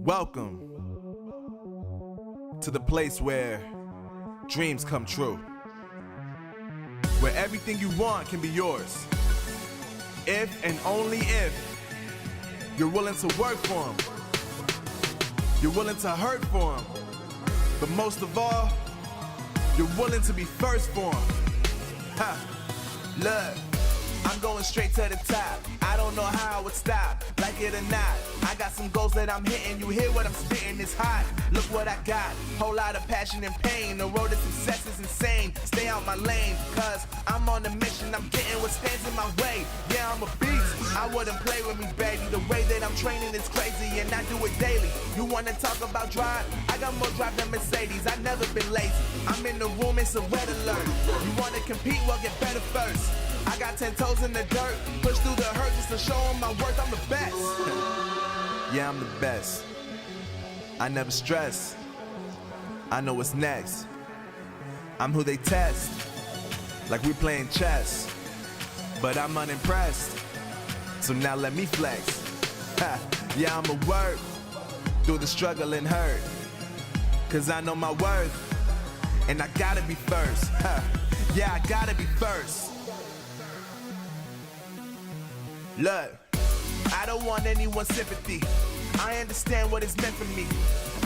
Welcome to the place where dreams come true, where everything you want can be yours, if and only if you're willing to work for them, you're willing to hurt for them, but most of all, you're willing to be first for them. Look, I'm going straight to the top. I don't know how I would stop, like it or not. I got some goals that I'm hitting. You hear what I'm spitting, it's hot. Look what I got, whole lot of passion and pain. The road to success is insane. Stay out my lane, cause I'm on a mission. I'm getting what stands in my way. Yeah, I'm a beast, I wouldn't play with me, baby. The way that I'm training is crazy and I do it daily. You wanna talk about drive? I got more drive than Mercedes, I've never been lazy. I'm in the room, it's a red alert. You wanna compete, well get better first. I got 10 toes in the dirt, push through the hurt just to show them my worth. I'm the best. Yeah, I'm the best. I never stress. I know what's next. I'm who they test, like we playing chess. But I'm unimpressed, so now let me flex. Yeah, I'ma work through the struggle and hurt, cause I know my worth, and I gotta be first. Yeah, I gotta be first. Look, I don't want anyone's sympathy. I understand what it's meant for me.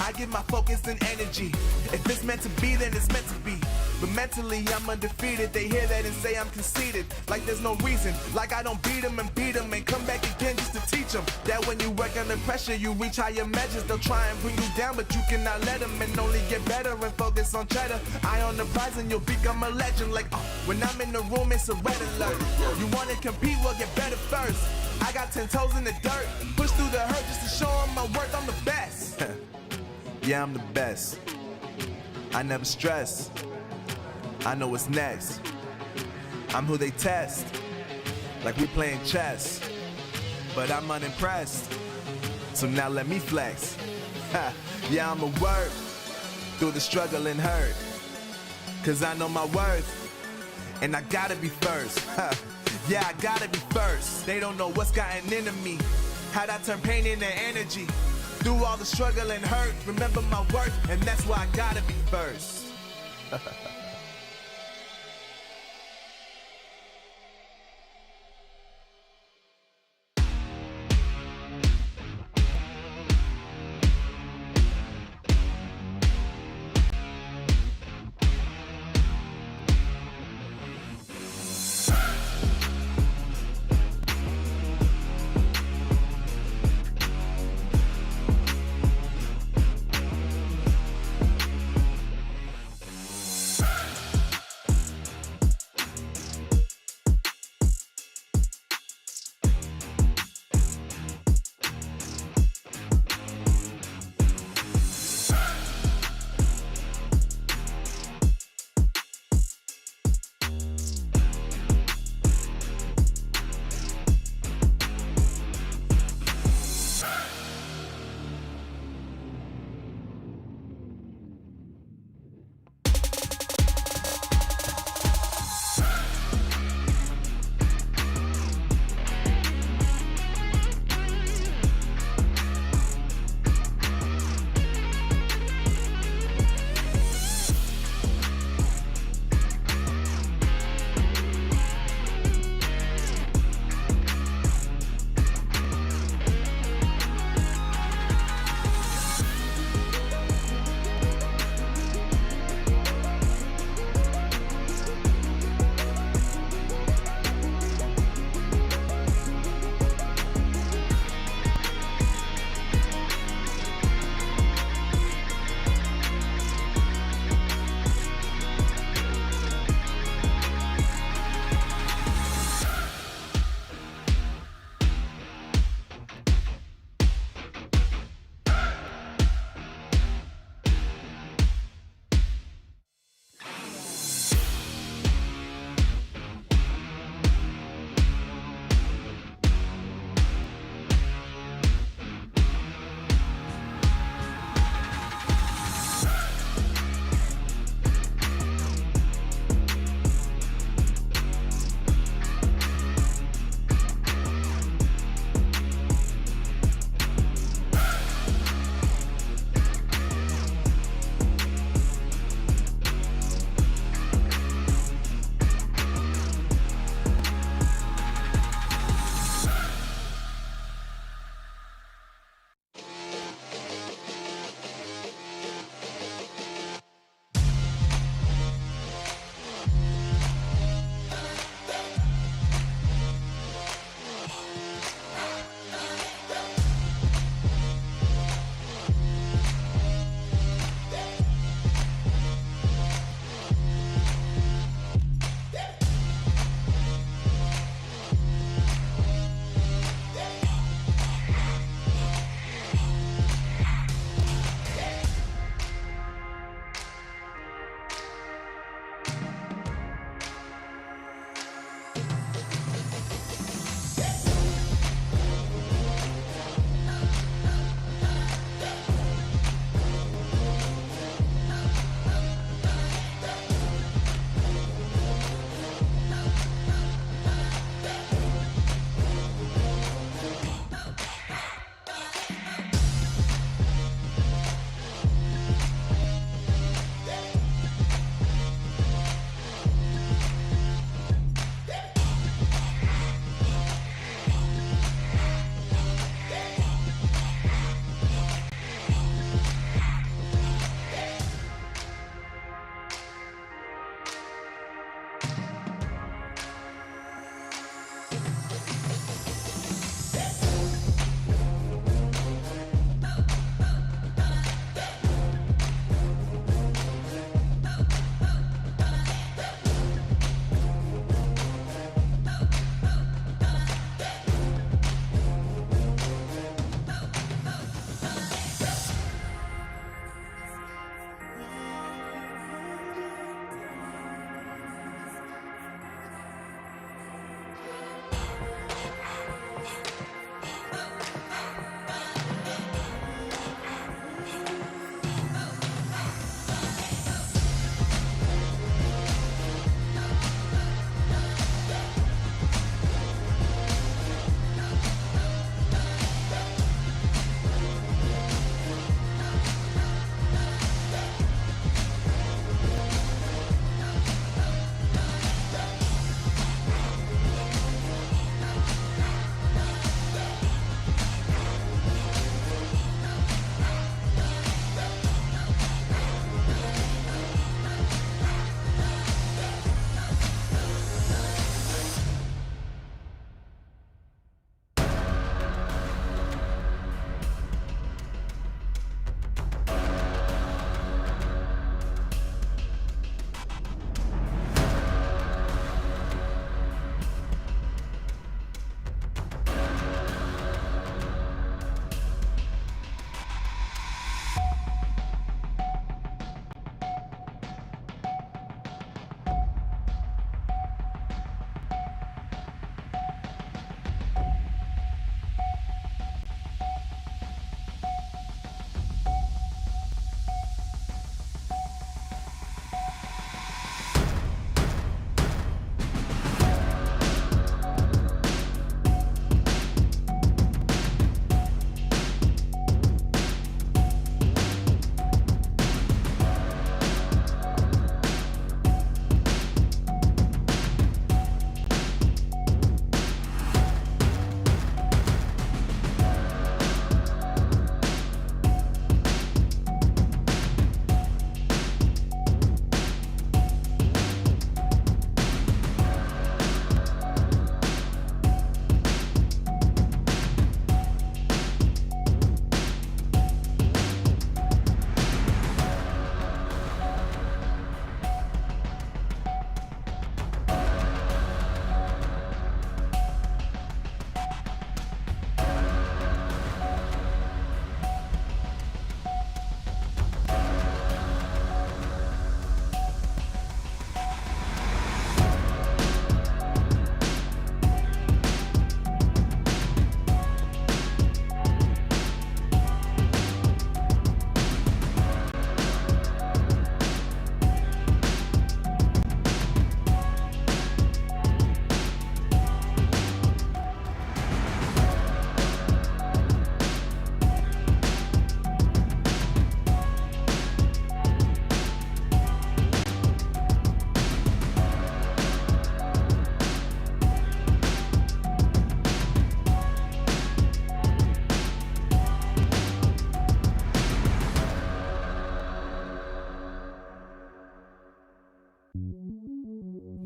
I give my focus and energy. If it's meant to be, then it's meant to be. But mentally, I'm undefeated. They hear that and say I'm conceited, like there's no reason. Like I don't beat them and come back again just to teach them that when you work under pressure, you reach higher measures. They'll try and bring you down, but you cannot let them, and only get better and focus on cheddar. Eye on the prize and you'll become a legend. Like, when I'm in the room, it's a red alert. You wanna compete, well get better first. I got 10 toes in the dirt, push through the hurt just to show them my worth. I'm the best. Yeah, I'm the best. I never stress. I know what's next. I'm who they test, like we playing chess. But I'm unimpressed, so now let me flex. Yeah, I'ma work through the struggle and hurt, cause I know my worth, and I gotta be first. Yeah, I gotta be first. They don't know what's gotten into me, how'd I turn pain into energy. Through all the struggle and hurt, remember my worth, and that's why I gotta be first.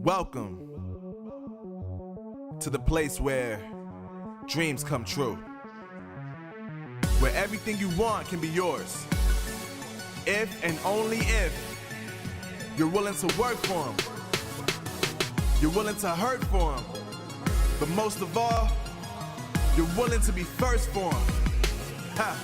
Welcome to the place where dreams come true, where everything you want can be yours, if and only if you're willing to work for them, you're willing to hurt for them, but most of all, you're willing to be first for them. Ha!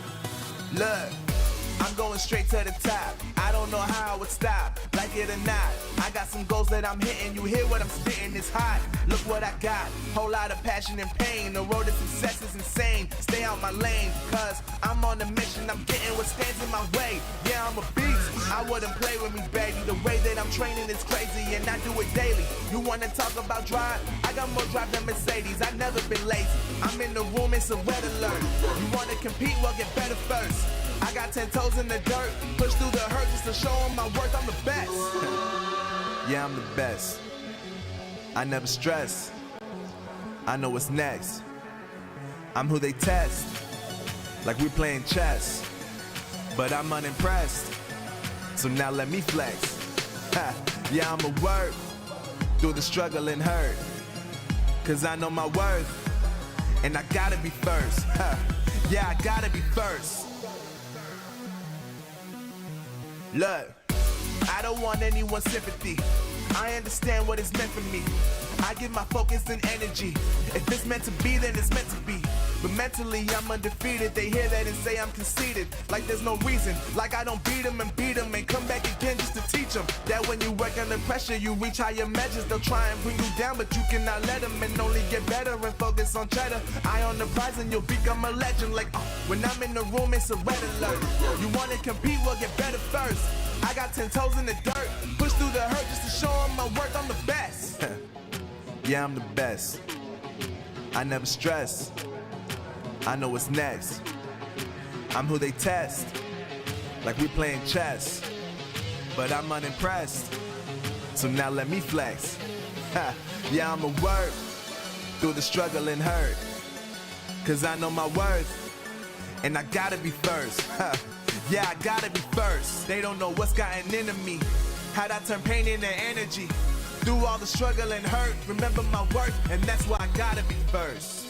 Look, I'm going straight to the top. I don't know how it would stop, like it or not. I got some goals that I'm hitting. You hear what I'm spitting? It's hot. Look what I got. Whole lot of passion and pain. The road to success is insane. Stay out my lane, cause I'm on a mission. I'm getting what stands in my way. Yeah, I'm a beast. I wouldn't play with me, baby. The way that I'm training is crazy, and I do it daily. You wanna talk about drive? I got more drive than Mercedes. I've never been lazy. I'm in the room, it's a red alert. You wanna compete? Well, get better first. I got 10 toes in the dirt, push through the hurt just to show them my worth. I'm the best. Yeah, I'm the best. I never stress. I know what's next. I'm who they test, like we playing chess. But I'm unimpressed, so now let me flex. Ha. Yeah, I'ma work through the struggle and hurt, cause I know my worth, and I gotta be first. Ha. Yeah, I gotta be first. Look, I don't want anyone's sympathy. I understand what it's meant for me. I give my focus and energy. If it's meant to be, then it's meant to be. But mentally, I'm undefeated. They hear that and say I'm conceited, like there's no reason. Like I don't beat them and come back again just to teach them that when you work under pressure, you reach higher measures. They'll try and bring you down, but you cannot let them, and only get better and focus on cheddar. Eye on the prize and you'll become a legend. Like, when I'm in the room, it's a red alert. You wanna compete? Well, get better first. I got 10 toes in the dirt, push through the hurt just to show them my worth. I'm the best. Yeah, I'm the best. I never stress. I know what's next. I'm who they test, like we playing chess. But I'm unimpressed, so now let me flex. Ha. Yeah, I'ma work through the struggle and hurt, cause I know my worth, and I gotta be first. Ha. Yeah, I gotta be first. They don't know what's gotten into me, how'd I turn pain into energy. Through all the struggle and hurt, remember my worth, and that's why I gotta be first.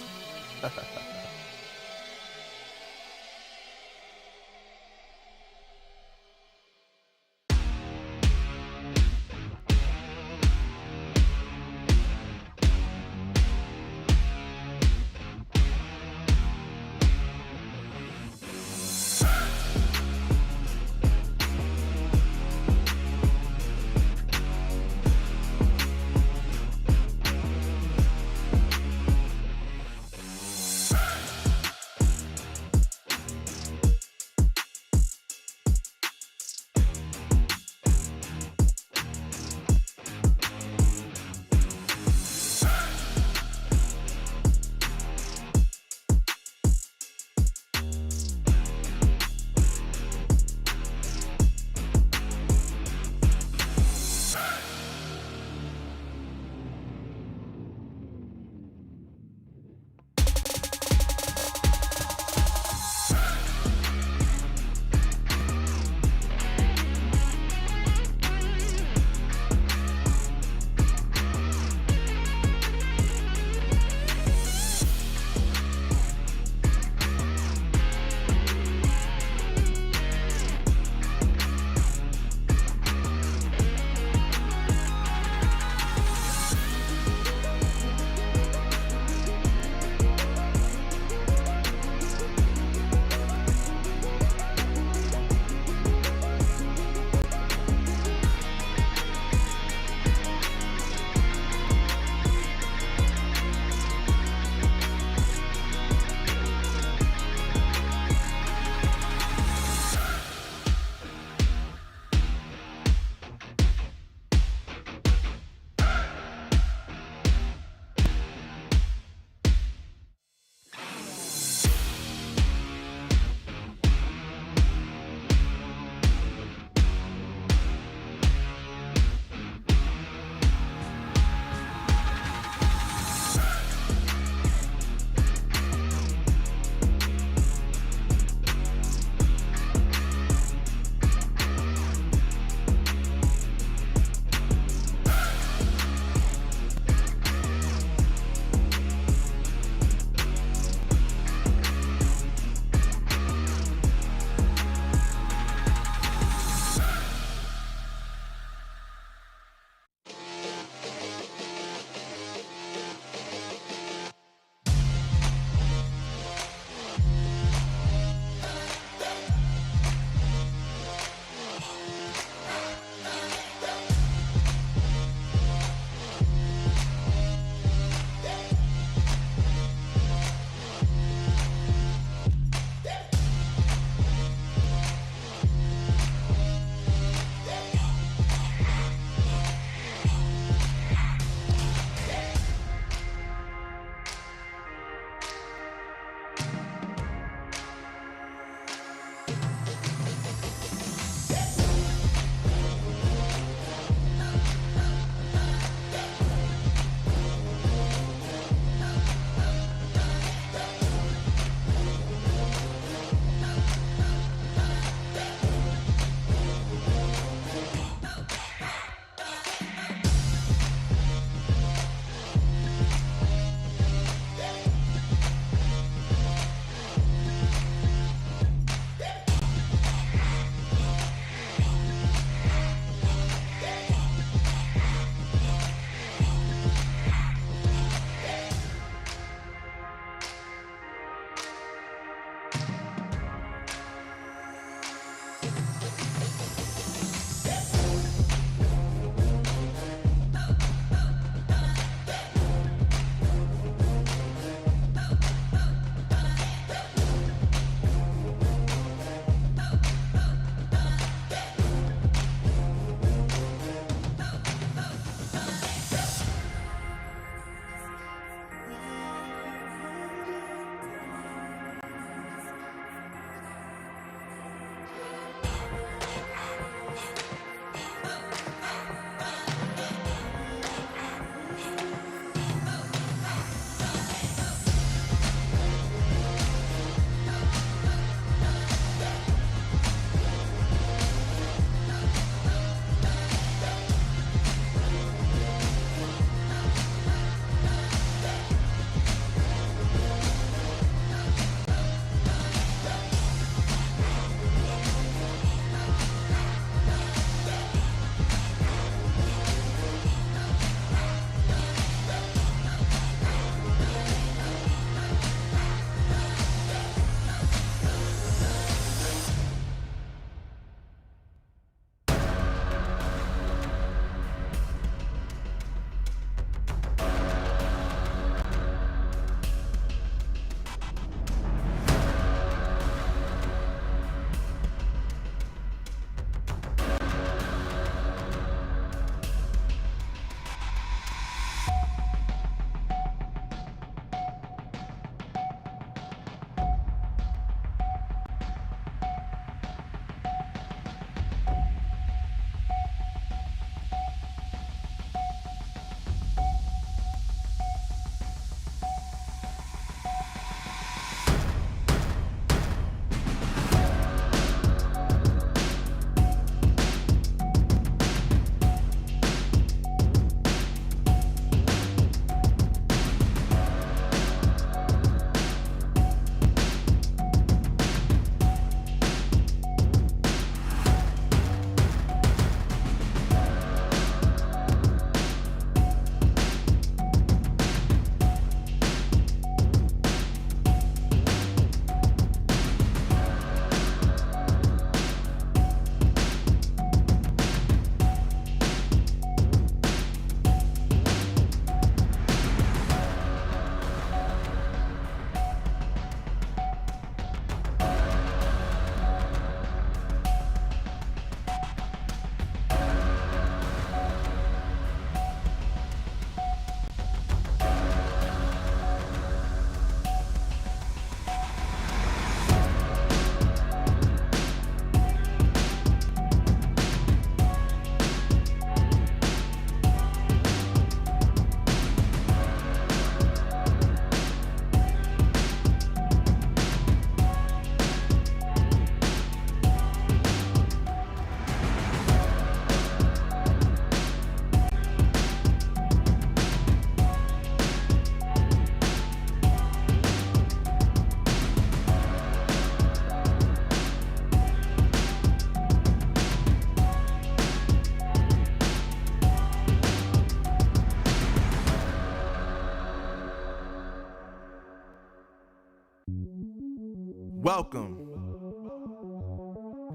Welcome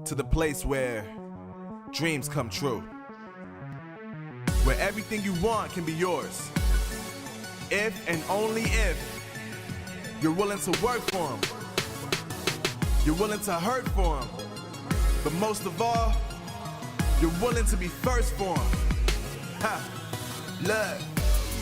to the place where dreams come true, where everything you want can be yours, if and only if you're willing to work for them, you're willing to hurt for them, but most of all, you're willing to be first for them. Look,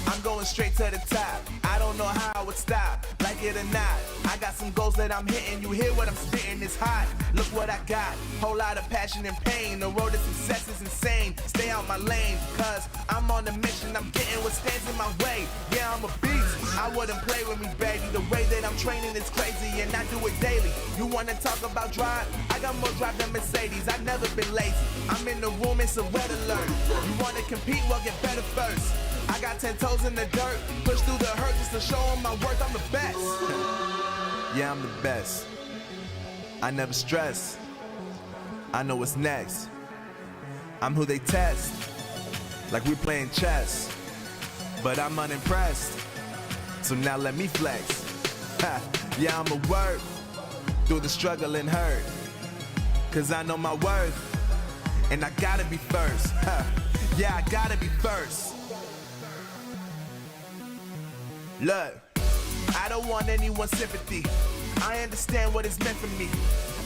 I'm going straight to the top. I don't know how I would stop, like it or not. I got some goals that I'm hitting. You hear what I'm spitting, it's hot. Look what I got, whole lot of passion and pain. The road to success is insane. Stay out my lane, cause I'm on a mission. I'm getting what stands in my way. Yeah, I'm a beast, I wouldn't play with me, baby. The way that I'm training is crazy and I do it daily. You wanna talk about drive? I got more drive than Mercedes. I've never been lazy. I'm in the room, it's a red alert. You wanna compete? Well, get better first. I got 10 toes in the dirt, push through the hurt just to show them my worth. I'm the best. Yeah, I'm the best. I never stress. I know what's next. I'm who they test, like we playing chess. But I'm unimpressed, so now let me flex. Yeah, I'ma work through the struggle and hurt, cause I know my worth, and I gotta be first. Yeah, I gotta be first. Look, I don't want anyone's sympathy. I understand what is meant for me.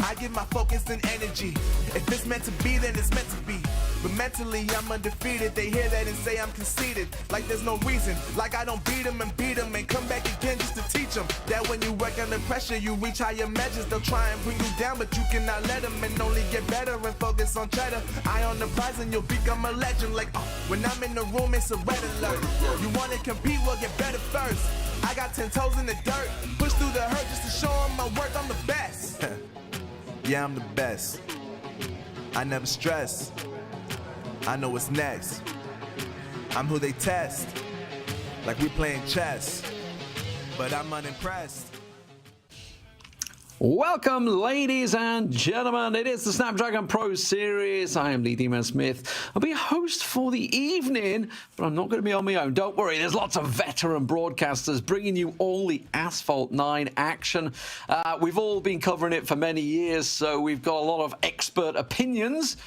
I give my focus and energy. If it's meant to be, then it's meant to be. But mentally, I'm undefeated. They hear that and say I'm conceited. Like there's no reason. Like I don't beat them and come back again just to teach them that when you work under pressure, you reach higher measures. They'll try and bring you down, but you cannot let them, and only get better and focus on cheddar. Eye on the prize and you'll become a legend. Like, when I'm in the room, it's a red alert. You want to compete? Well, get better first. I got 10 toes in the dirt, push through the hurt just to show them my worth. I'm the best. Yeah, I'm the best. I never stress. I know what's next. I'm who they test, like we playing chess, but I'm unimpressed. Welcome, ladies and gentlemen. It is the Snapdragon Pro Series. I am Lee Demon-Smith. I'll be a host for the evening, but I'm not going to be on my own. Don't worry, there's lots of veteran broadcasters bringing you all the Asphalt 9 action. We've all been covering it for many years, so we've got a lot of expert opinions.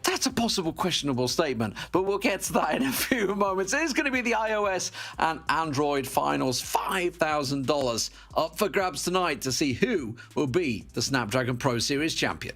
That's a possible questionable statement, but we'll get to that in a few moments. It is going to be the iOS and Android finals. $5,000 up for grabs tonight to see who will be the Snapdragon Pro Series champion.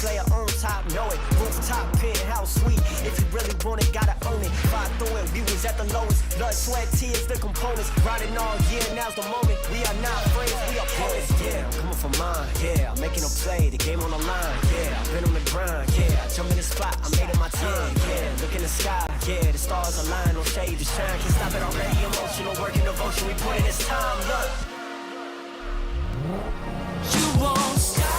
Player on top, know it. Rooftop, penthouse suite. If you really want it, gotta own it. Fight through it, we was at the lowest. Blood, sweat, tears, the components. Riding all year, now's the moment. We are not friends, we are opponents. Yeah, I'm coming for mine. Yeah, I'm making a play, the game on the line. Yeah, I've been on the grind. Yeah, I jump in the spot, I made it my time. Yeah, look in the sky. Yeah, the stars align, no shade to shine. Can't stop it already. Emotional work and devotion. We put in this time. Look, you won't stop.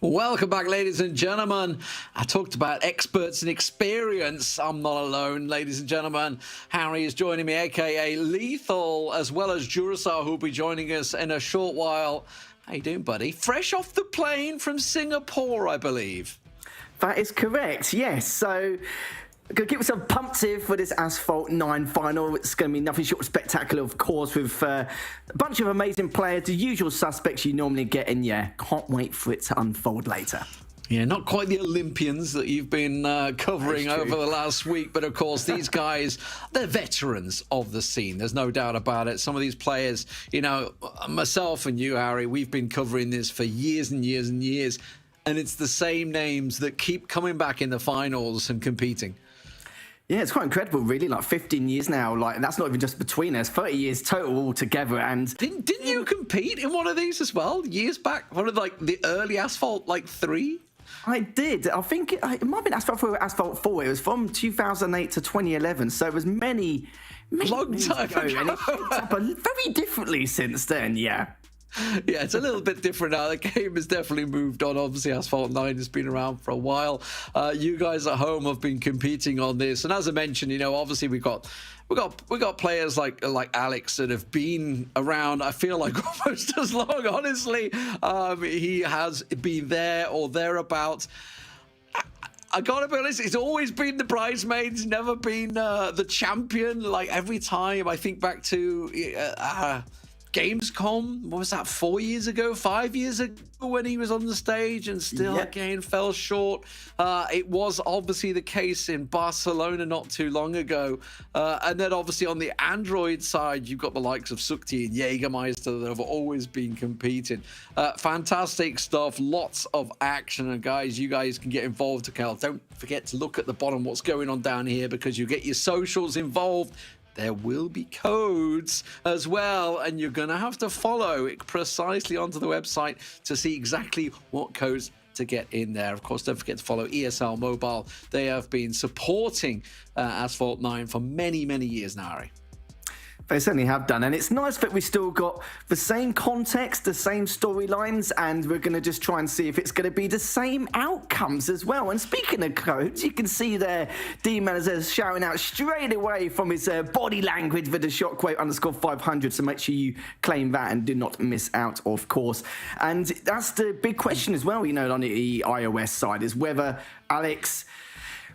Welcome back, ladies and gentlemen. I talked about experts and experience. I'm not alone, ladies and gentlemen. Harry is joining me, aka Lethal, as well as Duracell, who will be joining us in a short while. How you doing, buddy? Fresh off the plane from Singapore, I believe. That is correct, yes. So, go get yourself pumped here for this Asphalt 9 final. It's going to be nothing short of spectacular, of course, with a bunch of amazing players, the usual suspects you normally get in. Yeah, can't wait for it to unfold later. Yeah, not quite the Olympians that you've been covering over the last week, but of course these guys, they're veterans of the scene. There's no doubt about it. Some of these players, you know, myself and you, Harry, we've been covering this for years and years and years, and it's the same names that keep coming back in the finals and competing. Yeah, it's quite incredible, really. Like 15 years now. Like, and that's not even just between us. 30 years total altogether. And didn't you compete in one of these as well years back? One of like the early Asphalt, like 3? I did. I think it might have been Asphalt 4 or Asphalt 4. It was from 2008 to 2011. So it was many long time ago. And it's shaped up very differently since then, yeah. Yeah, it's a little bit different now. The game has definitely moved on. Obviously, Asphalt 9 has been around for a while. You guys at home have been competing on this, and as I mentioned, you know, obviously we got players like Alex that have been around. I feel like almost as long. Honestly, he has been there or thereabouts. I gotta be honest, he's always been the bridesmaid. He's never been the champion. Like every time I think back to Gamescom, what was that, 4 years ago, 5 years ago, when he was on the stage and still again fell short. It was obviously the case in Barcelona not too long ago. And then obviously on the Android side, you've got the likes of Sukti and Jägermeister that have always been competing. Fantastic stuff, lots of action. And guys, you guys can get involved, Cal. Don't forget to look at the bottom what's going on down here, because you get your socials involved. There will be codes as well, and you're going to have to follow it precisely onto the website to see exactly what codes to get in there. Of course, don't forget to follow ESL Mobile. They have been supporting Asphalt 9 for many, many years now, Harry. They certainly have done, and it's nice that we still got the same context, the same storylines, and we're going to just try and see if it's going to be the same outcomes as well. And speaking of codes, you can see there D-Man is shouting out straight away from his body language with the shockwave _500, so make sure you claim that and do not miss out, of course. And that's the big question as well, you know, on the iOS side, is whether Alex...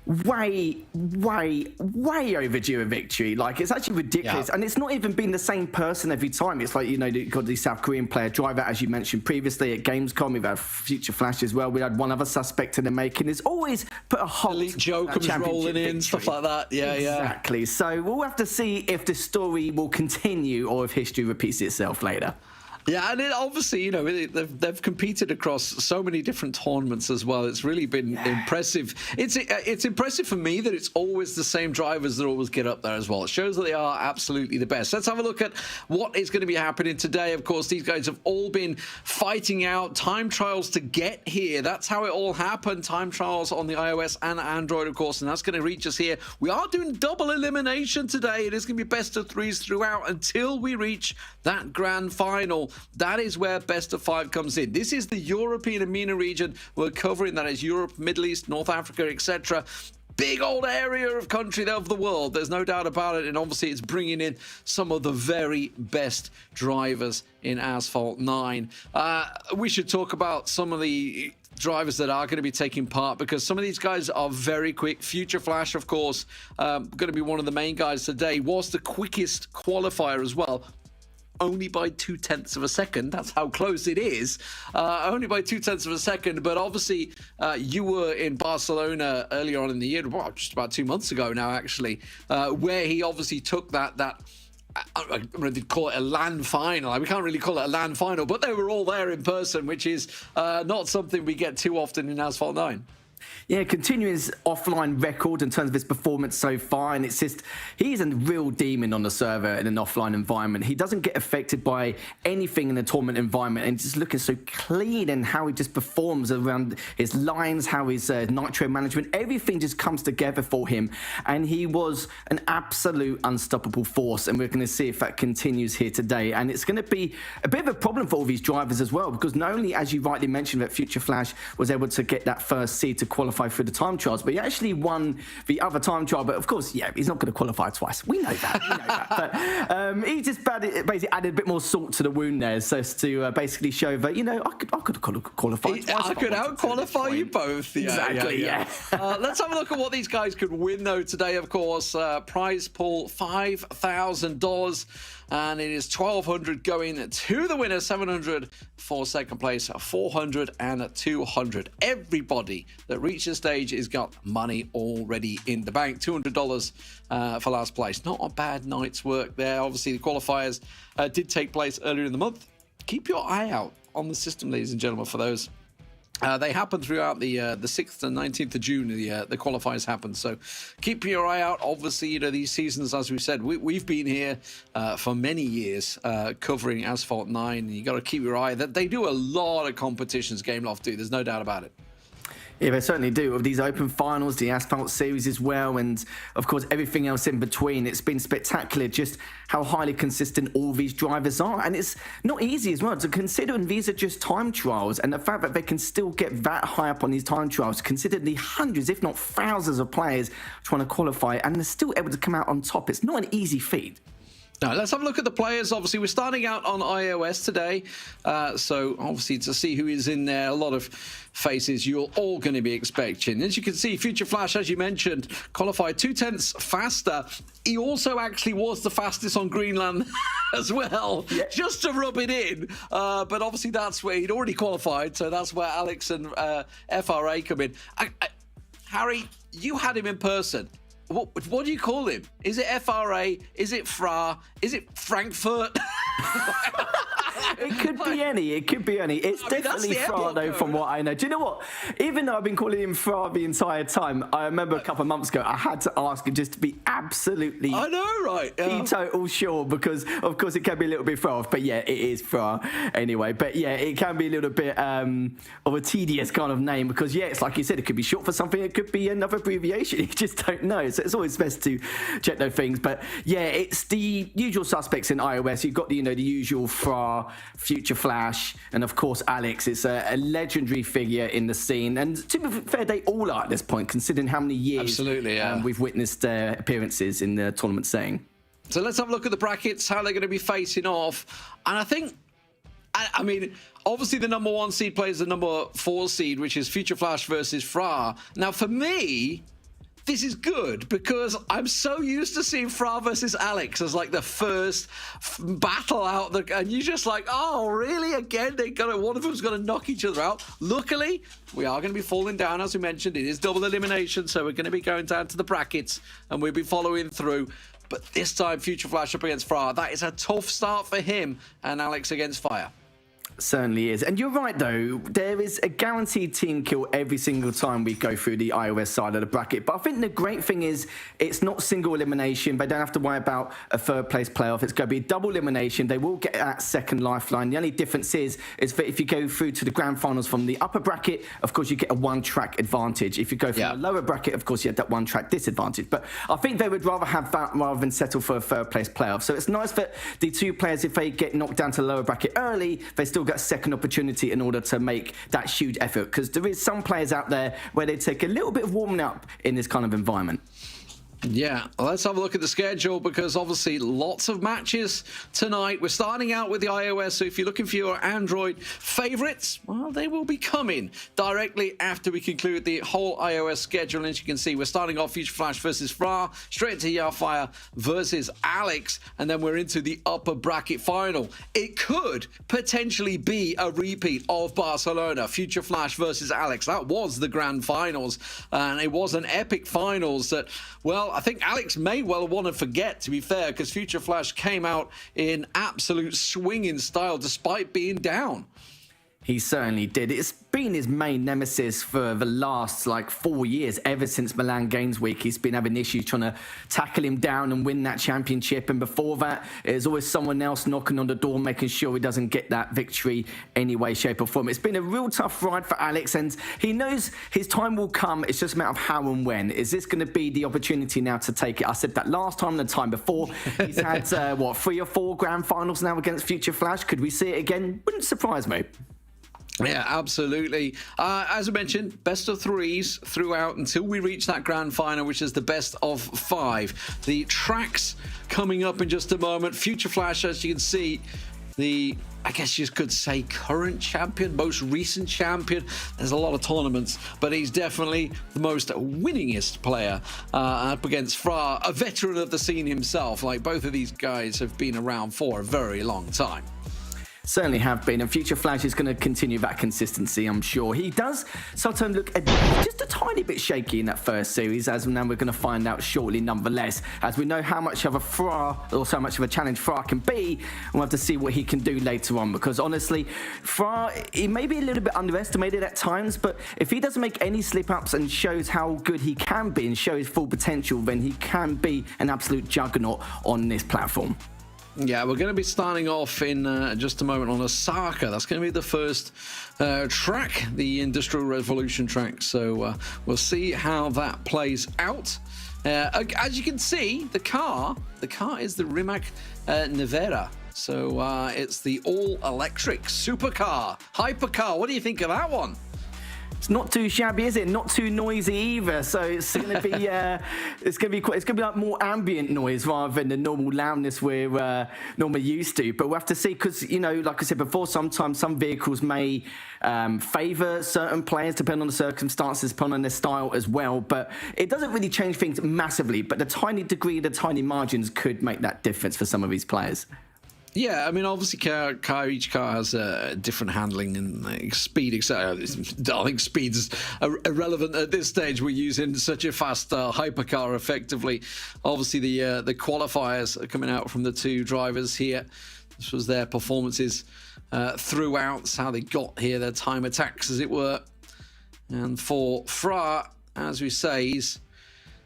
way overdue a victory. Like, it's actually ridiculous. And it's not even been the same person every time. It's like, you know, you've got the South Korean player driver, as you mentioned previously at Gamescom. We've had Future Flash as well. We had one other suspect in the making. There's always put a halt. Elite Joe comes rolling in, stuff like that. Yeah, exactly. So we'll have to see if the story will continue or if history repeats itself later. Yeah, and obviously, you know, they've competed across so many different tournaments as well. It's really been impressive. It's impressive for me that it's always the same drivers that always get up there as well. It shows that they are absolutely the best. Let's have a look at what is going to be happening today. Of course, these guys have all been fighting out time trials to get here. That's how it all happened. Time trials on the iOS and Android, of course, and that's going to reach us here. We are doing double elimination today. It is going to be best of threes throughout until we reach that grand final. That is where best of five comes in. This is the European MENA region we're covering. That is Europe, Middle East, North Africa, etc. Big old area of country of the world. There's no doubt about it. And obviously it's bringing in some of the very best drivers in Asphalt 9. We should talk about some of the drivers that are going to be taking part, because some of these guys are very quick. Future Flash, of course, going to be one of the main guys today. Was the quickest qualifier as well. Only by 0.2 of a second. That's how close it is. Only by 0.2 of a second. But obviously, you were in Barcelona earlier on in the year, well, just about 2 months ago now, actually, where he obviously took that I'm going to call it a LAN final. We can't really call it a LAN final, but they were all there in person, which is not something we get too often in Asphalt 9. Yeah, continuing his offline record in terms of his performance so far, and it's just, he's a real demon on the server in an offline environment. He doesn't get affected by anything in the tournament environment, and just looking so clean, and how he just performs around his lines, how his nitro management, everything just comes together for him, and he was an absolute unstoppable force, and we're going to see if that continues here today. And it's going to be a bit of a problem for all these drivers as well, because not only, as you rightly mentioned, that Future Flash was able to get that first seed to qualify through the time trials, but he actually won the other time trial. But of course, yeah, he's not going to qualify twice. We know that. But he just basically added a bit more salt to the wound there, so as to basically show that, you know, I could qualify twice. I could out-qualify you both. Yeah, exactly, yeah. Let's have a look at what these guys could win, though, today, of course. Prize pool, $5,000. And it is 1,200 going to the winner, 700 for second place, 400 and 200. Everybody that reaches stage has got money already in the bank. $200 for last place. Not a bad night's work there. Obviously, the qualifiers did take place earlier in the month. Keep your eye out on the system, ladies and gentlemen, for those. They happen throughout the 6th and 19th of June. The qualifiers happen, so keep your eye out. Obviously, you know, these seasons, as we said, we've been here for many years covering Asphalt 9. And you got to keep your eye. That they do a lot of competitions. Gameloft do. There's no doubt about it. Yeah, they certainly do. With these open finals, the Asphalt series as well, and of course everything else in between. It's been spectacular just how highly consistent all these drivers are. And it's not easy as well to consider, and these are just time trials, and the fact that they can still get that high up on these time trials, consider the hundreds, if not thousands of players trying to qualify, and they're still able to come out on top. It's not an easy feat. Now, let's have a look at the players. Obviously, we're starting out on iOS today. So, obviously, to see who is in there, a lot of faces you're all going to be expecting. As you can see, Future Flash, as you mentioned, qualified 0.2 faster. He also actually was the fastest on Greenland as well, just to rub it in. But obviously, that's where he'd already qualified. So that's where Alex and FRA come in. Harry, you had him in person. What do you call him? Is it FRA? Is it FRA? Is it Frankfurt? It could be any. It could be any. It's definitely FRA, though, from what I know. Do you know what? Even though I've been calling him FRA the entire time, I remember a couple of months ago, I had to ask him just to be absolutely total sure, because, of course, it can be a little bit FRA. But, yeah, it is FRA anyway. But, yeah, it can be a little bit of a tedious kind of name because, yeah, it's like you said, it could be short for something. It could be another abbreviation. You just don't know. So it's always best to check those things. But, yeah, it's the usual suspects in iOS. You've got the usual FRA, Future Flash, and of course Alex. It's a legendary figure in the scene, and to be fair, they all are at this point, considering how many years we've witnessed appearances in the tournament setting. So let's have a look at the brackets, how they're going to be facing off. And I think, I mean, obviously the number 1 seed plays the number 4 seed, which is Future Flash versus FRA. Now, for me, this is good because I'm so used to seeing FRA versus Alex as like the first battle out there, and you're just like, oh, really? Again, one of them's going to knock each other out. Luckily, we are going to be falling down, as we mentioned. It is double elimination, so we're going to be going down to the brackets, and we'll be following through. But this time, Future Flash up against FRA. That is a tough start for him, and Alex against Fire. Certainly is. And you're right, though. There is a guaranteed team kill every single time we go through the iOS side of the bracket. But I think the great thing is it's not single elimination. They don't have to worry about a third-place playoff. It's going to be double elimination. They will get that second lifeline. The only difference is that if you go through to the grand finals from the upper bracket, of course, you get a one-track advantage. If you go from the lower bracket, of course, you have that one-track disadvantage. But I think they would rather have that rather than settle for a third-place playoff. So it's nice that the two players, if they get knocked down to the lower bracket early, they still get a second opportunity in order to make that huge effort, because there is some players out there where they take a little bit of warming up in this kind of environment. Yeah, let's have a look at the schedule, because obviously lots of matches tonight. We're starting out with the iOS, so if you're looking for your Android favorites, well, they will be coming directly after we conclude the whole iOS schedule. And as you can see, we're starting off Future Flash versus FRA, straight to Yarfire versus Alex, and then we're into the upper bracket final. It could potentially be a repeat of Barcelona, Future Flash versus Alex. That was the grand finals, and it was an epic finals that, well, I think Alex may well want to forget, to be fair, because Future Flash came out in absolute swinging style despite being down. He certainly did. It's been his main nemesis for the last 4 years. Ever since Milan Games Week, he's been having issues trying to tackle him down and win that championship. And before that, there's always someone else knocking on the door, making sure he doesn't get that victory any way, shape or form. It's been a real tough ride for Alex, and he knows his time will come. It's just a matter of how and when. Is this going to be the opportunity now to take it? I said that last time, the time before. He's had, 3 or 4 grand finals now against Future Flash. Could we see it again? Wouldn't surprise me. Yeah, absolutely. As I mentioned, best of 3s throughout until we reach that grand final, which is the best of 5. The tracks coming up in just a moment. Future Flash, as you can see, I guess you could say current champion, most recent champion. There's a lot of tournaments, but he's definitely the most winningest player up against FRA, a veteran of the scene himself. Like, both of these guys have been around for a very long time. Certainly have been, and Future Flash is going to continue that consistency, I'm sure. He does sometimes look just a tiny bit shaky in that first series, as now we're going to find out shortly nonetheless, as we know how much of a FRA, or so much of a challenge FRA can be, and we'll have to see what he can do later on, because honestly, FRA, he may be a little bit underestimated at times, but if he doesn't make any slip-ups and shows how good he can be and show his full potential, then he can be an absolute juggernaut on this platform. Yeah, we're going to be starting off in just a moment on Osaka. That's going to be the first track, the Industrial Revolution track. So we'll see how that plays out. As you can see, the car is the Rimac Nevera. So it's the all-electric supercar, hypercar. What do you think of that one? It's not too shabby, is it? Not too noisy either. So it's going to be it's going to be like more ambient noise rather than the normal loudness we're normally used to. But we'll have to see, because, you know, like I said before, sometimes some vehicles may favour certain players depending on the circumstances, depending on their style as well. But it doesn't really change things massively. But the tiny degree, the tiny margins could make that difference for some of these players. Yeah, I mean, obviously, each car has different handling and speed, etc. I think speed's irrelevant at this stage. We're using such a fast hypercar, effectively. Obviously, the qualifiers are coming out from the two drivers here. This was their performances throughout. It's how they got here, their time attacks, as it were. And for Fra, as we say, he's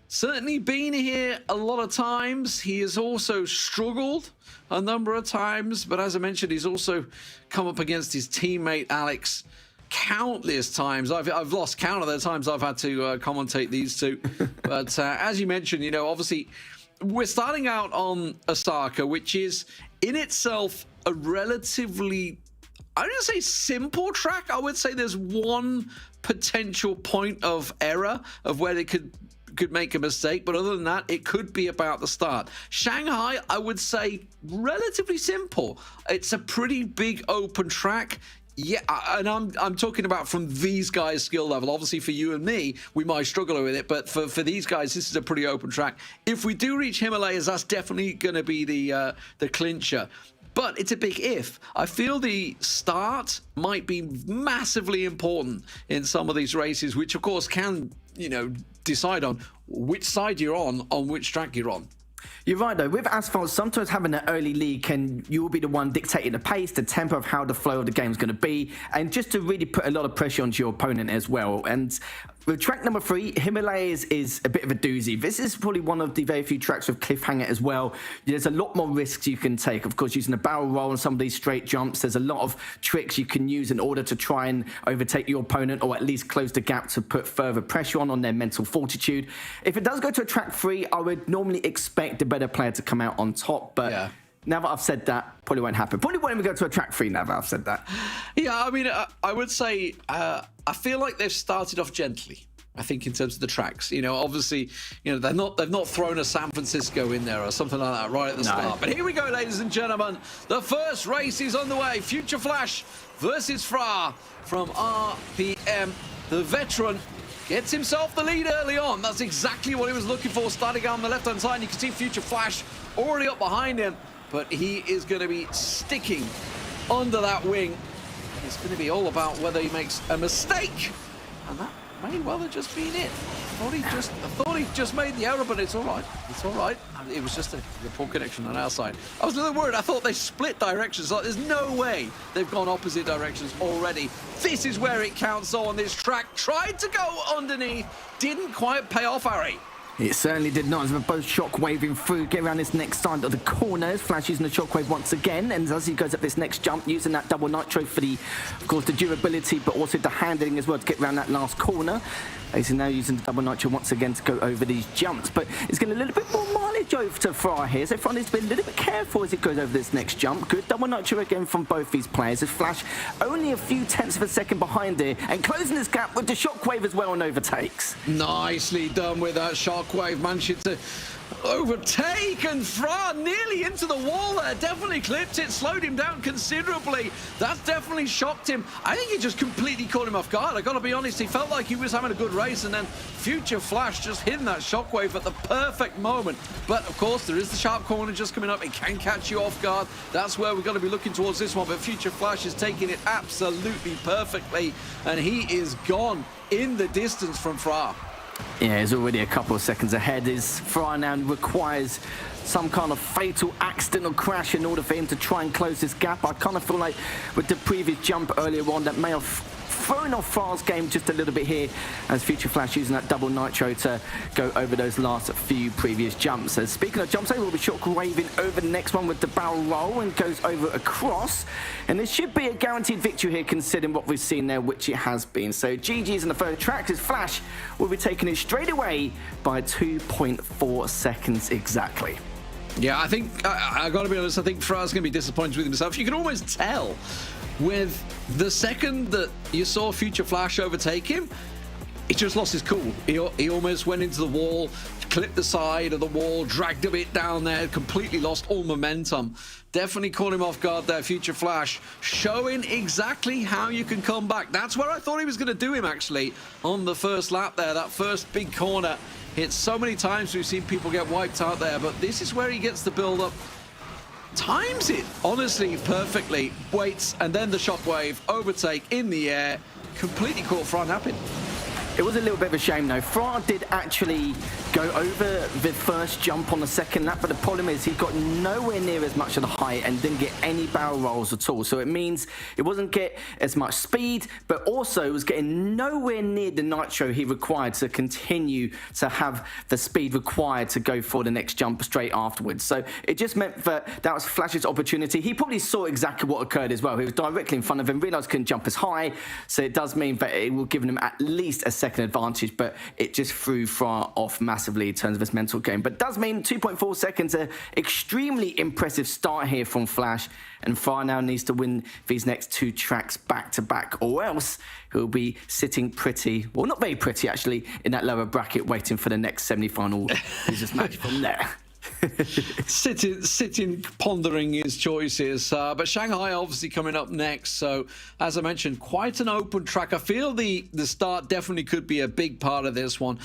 certainly been here a lot of times. He has also struggled a number of times, but as I mentioned, he's also come up against his teammate Alex countless times. I've lost count of the times I've had to commentate these two. But as you mentioned, you know, obviously we're starting out on Osaka, which is in itself a relatively, I wouldn't say simple track. I would say there's one potential point of error of where they could make a mistake, but other than that, it could be about the start. Shanghai, I would say, relatively simple. It's a pretty big open track. Yeah, and I'm talking about from these guys' skill level. Obviously, for you and me, we might struggle with it, but for these guys, this is a pretty open track. If we do reach Himalayas, that's definitely going to be the clincher. But it's a big if. I feel the start might be massively important in some of these races, which of course can, you know, decide on which side you're on which track you're on. You're right, though. With Asphalt, sometimes having an early lead you will be the one dictating the pace, the tempo of how the flow of the game is going to be, and just to really put a lot of pressure onto your opponent as well. And with track number 3, Himalayas is a bit of a doozy. This is probably one of the very few tracks with cliffhanger as well. There's a lot more risks you can take. Of course, using a barrel roll on some of these straight jumps, there's a lot of tricks you can use in order to try and overtake your opponent, or at least close the gap to put further pressure on their mental fortitude. If it does go to a track 3, I would normally expect the better player to come out on top, but yeah. Now that I've said that, probably won't happen. Probably won't even go to a track 3 now that I've said that. Yeah, I mean, I would say I feel like they've started off gently. I think in terms of the tracks, you know, obviously, you know, they've not thrown a San Francisco in there or something like that right at the start. But here we go, ladies and gentlemen. The first race is on the way. Future Flash versus Fra from RPM. The veteran gets himself the lead early on. That's exactly what he was looking for. Starting out on the left-hand side, you can see Future Flash already up behind him, but he is going to be sticking under that wing. It's going to be all about whether he makes a mistake, and that may well have just been it. I thought he just made the error, but it's all right. It's all right. It was just a poor connection on our side. I was a little worried. I thought they split directions. Like, there's no way they've gone opposite directions already. This is where it counts on this track. Tried to go underneath. Didn't quite pay off, Harry. It certainly did not, as we're both shockwaving through. Get around this next side of the corners. Flash using the shockwave once again, and as he goes up this next jump, using that double nitro for the, of course, the durability, but also the handling as well to get around that last corner. He's now using the double nitro once again to go over these jumps, but it's getting a little bit more mileage over to Fra here, so Fra needs to be a little bit careful as he goes over this next jump. Good double nitro again from both these players, as Flash only a few tenths of a second behind here, and closing this gap with the shockwave as well and overtakes. Nicely done with that shockwave, managed to overtake, and Fra nearly into the wall there. Definitely clipped it, slowed him down considerably. That's definitely shocked him. I think he just completely caught him off guard. I gotta be honest, he felt like he was having a good race, and then Future Flash just hitting that shockwave at the perfect moment. But of course, there is the sharp corner just coming up. It can catch you off guard. That's where we're going to be looking towards this one, but Future Flash is taking it absolutely perfectly, and he is gone in the distance from Fra. Yeah, he's already a couple of seconds ahead. His Fra now requires some kind of fatal accident or crash in order for him to try and close this gap. I kind of feel like with the previous jump earlier on that may have throwing off Fra's game just a little bit here as Future Flash using that double nitro to go over those last few previous jumps. So speaking of jumps, we'll be shockwaveing over the next one with the barrel roll and goes over across. And this should be a guaranteed victory here considering what we've seen there, which it has been. So GG's in the third track as Flash will be taking it straight away by 2.4 seconds exactly. Yeah, I think, I got to be honest, I think Fra's going to be disappointed with himself. You can almost tell with the second that you saw Future Flash overtake him, he just lost his cool. He almost went into the wall, clipped the side of the wall, dragged a bit down there, completely lost all momentum. Definitely caught him off guard there, Future Flash, showing exactly how you can come back. That's where I thought he was going to do him, actually, on the first lap there, that first big corner. Hit so many times we've seen people get wiped out there, but this is where he gets the build-up. Times it, honestly, perfectly. Waits, and then the shockwave, overtake in the air, completely caught Fra napping. It was a little bit of a shame though. Fra did actually go over the first jump on the second lap, but the problem is he got nowhere near as much of the height and didn't get any barrel rolls at all. So it means it wasn't get as much speed, but also was getting nowhere near the nitro he required to continue to have the speed required to go for the next jump straight afterwards. So it just meant that was Flash's opportunity. He probably saw exactly what occurred as well. He was directly in front of him, realized he couldn't jump as high. So it does mean that it will give him at least a second advantage, but it just threw Fra off massively in terms of his mental game. But it does mean 2.4 seconds, an extremely impressive start here from Flash, and Fra now needs to win these next two tracks back to back, or else he'll be sitting pretty, well, not very pretty actually, in that lower bracket waiting for the next semi-final losers match from there. sitting pondering his choices, but Shanghai obviously coming up next. So as I mentioned, quite an open track. I feel the start definitely could be a big part of this one.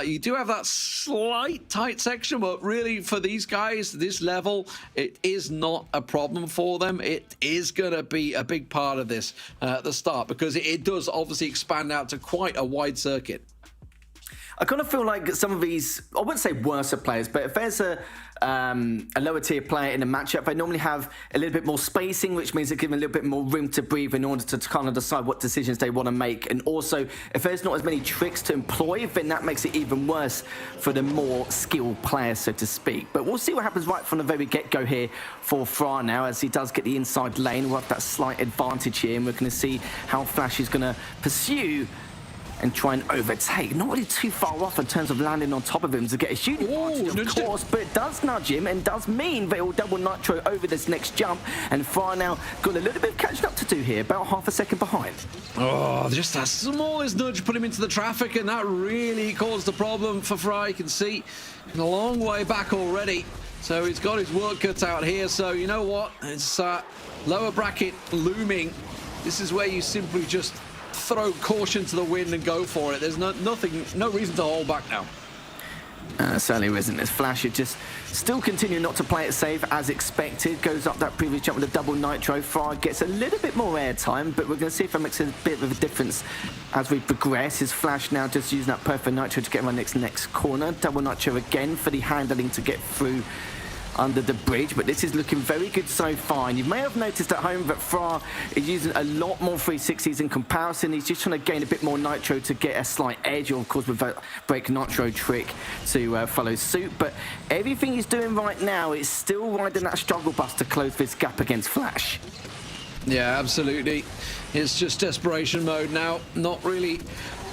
You do have that slight tight section, but really for these guys, this level, it is not a problem for them. It is going to be a big part of this at the start, because it does obviously expand out to quite a wide circuit. I kind of feel like some of these, I wouldn't say worse players, but if there's a lower tier player in a matchup, they normally have a little bit more spacing, which means they give them a little bit more room to breathe in order to kind of decide what decisions they want to make. And also, if there's not as many tricks to employ, then that makes it even worse for the more skilled players, so to speak. But we'll see what happens right from the very get-go here for Fra now, as he does get the inside lane. We'll have that slight advantage here, and we're going to see how Flash is going to pursue and try and overtake. Not really too far off in terms of landing on top of him to get a shooting advantage, of course, but it does nudge him and does mean that it will double nitro over this next jump. And Fra now got a little bit of catching up to do here, about half a second behind. Oh, just that smallest nudge put him into the traffic, and that really caused the problem for Fra. You can see a long way back already. So he's got his work cut out here. So you know what? It's lower bracket looming. This is where you simply just throw caution to the wind and go for it. There's no reason to hold back now. Certainly isn't. As Flash is just still continuing not to play it safe as expected. Goes up that previous jump with a double nitro. Fra gets a little bit more airtime, but we're going to see if that makes a bit of a difference as we progress. His Flash now just using that perfect nitro to get around next corner. Double nitro again for the handling to get through under the bridge, but this is looking very good so far. And you may have noticed at home that Fra is using a lot more 360s in comparison. He's just trying to gain a bit more nitro to get a slight edge, or of course with that break nitro trick to follow suit. But everything he's doing right now is still riding that struggle bus to close this gap against Flash. Yeah, absolutely. It's just desperation mode now. Not really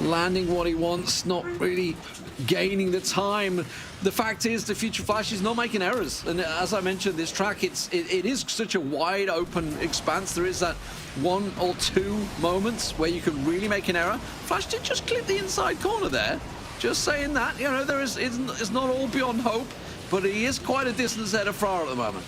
landing what he wants, not really gaining the time. The fact is, the Future Flash is not making errors, and as I mentioned, this track, it is such a wide open expanse. There is that one or two moments where you can really make an error. Flash did just clip the inside corner there. Just saying that, you know, it's not all beyond hope, but he is quite a distance ahead of Fra at the moment.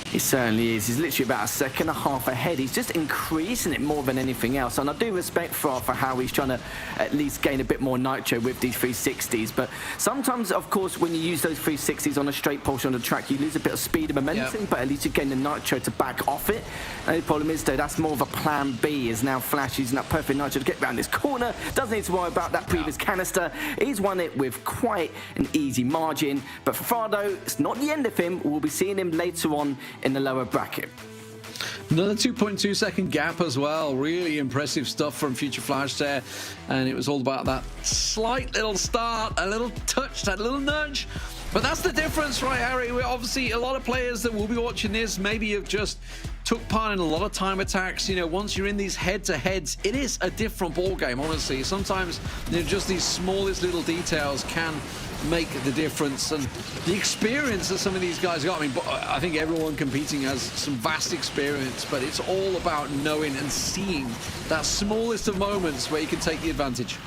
He certainly is. He's literally about a second and a half ahead. He's just increasing it more than anything else. And I do respect Fra for how he's trying to at least gain a bit more nitro with these 360s. But sometimes, of course, when you use those 360s on a straight portion of the track, you lose a bit of speed and momentum, but at least you gain the nitro to back off it. And the problem is, though, that's more of a plan B, is now Flash using that perfect nitro to get around this corner. Doesn't need to worry about that previous canister. He's won it with quite an easy margin. But for Fra, though, it's not the end of him. We'll be seeing him later on in the lower bracket. Another 2.2 second gap as well. Really impressive stuff from Future Flash there. And it was all about that slight little start, a little touch, that little nudge. But that's the difference, right, Harry? We're obviously a lot of players that will be watching this maybe have just took part in a lot of time attacks. You know, once you're in these head-to-heads, it is a different ball game, honestly. Sometimes, you know, just these smallest little details can make the difference, and the experience that some of these guys got. I mean, I think everyone competing has some vast experience, but it's all about knowing and seeing that smallest of moments where you can take the advantage.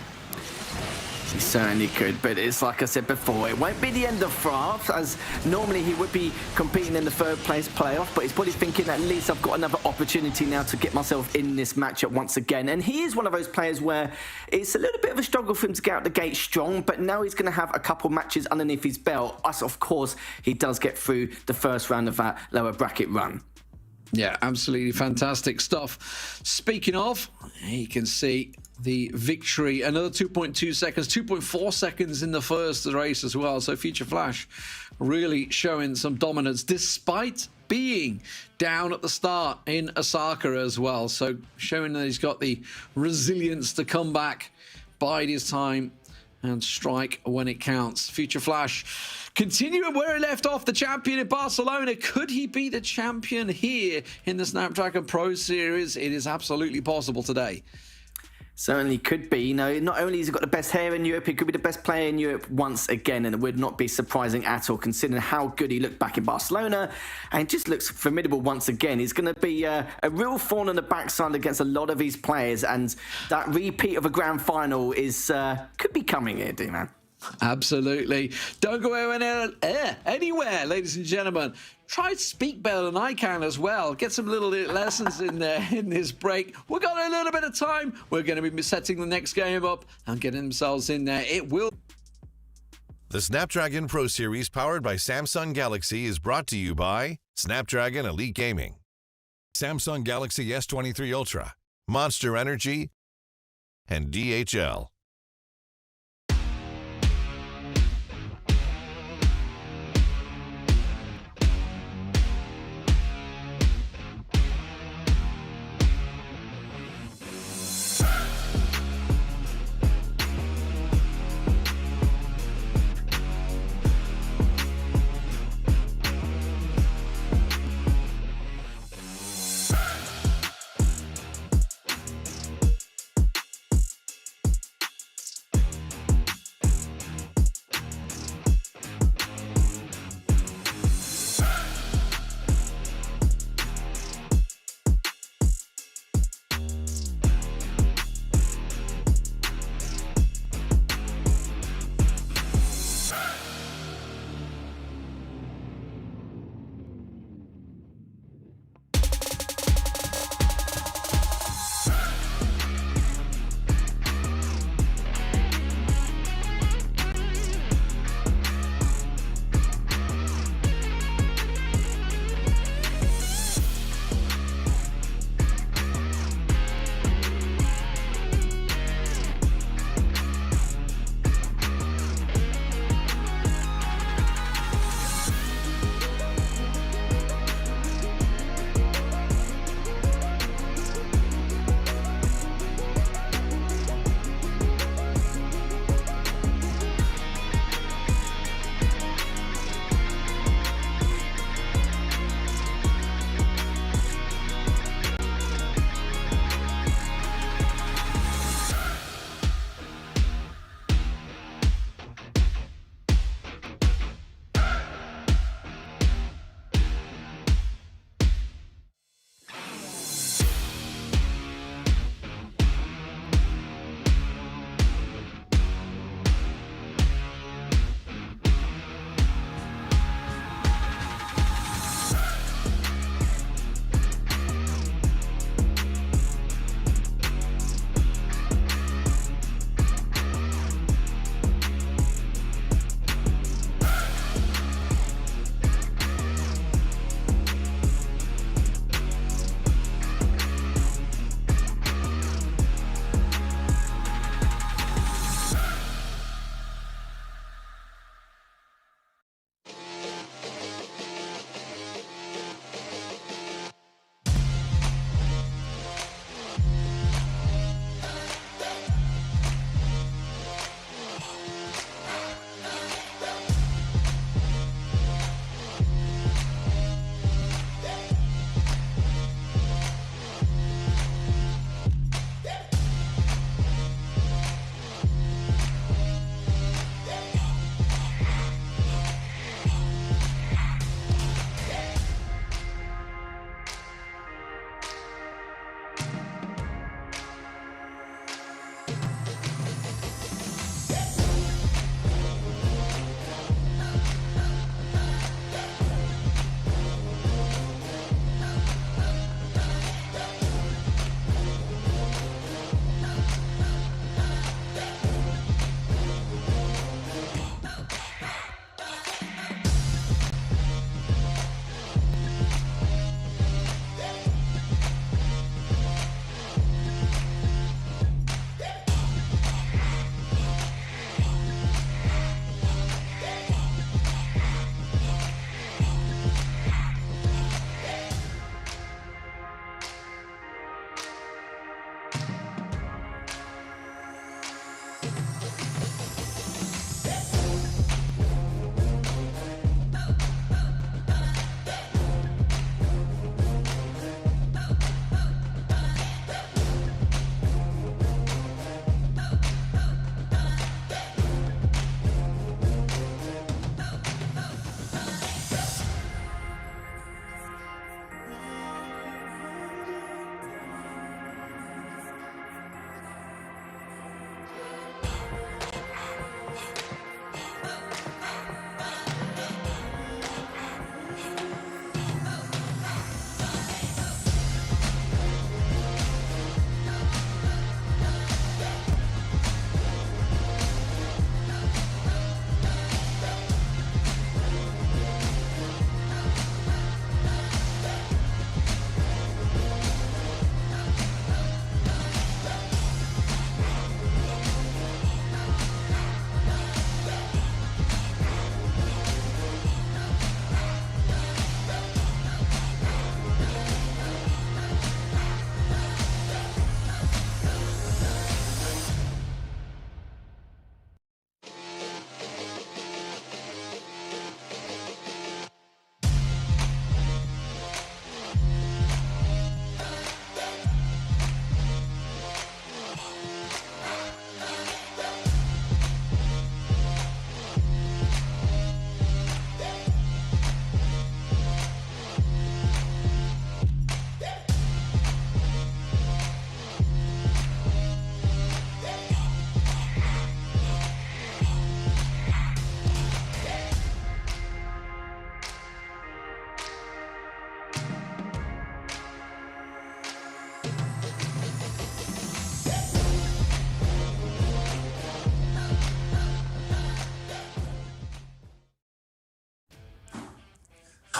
He certainly could, but it's like I said before, it won't be the end of France, as normally he would be competing in the third place playoff, but he's probably thinking at least I've got another opportunity now to get myself in this matchup once again. And he is one of those players where it's a little bit of a struggle for him to get out the gate strong, but now he's going to have a couple matches underneath his belt, as of course he does get through the first round of that lower bracket run. Yeah, absolutely fantastic stuff. Speaking of, you can see the victory, another 2.2 seconds, 2.4 seconds in the first race as well. So Future Flash really showing some dominance despite being down at the start in Osaka as well. So showing that he's got the resilience to come back, bide his time and strike when it counts. Future Flash continuing where he left off, the champion in Barcelona. Could he be the champion here in the Snapdragon Pro Series? It is absolutely possible today. Certainly could be. You know, not only has he got the best hair in Europe, he could be the best player in Europe once again, and it would not be surprising at all considering how good he looked back in Barcelona, and just looks formidable once again. He's going to be a real thorn on the backside against a lot of these players, and that repeat of a grand final is could be coming here, D-Man. Absolutely. Don't go anywhere, ladies and gentlemen. Try to speak better than I can as well. Get some little lessons in there in this break. We've got a little bit of time. We're going to be setting the next game up and getting themselves in there. It will. The Snapdragon Pro Series powered by Samsung Galaxy is brought to you by Snapdragon Elite Gaming, Samsung Galaxy S23 Ultra, Monster Energy, and DHL.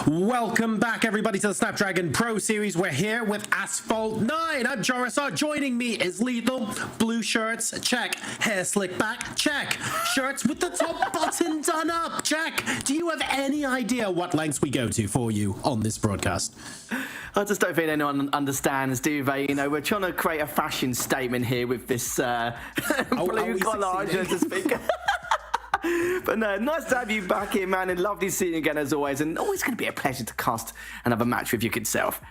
Welcome back, everybody, to the Snapdragon Pro Series. We're here with Asphalt 9. I'm Jarasar. Joining me is Lethal. Blue shirts, check. Hair slick back, check. Shirts with the top button done up, check. Do you have any idea what lengths we go to for you on this broadcast? I just don't think anyone understands, do they? You know, we're trying to create a fashion statement here with this blue collage, so to speak. But no, nice to have you back here, man, and lovely seeing you again as always, and always going to be a pleasure to cast another match with your good self.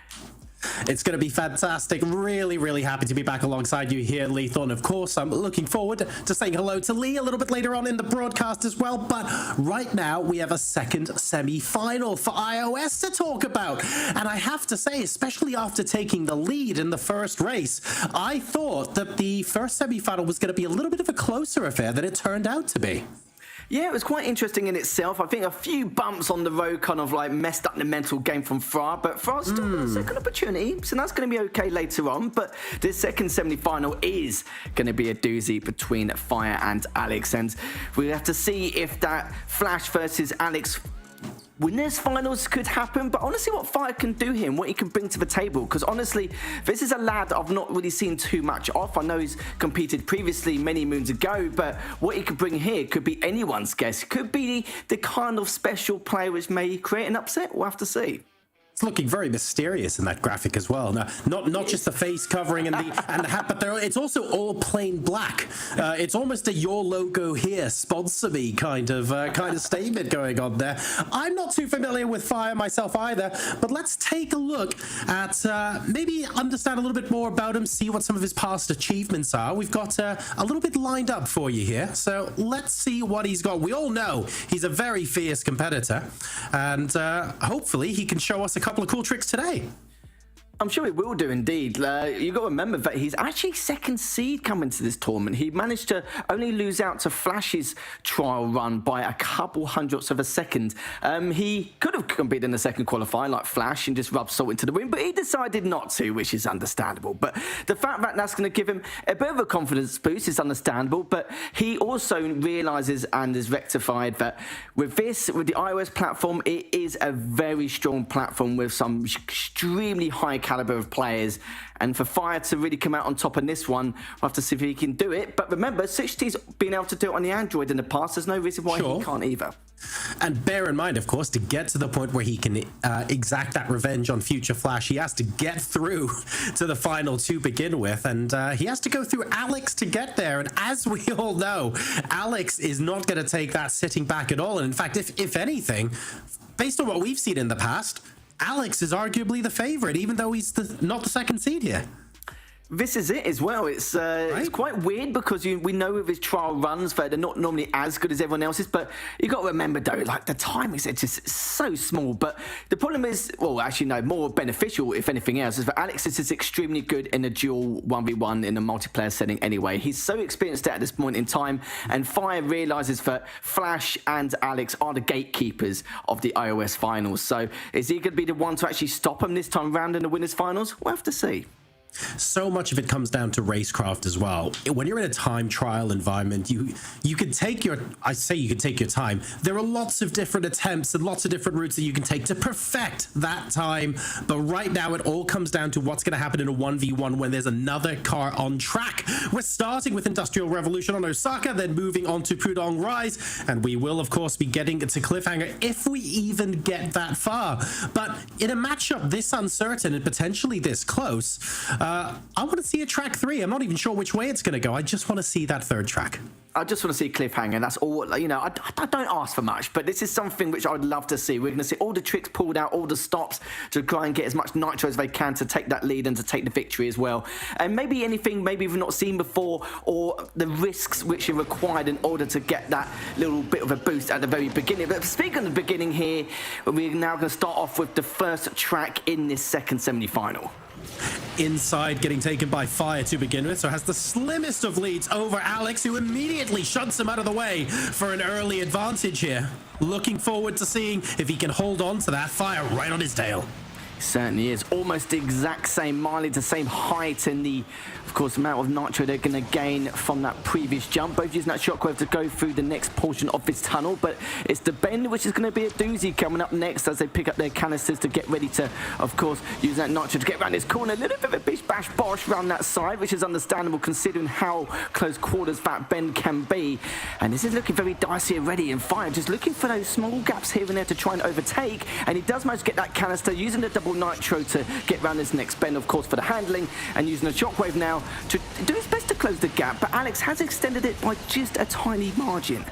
It's going to be fantastic. Really, really happy to be back alongside you here, Lethal. And of course, I'm looking forward to saying hello to Lee a little bit later on in the broadcast as well. But right now, we have a second semi-final for iOS to talk about. And I have to say, especially after taking the lead in the first race, I thought that the first semi-final was going to be a little bit of a closer affair than it turned out to be. Yeah, it was quite interesting in itself. I think a few bumps on the road kind of like messed up the mental game from Fra, but Fra still got a second opportunity, so that's going to be okay later on. But this second semi-final is going to be a doozy between Fire and Alex, and we have to see if that Flash versus Alex winners finals could happen. But honestly, what Fire can do here and what he can bring to the table, because honestly, this is a lad I've not really seen too much of. I know he's competed previously many moons ago, but what he could bring here could be anyone's guess. Could be the kind of special player which may create an upset. We'll have to see. It's looking very mysterious in that graphic as well. Now, not just the face covering and the hat, but it's also all plain black. It's almost a "your logo here, sponsor me" kind of statement going on there. I'm not too familiar with Fire myself either, but let's take a look at maybe understand a little bit more about him, see what some of his past achievements are. We've got a little bit lined up for you here, so let's see what he's got. We all know he's a very fierce competitor, and hopefully he can show us a couple of cool tricks today. I'm sure he will do indeed. You've got to remember that he's actually second seed coming to this tournament. He managed to only lose out to Flash's trial run by a couple hundredths of a second. He could have competed in the second qualifier like Flash and just rubbed salt into the wind, but he decided not to, which is understandable. But the fact that that's going to give him a bit of a confidence boost is understandable, but he also realizes and is rectified that with the iOS platform, it is a very strong platform with some extremely high caliber of players, and for Fire to really come out on top in this one, we'll have to see if he can do it. But remember, 60's been able to do it on the Android in the past. There's no reason why he can't either. And bear in mind, of course, to get to the point where he can exact that revenge on future Flash, he has to get through to the final to begin with, and he has to go through Alex to get there. And as we all know, Alex is not going to take that sitting back at all. And in fact, if anything, based on what we've seen in the past, Alex is arguably the favorite, even though he's not the second seed here. This is it as well. It's quite weird because we know with his trial runs that they're not normally as good as everyone else's, but you got to remember though, like the time is just so small. But the problem is, well, actually no, more beneficial if anything else, is that Alex is extremely good in a dual 1v1 in a multiplayer setting anyway. He's so experienced at this point in time, and Fire realizes that Flash and Alex are the gatekeepers of the iOS finals. So is he going to be the one to actually stop him this time round in the winners finals? We'll have to see. So much of it comes down to racecraft as well. When you're in a time trial environment, you can take your time. There are lots of different attempts and lots of different routes that you can take to perfect that time. But right now, it all comes down to what's going to happen in a 1v1 when there's another car on track. We're starting with Industrial Revolution on Osaka, then moving on to Pudong Rise, and we will, of course, be getting to Cliffhanger if we even get that far. But in a matchup this uncertain and potentially this close, I want to see a track 3. I'm not even sure which way it's going to go. I just want to see that third track. I just want to see Cliffhanger. That's all. You know, I don't ask for much, but this is something which I would love to see. We're going to see all the tricks pulled out, all the stops to try and get as much nitro as they can to take that lead and to take the victory as well. And maybe anything maybe we've not seen before, or the risks which are required in order to get that little bit of a boost at the very beginning. But speaking of the beginning here, we're now going to start off with the first track in this second semi-final. Inside, getting taken by Fire to begin with, so has the slimmest of leads over Alex, who immediately shunts him out of the way for an early advantage here. Looking forward to seeing if he can hold on to that. Fire right on his tail. Certainly is. Almost the exact same mileage, the same height in the of course, the amount of nitro they're going to gain from that previous jump. Both using that shockwave to go through the next portion of this tunnel, but it's the bend which is going to be a doozy coming up next as they pick up their canisters to get ready to, of course, use that nitro to get around this corner. A little bit of a bish bash bosh around that side, which is understandable considering how close quarters that bend can be. And this is looking very dicey already, and Fire just looking for those small gaps here and there to try and overtake, and he does manage to get that canister using the double nitro to get around this next bend, of course, for the handling, and using the shockwave now to do his best to close the gap, but Alex has extended it by just a tiny margin.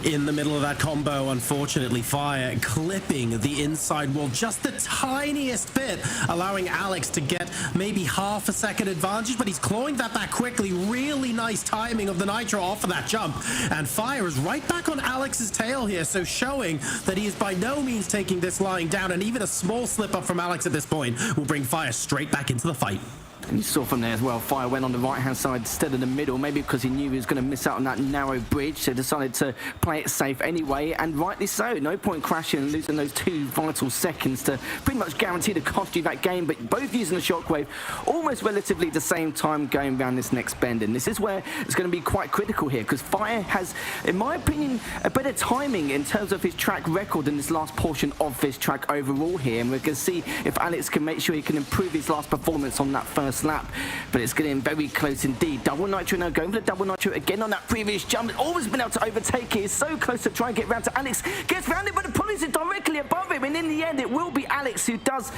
In the middle of that combo, unfortunately, Fire clipping the inside wall just the tiniest bit, allowing Alex to get maybe half a second advantage, but he's clawing that back quickly. Really nice timing of the nitro off of that jump, and Fire is right back on Alex's tail here, so showing that he is by no means taking this lying down, and even a small slip up from Alex at this point will bring Fire straight back into the fight. And you saw from there as well, Fire went on the right-hand side instead of the middle, maybe because he knew he was going to miss out on that narrow bridge, so decided to play it safe anyway, and rightly so. No point crashing and losing those 2 vital seconds to pretty much guarantee to cost you that game, but both using the shockwave almost relatively the same time going around this next bend, and this is where it's going to be quite critical here, because Fire has, in my opinion, a better timing in terms of his track record in this last portion of this track overall here, and we're going to see if Alex can make sure he can improve his last performance on that first lap, but it's getting very close indeed. Double nitro now, going for the double nitro again on that previous jump. Always been able to overtake it. He's so close to try and get round to Alex. Gets round it, but the pull is directly above him, and in the end it will be Alex who does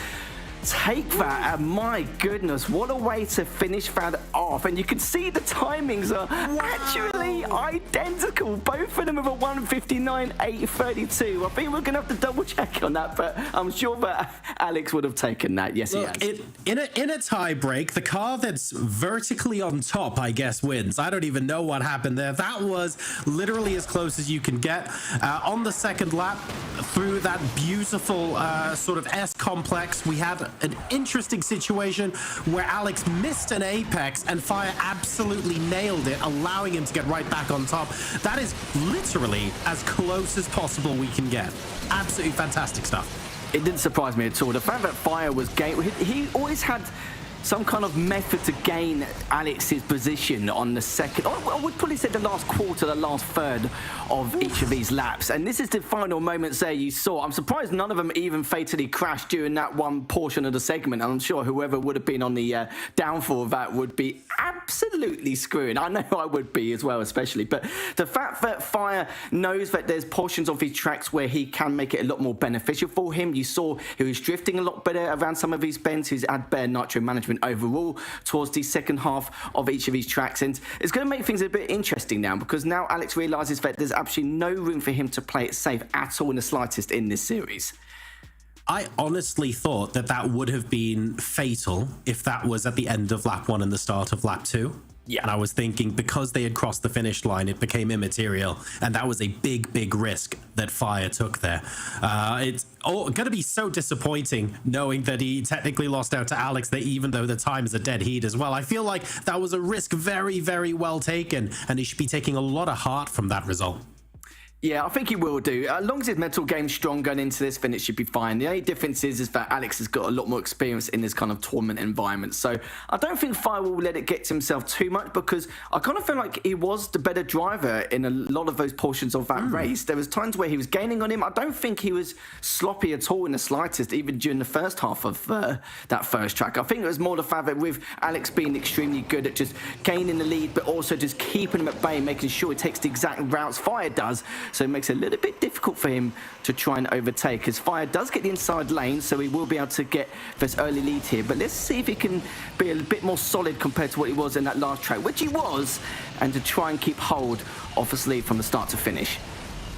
take that, and my goodness, what a way to finish that off. And you can see the timings are actually identical. Both of them have a 1:59.832. I think we're gonna have to double check on that, but I'm sure that Alex would have taken that. Yes, look, he has. In a tie break, the car that's vertically on top, I guess, wins. I don't even know what happened there. That was literally as close as you can get. On the second lap, through that beautiful sort of S complex, we had an interesting situation where Alex missed an apex and Fire absolutely nailed it, allowing him to get right back on top. That is literally as close as possible we can get. Absolutely fantastic stuff. It didn't surprise me at all. The fact that Fire was he always had some kind of method to gain Alex's position on the second, I would probably say the last quarter, the last third of each of these laps. And this is the final moments there you saw. I'm surprised none of them even fatally crashed during that one portion of the segment. I'm sure whoever would have been on the downfall of that would be absolutely screwing. I know I would be as well, especially. But the fact that Fire knows that there's portions of his tracks where he can make it a lot more beneficial for him. You saw he was drifting a lot better around some of these bends. He's had better nitro management overall towards the second half of each of these tracks, and it's going to make things a bit interesting now, because now Alex realizes that there's absolutely no room for him to play it safe at all in the slightest in this series. I honestly thought that that would have been fatal if that was at the end of lap 1 and the start of lap 2. Yeah. And I was thinking, because they had crossed the finish line, it became immaterial. And that was a big, big risk that Fire took there. It's going to be so disappointing knowing that he technically lost out to Alex, that even though the time is a dead heat as well. I feel like that was a risk very, very well taken. And he should be taking a lot of heart from that result. Yeah, I think he will do. As long as his mental game's strong going into this, then it should be fine. The only difference is that Alex has got a lot more experience in this kind of tournament environment. So I don't think Fire will let it get to himself too much, because I kind of feel like he was the better driver in a lot of those portions of that race. There was times where he was gaining on him. I don't think he was sloppy at all in the slightest, even during the first half of that first track. I think it was more the fact that with Alex being extremely good at just gaining the lead, but also just keeping him at bay, making sure he takes the exact routes Fire does. So it makes it a little bit difficult for him to try and overtake, as Fire does get the inside lane, so he will be able to get this early lead here. But let's see if he can be a bit more solid compared to what he was in that last track, which he was, and to try and keep hold of his lead from the start to finish.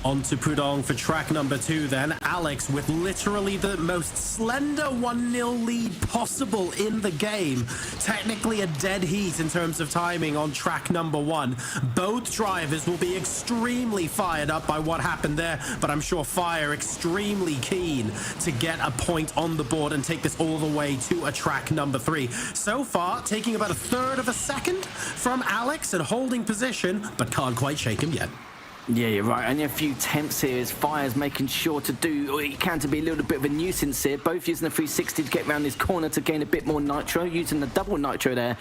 On to Pudong for track number 2 then. Alex with literally the most slender 1-0 lead possible in the game. Technically a dead heat in terms of timing on track number 1. Both drivers will be extremely fired up by what happened there, but I'm sure Fire extremely keen to get a point on the board and take this all the way to a track number 3. So far, taking about a third of a second from Alex and holding position, but can't quite shake him yet. Yeah, you're right. Only a few attempts here as Fire's making sure to do what he can to be a little bit of a nuisance here. Both using the 360 to get around this corner to gain a bit more nitro, using the double nitro there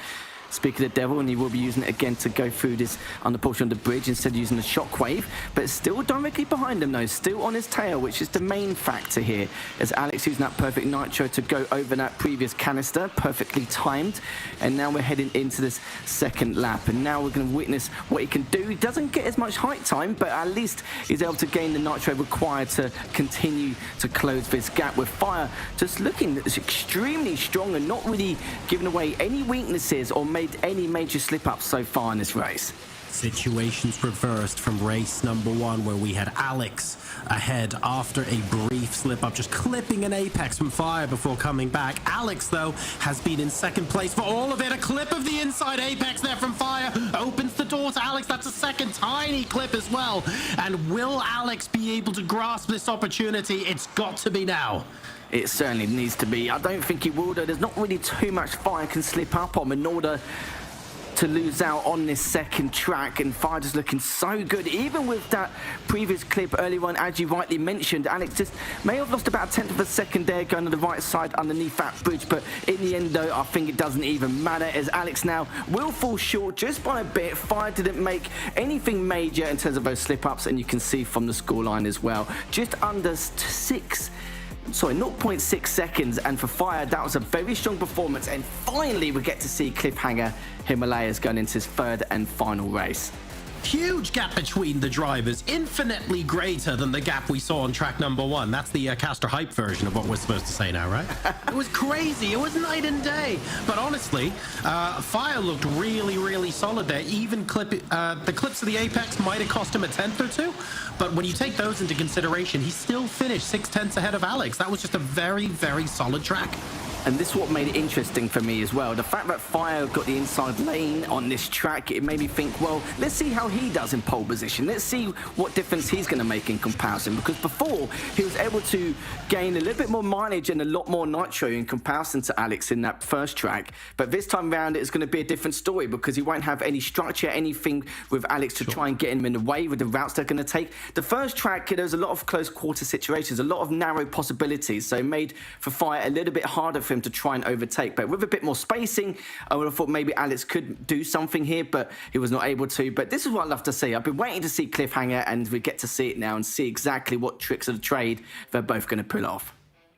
speak of the devil, and he will be using it again to go through this under portion of the bridge instead of using the shockwave. But still directly behind him, though, still on his tail, which is the main factor here. As Alex using that perfect nitro to go over that previous canister, perfectly timed. And now we're heading into this second lap, and now we're going to witness what he can do. He doesn't get as much height time, but at least he's able to gain the nitro required to continue to close this gap, with Fire just looking extremely strong and not really giving away any weaknesses or made any major slip-ups so far in this race. Situations reversed from race number 1, where we had Alex ahead after a brief slip-up, just clipping an apex from Fire before coming back. Alex, though, has been in second place for all of it. A clip of the inside apex there from Fire opens the door to Alex. That's a second tiny clip as well. And will Alex be able to grasp this opportunity? It's got to be now. It certainly needs to be. I don't think he will, though. There's not really too much Fire can slip up on in order to lose out on this second track, and Fire just looking so good. Even with that previous clip earlier on, as you rightly mentioned, Alex just may have lost about a tenth of a second there going to the right side underneath that bridge, but in the end, though, I think it doesn't even matter, as Alex now will fall short just by a bit. Fire didn't make anything major in terms of those slip-ups, and you can see from the scoreline as well, just under 0.6 seconds, and for Fire, that was a very strong performance. And finally, we get to see Cliffhanger Himalayas going into his third and final race. Huge gap between the drivers, infinitely greater than the gap we saw on track number 1. That's the Caster Hype version of what we're supposed to say now, right? It was crazy. It was night and day. But honestly, Fire looked really, really solid there. Even the clips of the apex might have cost him a tenth or two. But when you take those into consideration, he still finished 6/10 ahead of Alex. That was just a very, very solid track. And this is what made it interesting for me as well. The fact that Fire got the inside lane on this track, it made me think, well, let's see how he does in pole position. Let's see what difference he's going to make in comparison. Because before, he was able to gain a little bit more mileage and a lot more nitro in comparison to Alex in that first track. But this time around, it's going to be a different story, because he won't have any structure, anything with Alex to try and get him in the way with the routes they're going to take. The first track, there was a lot of close quarter situations, a lot of narrow possibilities. So it made for Fire a little bit harder for him to try and overtake. But with a bit more spacing, I would have thought maybe Alex could do something here, but he was not able to. But this is what I love to see. I've been waiting to see Cliffhanger, and we get to see it now and see exactly what tricks of the trade they're both going to pull off.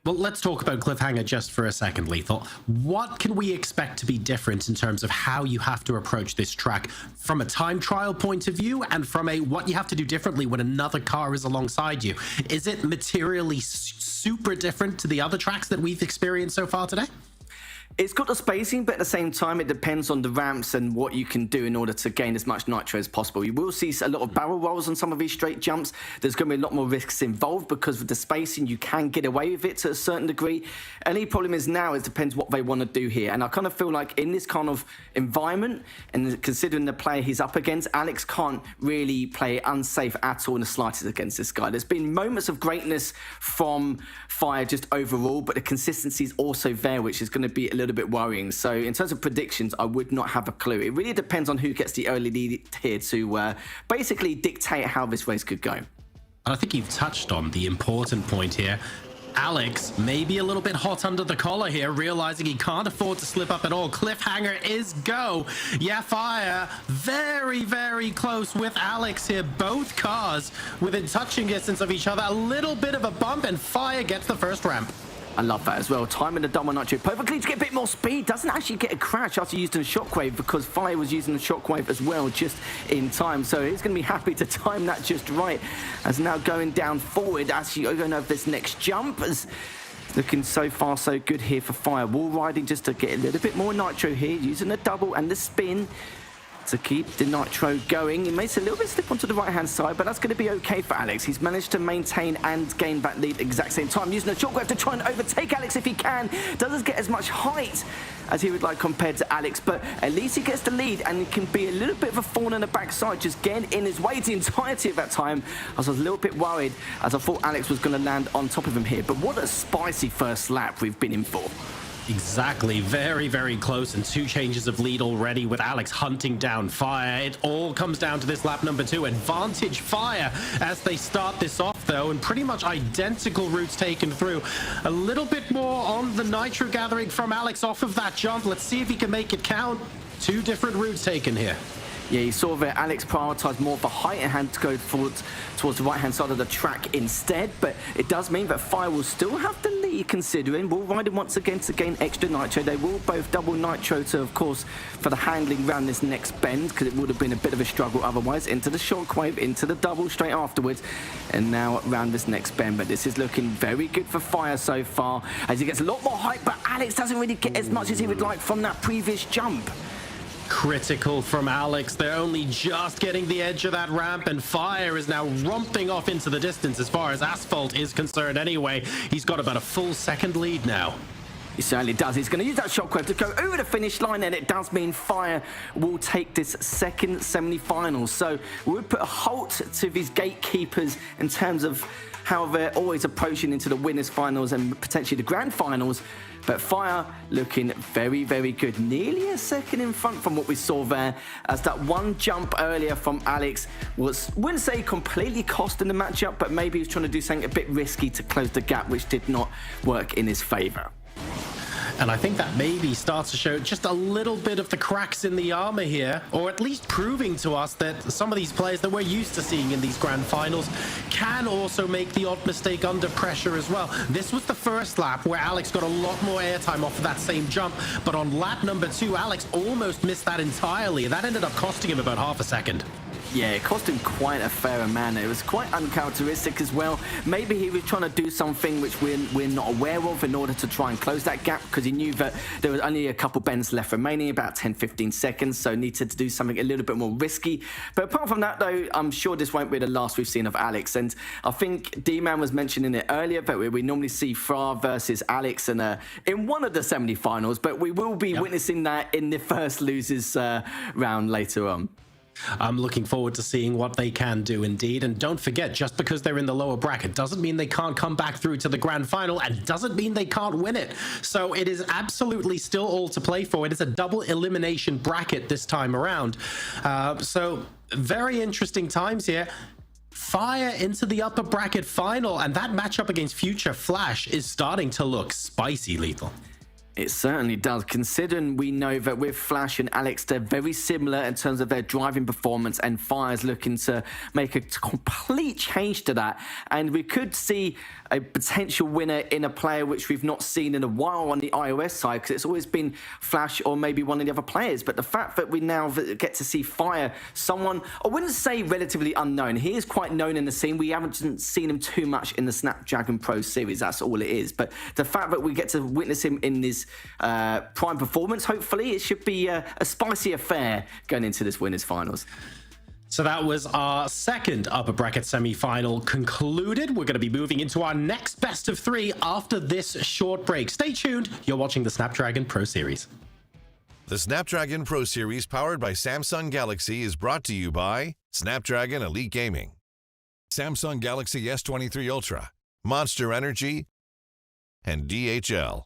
Well, let's talk about Cliffhanger just for a second, Lethal. What can we expect to be different in terms of how you have to approach this track from a time trial point of view, and from a what you have to do differently when another car is alongside you? Is it materially super different to the other tracks that we've experienced so far today? It's got the spacing, but at the same time, it depends on the ramps and what you can do in order to gain as much nitro as possible. You will see a lot of barrel rolls on some of these straight jumps. There's going to be a lot more risks involved, because with the spacing, you can get away with it to a certain degree. Any problem is now, it depends what they want to do here. And I kind of feel like in this kind of environment, and considering the player he's up against, Alex can't really play unsafe at all in the slightest against this guy. There's been moments of greatness from Fire just overall, but the consistency is also there, which is going to be a little bit worrying. So in terms of predictions, I would not have a clue. It really depends on who gets the early lead here to basically dictate how this race could go. I think you've touched on the important point here. Alex may be a little bit hot under the collar here, realizing he can't afford to slip up at all. Cliffhanger is go. Yeah, Fire very, very close with Alex here. Both cars within touching distance of each other. A little bit of a bump, and Fire gets the first ramp. I love that as well. Timing the double nitro perfectly to get a bit more speed. Doesn't actually get a crash after using the shockwave, because Fire was using the shockwave as well just in time. So he's going to be happy to time that just right. As now going down forward, actually going over this next jump. As looking so far so good here for Fire. Wall riding just to get a little bit more nitro here, using the double and the spin to keep the nitro going. He makes a little bit slip onto the right-hand side, but that's going to be okay for Alex. He's managed to maintain and gain that lead at the exact same time, using the shockwave to try and overtake Alex if he can. Doesn't get as much height as he would like compared to Alex, but at least he gets the lead, and it can be a little bit of a thorn in the backside, just getting in his way the entirety of that time. I was a little bit worried, as I thought Alex was going to land on top of him here, but what a spicy first lap we've been in for. Exactly. Very, very close, and 2 changes of lead already with Alex hunting down Fire. It all comes down to this lap number 2. Advantage Fire as they start this off, though, and pretty much identical routes taken through. A little bit more on the nitro gathering from Alex off of that jump. Let's see if he can make it count. Two different routes taken here. Yeah, you saw that Alex prioritised more of the height and had to go forward towards the right-hand side of the track instead, but it does mean that Fire will still have the lead, considering we'll ride him once again to gain extra nitro. They will both double nitro to, of course, for the handling around this next bend, because it would have been a bit of a struggle otherwise. Into the shockwave, into the double straight afterwards, and now around this next bend. But this is looking very good for Fire so far, as he gets a lot more height, but Alex doesn't really get as much as he would like from that previous jump. Critical from Alex. They're only just getting the edge of that ramp, and Fire is now romping off into the distance as far as Asphalt is concerned anyway. He's got about a full second lead now. He certainly does. He's going to use that shockwave to go over the finish line, and it does mean Fire will take this second semi-final. So we'll put a halt to these gatekeepers in terms of how they're always approaching into the winners' finals and potentially the grand finals. But Fire looking very, very good. Nearly a second in front from what we saw there, as that one jump earlier from Alex was, wouldn't say completely costing the matchup, but maybe he was trying to do something a bit risky to close the gap, which did not work in his favour. And I think that maybe starts to show just a little bit of the cracks in the armor here, or at least proving to us that some of these players that we're used to seeing in these grand finals can also make the odd mistake under pressure as well. This was the first lap where Alex got a lot more airtime off of that same jump, but on lap number 2, Alex almost missed that entirely. That ended up costing him about half a second. Yeah, it cost him quite a fair amount. It was quite uncharacteristic as well. Maybe he was trying to do something which we're not aware of in order to try and close that gap, because he knew that there was only a couple bends left remaining, about 10-15 seconds, so needed to do something a little bit more risky. But apart from that, though, I'm sure this won't be the last we've seen of Alex. And I think D-Man was mentioning it earlier, but we normally see Fra versus Alex in one of the semi-finals, but we will be witnessing that in the first losers round later on. I'm looking forward to seeing what they can do indeed. And don't forget, just because they're in the lower bracket doesn't mean they can't come back through to the grand final, and doesn't mean they can't win it. So it is absolutely still all to play for. It is a double elimination bracket this time around. So very interesting times here. Fire into the upper bracket final, and that matchup against Future Flash is starting to look spicy, Lethal. It certainly does, considering we know that with Flash and Alex, they're very similar in terms of their driving performance, and Fire's looking to make a complete change to that. And we could see a potential winner in a player which we've not seen in a while on the iOS side, because it's always been Flash or maybe one of the other players. But the fact that we now get to see Fire, someone, I wouldn't say relatively unknown. He is quite known in the scene. We haven't seen him too much in the Snapdragon Pro Series. That's all it is. But the fact that we get to witness him in this prime performance, hopefully it should be a spicy affair going into this winners finals. So that was our second upper bracket semi-final concluded. We're going to be moving into our next best of 3 after this short break. Stay tuned. You're watching the Snapdragon Pro Series. The Snapdragon Pro Series, powered by Samsung Galaxy, is brought to you by Snapdragon Elite Gaming, Samsung Galaxy S23 Ultra, Monster Energy, and DHL.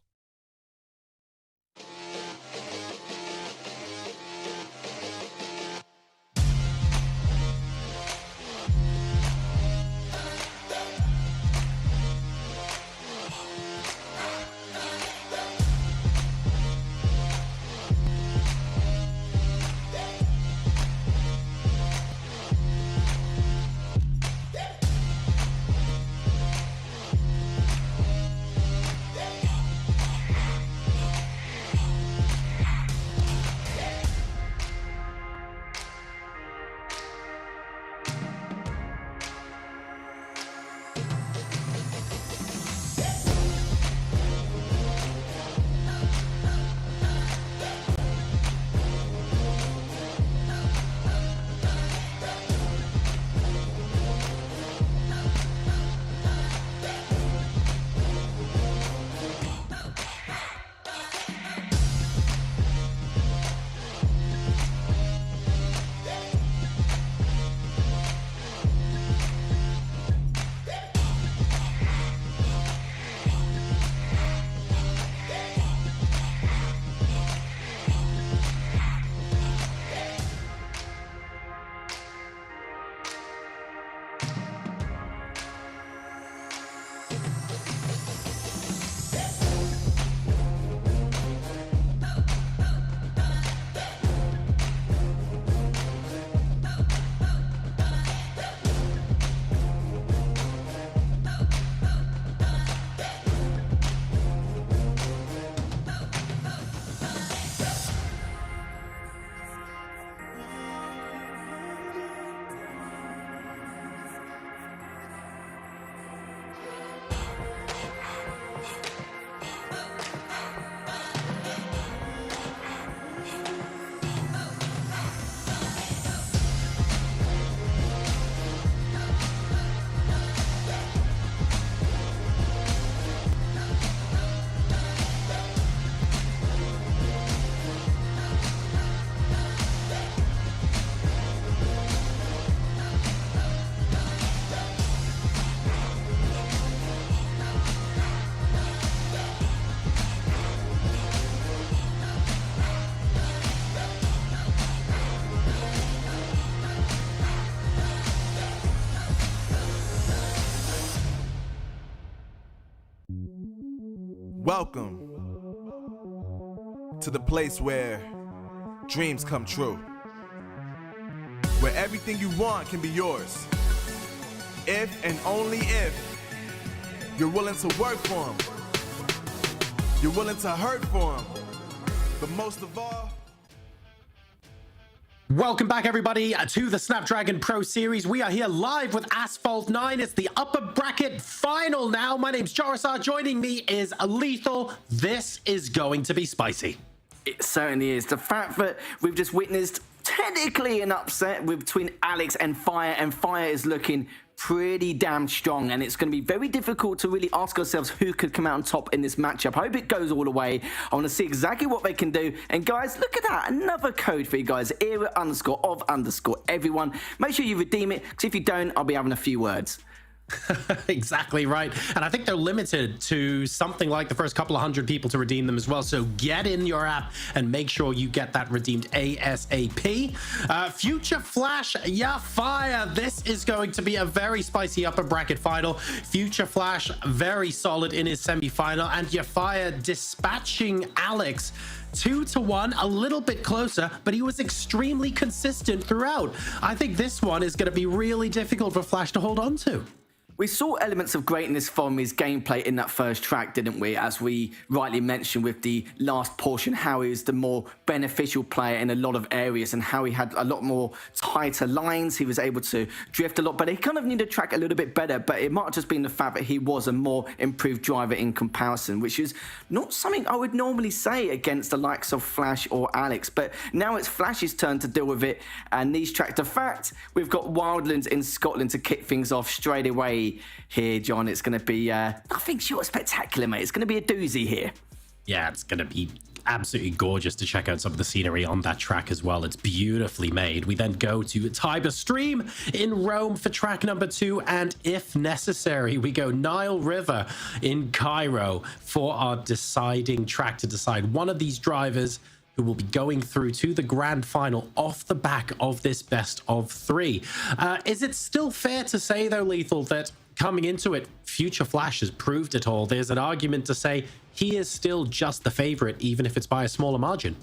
Welcome to the place where dreams come true. Where everything you want can be yours. If and only if you're willing to work for them. You're willing to hurt for them. But most of all, welcome back, everybody, to the Snapdragon Pro Series. We are here live with Asphalt 9. It's the upper bracket final now. My name's Jorisar. Joining me is Lethal. This is going to be spicy. It certainly is. The fact that we've just witnessed technically an upset between Alex and Fire is looking pretty damn strong, and it's going to be very difficult to really ask ourselves who could come out on top in this matchup. I hope it goes all the way. I want to see exactly what they can do. And guys, look at that, another code for you guys, era_of_. Everyone, make sure you redeem it, because if you don't, I'll be having a few words. Exactly right. And I think they're limited to something like the first couple of hundred people to redeem them as well. So get in your app and make sure you get that redeemed ASAP. Future Flash, Fire. This is going to be a very spicy upper bracket final. Future Flash, very solid in his semi-final, and Fire dispatching Alex 2-1, a little bit closer, but he was extremely consistent throughout. I think this one is going to be really difficult for Flash to hold on to. We saw elements of greatness from his gameplay in that first track, didn't we? As we rightly mentioned with the last portion, how he was the more beneficial player in a lot of areas and how he had a lot more tighter lines. He was able to drift a lot better. He kind of needed to track a little bit better, but it might have just been the fact that he was a more improved driver in comparison, which is not something I would normally say against the likes of Flash or Alex. But now it's Flash's turn to deal with it, and these tracks. The fact we've got Wildlands in Scotland to kick things off straight away here, John. It's going to be nothing short of spectacular, mate. It's going to be a doozy here. Yeah, it's going to be absolutely gorgeous to check out some of the scenery on that track as well. It's beautifully made. We then go to Tiber Stream in Rome for track number 2, and if necessary, we go Nile River in Cairo for our deciding track to decide one of these drivers who will be going through to the grand final off the back of this best of 3. Is it still fair to say, though, Lethal, that coming into it, Future Flash has proved it all? There's an argument to say he is still just the favorite, even if it's by a smaller margin.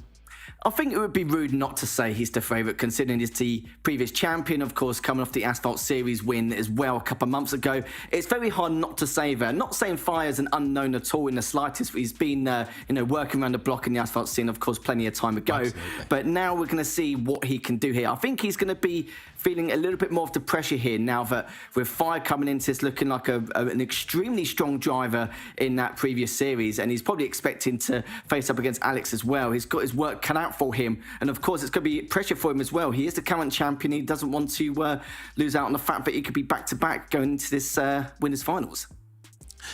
I think it would be rude not to say he's the favourite, considering he's the previous champion, of course, coming off the Asphalt Series win as well a couple of months ago. It's very hard not to say that. Not saying Fire's an unknown at all in the slightest. He's been, working around the block in the Asphalt scene, of course, plenty of time ago. Absolutely. But now we're going to see what he can do here. I think he's going to be feeling a little bit more of the pressure here now that with Fire coming into this looking like an extremely strong driver in that previous series, and he's probably expecting to face up against Alex as well. He's got his work cut out for him, and of course it's going to be pressure for him as well. He is the current champion. He doesn't want to lose out on the fact that he could be back-to-back going into this winners finals.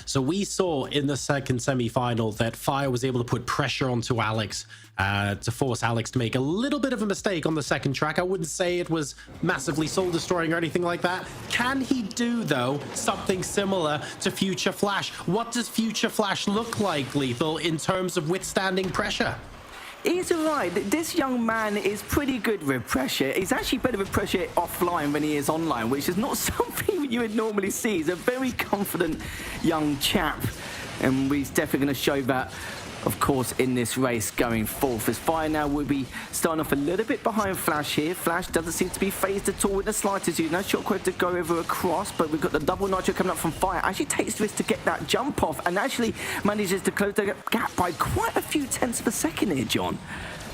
So we saw in the second semi-final that Fire was able to put pressure onto Alex to force Alex to make a little bit of a mistake on the second track. I wouldn't say it was massively soul-destroying or anything like that. Can he do, though, something similar to Future Flash? What does Future Flash look like, Lethal, in terms of withstanding pressure? He's right. This young man is pretty good with pressure. He's actually better with pressure offline than he is online, which is not something you would normally see. He's a very confident young chap, and he's definitely going to show that, of course, in this race going forth. As Fire now will be starting off a little bit behind Flash here. Flash doesn't seem to be phased at all with the slightest. No shockwave to go over across, but we've got the double nitro coming up from Fire. Actually takes the risk to get that jump off and actually manages to close the gap by quite a few tenths of a second here, John.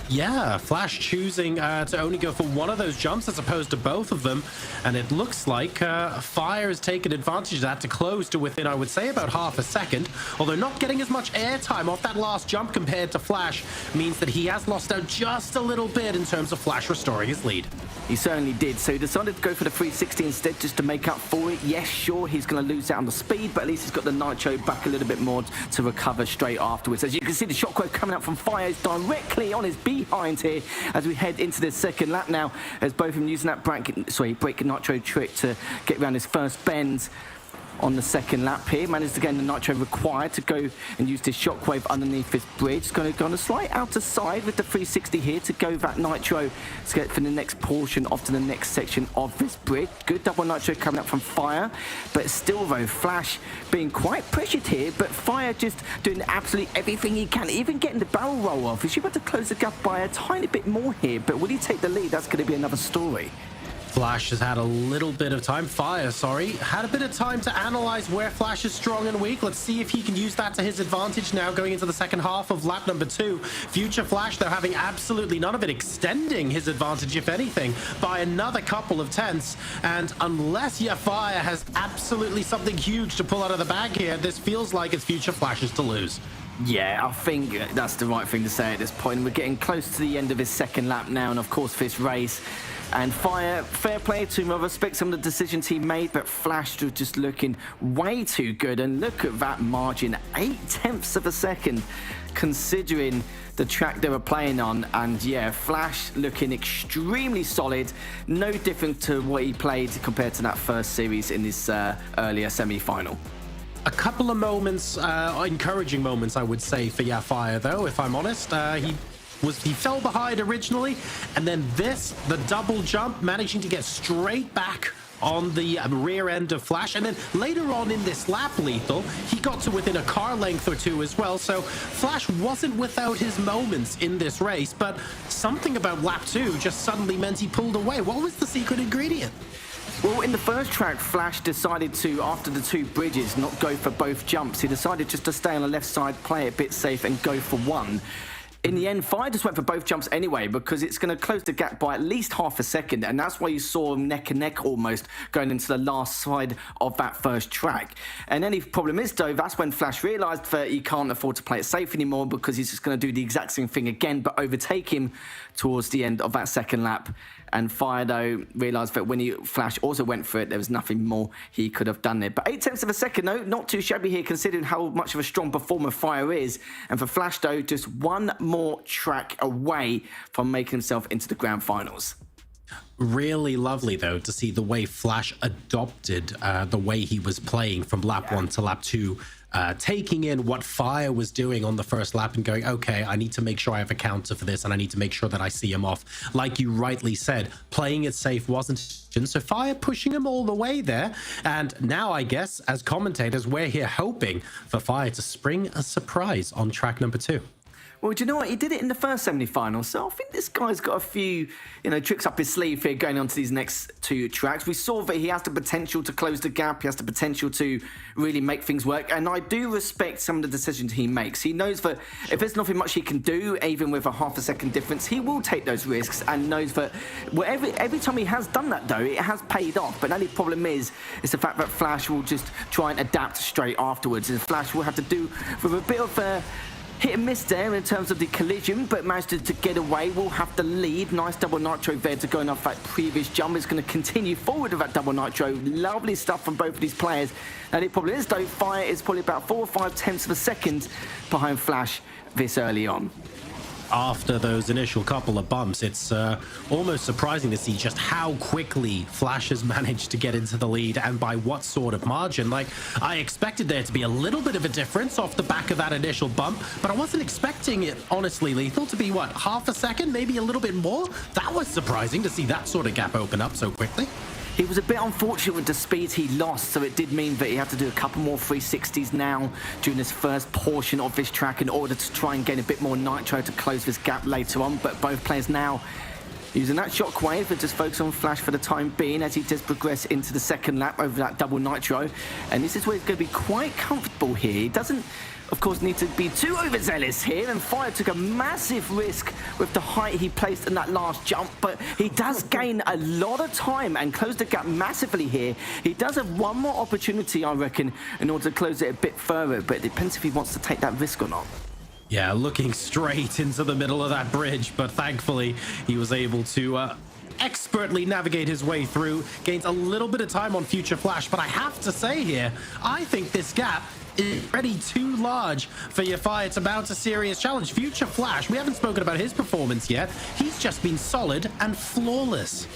Yeah, Flash choosing to only go for one of those jumps as opposed to both of them. And it looks like Fire has taken advantage of that to close to within, I would say, about half a second. Although not getting as much airtime off that last jump compared to Flash means that he has lost out just a little bit in terms of Flash restoring his lead. He certainly did. So he decided to go for the 360 instead just to make up for it. Yes, sure, he's going to lose out on the speed, but at least he's got the nitro back a little bit more to recover straight afterwards. As you can see, the shockwave coming up from Fire is directly on his behind here as we head into the second lap now, as both of them using that break nitro trick to get around his first bend. on the second lap here. Managed to gain the nitro required to go and use this shockwave underneath this bridge. It's going to go on a slight outer side with the 360 here to go that nitro to get for the next portion off to the next section of this bridge. Good double nitro coming up from Fire, but still though, Flash being quite pressured here, but Fire just doing absolutely everything he can, even getting the barrel roll off. He's about to close the gap by a tiny bit more here, but will he take the lead? That's going to be another story. Flash has had a little bit of time, Fire, sorry, had a bit of time to analyze where Flash is strong and weak. Let's see if he can use that to his advantage now going into the second half of lap number 2. Future Flash, they're having absolutely none of it, extending his advantage, if anything, by another couple of tenths. And unless your Fire has absolutely something huge to pull out of the bag here, this feels like it's Future Flash's to lose. Yeah, I think that's the right thing to say at this point. We're getting close to the end of his second lap now, and of course this race. And Fire, fair play to him. I respect some of the decisions he made, but Flash was just looking way too good. And look at that margin, 0.8 of a second, considering the track they were playing on. And yeah, Flash looking extremely solid, no different to what he played compared to that first series in this earlier semi-final. A couple of moments, encouraging moments, I would say, for Fire, though, if I'm honest. He fell behind originally, and then the double jump, managing to get straight back on the rear end of Flash. And then later on in this lap, Lethal, he got to within a car length or two as well. So Flash wasn't without his moments in this race, but something about lap 2 just suddenly meant he pulled away. What was the secret ingredient? Well, in the first track, Flash decided to, after the 2 bridges, not go for both jumps. He decided just to stay on the left side, play it a bit safe, and go for one. In the end, Fire just went for both jumps anyway, because it's going to close the gap by at least half a second, and that's why you saw him neck and neck almost going into the last side of that first track. And any problem is, though, that's when Flash realised that he can't afford to play it safe anymore, because he's just going to do the exact same thing again, but overtake him towards the end of that second lap. And Fire, though, realised that when Flash also went for it, there was nothing more he could have done there. But 0.8 of a second, though, not too shabby here, considering how much of a strong performer Fire is. And for Flash, though, just one more track away from making himself into the grand finals. Really lovely, though, to see the way Flash adopted the way he was playing from lap 1 to lap 2. Taking in what Fire was doing on the first lap and going, okay, I need to make sure I have a counter for this, and I need to make sure that I see him off. Like you rightly said, playing it safe wasn't, so Fire pushing him all the way there. And now, I guess, as commentators, we're here hoping for Fire to spring a surprise on track number 2. Well, do you know what? He did it in the first semi-final, so I think this guy's got a few, tricks up his sleeve here going on to these next 2 tracks. We saw that he has the potential to close the gap. He has the potential to really make things work, and I do respect some of the decisions he makes. He knows that if there's nothing much he can do, even with a half a second difference, he will take those risks, and knows that every time he has done that, though, it has paid off. But the only problem is the fact that Flash will just try and adapt straight afterwards, and Flash will have to do with a bit of a hit and miss there in terms of the collision, but managed to get away. Will have the lead. Nice double nitro there to go off that previous jump. Is going to continue forward with that double nitro. Lovely stuff from both of these players. And it probably is, though, Fire is probably about 4 or 5 of a second behind Flash this early on. After those initial couple of bumps, it's almost surprising to see just how quickly Flash has managed to get into the lead, and by what sort of margin. Like, I expected there to be a little bit of a difference off the back of that initial bump, but I wasn't expecting it, honestly, Lethal, to be, what, half a second, maybe a little bit more? That was surprising to see that sort of gap open up so quickly. He was a bit unfortunate with the speed he lost, so it did mean that he had to do a couple more 360s now during this first portion of this track in order to try and gain a bit more nitro to close this gap later on. But both players now using that shockwave, but just focus on Flash for the time being as he does progress into the second lap over that double nitro. And this is where he's going to be quite comfortable here. He doesn't, of course, need to be too overzealous here, and Fire took a massive risk with the height he placed in that last jump, but he does gain a lot of time and close the gap massively here. He does have one more opportunity, I reckon, in order to close it a bit further, but it depends if he wants to take that risk or not. Yeah, looking straight into the middle of that bridge, but thankfully he was able to expertly navigate his way through, gains a little bit of time on Future Flash, but I have to say here, I think this gap is already too large for your Fire to mount a serious challenge. Future Flash, we haven't spoken about his performance yet. He's just been solid and flawless.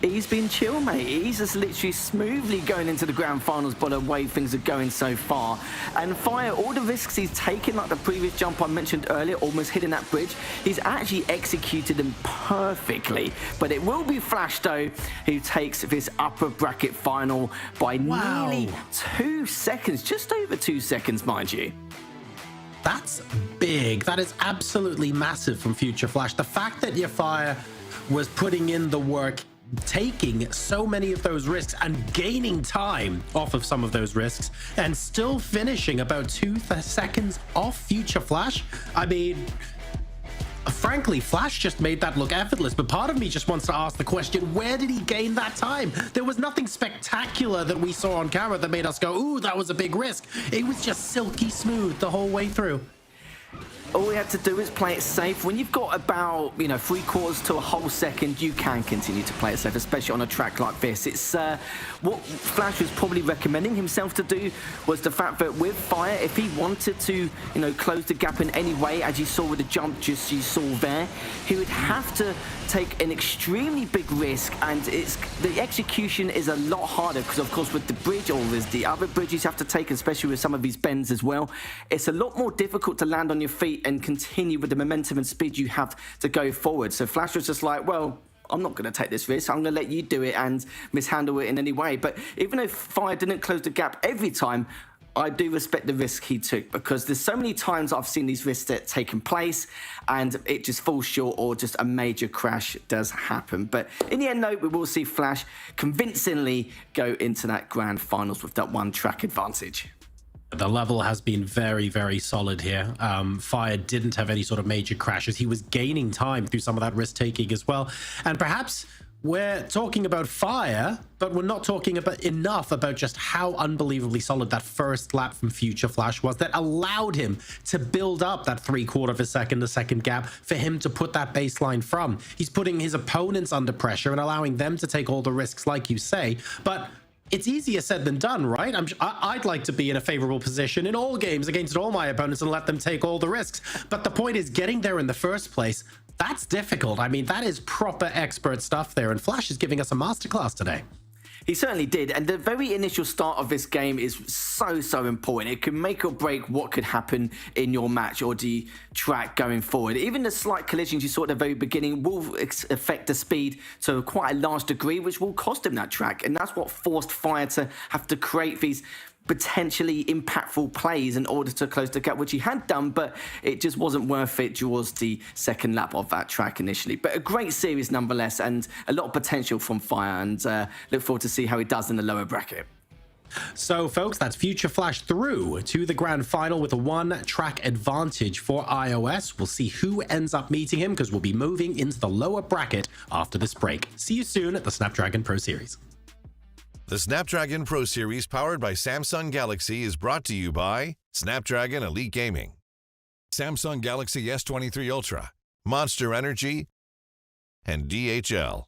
He's been chill, mate. He's just literally smoothly going into the grand finals by the way things are going so far. And Fire, all the risks he's taken, like the previous jump I mentioned earlier, almost hitting that bridge, he's actually executed them perfectly. But it will be Flash, though, who takes this upper bracket final by nearly 2 seconds, just over 2 seconds, mind you. That's big. That is absolutely massive from Future Flash. The fact that your Fire was putting in the work, taking so many of those risks and gaining time off of some of those risks and still finishing about 2 seconds off Future Flash. I mean, frankly, Flash just made that look effortless, but part of me just wants to ask the question, where did he gain that time? There was nothing spectacular that we saw on camera that made us go, ooh, that was a big risk. It was just silky smooth the whole way through. All we have to do is play it safe. When you've got about, 3/4 to a whole second, you can continue to play it safe, especially on a track like this. It's what Flash was probably recommending himself to do was the fact that with Fire, if he wanted to, close the gap in any way, as you saw with the jump just you saw there, he would have to take an extremely big risk, and the execution is a lot harder because, of course, with the bridge, or there's the other bridges you have to take, especially with some of these bends as well, it's a lot more difficult to land on your feet and continue with the momentum and speed you have to go forward. So Flash was just like, well, I'm not going to take this risk. I'm going to let you do it and mishandle it in any way. But even if Fire didn't close the gap every time, I do respect the risk he took, because there's so many times I've seen these risks that taken place and it just falls short, or just a major crash does happen. But in the end, though, we will see Flash convincingly go into that grand finals with that one track advantage. The level has been very, very solid here. Fire didn't have any sort of major crashes. He was gaining time through some of that risk-taking as well. And perhaps we're talking about Fire, but we're not talking about enough about just how unbelievably solid that first lap from Future Flash was, that allowed him to build up that 3/4 of a second gap for him to put that baseline from. He's putting his opponents under pressure and allowing them to take all the risks, like you say. But it's easier said than done, right? I'd like to be in a favorable position in all games against all my opponents and let them take all the risks. But the point is, getting there in the first place, that's difficult. I mean, that is proper expert stuff there, and Flash is giving us a masterclass today. He certainly did, and the very initial start of this game is so important. It can make or break what could happen in your match or the track going forward. Even the slight collisions you saw at the very beginning will affect the speed to quite a large degree, which will cost him that track, and that's what forced Fire to have to create these potentially impactful plays in order to close the gap, which he had done, but it just wasn't worth it towards the second lap of that track initially. But a great series nonetheless, and a lot of potential from Fire, and look forward to see how he does in the lower bracket. So, folks, that's Future Flash through to the grand final with a 1-track advantage for iOS. We'll see who ends up meeting him, because we'll be moving into the lower bracket after this break. See you soon at the Snapdragon Pro Series. The Snapdragon Pro Series, powered by Samsung Galaxy, is brought to you by Snapdragon Elite Gaming, Samsung Galaxy S23 Ultra, Monster Energy, and DHL.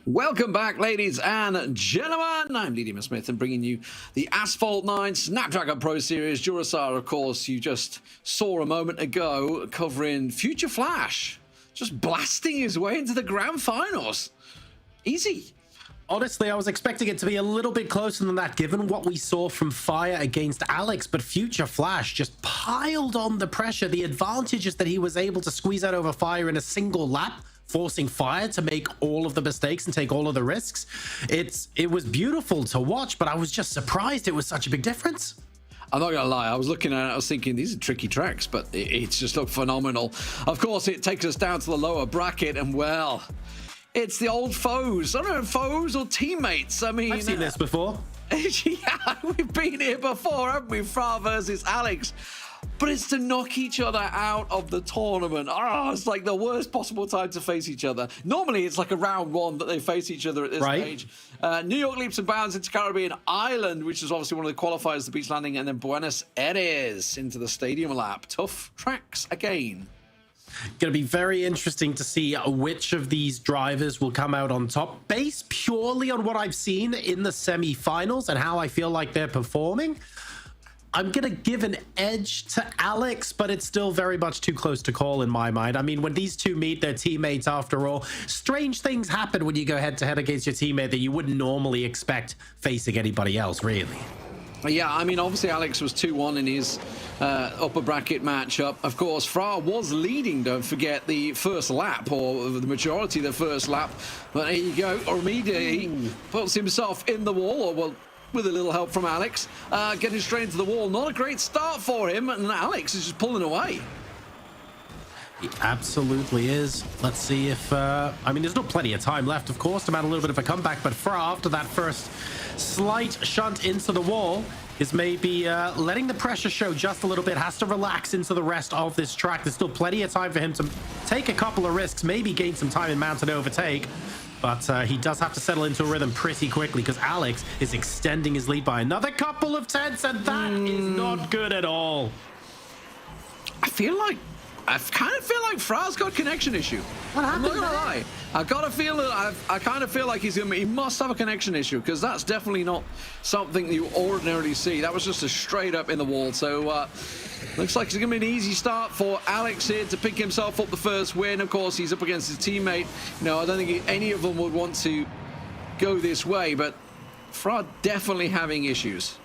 Welcome back, ladies and gentlemen. I'm Lee Smith and bringing you the Asphalt 9 Snapdragon Pro Series. Jurasar, of course, you just saw a moment ago covering Future Flash, just blasting his way into the grand finals. Easy. Honestly, I was expecting it to be a little bit closer than that, given what we saw from Fire against Alex, but Future Flash just piled on the pressure. The advantage is that he was able to squeeze out over Fire in a single lap, forcing Fire to make all of the mistakes and take all of the risks. It was beautiful to watch, but I was just surprised it was such a big difference. I'm not gonna lie, I was looking at it, I was thinking these are tricky tracks, but it's just looked phenomenal. Of course, it takes us down to the lower bracket, and well, it's the old foes. I don't know, foes or teammates. I mean, I've seen this before. Yeah, we've been here before, haven't we? Fra versus Alex. But it's to knock each other out of the tournament. Oh, it's like the worst possible time to face each other. Normally, it's like a round one that they face each other at this stage. New York leaps and bounds into Caribbean Island, which is obviously one of the qualifiers, the beach landing, and then Buenos Aires into the stadium lap. Tough tracks again. Going to be very interesting to see which of these drivers will come out on top, based purely on what I've seen in the semifinals and how I feel like they're performing. I'm going to give an edge to Alex, but it's still very much too close to call in my mind. I mean, when these two meet, they're teammates after all. Strange things happen when you go head-to-head against your teammate that you wouldn't normally expect facing anybody else, really. Yeah, I mean, obviously Alex was 2-1 in his upper bracket matchup. Of course, Fra was leading, don't forget, the first lap, or the majority of the first lap. But here you go, Ormidi puts himself in the wall, or well, with a little help from Alex, getting straight into the wall. Not a great start for him, and Alex is just pulling away. He absolutely is. Let's see if... I mean, there's not plenty of time left, of course, to mount a little bit of a comeback, but Fra, after that first slight shunt into the wall, is maybe letting the pressure show just a little bit, has to relax into the rest of this track. There's still plenty of time for him to take a couple of risks, maybe gain some time in mount and overtake. But he does have to settle into a rhythm pretty quickly because Alex is extending his lead by another couple of tenths, and that is not good at all. I kind of feel like Fra's got a connection issue. What happened? I'm not gonna lie. I kind of feel like he must have a connection issue, because that's definitely not something that you ordinarily see. That was just a straight up in the wall. So looks like it's gonna be an easy start for Alex here to pick himself up the first win. Of course, he's up against his teammate. You know, I don't think any of them would want to go this way, but Fra definitely having issues.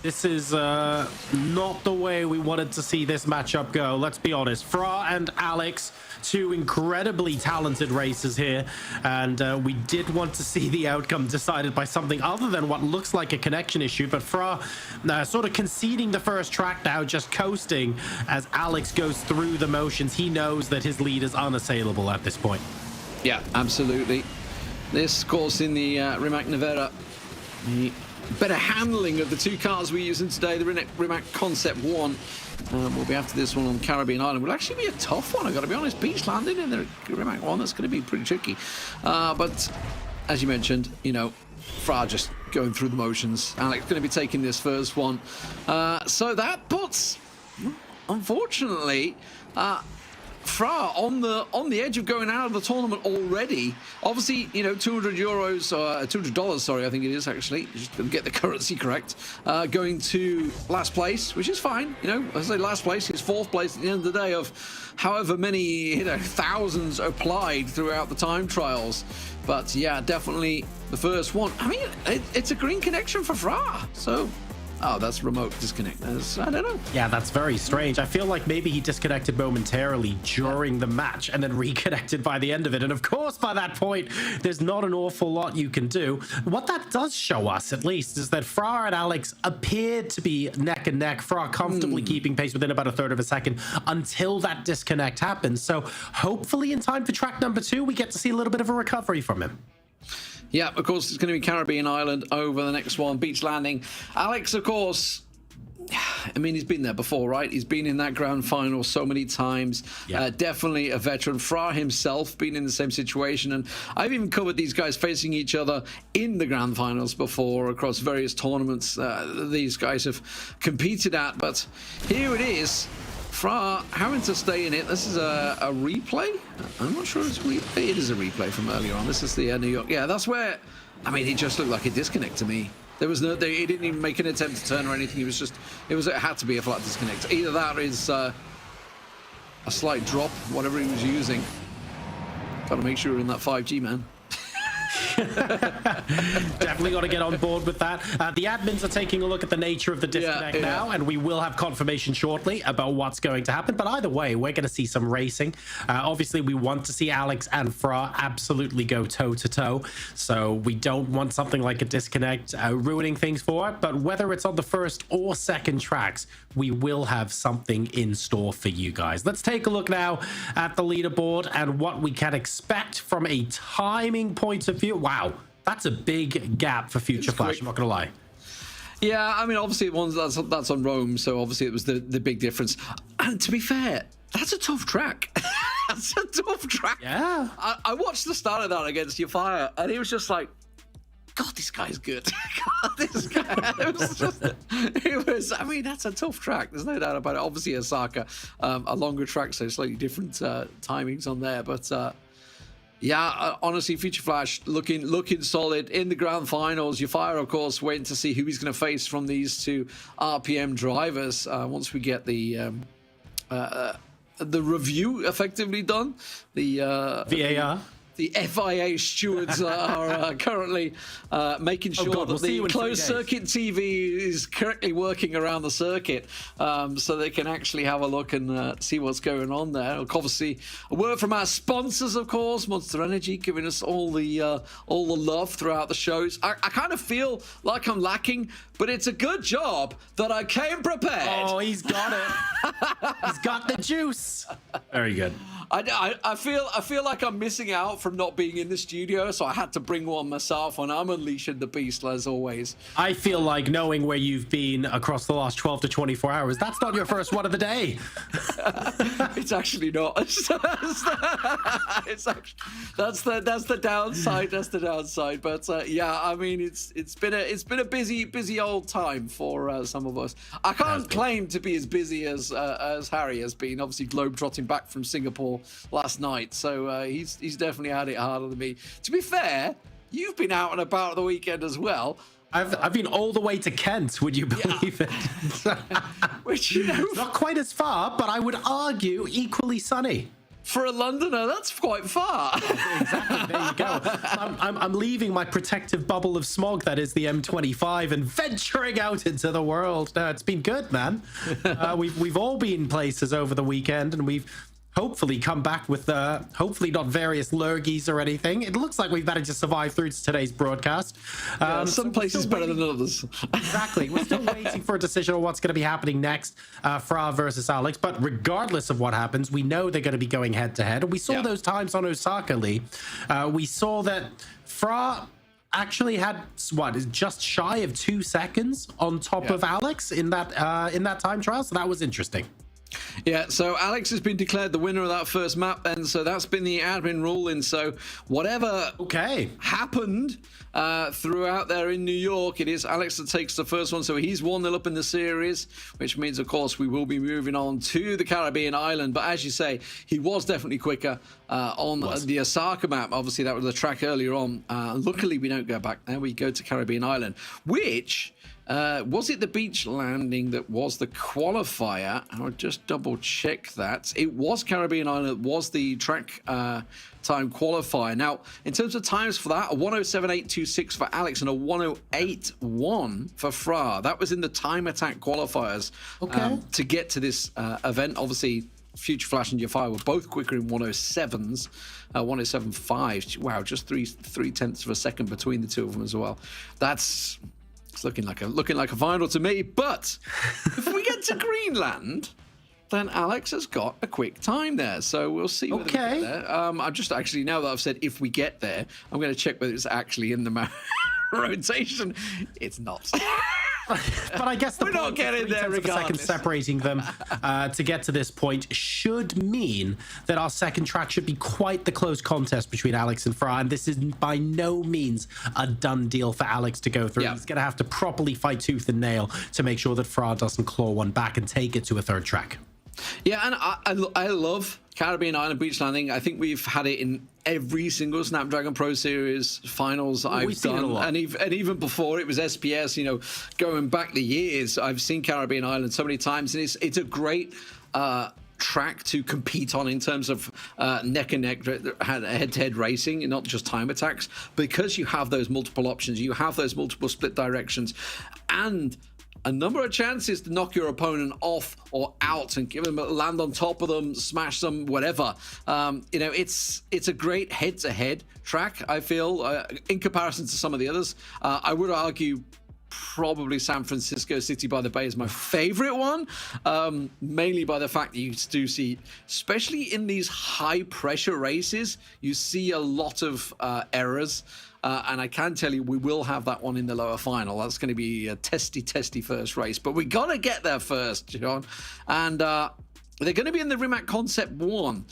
This is not the way we wanted to see this matchup go. Let's be honest. Fra and Alex, two incredibly talented racers here, and we did want to see the outcome decided by something other than what looks like a connection issue. But Fra sort of conceding the first track now, just coasting as Alex goes through the motions. He knows that his lead is unassailable at this point. Yeah, absolutely. This, of course, in the Rimac Nevera, the better handling of the two cars we're using today, the Rimac Concept 1 will be after this one on Caribbean Island. Will actually be a tough one, I've got to be honest. Beach landing in the Rimac 1, that's going to be pretty tricky. But as you mentioned, you know, Fra just going through the motions. Alex going to be taking this first one. So that puts, unfortunately, Fra on the edge of going out of the tournament already. Obviously, you know, $200, $200, sorry, I think it is actually. Just to get the currency correct. Going to last place, which is fine. You know, I say last place, he's fourth place at the end of the day of however many, you know, thousands applied throughout the time trials. But yeah, definitely the first one. I mean, it's a green connection for Fra, so. Oh, that's remote disconnect. I don't know. Yeah, that's very strange. I feel like maybe he disconnected momentarily during the match and then reconnected by the end of it. And of course, by that point, there's not an awful lot you can do. What that does show us, at least, is that Fra and Alex appeared to be neck and neck. Fra comfortably keeping pace within about a third of a second until that disconnect happens. So hopefully in time for track number 2, we get to see a little bit of a recovery from him. Yeah, of course, it's going to be Caribbean Island over the next one, beach landing. Alex, of course, I mean, he's been there before, right? He's been in that grand final so many times. Yeah. Definitely a veteran. Fra himself been in the same situation. And I've even covered these guys facing each other in the grand finals before across various tournaments these guys have competed at. But here it is. Fra having to stay in it. This is a replay. I'm not sure it's a replay. It is a replay from earlier on. This is the New York. Yeah, that's where. I mean, it just looked like a disconnect to me. There was no. He didn't even make an attempt to turn or anything. It was just. It had to be a flat disconnect. Either that or is a slight drop, whatever he was using. Got to make sure we're in that 5G, man. Definitely got to get on board with that. The admins are taking a look at the nature of the disconnect now, and we will have confirmation shortly about what's going to happen. But either way, we're going to see some racing. Obviously, we want to see Alex and Fra absolutely go toe-to-toe. So we don't want something like a disconnect ruining things for it. But whether it's on the first or second tracks, we will have something in store for you guys. Let's take a look now at the leaderboard and what we can expect from a timing point of view. Wow, that's a big gap for Future Flash, I'm not gonna lie. Yeah, I mean, obviously that's on Rome, so obviously it was the big difference. And to be fair, that's a tough track. That's a tough track. Yeah. I watched the start of that against Fire, and it was just like, God, this guy's good. God, this guy. It was, I mean, that's a tough track. There's no doubt about it. Obviously, Osaka, a longer track, so slightly different timings on there. But yeah, honestly, Future Flash looking solid in the grand finals. Fire, of course, waiting to see who he's going to face from these two RPM drivers once we get the review effectively done. The VAR. The FIA stewards are currently making sure that the closed circuit TV is correctly working around the circuit, so they can actually have a look and see what's going on there. Obviously, a word from our sponsors, of course, Monster Energy, giving us all the love throughout the shows. I kind of feel like I'm lacking, but it's a good job that I came prepared. Oh, he's got it. He's got the juice. Very good. I feel like I'm missing out from not being in the studio, so I had to bring one myself, and I'm unleashing the beast as always. I feel like knowing where you've been across the last 12 to 24 hours, that's not your first one of the day. It's actually not. It's actually, that's the downside. That's the downside. But yeah, I mean, it's been a busy old time for some of us. I can't claim to be as busy as Harry has been. Obviously, globetrotting back from Singapore last night, so he's definitely had it harder than me. To be fair, you've been out and about the weekend as well. I've been all the way to Kent, would you believe it? Which, you know, not quite as far, but I would argue equally sunny. For a Londoner, that's quite far. Exactly, there you go. I'm leaving my protective bubble of smog that is the M25 and venturing out into the world. No, it's been good, man. We've all been places over the weekend, and we've hopefully come back with hopefully not various lurgies or anything. It looks like we've managed to survive through to today's broadcast. Some places better than others. Exactly. We're still waiting for a decision on what's going to be happening next, Fra versus Alex. But regardless of what happens, we know they're going to be going head to head. And we saw those times on Osaka, Lee. We saw that Fra actually had just shy of 2 seconds on top of Alex in that time trial. So that was interesting. Yeah, so Alex has been declared the winner of that first map then, so that's been the admin ruling. So whatever happened throughout there in New York, it is Alex that takes the first one, so he's 1-0 up in the series, which means, of course, we will be moving on to the Caribbean island. But as you say, he was definitely quicker on the Osaka map. Obviously, that was the track earlier on. Luckily, we don't go back there. We go to Caribbean island, which... was it the beach landing that was the qualifier? I'll just double check that. It was Caribbean Island, was the track time qualifier. Now, in terms of times for that, a 107.826 for Alex and a 108.1 for Fra. That was in the time attack qualifiers to get to this event. Obviously, Future Flash and Fire were both quicker in 107s, 107.5. Wow, just three tenths of a second between the two of them as well. It's looking like a final to me. But if we get to Greenland, then Alex has got a quick time there. So we'll see whether we get there. I'm just actually, now that I've said if we get there, I'm going to check whether it's actually in the rotation. It's not. But I guess we're not getting there regardless. Second separating them to get to this point should mean that our second track should be quite the close contest between Alex and Fra, and this is by no means a done deal for Alex to go through. He's going to have to properly fight tooth and nail to make sure that Fra doesn't claw one back and take it to a third track. Yeah, and I love Caribbean Island Beach Landing. I think we've had it in every single Snapdragon Pro Series finals I've done, and even before it was SPS. You know, going back the years, I've seen Caribbean Island so many times, and it's a great track to compete on in terms of neck and neck head-to-head racing, and not just time attacks, because you have those multiple options, you have those multiple split directions, and a number of chances to knock your opponent off or out and give them land on top of them, smash them, whatever. You know, it's a great head-to-head track, I feel, in comparison to some of the others. I would argue probably San Francisco City by the Bay is my favorite one, mainly by the fact that you do see, especially in these high pressure races, you see a lot of errors. And I can tell you, we will have that one in the lower final. That's going to be a testy first race, but we got to get there first, John. And they're going to be in the Rimac Concept 1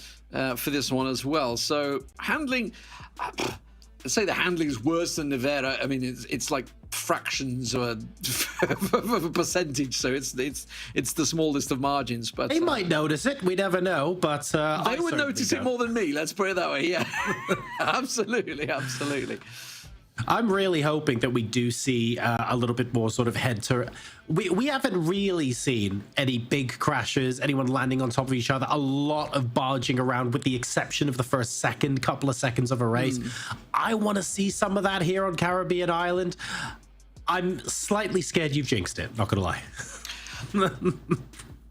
for this one as well. So handling, I'd say the handling is worse than Nevada. I mean, it's like fractions of a percentage, so it's the smallest of margins. But they might notice it. We never know, but they would notice it more than me. Let's put it that way. Yeah, absolutely. I'm really hoping that we do see a little bit more sort of head to. We haven't really seen any big crashes, anyone landing on top of each other, a lot of barging around with the exception of the first couple of seconds of a race. I want to see some of that here on Caribbean Island. I'm slightly scared you've jinxed it, not gonna lie.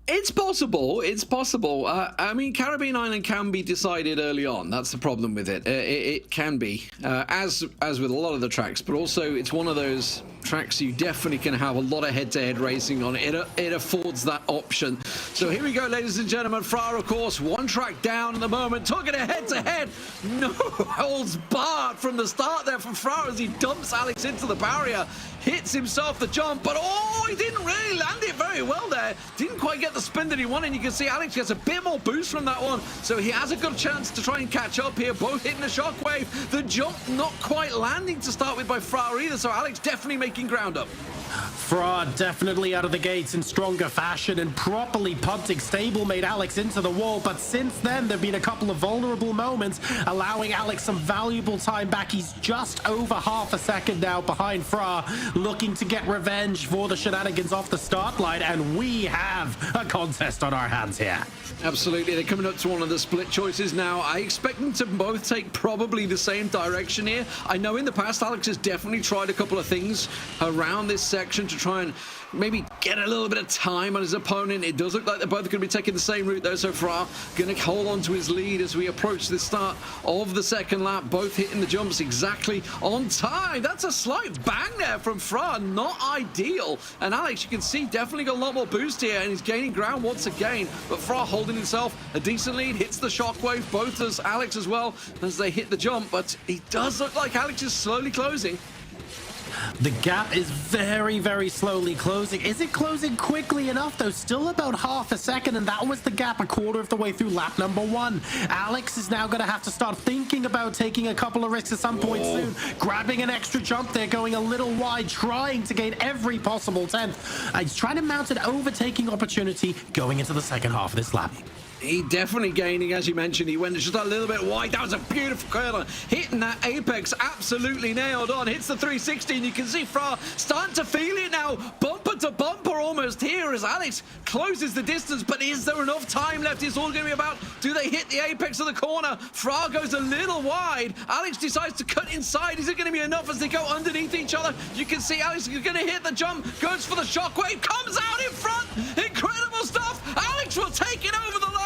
It's possible. I mean, Caribbean Island can be decided early on. That's the problem with it. It can be, as with a lot of the tracks, but also it's one of those tracks you definitely can have a lot of head-to-head racing on. It affords that option. So here we go, ladies and gentlemen. Fra, of course, one track down at the moment. Talking a head-to-head. No holds barred from the start there from Fra as he dumps Alex into the barrier. Hits himself the jump, but he didn't really land it very well there. Didn't quite get the spin that he wanted. You can see Alex gets a bit more boost from that one, so he has a good chance to try and catch up here. Both hitting the shockwave. The jump not quite landing to start with by Fra either, so Alex definitely making ground up. Fra definitely out of the gates in stronger fashion and properly punting stablemate Alex into the wall, but since then there've been a couple of vulnerable moments allowing Alex some valuable time back. He's just over half a second now behind Fra, looking to get revenge for the shenanigans off the start line, and we have a contest on our hands here. Absolutely, they're coming up to one of the split choices now. I expect them to both take probably the same direction here. I know in the past Alex has definitely tried a couple of things around this section to try and maybe get a little bit of time on his opponent. It does look like they're both going to be taking the same route though so far. Going to hold on to his lead as we approach the start of the second lap. Both hitting the jumps exactly on time. That's a slight bang there from Fra. Not ideal. And Alex, you can see, definitely got a lot more boost here and he's gaining ground once again. But Fra holding himself a decent lead. Hits the shockwave. Both does Alex as well as they hit the jump. But it does look like Alex is slowly closing. The gap is very slowly closing. Is it closing quickly enough though? Still about half a second, and that was the gap a quarter of the way through lap number 1. Alex is now going to have to start thinking about taking a couple of risks at some point soon. Grabbing an extra jump there, going a little wide, trying to gain every possible 10th. He's trying to mount an overtaking opportunity going into the second half of this lap. He definitely gaining, as you mentioned. He went just a little bit wide. That was a beautiful corner. Hitting that apex, absolutely nailed on. Hits the 360, and you can see Fra starting to feel it now. Bumper to bumper almost here as Alex closes the distance. But is there enough time left? It's all going to be about, do they hit the apex of the corner? Fra goes a little wide. Alex decides to cut inside. Is it going to be enough as they go underneath each other? You can see Alex is going to hit the jump. Goes for the shockwave. Comes out in front. Incredible stuff. Alex will take it over the line.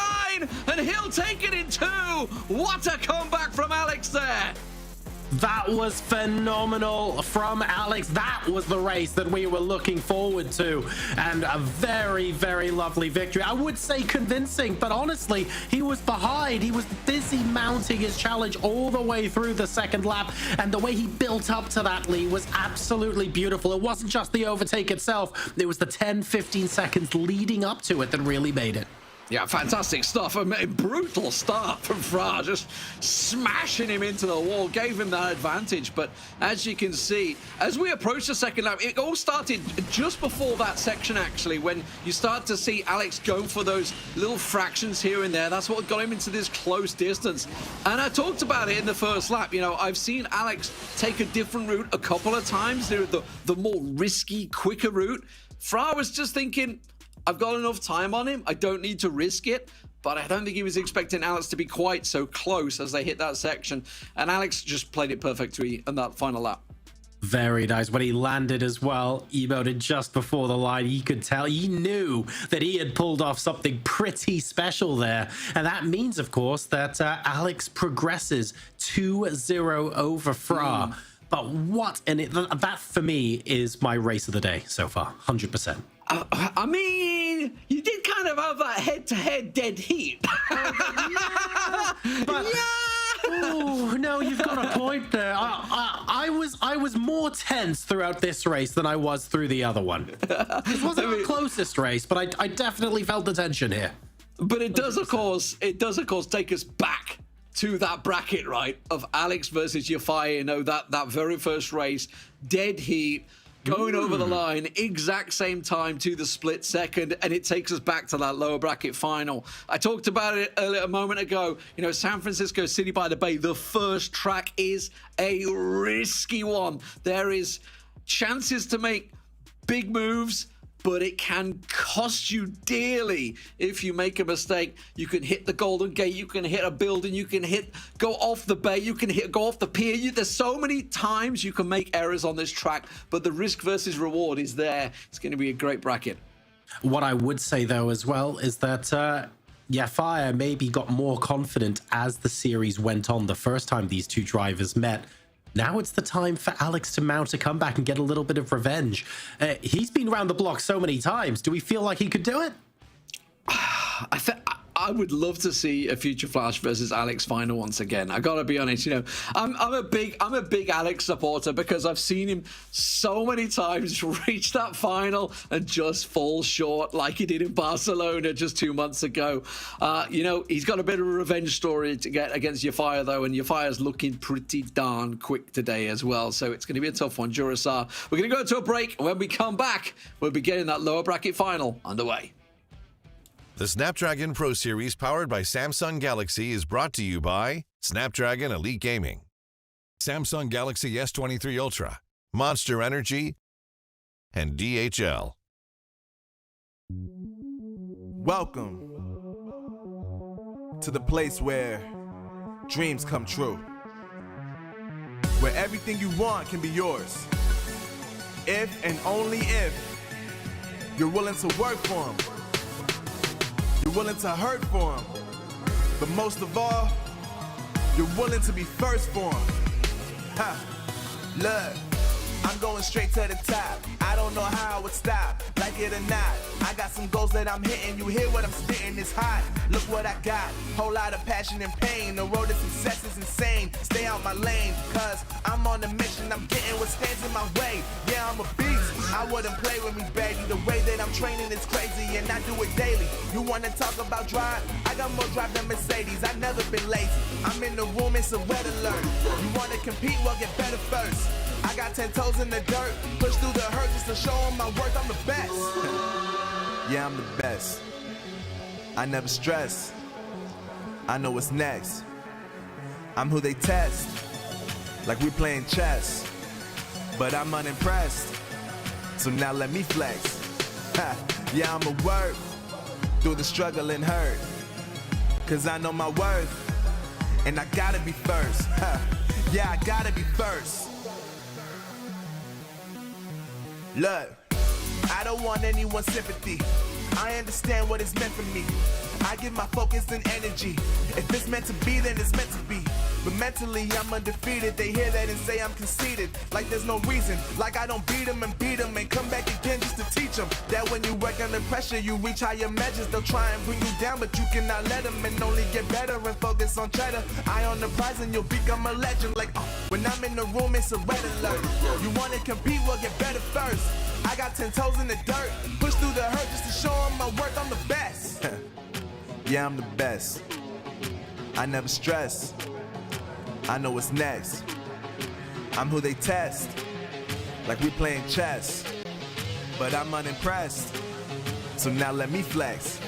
And he'll take it in 2. What a comeback from Alex there. That was phenomenal from Alex. That was the race that we were looking forward to, and a very lovely victory. I would say convincing, but honestly, he was behind. He was busy mounting his challenge all the way through the second lap, and the way he built up to that lead was absolutely beautiful. It wasn't just the overtake itself. It was the 10-15 seconds leading up to it that really made it. Yeah, fantastic stuff. A brutal start from Fra, just smashing him into the wall, gave him that advantage. But as you can see, as we approach the second lap, it all started just before that section, actually, when you start to see Alex going for those little fractions here and there. That's what got him into this close distance. And I talked about it in the first lap. You know, I've seen Alex take a different route a couple of times, the more risky, quicker route. Fra was just thinking, I've got enough time on him. I don't need to risk it. But I don't think he was expecting Alex to be quite so close as they hit that section. And Alex just played it perfectly in that final lap. Very nice. When he landed as well, emoted just before the line, he could tell, he knew that he had pulled off something pretty special there. And that means, of course, that Alex progresses 2-0 over Fra. But what, and that for me is my race of the day so far, 100%. I mean, you did kind of have that head-to-head dead heat. But, oh, no, you've got a point there. I was more tense throughout this race than I was through the other one. This wasn't our closest race, but I definitely felt the tension here. But it does, of course, take us back to that bracket, right, of Alex versus Yafai. You know, that very first race, dead heat, going over the line, exact same time to the split second, and it takes us back to that lower bracket final. I talked about it a moment ago. You know, San Francisco City by the Bay, the first track is a risky one. There is chances to make big moves, but it can cost you dearly if you make a mistake. You can hit the Golden Gate, you can hit a building, you can go off the bay, you can go off the pier. There's so many times you can make errors on this track, but the risk versus reward is there. It's going to be a great bracket. What I would say, though, as well, is that Yafai maybe got more confident as the series went on the first time these two drivers met. Now it's the time for Alex to mount a comeback and get a little bit of revenge. He's been around the block so many times. Do we feel like he could do it? I would love to see a Future Flash versus Alex final once again. I gotta be honest, you know, I'm a big Alex supporter because I've seen him so many times reach that final and just fall short like he did in Barcelona just 2 months ago. You know, he's got a bit of a revenge story to get against Yafai though, and Yafia's looking pretty darn quick today as well. So it's gonna be a tough one. Jurasar. We're gonna go to a break, and when we come back, we'll be getting that lower bracket final underway. The Snapdragon Pro Series powered by Samsung Galaxy is brought to you by Snapdragon Elite Gaming, Samsung Galaxy S23 Ultra, Monster Energy, and DHL. Welcome to the place where dreams come true, where everything you want can be yours, if and only if you're willing to work for them. You're willing to hurt for them, but most of all, you're willing to be first for them. Ha! Look, I'm going straight to the top. I don't know how I would stop, like it or not. I got some goals that I'm hitting. You hear what I'm spitting? It's hot. Look what I got. Whole lot of passion and pain. The road to success is insane. Stay out my lane, cause I'm on a mission. I'm getting what stands in my way. Yeah, I'm a beast. I wouldn't play with me, baby. The way that I'm training is crazy, and I do it daily. You wanna talk about drive? I got more drive than Mercedes. I've never been lazy. I'm in the room, it's a red alert. You wanna compete? Well, get better first. I got 10 toes in the dirt, push through the hurt just to show them my worth. I'm the best. Yeah, I'm the best. I never stress. I know what's next. I'm who they test, like we playing chess. But I'm unimpressed, so now let me flex. Ha. Yeah, I'ma work through the struggle and hurt, cause I know my worth, and I gotta be first. Ha. Yeah, I gotta be first. Look, I don't want anyone's sympathy. I understand what it's meant for me. I give my focus and energy. If it's meant to be, then it's meant to be. But mentally, I'm undefeated. They hear that and say I'm conceited. Like there's no reason. Like I don't beat them and come back again just to teach them that when you work under pressure, you reach higher measures. They'll try and bring you down, but you cannot let them, and only get better and focus on cheddar. Eye on the prize and you'll become a legend. Like, when I'm in the room, it's a red alert. You wanna compete, well, get better first. I got 10 toes in the dirt, push through the hurt just to show them my worth. I'm the best. Yeah, I'm the best. I never stress. I know what's next. I'm who they test, like we playing chess. But I'm unimpressed, so now let me flex.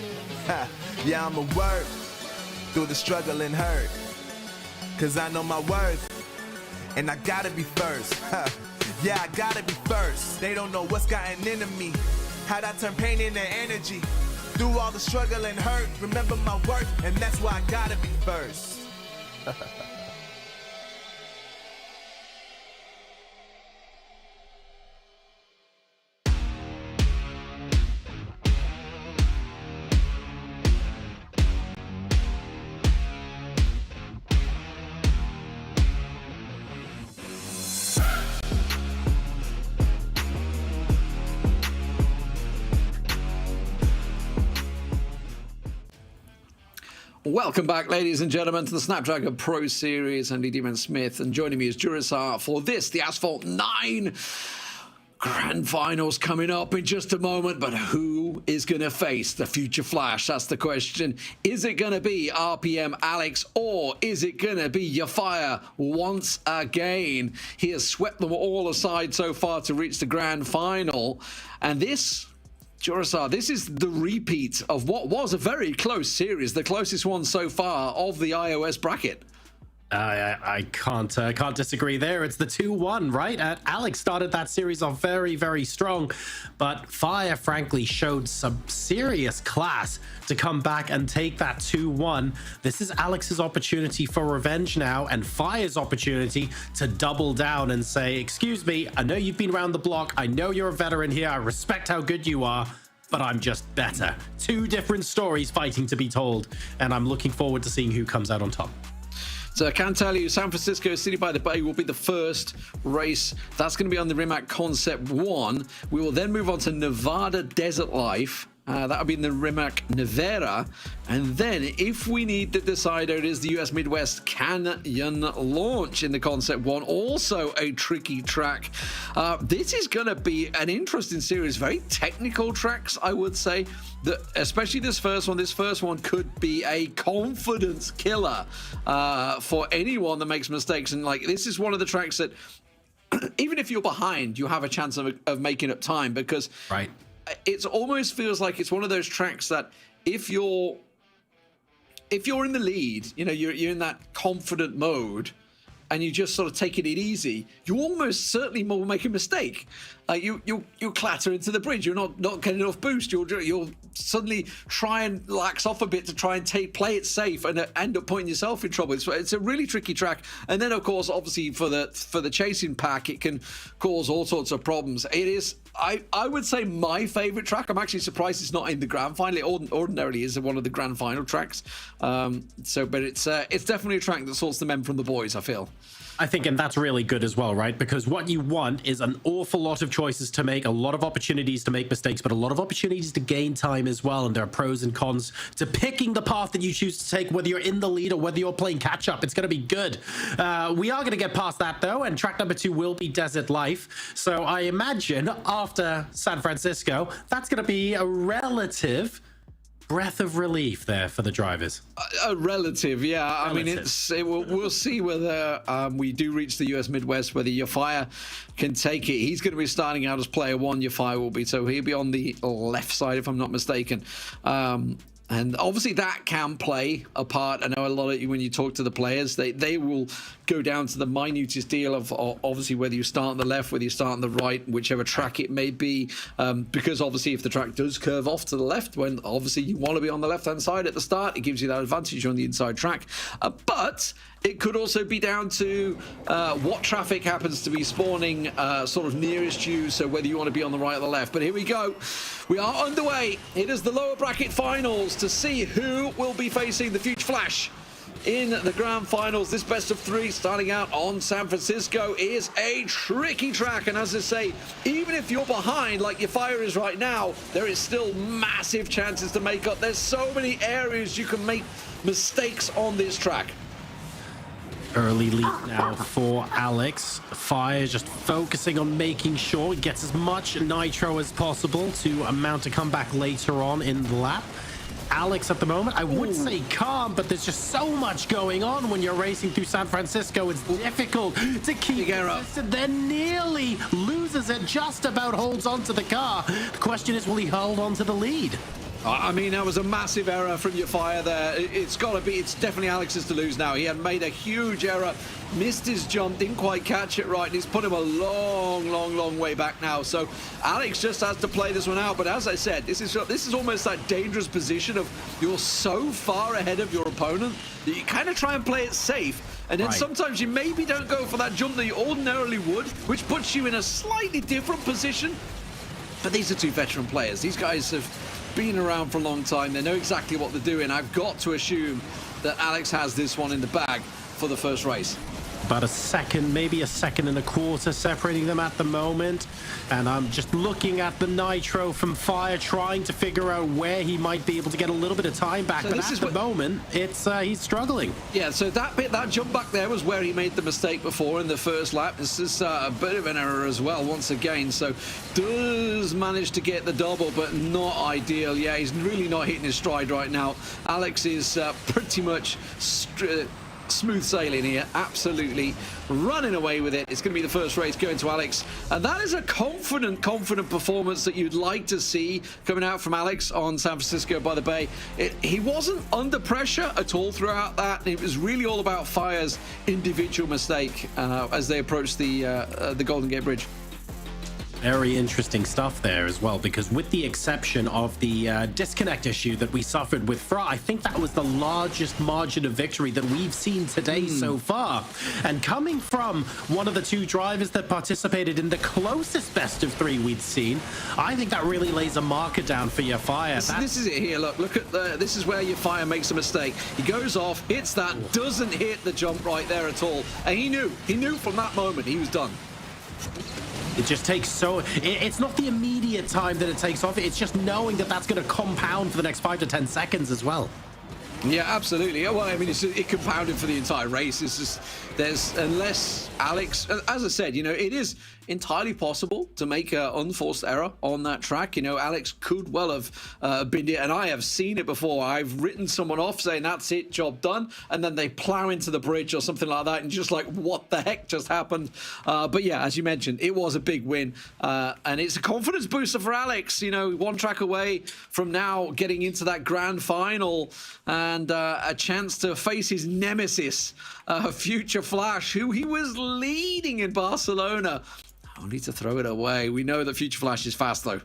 Ha, yeah, I'ma work through the struggle and hurt, cause I know my worth, and I gotta be first. Ha, yeah, I gotta be first. They don't know what's gotten into me, how'd I turn pain into energy. Through all the struggle and hurt, remember my worth, and that's why I gotta be first. Welcome back, ladies and gentlemen, to the Snapdragon Pro Series. I'm Lee Demon-Smith, and joining me is Jurasar for this, the Asphalt 9 Grand Finals coming up in just a moment. But who is going to face the future Flash? That's the question. Is it going to be RPM Alex, or is it going to be Yafire once again? He has swept them all aside so far to reach the Grand Final, and this... Jurasar, this is the repeat of what was a very close series, the closest one so far of the iOS bracket. I can't disagree there. It's the 2-1, right? Alex started that series off very, very strong, but Fire, frankly, showed some serious class to come back and take that 2-1. This is Alex's opportunity for revenge now, and Fire's opportunity to double down and say, excuse me, I know you've been around the block. I know you're a veteran here. I respect how good you are, but I'm just better. Two different stories fighting to be told, and I'm looking forward to seeing who comes out on top. So I can tell you, San Francisco City by the Bay will be the first race. That's going to be on the Rimac Concept 1. We will then move on to Nevada Desert Life. That'll be in the Rimac Nevada. And then, if we need to decide, it is the US Midwest Canyon launch in the Concept 1. Also a tricky track. This is going to be an interesting series. Very technical tracks, I would say. Especially this first one. This first one could be a confidence killer for anyone that makes mistakes. And like, this is one of the tracks that, even if you're behind, you have a chance of making up time, because... Right. It almost feels like it's one of those tracks that if you're in the lead, you know, you're in that confident mode, and you just sort of taking it easy, you almost certainly will make a mistake. You'll clatter into the bridge. You're not getting enough boost. You'll suddenly try and lax off a bit to try and play it safe, and end up putting yourself in trouble. It's a really tricky track. And then, of course, obviously for the chasing pack, it can cause all sorts of problems. It is, I would say, my favorite track. I'm actually surprised it's not in the grand final. It ordinarily is one of the grand final tracks. But it's definitely a track that sorts the men from the boys, I feel. I think, and that's really good as well, right? Because what you want is an awful lot of choices to make, a lot of opportunities to make mistakes, but a lot of opportunities to gain time as well. And there are pros and cons to picking the path that you choose to take, whether you're in the lead or whether you're playing catch up. It's going to be good. We are going to get past that, though, and track number 2 will be Desert Life. So I imagine after San Francisco, that's going to be a relative breath of relief there for the drivers. A relative, yeah. Relative. I mean, we'll see whether we do reach the US Midwest, whether Yafire can take it. He's going to be starting out as player 1, Yafire will be, so he'll be on the left side, if I'm not mistaken. And obviously that can play a part. I know a lot of you, when you talk to the players, they will go down to the minutest deal of obviously whether you start on the left, whether you start on the right, whichever track it may be. Because obviously if the track does curve off to the left, when obviously you want to be on the left-hand side at the start, it gives you that advantage on the inside track. But it could also be down to what traffic happens to be spawning sort of nearest you, so whether you want to be on the right or the left. But here we go. We are underway. It is the lower bracket finals to see who will be facing the future Flash in the grand finals. This best of 3 starting out on San Francisco is a tricky track, and as I say, even if you're behind like your Fire is right now, there is still massive chances to make up. There's so many areas you can make mistakes on this track. Early lead now for Alex. Fire just focusing on making sure he gets as much nitro as possible to mount a comeback later on in the lap. Alex at the moment, I would say calm, but there's just so much going on when you're racing through San Francisco. It's difficult to keep consistent. Then nearly loses it, just about holds onto the car. The question is, will he hold on to the lead? I mean, that was a massive error from your fire there. It's got to be, it's definitely Alex's to lose now. He had made a huge error, missed his jump, didn't quite catch it right, and it's put him a long way back now. So Alex just has to play this one out. But as I said, this is almost that dangerous position of you're so far ahead of your opponent that you kind of try and play it safe. And then sometimes you maybe don't go for that jump that you ordinarily would, which puts you in a slightly different position. But these are two veteran players. These guys have been around for a long time. They know exactly what they're doing. I've got to assume that Alex has this one in the bag for the first race. About a second, maybe a second and a quarter separating them at the moment. And I'm just looking at the nitro from Fire, trying to figure out where he might be able to get a little bit of time back. So but at the moment, it's he's struggling. Yeah, so that jump back there was where he made the mistake before in the first lap. This is a bit of an error as well, once again. So does manage to get the double, but not ideal. Yeah, he's really not hitting his stride right now. Alex is pretty much smooth sailing here, absolutely running away with it. It's going to be the first race going to Alex, and that is a confident performance that you'd like to see coming out from Alex on San Francisco by the Bay. He wasn't under pressure at all throughout that. It was really all about Fire's individual mistake as they approached the Golden Gate Bridge. Very interesting stuff there as well, because with the exception of the disconnect issue that we suffered with Fra, I think that was the largest margin of victory that we've seen today so far. And coming from one of the two drivers that participated in the closest best of three we'd seen, I think that really lays a marker down for your Fire. This is it here. Look at this is where your Fire makes a mistake. He goes off, hits that, doesn't hit the jump right there at all. And he knew from that moment he was done. It just takes it's not the immediate time that it takes off. It's just knowing that that's going to compound for the next 5 to 10 seconds as well. Yeah, absolutely. Well, I mean, it compounded for the entire race. It's just, unless Alex, as I said, you know, it is entirely possible to make an unforced error on that track. You know, Alex could well have been it, and I have seen it before. I've written someone off saying, that's it, job done, and then they plow into the bridge or something like that, and just like, what the heck just happened? But yeah, as you mentioned, it was a big win, and it's a confidence booster for Alex. You know, one track away from now getting into that grand final, and a chance to face his nemesis, Future Flash, who he was leading in Barcelona, only to throw it away. We know that Future Flash is fast, though.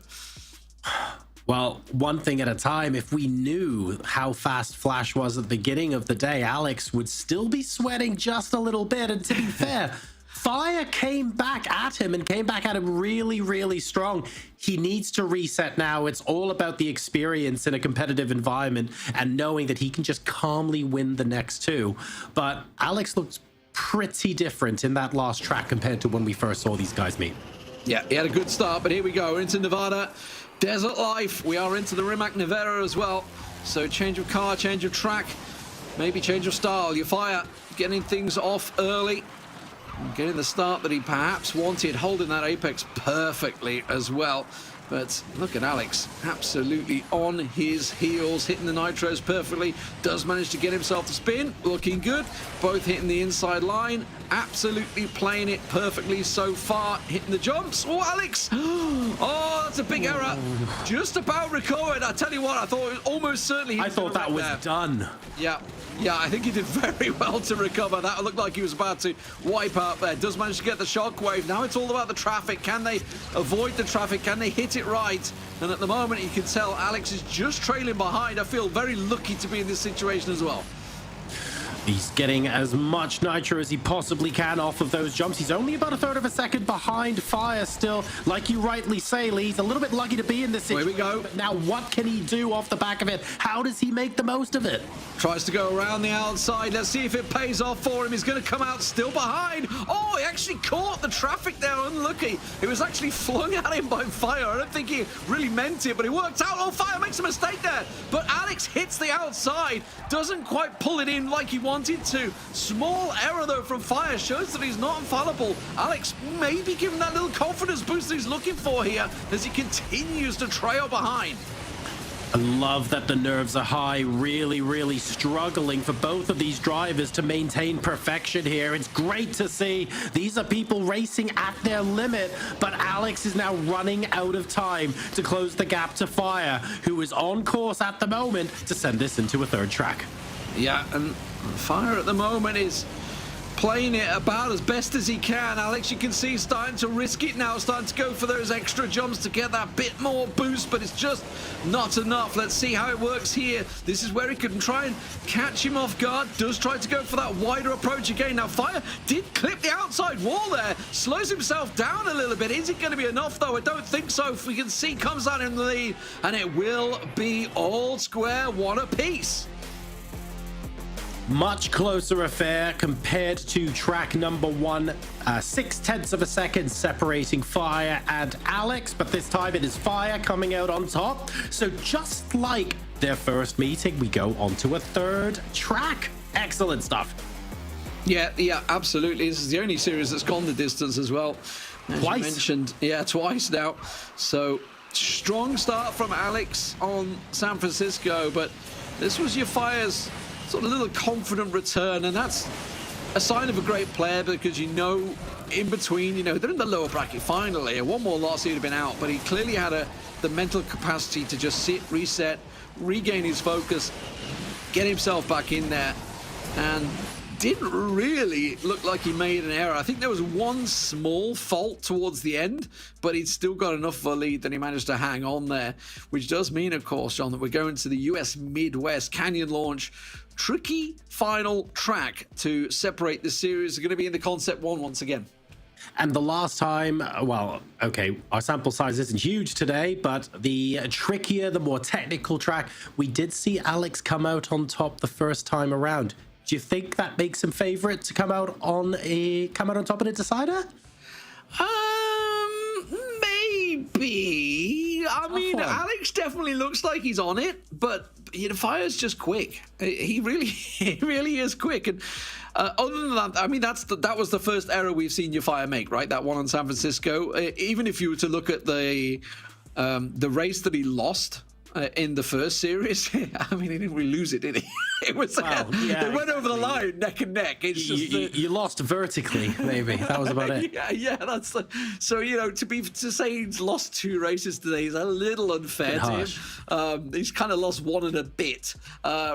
Well, one thing at a time. If we knew how fast Flash was at the beginning of the day, Alex would still be sweating just a little bit. And to be fair, Fire came back at him and came back at him really strong. He needs to reset now. It's all about the experience in a competitive environment and knowing that he can just calmly win the next two. But Alex looks pretty different in that last track compared to when we first saw these guys meet. Yeah, he had a good start, but here we go. We're into Nevada. Desert life. We are into the Rimac Nevada as well. So change of car, change of track, maybe change of style. Your Fire getting things off early, getting the start that he perhaps wanted, holding that apex perfectly as well. But look at Alex, absolutely on his heels, hitting the nitros perfectly, does manage to get himself to spin, looking good, both hitting the inside line, absolutely playing it perfectly so far, hitting the jumps. Oh, Alex! Oh, that's a big error. Just about recovered. I tell you what, I thought it was almost certainly... I thought that was done. Yeah, I think he did very well to recover. That looked like he was about to wipe out there. Does manage to get the shockwave. Now it's all about the traffic. Can they avoid the traffic? Can they hit it right? And at the moment, you can tell Alex is just trailing behind. I feel very lucky to be in this situation as well. He's getting as much nitro as he possibly can off of those jumps. He's only about a third of a second behind Fire still. Like you rightly say, Lee, he's a little bit lucky to be in this situation. Here we go. But now what can he do off the back of it? How does he make the most of it? Tries to go around the outside. Let's see if it pays off for him. He's going to come out still behind. Oh, he actually caught the traffic there. Unlucky. It was actually flung at him by Fire. I don't think he really meant it, but it worked out. Oh, Fire makes a mistake there. But Alex hits the outside. Doesn't quite pull it in like he wanted to. Small error though from Fire, shows that he's not infallible. Alex maybe giving that little confidence boost that he's looking for here as he continues to trail behind. I love that the nerves are high, really, really struggling for both of these drivers to maintain perfection here. It's great to see. These are people racing at their limit, but Alex is now running out of time to close the gap to Fire, who is on course at the moment to send this into a third track. Yeah, and Fire at the moment is playing it about as best as he can. Alex, you can see, starting to risk it now, starting to go for those extra jumps to get that bit more boost, but it's just not enough. Let's see how it works here. This is where he can try and catch him off guard. Does try to go for that wider approach again. Now, Fire did clip the outside wall there, slows himself down a little bit. Is it going to be enough, though? I don't think so. If we can see, comes out in the lead, and it will be all square one apiece. Much closer affair compared to track number 1. 0.6 of a second separating Fire and Alex, but this time it is Fire coming out on top. So just like their first meeting, we go on to a third track. Excellent stuff. Yeah, absolutely. This is the only series that's gone the distance as well. As Twice. you mentioned, yeah, twice now. So strong start from Alex on San Francisco, but this was your Fire's sort of little confident return, and that's a sign of a great player, because in between, they're in the lower bracket finally. One more loss, he'd have been out, but he clearly had the mental capacity to just sit, reset, regain his focus, get himself back in there, and didn't really look like he made an error. I think there was one small fault towards the end, but he'd still got enough of a lead that he managed to hang on there, which does mean, of course, John, that we're going to the US Midwest Canyon Launch. Tricky final track to separate the series. Are going to be in the Concept 1 once again. And the last time, well, okay, our sample size isn't huge today, but the trickier, the more technical track, we did see Alex come out on top the first time around. Do you think that makes him favorite to come out on top in a decider? Maybe. I mean, Alex definitely looks like he's on it, but Fire's just quick. He really is quick. And other than that, I mean, that was the first error we've seen Fire make, right? That one on San Francisco. Even if you were to look at the race that he lost in the first series, I mean, he didn't really lose it, did he? It was they went over the line neck and neck. It's just you lost vertically, maybe. That was about it. Yeah, that's so to say he's lost 2 races today is a little unfair to him. He's kind of lost 1 and a bit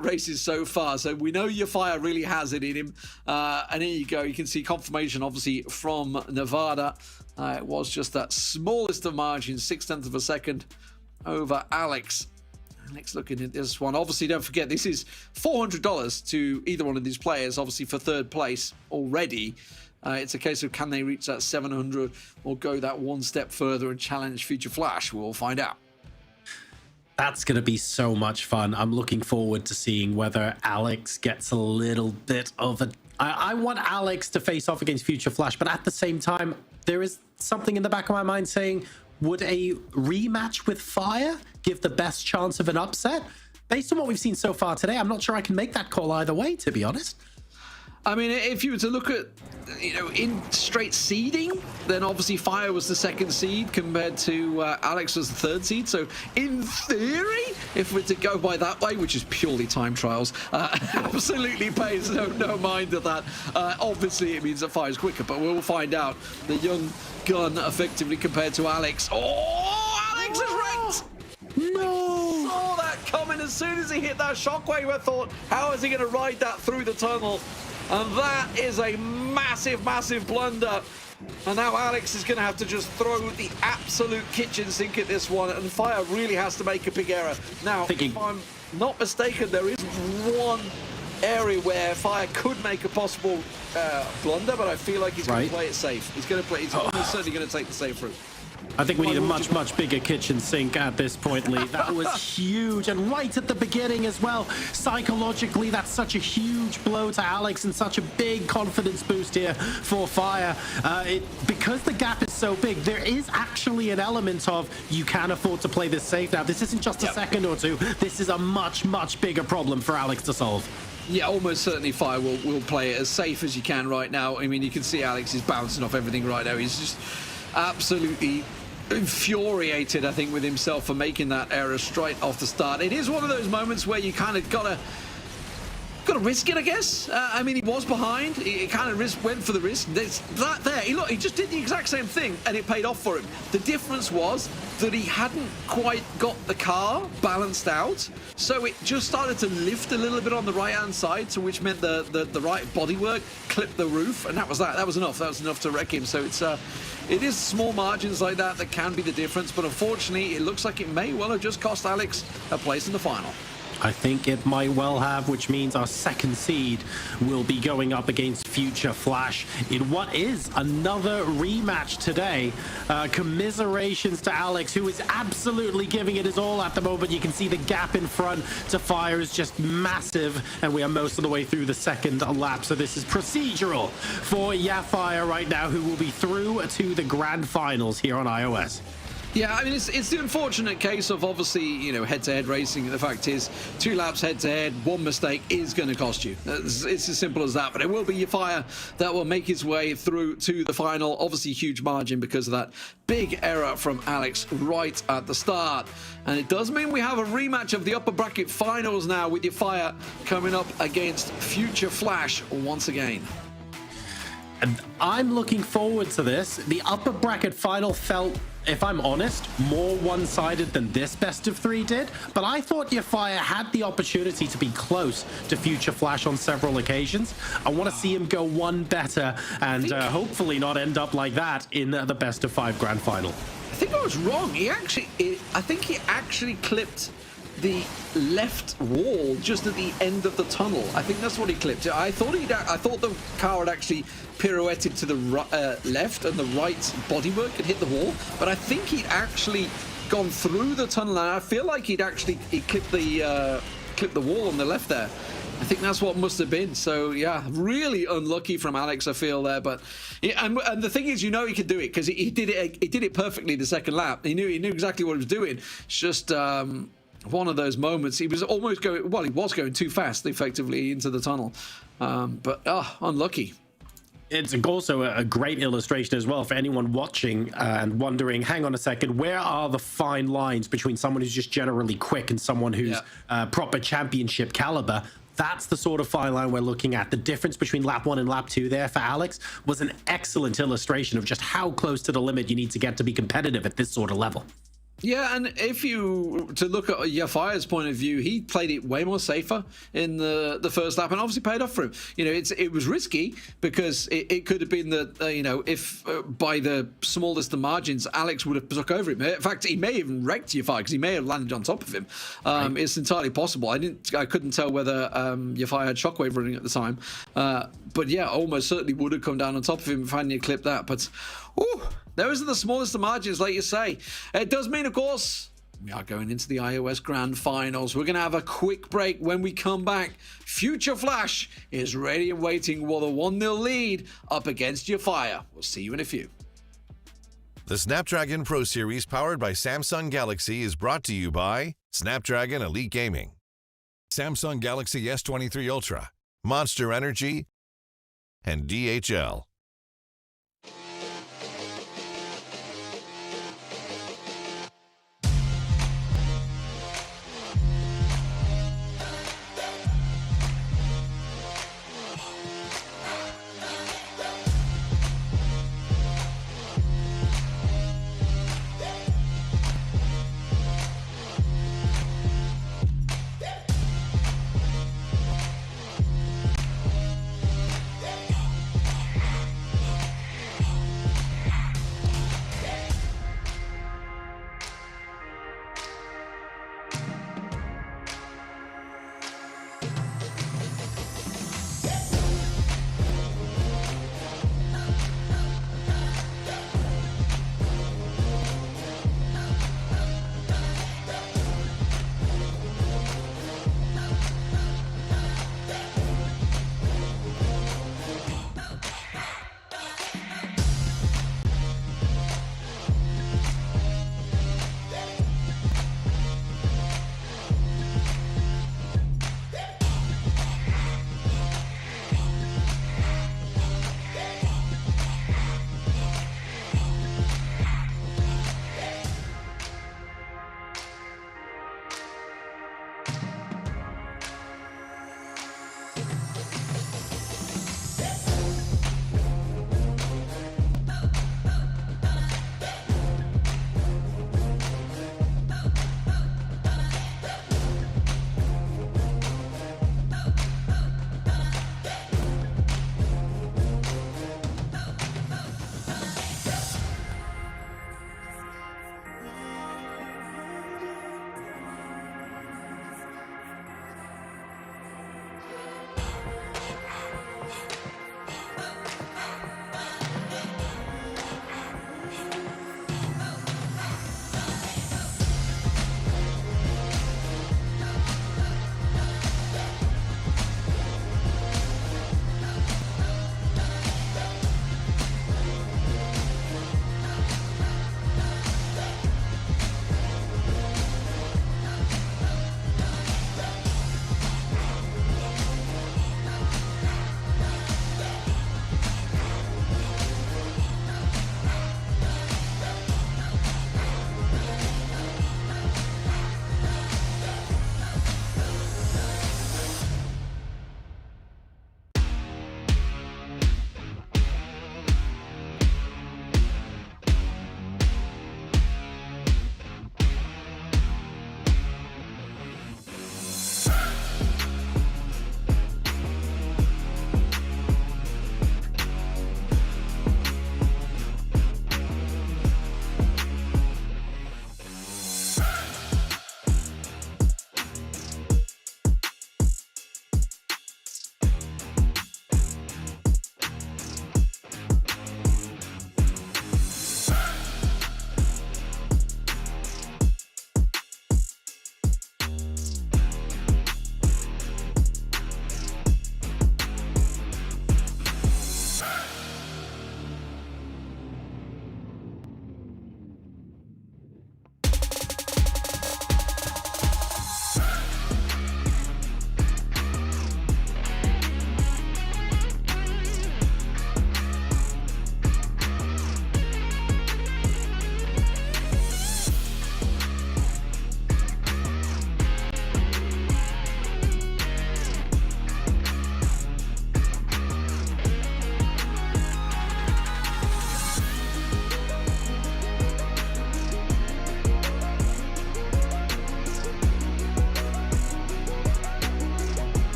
races so far. So we know Fire really has it in him. And here you go. You can see confirmation, obviously, from Nevada. It was just that smallest of margins, 0.6 of a second over Alex. Alex looking at this one. Obviously, don't forget, this is $400 to either one of these players, obviously, for third place already. It's a case of, can they reach that 700 or go that one step further and challenge Future Flash? We'll find out. That's going to be so much fun. I'm looking forward to seeing whether Alex gets a little bit of a... I want Alex to face off against Future Flash, but at the same time, there is something in the back of my mind saying, would a rematch with Fire give the best chance of an upset? Based on what we've seen so far today, I'm not sure I can make that call either way, to be honest. I mean, if you were to look at, in straight seeding, then obviously Fire was the 2nd seed compared to Alex was the 3rd seed. So in theory, if we're to go by that way, which is purely time trials, absolutely pays no mind of that. Obviously, it means that Fire's quicker, but we'll find out. The young gun effectively compared to Alex. Oh, Alex is wrecked! No! Saw that coming as soon as he hit that shockwave. I thought, how is he going to ride that through the tunnel? And that is a massive, massive blunder. And now Alex is going to have to just throw the absolute kitchen sink at this one. And Fire really has to make a big error. Now, if I'm not mistaken, there is one area where Fire could make a possible blunder, but I feel like he's going to play it safe. He's almost certainly going to take the safe route. I think we need a much bigger kitchen sink at this point, Lee. That was huge, and right at the beginning as well. Psychologically, that's such a huge blow to Alex and such a big confidence boost here for Fire. Because the gap is so big, there is actually an element of you can afford to play this safe now. This isn't just a second or two. This is a much bigger problem for Alex to solve. Yeah, almost certainly Fire will play it as safe as you can right now. I mean, you can see Alex is bouncing off everything right now. He's just absolutely infuriated, I think, with himself for making that error straight off the start. It is one of those moments where you kind of gotta risk it, I guess. I mean, he was behind. He kind of went for the risk. He just did the exact same thing, and it paid off for him. The difference was that he hadn't quite got the car balanced out, so it just started to lift a little bit on the right-hand side, so which meant the right bodywork clipped the roof, and that was that. That was enough. That was enough to wreck him. So it is small margins like that can be the difference, but unfortunately, it looks like it may well have just cost Alex a place in the final. I think it might well have, which means our second seed will be going up against Future Flash in what is another rematch today. Commiserations to Alex, who is absolutely giving it his all at the moment. You can see the gap in front to Fire is just massive, and we are most of the way through the second lap. So this is procedural for Fire right now, who will be through to the grand finals here on iOS. Yeah, I mean, it's the unfortunate case of, obviously, you know, head-to-head racing. The fact is, 2 laps head-to-head, one mistake is going to cost you. It's as simple as that. But it will be Fire that will make his way through to the final. Obviously, huge margin because of that big error from Alex right at the start. And it does mean we have a rematch of the upper bracket finals now, with Fire coming up against Future Flash once again. And I'm looking forward to this. The upper bracket final felt, if I'm honest, more one-sided than this best of 3 did, but I thought Fire had the opportunity to be close to Future Flash on several occasions. I want to see him go one better and hopefully not end up like that in the best of 5 grand final. I think I was wrong. I think he actually clipped the left wall just at the end of the tunnel. I think that's what he clipped. I thought the car had actually pirouetted to the left, and the right bodywork had hit the wall, but I think he'd actually gone through the tunnel, and I feel like he clipped the wall on the left there. I think that's what must have been. So yeah, really unlucky from Alex, I feel there. But yeah, and the thing is, you know, he could do it because he did it perfectly the second lap. He knew exactly what he was doing. It's just one of those moments. He was almost going, well, he was going too fast, effectively, into the tunnel. But unlucky. It's also a great illustration as well for anyone watching and wondering, hang on a second, where are the fine lines between someone who's just generally quick and someone who's proper championship caliber? That's the sort of fine line we're looking at. The difference between lap 1 and lap 2 there for Alex was an excellent illustration of just how close to the limit you need to get to be competitive at this sort of level. Yeah, and if you to look at Fire's point of view, he played it way more safer in the first lap, and obviously paid off for him. You know, it was risky because it could have been that you know, if by the smallest of margins, Alex would have took over him. In fact, he may have even wrecked Fire because he may have landed on top of him. Right. It's entirely possible. I couldn't tell whether Fire had shockwave running at the time, but yeah, almost certainly would have come down on top of him if hadn't you clipped that. But those are the smallest of margins, like you say. It does mean, of course, we are going into the iOS Grand Finals. We're going to have a quick break. When we come back, Future Flash is ready and waiting with a 1-0 lead up against Fire. We'll see you in a few. The Snapdragon Pro Series, powered by Samsung Galaxy, is brought to you by Snapdragon Elite Gaming, Samsung Galaxy S23 Ultra, Monster Energy, and DHL.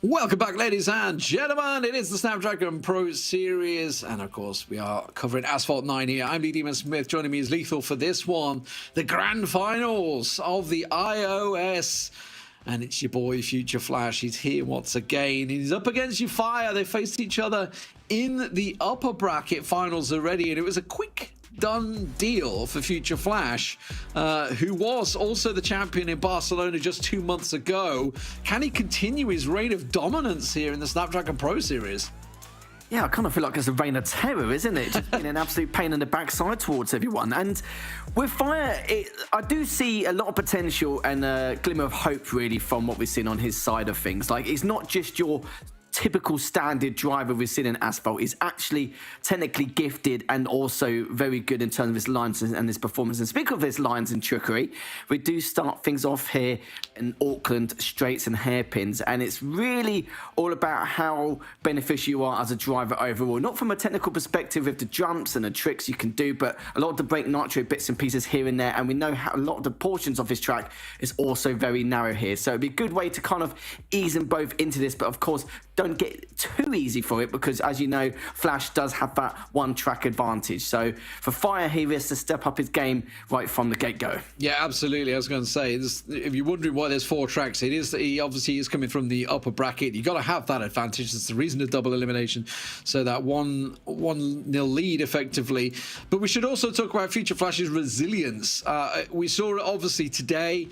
Welcome back, ladies and gentlemen. It is the Snapdragon Pro Series, and of course, we are covering Asphalt 9 here. I'm Lee Demon Smith. Joining me is Lethal for this one, the grand finals of the iOS. And it's your boy, Future Flash. He's here once again. He's up against Euphire. They faced each other in the upper bracket finals already, and it was a quick done deal for Future Flash, who was also the champion in Barcelona just 2 months ago. Can he continue his reign of dominance here in the Snapdragon Pro Series? Yeah, I kind of feel like it's a reign of terror, isn't it? Just being an absolute pain in the backside towards everyone. And with Fire, I do see a lot of potential and a glimmer of hope, really, from what we've seen on his side of things. Like, it's not just your typical standard driver we've seen in Asphalt. He's actually technically gifted and also very good in terms of his lines and his performance. And speaking of his lines and trickery, we do start things off here in Auckland, straights and hairpins, and it's really all about how beneficial you are as a driver overall. Not from a technical perspective with the jumps and the tricks you can do, but a lot of the brake nitro bits and pieces here and there, and we know how a lot of the portions of his track is also very narrow here. So it'd be a good way to kind of ease them both into this, but of course, don't get too easy for it because, as you know, Flash does have that one track advantage. So for Fire, he has to step up his game right from the get-go. Yeah, absolutely. I was going to say, if you're wondering why there's 4 tracks, he obviously is coming from the upper bracket. You got to have that advantage. It's the reason of double elimination. So that 1-0 lead effectively. But we should also talk about Future Flash's resilience. We saw it obviously today.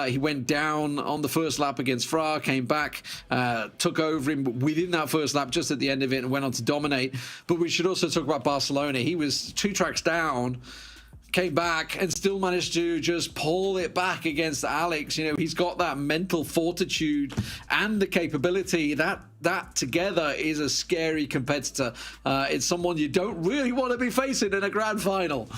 He went down on the first lap against Fra, came back, took over him within that first lap just at the end of it and went on to dominate. But we should also talk about Barcelona. He was 2 tracks down, came back and still managed to just pull it back against Alex. You know, he's got that mental fortitude and the capability. That together is a scary competitor. It's someone you don't really want to be facing in a grand final.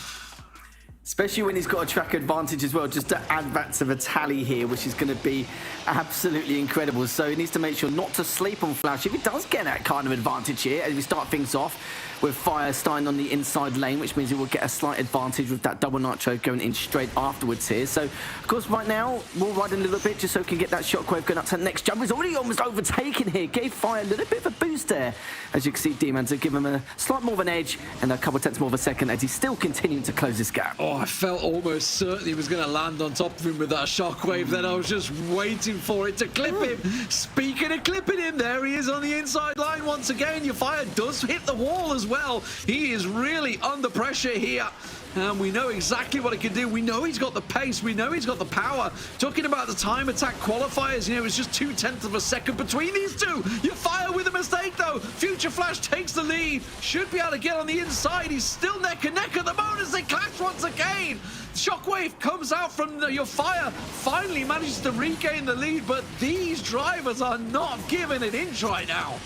Especially when he's got a track advantage as well, just to add that to the tally here, which is going to be absolutely incredible. So he needs to make sure not to sleep on Flash. If he does get that kind of advantage here, as we start things off with Fire starting on the inside lane, which means he will get a slight advantage with that double nitro going in straight afterwards here. So, of course, right now, we'll ride a little bit just so we can get that shockwave going up to the next jump. He's already almost overtaken here. Gave Fire a little bit of a boost there. As you can see, D-Man to give him a slight more of an edge and a couple tenths more of a second as he's still continuing to close this gap. Oh, I felt almost certain he was going to land on top of him with that shockwave. Then I was just waiting for it to clip him. Speaking of clipping him, there he is on the inside line once again. Euphire does hit the wall as well. He is really under pressure here. And we know exactly what he can do. We know he's got the pace. We know he's got the power. Talking about the time attack qualifiers, you know, it's just 0.2 of a second between these two. Euphire with a mistake, though. Future Flash takes the lead. Should be able to get on the inside. He's still neck and neck at the moment as they clash once again. Shockwave comes out from Euphire. Finally manages to regain the lead, but these drivers are not giving an inch right now.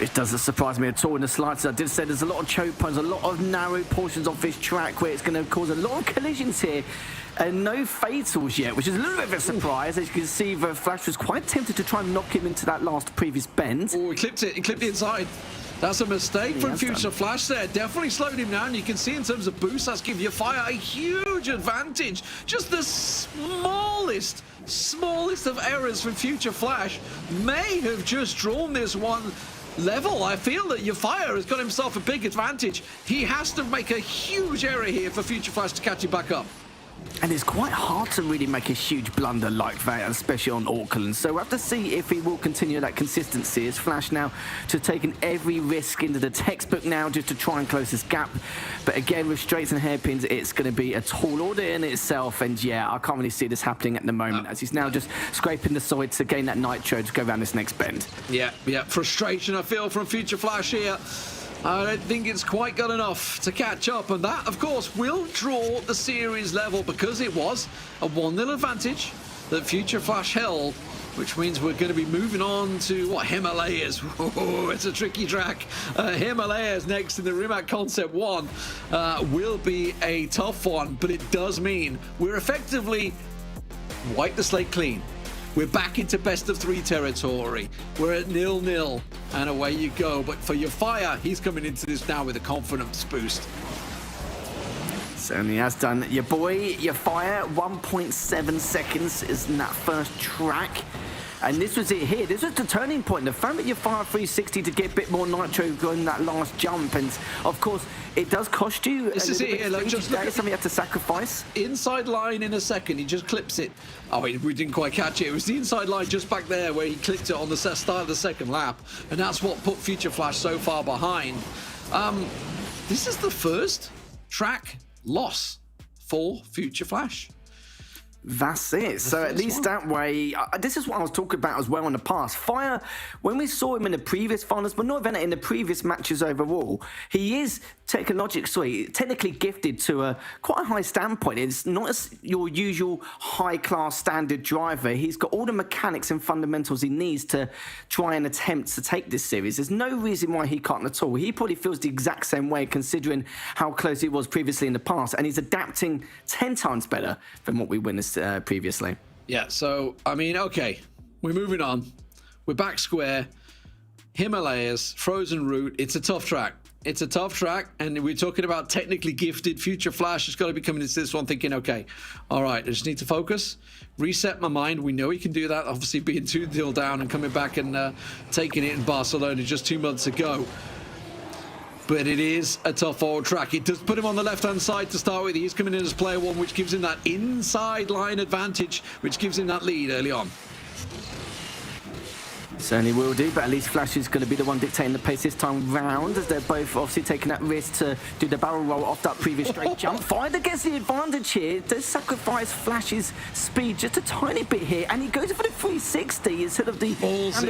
It doesn't surprise me at all in the slightest. I did say there's a lot of choke points, a lot of narrow portions of this track where it's going to cause a lot of collisions here. And no fatals yet, which is a little bit of a surprise. As you can see, the Flash was quite tempted to try and knock him into that last previous bend. Oh, he clipped it. He clipped the inside. That's a mistake from Future Flash there. Definitely slowed him down. You can see in terms of boost, that's giving Euphire a huge advantage. Just the smallest of errors from Future Flash may have just drawn this one level. I feel that Euphire has got himself a big advantage. He has to make a huge error here for Future Flash to catch him back up. And it's quite hard to really make a huge blunder like that, especially on Auckland. So we'll have to see if he will continue that consistency. As Flash now just taking every risk into the textbook now just to try and close this gap. But again, with straights and hairpins, it's going to be a tall order in itself. And yeah, I can't really see this happening at the moment as he's now just scraping the side to gain that nitro to go around this next bend. Yeah. Frustration I feel from Future Flash here. I don't think it's quite got enough to catch up, and that, of course, will draw the series level because it was a 1-0 advantage that Future Flash held, which means we're going to be moving on to, what, Himalayas. Whoa, it's a tricky track. Himalayas next in the Rimac Concept 1 will be a tough one, but it does mean we're effectively wipe the slate clean. We're back into best of 3 territory. We're at 0-0, and away you go. But for Euphire, he's coming into this now with a confidence boost. Certainly has done. Your boy, Euphire, 1.7 seconds is in that first track. And this was it here. This was the turning point. The fact that you fire 360 to get a bit more nitro going that last jump, and of course it does cost you. This is it here. Look, just look at something you have to sacrifice. Inside line in a second. He just clips it. Oh, wait, we didn't quite catch it. It was the inside line just back there where he clipped it on the start of the second lap, and that's what put Future Flash so far behind. This is the first track loss for Future Flash. That's it. So at least that way, this is what I was talking about as well in the past. Fire, when we saw him in the previous finals, but not even in the previous matches overall, he is technically gifted to quite a high standpoint. It's not your usual high-class standard driver. He's got all the mechanics and fundamentals he needs to try and attempt to take this series. There's no reason why he can't at all. He probably feels the exact same way considering how close he was previously in the past, and he's adapting 10 times better than what we witnessed previously. Yeah, so, I mean, okay, we're moving on. We're back square. Himalayas, frozen route. It's a tough track. It's a tough track, and we're talking about technically gifted Future Flash. Has got to be coming into this one thinking, okay, all right, I just need to focus, reset my mind. We know he can do that, obviously being 2-0 down and coming back and taking it in Barcelona just 2 months ago. But it is a tough old track. It does put him on the left-hand side to start with. He's coming in as player one, which gives him that inside line advantage, which gives him that lead early on. Certainly will do, but at least Flash is going to be the one dictating the pace this time round, as they're both obviously taking that risk to do the barrel roll off that previous straight jump. Finder gets the advantage here, does sacrifice Flash's speed just a tiny bit here, and he goes for the 360 instead of the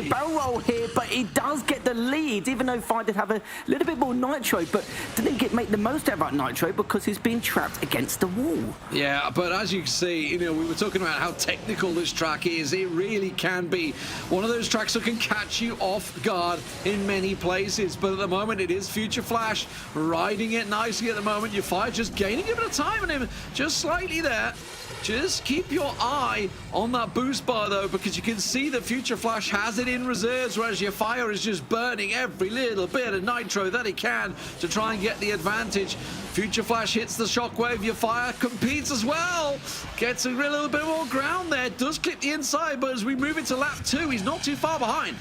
barrel roll here, but he does get the lead, even though Finder did have a little bit more nitro, but didn't make the most out of that nitro because he's being trapped against the wall. Yeah, but as you can see, you know, we were talking about how technical this track is. It really can be one of those tracks that can catch you off guard in many places, but at the moment it is Future Flash riding it nicely at the moment. Your fire just gaining a bit of time on him, just slightly there. Just keep your eye on that boost bar though, because you can see that Future Flash has it in reserves, whereas your fire is just burning every little bit of nitro that he can to try and get the advantage. Future Flash hits the shockwave, your fire competes as well, gets a little bit more ground there, does clip the inside, but as we move into lap 2, he's not too far behind.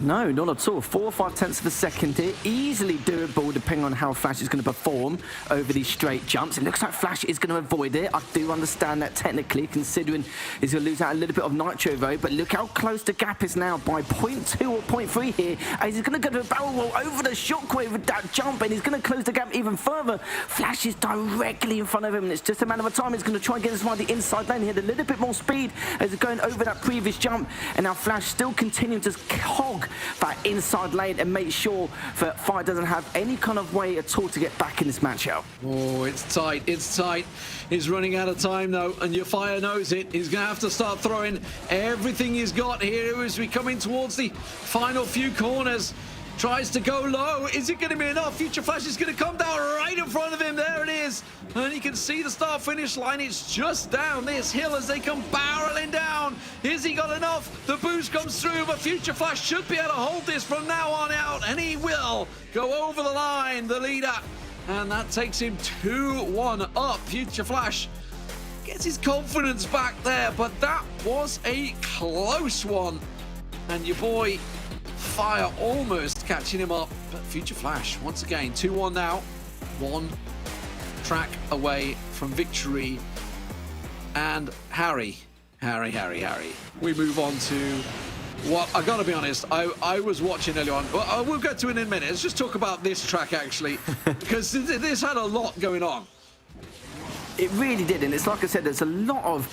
No, not at all. 4 or 5 tenths of a second here. Easily doable depending on how Flash is going to perform over these straight jumps. It looks like Flash is going to avoid it. I do understand that technically, considering he's going to lose out a little bit of nitro though. But look how close the gap is now by 0.2 or 0.3 here. And he's going to go to a barrel roll over the shockwave with that jump, and he's going to close the gap even further. Flash is directly in front of him, and it's just a matter of time. He's going to try and get this one the inside lane. He had a little bit more speed as he's going over that previous jump. And now Flash still continuing to hog that inside lane and make sure that Fire doesn't have any kind of way at all to get back in this matchup. Oh, it's tight, it's tight. He's running out of time though, and your Fire knows it. He's going to have to start throwing everything he's got here as we come in towards the final few corners. Tries to go low. Is it going to be enough? Future Flash is going to come down right in front of him. There it is. And you can see the start-finish line. It's just down this hill as they come barreling down. Has he got enough? The boost comes through, but Future Flash should be able to hold this from now on out. And he will go over the line, the leader. And that takes him 2-1 up. Future Flash gets his confidence back there, but that was a close one. And your boy Fire almost catching him up, but Future Flash once again 2-1 now, 1 track away from victory. And Harry, we move on to what I gotta be honest, I was watching earlier on. Well, we'll get to it in a minute. Let's just talk about this track actually, because this had a lot going on. It really did, and it's like I said, there's a lot of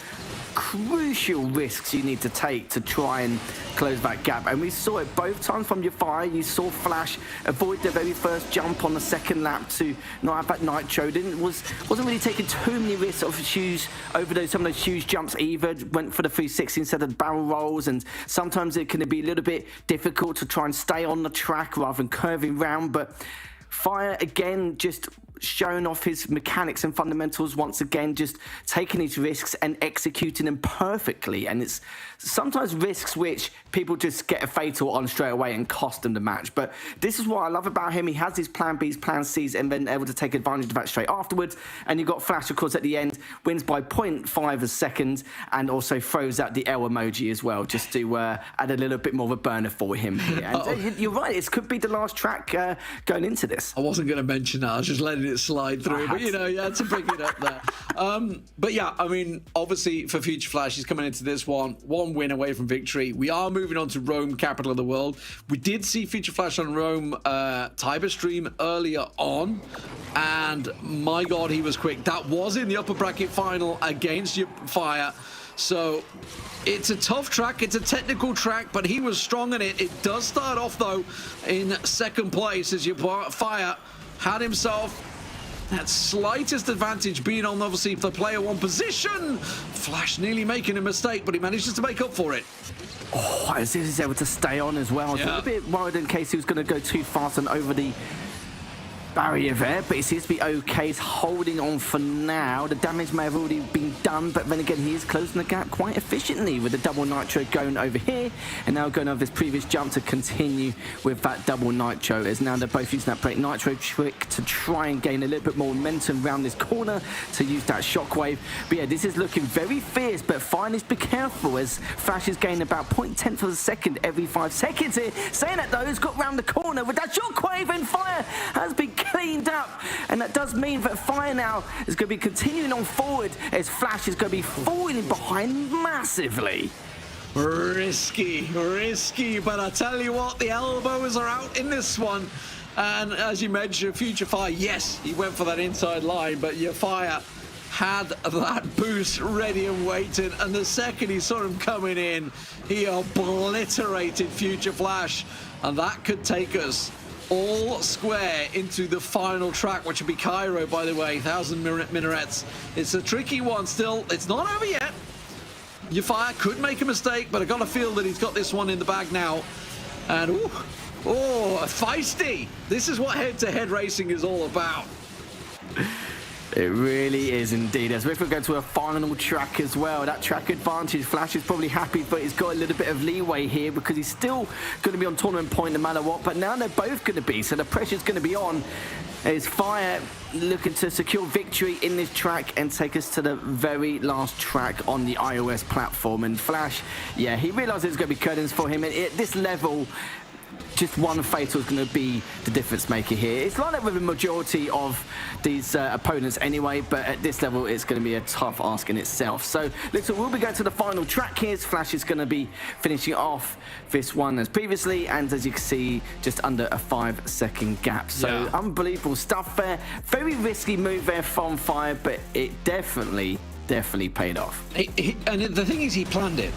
crucial risks you need to take to try and close that gap, and we saw it both times from your Fire. You saw Flash avoid the very first jump on the second lap to not have that nitro. Wasn't really taking too many risks of shoes over some of those huge jumps either. Went for the 360 instead of the barrel rolls, and sometimes it can be a little bit difficult to try and stay on the track rather than curving round. But Fire again just showing off his mechanics and fundamentals once again, just taking his risks and executing them perfectly. And it's sometimes risks which people just get a fatal on straight away and cost them the match. But this is what I love about him. He has his plan Bs, plan Cs, and then able to take advantage of that straight afterwards. And you've got Flash, of course, at the end, wins by 0.5 a second, and also throws out the L emoji as well, just to add a little bit more of a burner for him here. And you're right, it could be the last track going into this. I wasn't going to mention that. I was just letting it slide through. But, you know, you had to bring it up there. But, yeah, I mean, obviously, for Future Flash, he's coming into this one win away from victory. We are moving on to Rome, capital of the world. We did see Future Flash on Rome Tiber stream earlier on. And, my God, he was quick. That was in the upper bracket final against Fire. So it's a tough track, it's a technical track, but he was strong in it. It does start off, though, in second place as Fire had himself that slightest advantage, being on, obviously, the player one position. Flash nearly making a mistake, but he manages to make up for it. Oh, as he's able to stay on as well. I was a bit worried in case he was going to go too fast and over the barrier there, but it seems to be okay. He's holding on for now. The damage may have already been done, but then again, he is closing the gap quite efficiently with the double nitro going over here, and now going over his previous jump to continue with that double nitro, as now they're both using that break nitro trick to try and gain a little bit more momentum around this corner to use that shockwave. But yeah, this is looking very fierce, but Fire needs to be careful as Flash is gaining about 0.10 of a second every 5 seconds here. Saying that though, he's got round the corner with that shockwave, and Fire has been cleaned up, and that does mean that Fire now is going to be continuing on forward as Flash is going to be falling behind massively. Risky, but I tell you what, the elbows are out in this one. And as you mentioned, Future Fire, yes, he went for that inside line, but your Fire had that boost ready and waiting, and the second he saw him coming in, he obliterated Future Flash, and that could take us all square into the final track, which will be Cairo, by the way, 1,000 minarets. It's a tricky one still. It's not over yet. Your Fire could make a mistake, but I got a feel that he's got this one in the bag now. And, feisty. This is what head-to-head racing is all about. It really is indeed. As if we go to a final track as well, that track advantage, Flash is probably happy, but he's got a little bit of leeway here because he's still going to be on tournament point no matter what. But now they're both going to be, so the pressure's going to be on. As Fire looking to secure victory in this track and take us to the very last track on the iOS platform. And Flash, yeah, he realizes it's going to be curtains for him. And at this level, just one fatal is going to be the difference maker here. It's lined up with the majority of these opponents anyway, but at this level, it's going to be a tough ask in itself. So, listen, we'll be going to the final track here. Flash is going to be finishing off this one as previously, and as you can see, just under a 5-second gap. So, unbelievable stuff there. Very risky move there from Fire, but it definitely paid off. And the thing is, he planned it.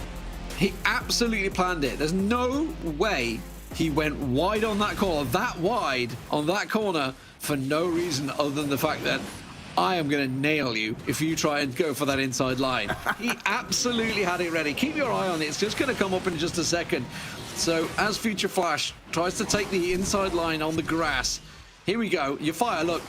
He absolutely planned it. There's no way he went wide on that corner, that wide on that corner, for no reason other than the fact that I am going to nail you if you try and go for that inside line. He absolutely had it ready. Keep your eye on it. It's just going to come up in just a second. So as Future Flash tries to take the inside line on the grass, here we go. Your Fire, look,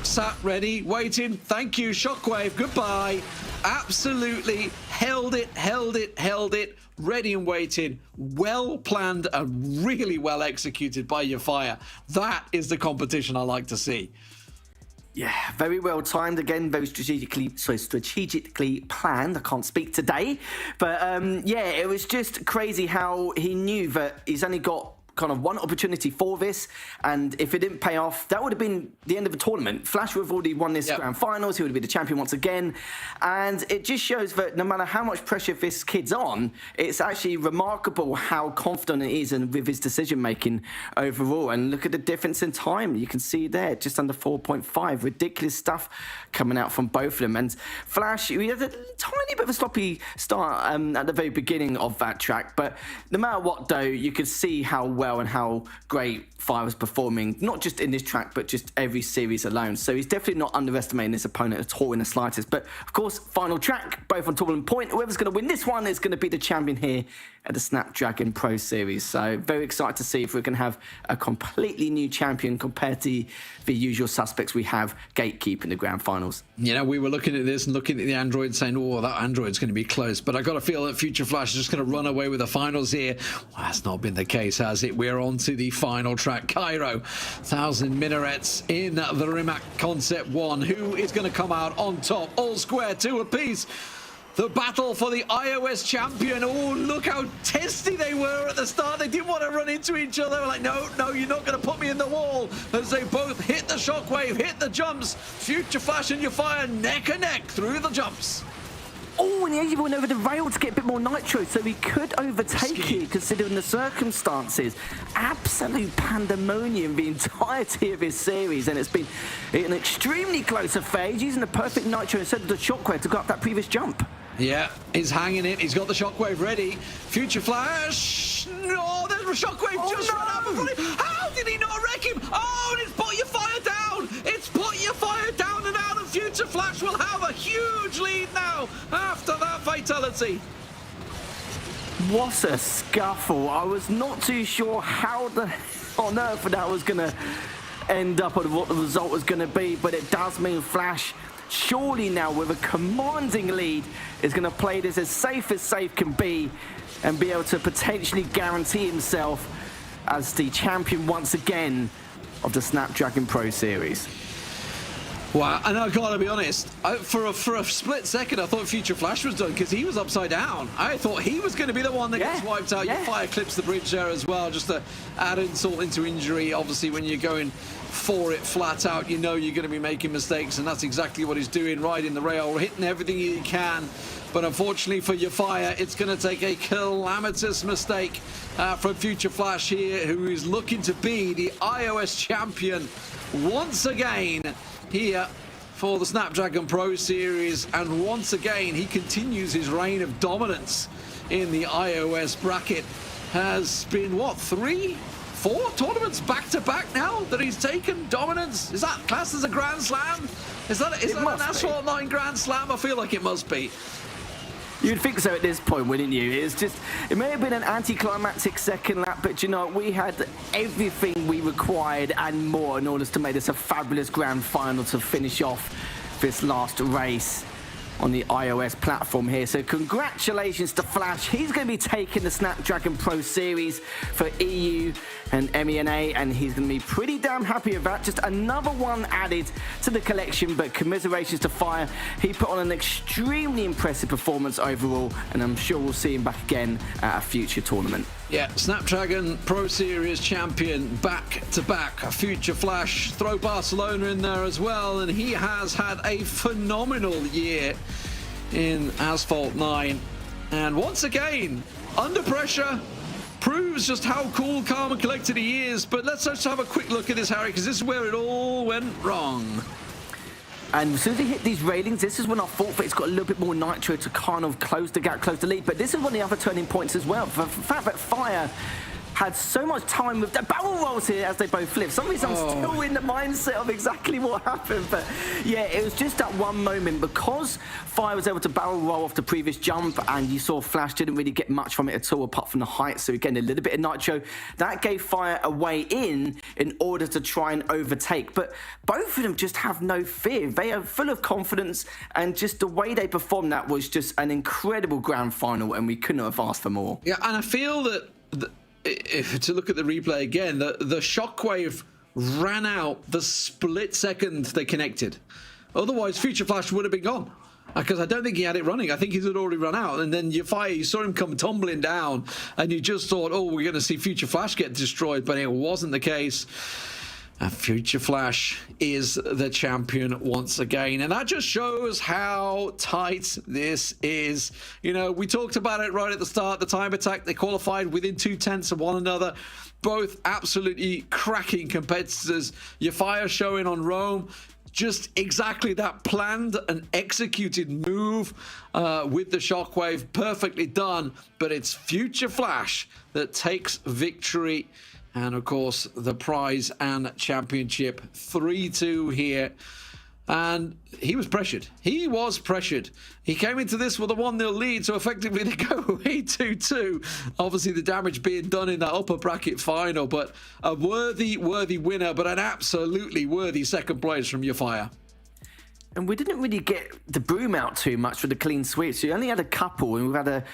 sat ready, waiting. Thank you, shockwave, goodbye. Absolutely held it. Ready and waiting, well planned and really well executed by your Fire. That is the competition I like to see. Yeah, very well timed again, very strategically planned. I can't speak today, but yeah, it was just crazy how he knew that he's only got kind of one opportunity for this, and if it didn't pay off, that would have been the end of the tournament. Flash would have already won this grand finals. He would have been the champion once again, and it just shows that no matter how much pressure this kid's on, it's actually remarkable how confident he is and with his decision making overall. And look at the difference in time. You can see there, just under 4.5. Ridiculous stuff coming out from both of them. And Flash, he had a tiny bit of a sloppy start at the very beginning of that track, but no matter what, though, you could see how well and how great Fire was performing, not just in this track, but just every series alone. So he's definitely not underestimating this opponent at all in the slightest. But of course, final track, both on tournament point. Whoever's going to win this one is going to be the champion here at the Snapdragon Pro Series. So very excited to see if we can have a completely new champion compared to the usual suspects we have gatekeeping the grand finals. You know, we were looking at this and looking at the Android saying, oh, that Android's going to be close. But I got a feel that Future Flash is just going to run away with the finals here. Well, that's not been the case, has it? We're on to the final track. Cairo, 1,000 minarets in the Rimac Concept 1. Who is going to come out on top? All square, 2 apiece. The battle for the iOS champion. Oh, look how testy they were at the start. They didn't want to run into each other. They were like, no, you're not going to put me in the wall. As they both hit the shockwave, hit the jumps. Future Flash and Fire neck and neck through the jumps. Oh, and he actually went over the rail to get a bit more nitro, so he could overtake you considering the circumstances. Absolute pandemonium the entirety of his series, and it's been an extremely close affair. He's using the perfect nitro instead of the shockwave to go up that previous jump. Yeah, he's hanging it. He's got the shockwave ready. Future Flash. No, there's a shockwave just run out before him. How did he not wreck him? Oh, and it's put your fire down. It's put your fire down and out, and Future Flash will have a huge lead now after that fatality. What a scuffle. I was not too sure how on earth that was going to end up and what the result was going to be, but it does mean Flash, surely now with a commanding lead, is going to play this as safe can be and be able to potentially guarantee himself as the champion once again of the Snapdragon Pro Series. Wow, and I gotta be honest, for a split second I thought Future Flash was done because he was upside down. I thought he was going to be the one that gets wiped out. Your fire clips the bridge there as well, just to add insult into injury. Obviously when you're going for it flat out, you know you're going to be making mistakes, and that's exactly what he's doing, riding the rail, hitting everything he can. But unfortunately for your fire, it's going to take a calamitous mistake from Future Flash here, who is looking to be the iOS champion once again here for the Snapdragon Pro Series, and once again he continues his reign of dominance in the iOS bracket. Has been what, 3-4 tournaments back to back now that he's taken dominance? Is that classed as a Grand Slam? Is that an Asphalt 9 Grand Slam? I feel like it must be. You'd think so at this point, wouldn't you? It may have been an anticlimactic second lap, but you know, we had everything we required and more in order to make this a fabulous grand final to finish off this last race on the iOS platform here. So congratulations to Flash. He's going to be taking the Snapdragon Pro Series for EU and MENA, and he's going to be pretty damn happy with that. Just another one added to the collection, but commiserations to Fire. He put on an extremely impressive performance overall, and I'm sure we'll see him back again at a future tournament. Yeah, Snapdragon Pro Series champion back to back. Future Flash, throw Barcelona in there as well, and he has had a phenomenal year in Asphalt 9. And once again, under pressure, proves just how cool, calm and collected he is. But let's just have a quick look at this, Harry, because this is where it all went wrong. And as soon as he hit these railings, this is when I thought that it's got a little bit more nitro to kind of close the gap, close the lead. But this is one of the other turning points as well. The fact that Fire had so much time with the barrel rolls here as they both flipped. For some reason, I'm still in the mindset of exactly what happened. But yeah, it was just that one moment, because Fire was able to barrel roll off the previous jump, and you saw Flash didn't really get much from it at all apart from the height. So again, a little bit of nitro. That gave Fire a way in order to try and overtake. But both of them just have no fear. They are full of confidence, and just the way they performed that was just an incredible grand final, and we couldn't have asked for more. Yeah, and I feel that if to look at the replay again, the shockwave ran out the split second they connected. Otherwise, Future Flash would have been gone, because I don't think he had it running. I think he had already run out. And then you saw him come tumbling down, and you just thought, oh, we're going to see Future Flash get destroyed, but it wasn't the case. And Future Flash is the champion once again. And that just shows how tight this is. You know, we talked about it right at the start. The time attack, they qualified within 0.2 of one another. Both absolutely cracking competitors. Your Fire showing on Rome, just exactly that planned and executed move with the shockwave. Perfectly done. But it's Future Flash that takes victory. And of course, the prize and championship 3-2 here. And he was pressured. He was pressured. He came into this with a 1-0 lead, so effectively they go away 2-2. Obviously, the damage being done in that upper bracket final, but a worthy winner, but an absolutely worthy second place from Yafaya. And we didn't really get the broom out too much for the clean sweeps. We only had a couple, and we've had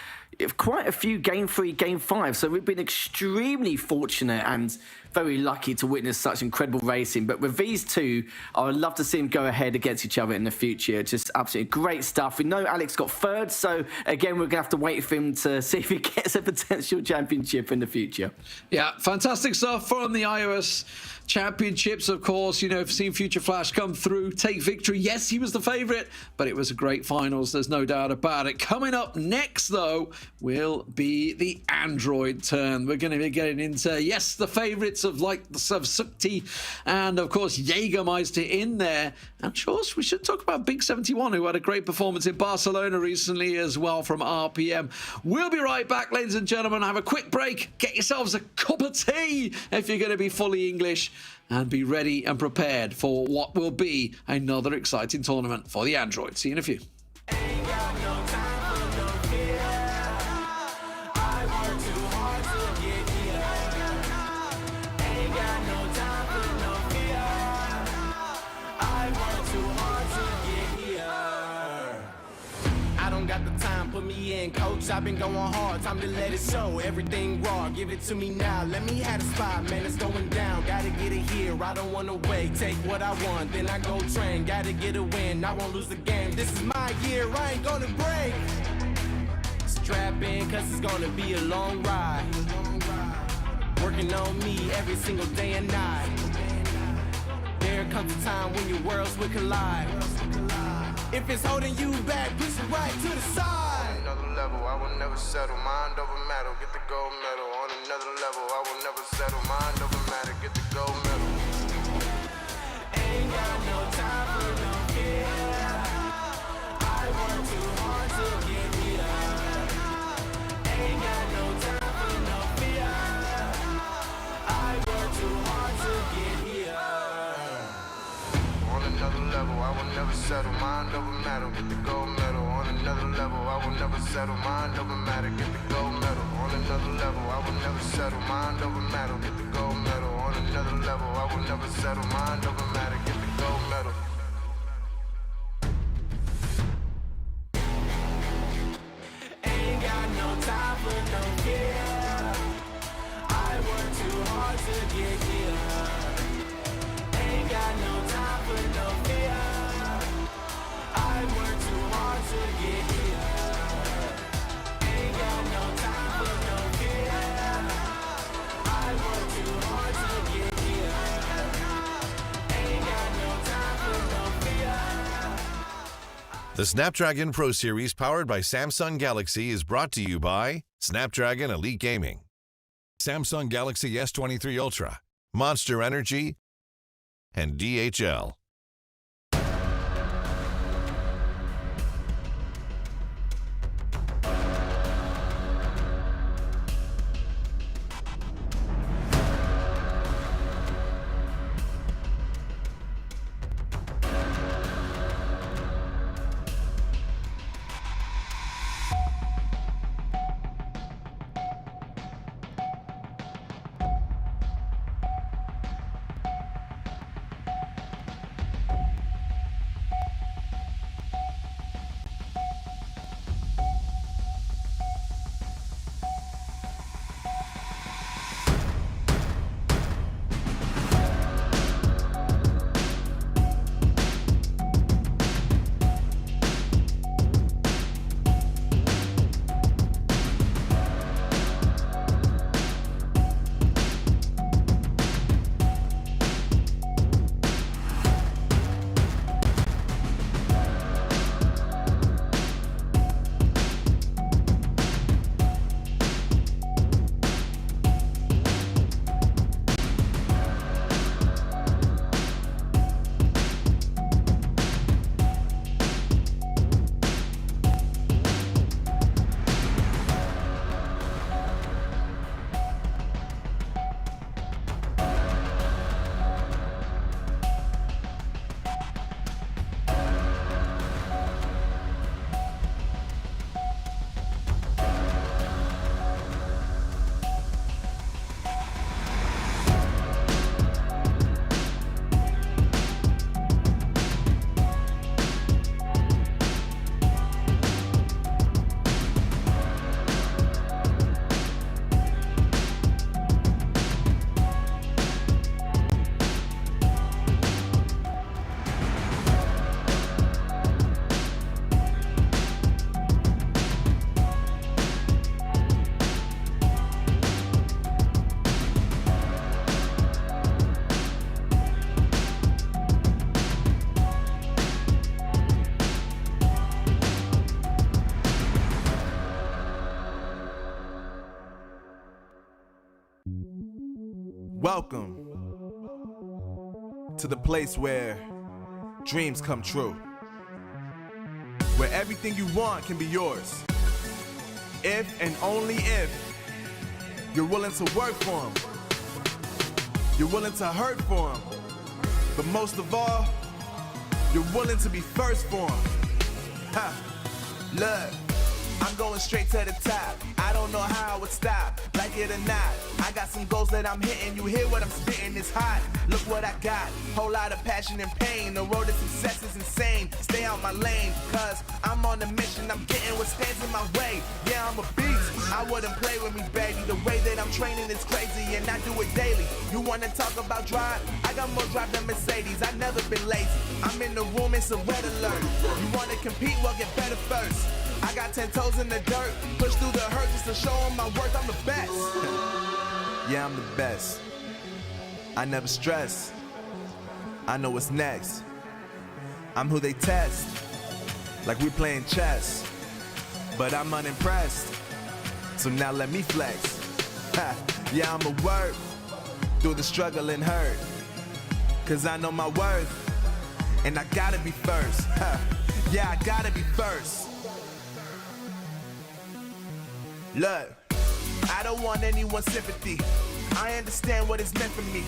quite a few game 3, game 5. So we've been extremely fortunate and very lucky to witness such incredible racing. But with these two, I would love to see them go ahead against each other in the future. Just absolutely great stuff. We know Alex got third, so again, we're going to have to wait for him to see if he gets a potential championship in the future. Yeah, fantastic stuff from the iOS Championships, of course. You know, I've seen Future Flash come through, take victory. Yes, he was the favourite, but it was a great finals. There's no doubt about it. Coming up next, though, will be the Android turn. We're going to be getting into, yes, the favourites of like the Sukti and, of course, Jägermeister in there. And, of course, we should talk about Big 71, who had a great performance in Barcelona recently as well from RPM. We'll be right back, ladies and gentlemen. Have a quick break. Get yourselves a cup of tea if you're going to be fully English, and be ready and prepared for what will be another exciting tournament for the Android. See you in a few. Got the time, put me in, coach. I've been going hard, time to let it show. Everything raw, give it to me now. Let me have the spot, man, it's going down. Gotta get it here, I don't wanna wait. Take what I want, then I go train. Gotta get a win, I won't lose the game. This is my year, I ain't gonna break. Strap in, cause it's gonna be a long ride. Working on me every single day and night. There comes a time when your worlds will collide. If it's holding you back, push it right to the side. Another level, I will never settle. Mind over matter, get the gold medal. On another level, I will never settle. Mind over matter, get the gold medal. Ain't got no time for no fear. I work too hard to get here. Ain't got no time for no fear. I work too hard to get here. On another level, I will never settle. Mind over matter, get the gold medal. On another level, I will never settle. Mind over matter, get the gold medal. On another level, I will never settle. Mind over matter, get the gold medal. On another level, I will never settle. Mind over matter, get the gold medal. Ain't got no time for no fear. I work too hard to get here. Ain't got no time for no fear. I work too hard to get here. Ain't got no time for no fear. I work too hard to get here. Ain't got no time for no fear. The Snapdragon Pro Series powered by Samsung Galaxy is brought to you by Snapdragon Elite Gaming, Samsung Galaxy S23 Ultra, Monster Energy, and DHL. Welcome to the place where dreams come true, where everything you want can be yours, if and only if you're willing to work for them, you're willing to hurt for them, but most of all, you're willing to be first for them. Ha! Look, I'm going straight to the top. I don't know how I would stop, like it or not. I got some goals that I'm hitting. You hear what I'm spitting? It's hot. Look what I got. Whole lot of passion and pain. The road to success is insane. Stay out my lane, cause I'm on a mission. I'm getting what stands in my way. Yeah, I'm a beast. I wouldn't play with me, baby. The way that I'm training is crazy, and I do it daily. You wanna talk about drive? I got more drive than Mercedes. I've never been lazy. I'm in the room, it's a red alert. You wanna compete? Well, get better first. I got 10 toes in the dirt, push through the hurt just to show them my worth. I'm the best. Yeah, I'm the best. I never stress. I know what's next. I'm who they test, like we playing chess. But I'm unimpressed, so now let me flex. Ha. Yeah, I'ma work through the struggle and hurt, cause I know my worth, and I gotta be first. Ha. Yeah, I gotta be first. Look, I don't want anyone's sympathy. I understand what it's meant for me.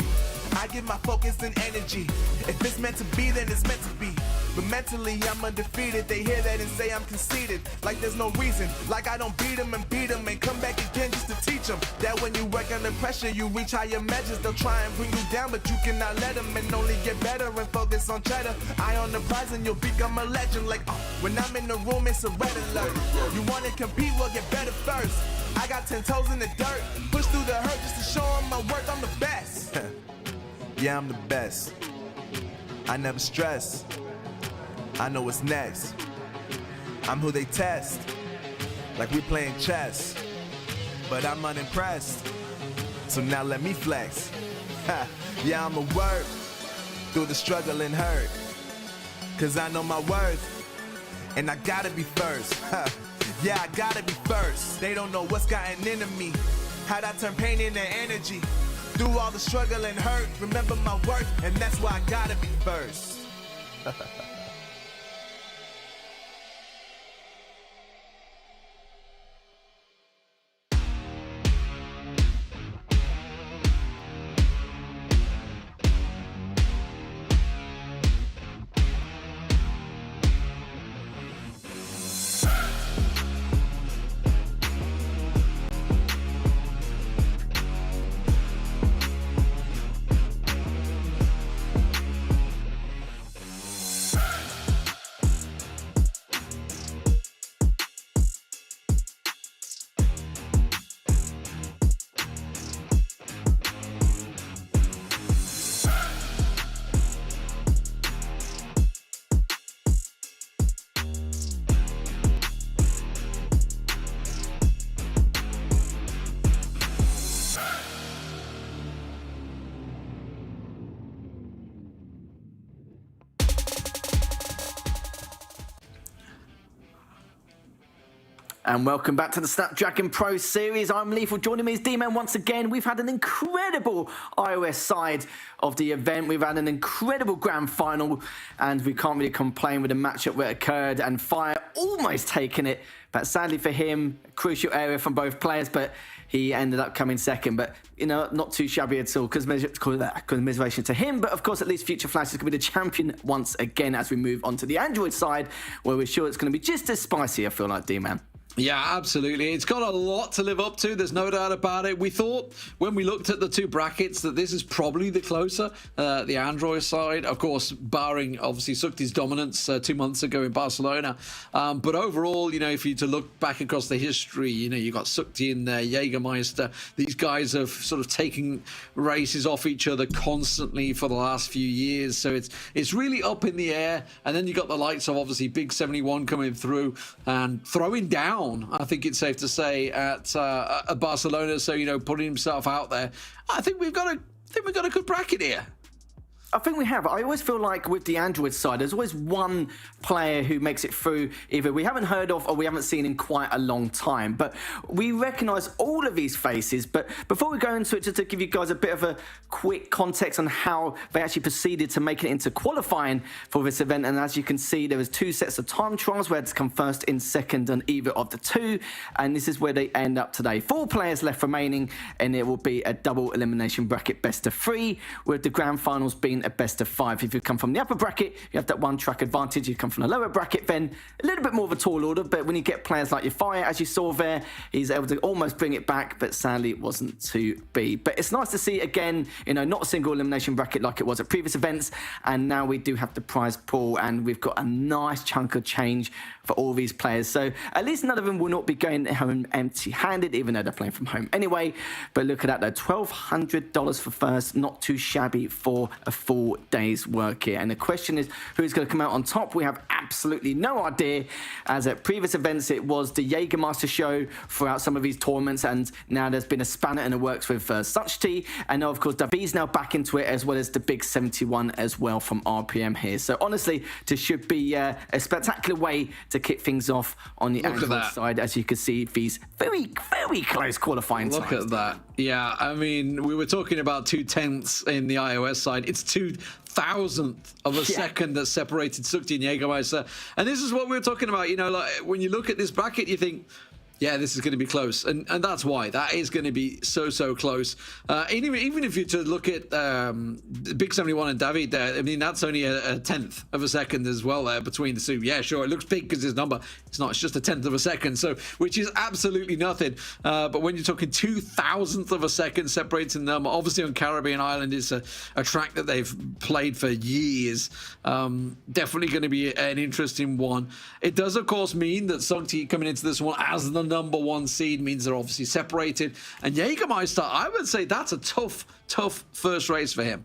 I give my focus and energy. If it's meant to be, then it's meant to be. But mentally, I'm undefeated. They hear that and say I'm conceited. Like there's no reason. Like I don't beat them and come back again just to teach them that when you work under pressure, you reach higher measures. They'll try and bring you down, but you cannot let them, and only get better and focus on cheddar. Eye on the prize and you'll become a legend. Like, when I'm in the room, it's a red alert. You wanna compete? Well, get better first. I got 10 toes in the dirt, push through the hurt just to show them my worth. I'm the best. Yeah, I'm the best. I never stress. I know what's next. I'm who they test, like we playing chess. But I'm unimpressed, so now let me flex. Ha. Yeah, I'ma work through the struggle and hurt, cause I know my worth, and I gotta be first. Ha. Yeah, I gotta be first. They don't know what's gotten into me, how'd I turn pain into energy. Through all the struggle and hurt, remember my worth, and that's why I gotta be first. And welcome back to the Snapdragon Pro Series. I'm Lethal. Joining me is D-Man once again. We've had an incredible iOS side of the event. We've had an incredible grand final, and we can't really complain with the matchup where it occurred, and Fire almost taking it. But sadly for him, crucial area from both players, but he ended up coming second. But, you know, not too shabby at all. Commiseration to him. But, of course, at least Future Flash is going to be the champion once again as we move on to the Android side, where we're sure it's going to be just as spicy, I feel like, D-Man. Yeah, absolutely. It's got a lot to live up to. There's no doubt about it. We thought when we looked at the two brackets that this is probably the closer, the Android side. Of course, barring obviously Sukti's dominance 2 months ago in Barcelona. But overall, you know, if you to look back across the history, you know, you got Sukti in there, Jägermeister. These guys have sort of taken races off each other constantly for the last few years. So it's really up in the air. And then you got the likes of obviously Big 71 coming through and throwing down, I think it's safe to say, at Barcelona. So, you know, putting himself out there. I think we've got a good bracket here. I think we have. I always feel like with the Android side, there's always one player who makes it through either we haven't heard of or we haven't seen in quite a long time. But we recognise all of these faces. But before we go into it, just to give you guys a bit of a quick context on how they actually proceeded to make it into qualifying for this event. And as you can see, there was 2 sets of time trials where it's come first in second on either of the 2. And this is where they end up today. 4 players left remaining, and it will be a double elimination bracket best of 3, with the grand finals being a best of 5. If you come from the upper bracket, you have that 1 track advantage. You come from the lower bracket, then a little bit more of a tall order. But when you get players like Fire, as you saw there, he's able to almost bring it back, but sadly it wasn't to be. But it's nice to see again, you know, not a single elimination bracket like it was at previous events. And now we do have the prize pool, and we've got a nice chunk of change for all these players. So at least none of them will not be going home empty-handed, even though they're playing from home anyway. But look at that, though. $1,200 for first. Not too shabby for a full day's work here. And the question is, who's going to come out on top? We have absolutely no idea. As at previous events, it was the Jägermeister show throughout some of these tournaments. And now there's been a spanner in the works with Suchti. And now, of course, David's now back into it, as well as the big 71 as well from RPM here. So honestly, this should be a spectacular way to kick things off on the Android side, as you can see these very, very close qualifying times. Look at that. Yeah, I mean, we were talking about 2/10 in the iOS side. It's 2,000th of a second that separated Suchti and Jägermeister. And this is what we were talking about. You know, like when you look at this bracket, you think, yeah, this is going to be close, and that's why. That is going to be so close. Even if you to look at Big 71 and David there, I mean, that's only a 10th of a second as well there between the 2. Yeah, sure, it looks big because his number. It's not. It's just a 10th of a second, so which is absolutely nothing. But when you're talking 2,000th of a second separating them, obviously on Caribbean Island is a track that they've played for years. Definitely going to be an interesting one. It does, of course, mean that Suchti coming into this one as the number 1 seed means they're obviously separated. And Jägermeister, I would say that's a tough first race for him.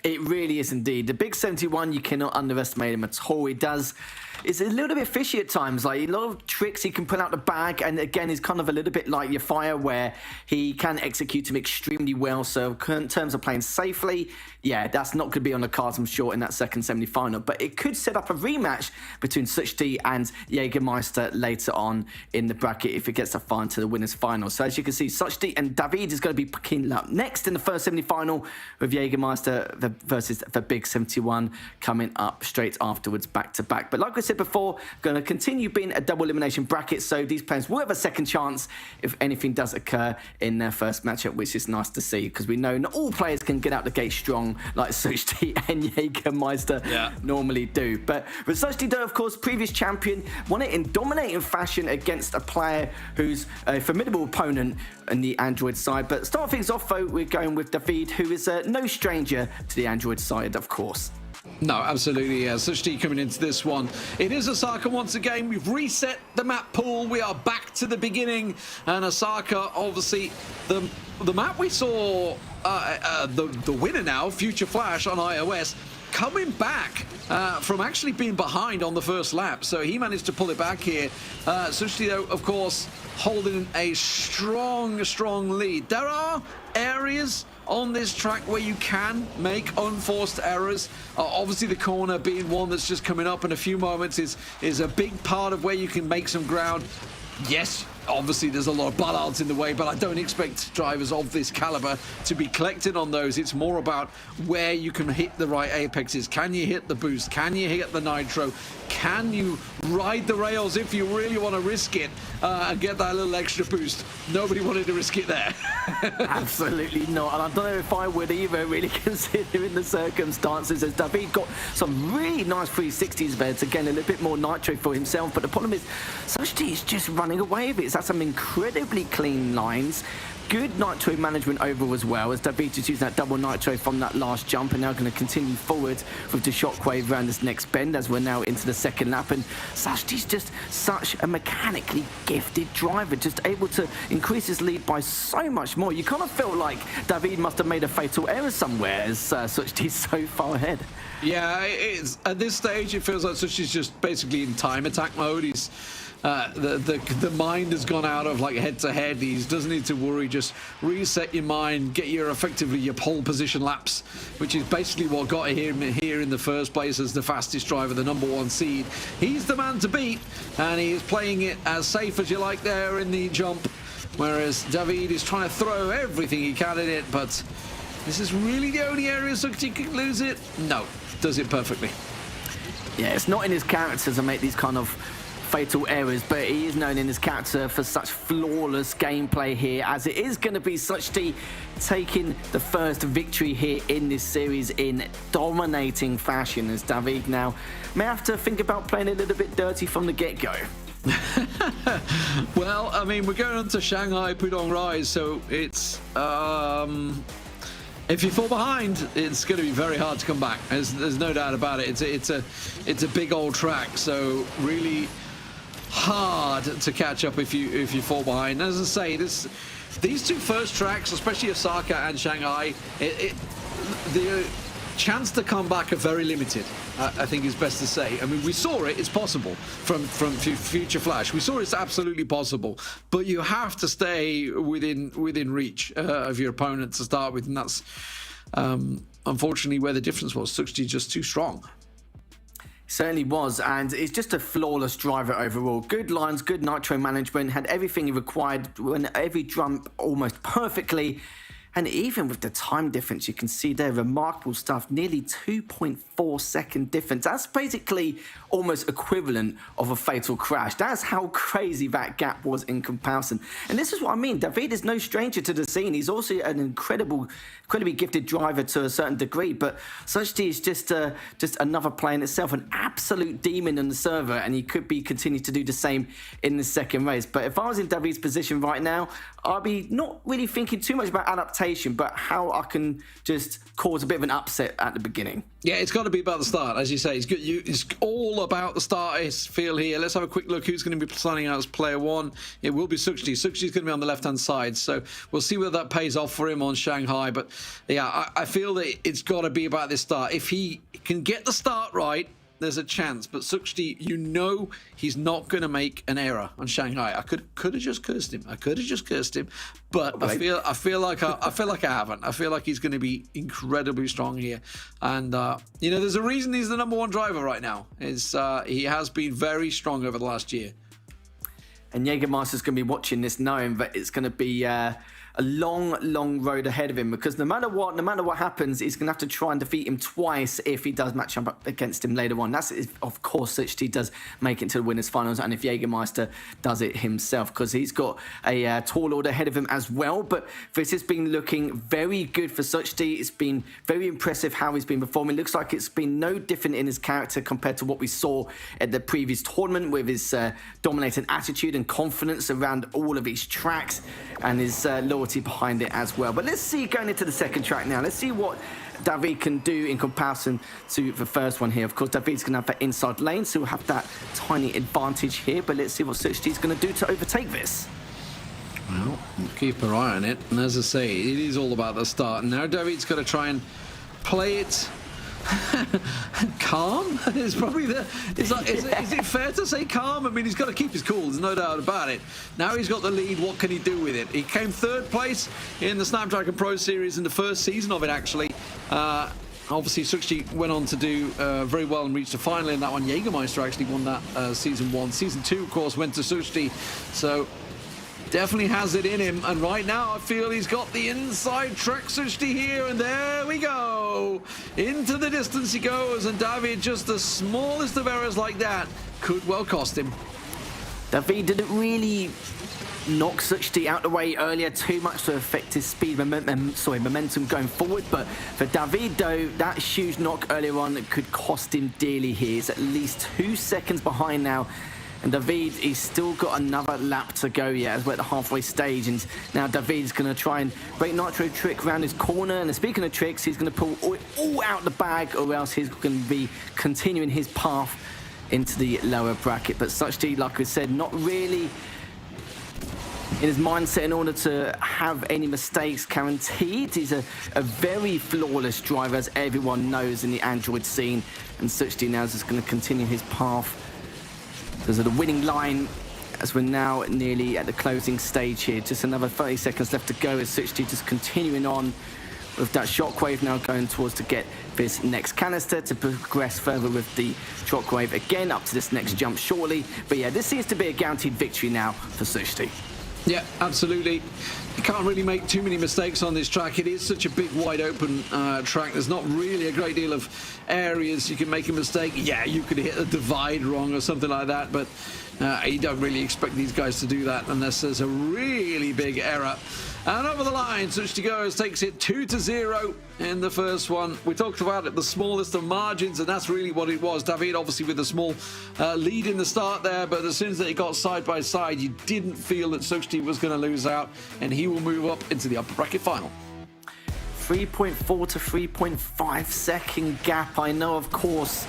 It really is indeed. The big 71, you cannot underestimate him at all. He does. It's a little bit fishy at times, like a lot of tricks he can pull out the bag, and again, he's kind of a little bit like your Fire, where he can execute them extremely well. So in terms of playing safely, yeah, that's not going to be on the cards, I'm sure, in that second semi-final. But it could set up a rematch between Suchti and Jägermeister later on in the bracket if it gets to far into the winners' final. So as you can see, Suchti and David is going to be picking up next in the first semi-final, with Jägermeister versus the big 71 coming up straight afterwards, back to back. But like I said before, going to continue being a double elimination bracket, so these players will have a second chance if anything does occur in their first matchup, which is nice to see, because we know not all players can get out the gate strong like Suchti and Jägermeister normally do. But with Suchti, though, of course, previous champion, won it in dominating fashion against a player who's a formidable opponent on the Android side. But start things off, though, we're going with David, who is no stranger to the Android side, of course. No, absolutely, yeah. Suchti coming into this one. It is Osaka once again. We've reset the map pool. We are back to the beginning. And Osaka, obviously, the map we saw, the winner now, Future Flash on iOS, coming back from actually being behind on the first lap. So he managed to pull it back here. Suchti, though, of course, holding a strong lead. There are areas on this track where you can make unforced errors. Obviously, the corner being one that's just coming up in a few moments is a big part of where you can make some ground. Yes, obviously there's a lot of bollards in the way, but I don't expect drivers of this caliber to be collecting on those. It's more about where you can hit the right apexes. Can you hit the boost? Can you hit the nitro? Can you ride the rails if you really want to risk it and get that little extra boost? Nobody wanted to risk it there. Absolutely not. And I don't know if I would either, really, considering the circumstances, as David got some really nice 360s there to gain a little bit more nitro for himself. But the problem is, Suchti is just running away with it. It's had some incredibly clean lines. Good nitro management overall as well, as David just using that double nitro from that last jump, and now going to continue forward with the shockwave around this next bend as we're now into the second lap. And Suchti's just such a mechanically gifted driver, just able to increase his lead by so much more. You kind of feel like David must have made a fatal error somewhere, as Suchti's so far ahead. Yeah, it is. At this stage, it feels like Suchti's just basically in time attack mode. He's The mind has gone out of like head-to-head. He doesn't need to worry. Just reset your mind, get your effectively your pole position laps, which is basically what got him here in the first place as the fastest driver, the #1 seed. He's the man to beat, and he is playing it as safe as you like there in the jump, whereas David is trying to throw everything he can in it. But this is really the only area Sukti can lose it. No, does it perfectly. Yeah, it's not in his character to make these kind of fatal errors, but he is known in his character for such flawless gameplay here, as it is going to be Sukti taking the first victory here in this series in dominating fashion, as David now may have to think about playing a little bit dirty from the get-go. Well, I mean, we're going on to Shanghai Pudong Rise, so it's if you fall behind, it's going to be very hard to come back. There's no doubt about it. It's a big old track, so really hard to catch up if you fall behind. As I say, these two first tracks, especially Osaka and Shanghai, the chance to come back are very limited. I think is best to say. I mean, we saw it; it's possible from Future Flash. We saw it's absolutely possible, but you have to stay within reach of your opponent to start with, and that's unfortunately where the difference was. Sukti just too strong. Certainly was, and it's just a flawless driver overall. Good lines, good nitro management, had everything he required, won every jump almost perfectly. And even with the time difference, you can see there remarkable stuff, nearly 2.4 second difference. That's basically almost equivalent of a fatal crash. That's how crazy that gap was in comparison. And this is what I mean. David is no stranger to the scene. He's also an incredibly gifted driver to a certain degree, but Sukti is just another player in itself, an absolute demon on the server, and he could be continuing to do the same in the second race. But if I was in David's position right now, I'd be not really thinking too much about adaptation, but how I can just cause a bit of an upset at the beginning. Yeah, it's got to be about the start, as you say. It's all about the start, I feel here. Let's have a quick look who's going to be signing out as player one. It will be Sukti. Sukti's going to be on the left-hand side, so we'll see whether that pays off for him on Shanghai. But yeah, I feel that it's got to be about this start. If he can get the start right, there's a chance. But Sukti, you know he's not going to make an error on Shanghai. I could have just cursed him. But I feel like I haven't. I feel like he's going to be incredibly strong here. And there's a reason he's the #1 driver right now. He has been very strong over the last year. And Jägermeister's going to be watching this, knowing that it's going to be a long road ahead of him, because no matter what happens, he's going to have to try and defeat him twice if he does match up against him later on. That's if, of course, Sukti does make it to the winners' finals, and if Jägermeister does it himself, because he's got a tall order ahead of him as well. But this has been looking very good for Sukti. It's been very impressive how he's been performing. Looks like it's been no different in his character compared to what we saw at the previous tournament, with his dominating attitude and confidence around all of his tracks, and his loyalty behind it as well. But let's see, going into the second track now, let's see what David can do in comparison to the first one here. Of course, David's going to have that inside lane, so we'll have that tiny advantage here. But let's see what Sukti's going to do to overtake this. Well, keep an eye on it. And as I say, it is all about the start. And now David's got to try and play it calm. Is probably is it fair to say calm? I mean, he's got to keep his cool, there's no doubt about it. Now he's got the lead, what can he do with it? He came third place in the Snapdragon Pro Series in the first season of it, actually. Obviously, Sukti went on to do very well and reached the final in that one. Jägermeister actually won that season 1. Season 2, of course, went to Sukti. So definitely has it in him, and right now I feel he's got the inside track Sukti here, and there we go. Into the distance he goes, and David, just the smallest of errors like that could well cost him. David didn't really knock Sukti out the way earlier too much to affect his speed, momentum going forward, but for David though, that huge knock earlier on could cost him dearly here. He's at least 2 seconds behind now. And David, he's still got another lap to go yet, as we're at the halfway stage. And now David's going to try and break Nitro trick around his corner. And speaking of tricks, he's going to pull all out the bag, or else he's going to be continuing his path into the lower bracket. But Sukti, like I said, not really in his mindset in order to have any mistakes guaranteed. He's a very flawless driver, as everyone knows in the Android scene. And Sukti now is just going to continue his path. There's the winning line as we're now nearly at the closing stage here. Just another 30 seconds left to go as Suchti just continuing on with that shockwave, now going towards to get this next canister to progress further with the shockwave again up to this next jump shortly. But yeah, this seems to be a guaranteed victory now for Suchti. Yeah, absolutely. You can't really make too many mistakes on this track. It is such a big, wide open track. There's not really a great deal of areas you can make a mistake. Yeah, you could hit a divide wrong or something like that, but you don't really expect these guys to do that unless there's a really big error. And over the line, Suchti goes, takes it 2-0 in the first one. We talked about it, the smallest of margins, and that's really what it was. David, obviously, with a small lead in the start there, but as soon as they got side by side, you didn't feel that Suchti was going to lose out, and he will move up into the upper bracket final. 3.4 to 3.5 second gap. I know, of course,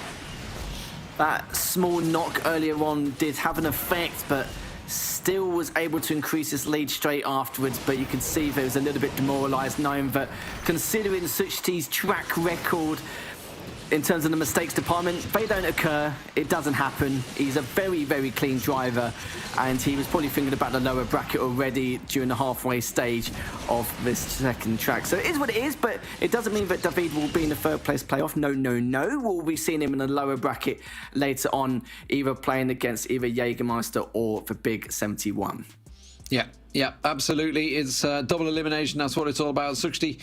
that small knock earlier on did have an effect, but still was able to increase his lead straight afterwards. But you can see there was a little bit demoralised, knowing that considering Suchti's track record in terms of the mistakes department, they don't occur. It doesn't happen. He's a very, very clean driver, and he was probably thinking about the lower bracket already during the halfway stage of this second track. So it is what it is, but it doesn't mean that David will be in the third place playoff. No, no, no. We'll be seeing him in the lower bracket later on, either playing against either Jägermeister or the Big 71. Yeah, absolutely. It's double elimination. That's what it's all about. Suchti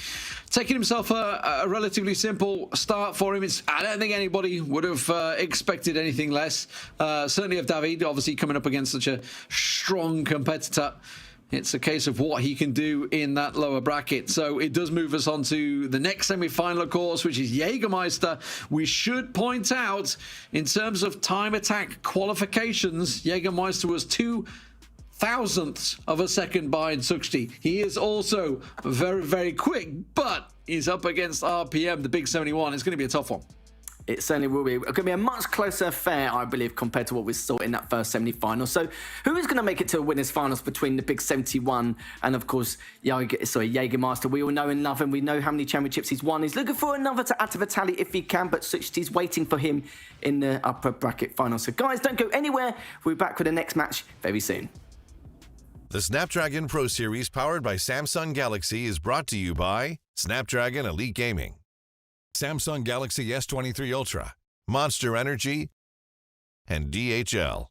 taking himself a relatively simple start for him. I don't think anybody would have expected anything less. Certainly of David, obviously coming up against such a strong competitor. It's a case of what he can do in that lower bracket. So it does move us on to the next semi-final, of course, which is Jägermeister. We should point out, in terms of time attack qualifications, Jägermeister was 0.02 of a second behind Suchti. He is also very, very quick, but he's up against RPM, the Big 71. It's going to be a tough one. It certainly will be. It's going to be a much closer affair, I believe, compared to what we saw in that first semi-final. So who is going to make it to a winners' finals between the Big 71 and, of course, Jägermeister? We all know and love him. We know how many championships he's won. He's looking for another to add to the tally if he can, but Suchti's waiting for him in the upper bracket final. So, guys, don't go anywhere. We'll be back with the next match very soon. The Snapdragon Pro Series, powered by Samsung Galaxy, is brought to you by Snapdragon Elite Gaming, Samsung Galaxy S23 Ultra, Monster Energy, and DHL.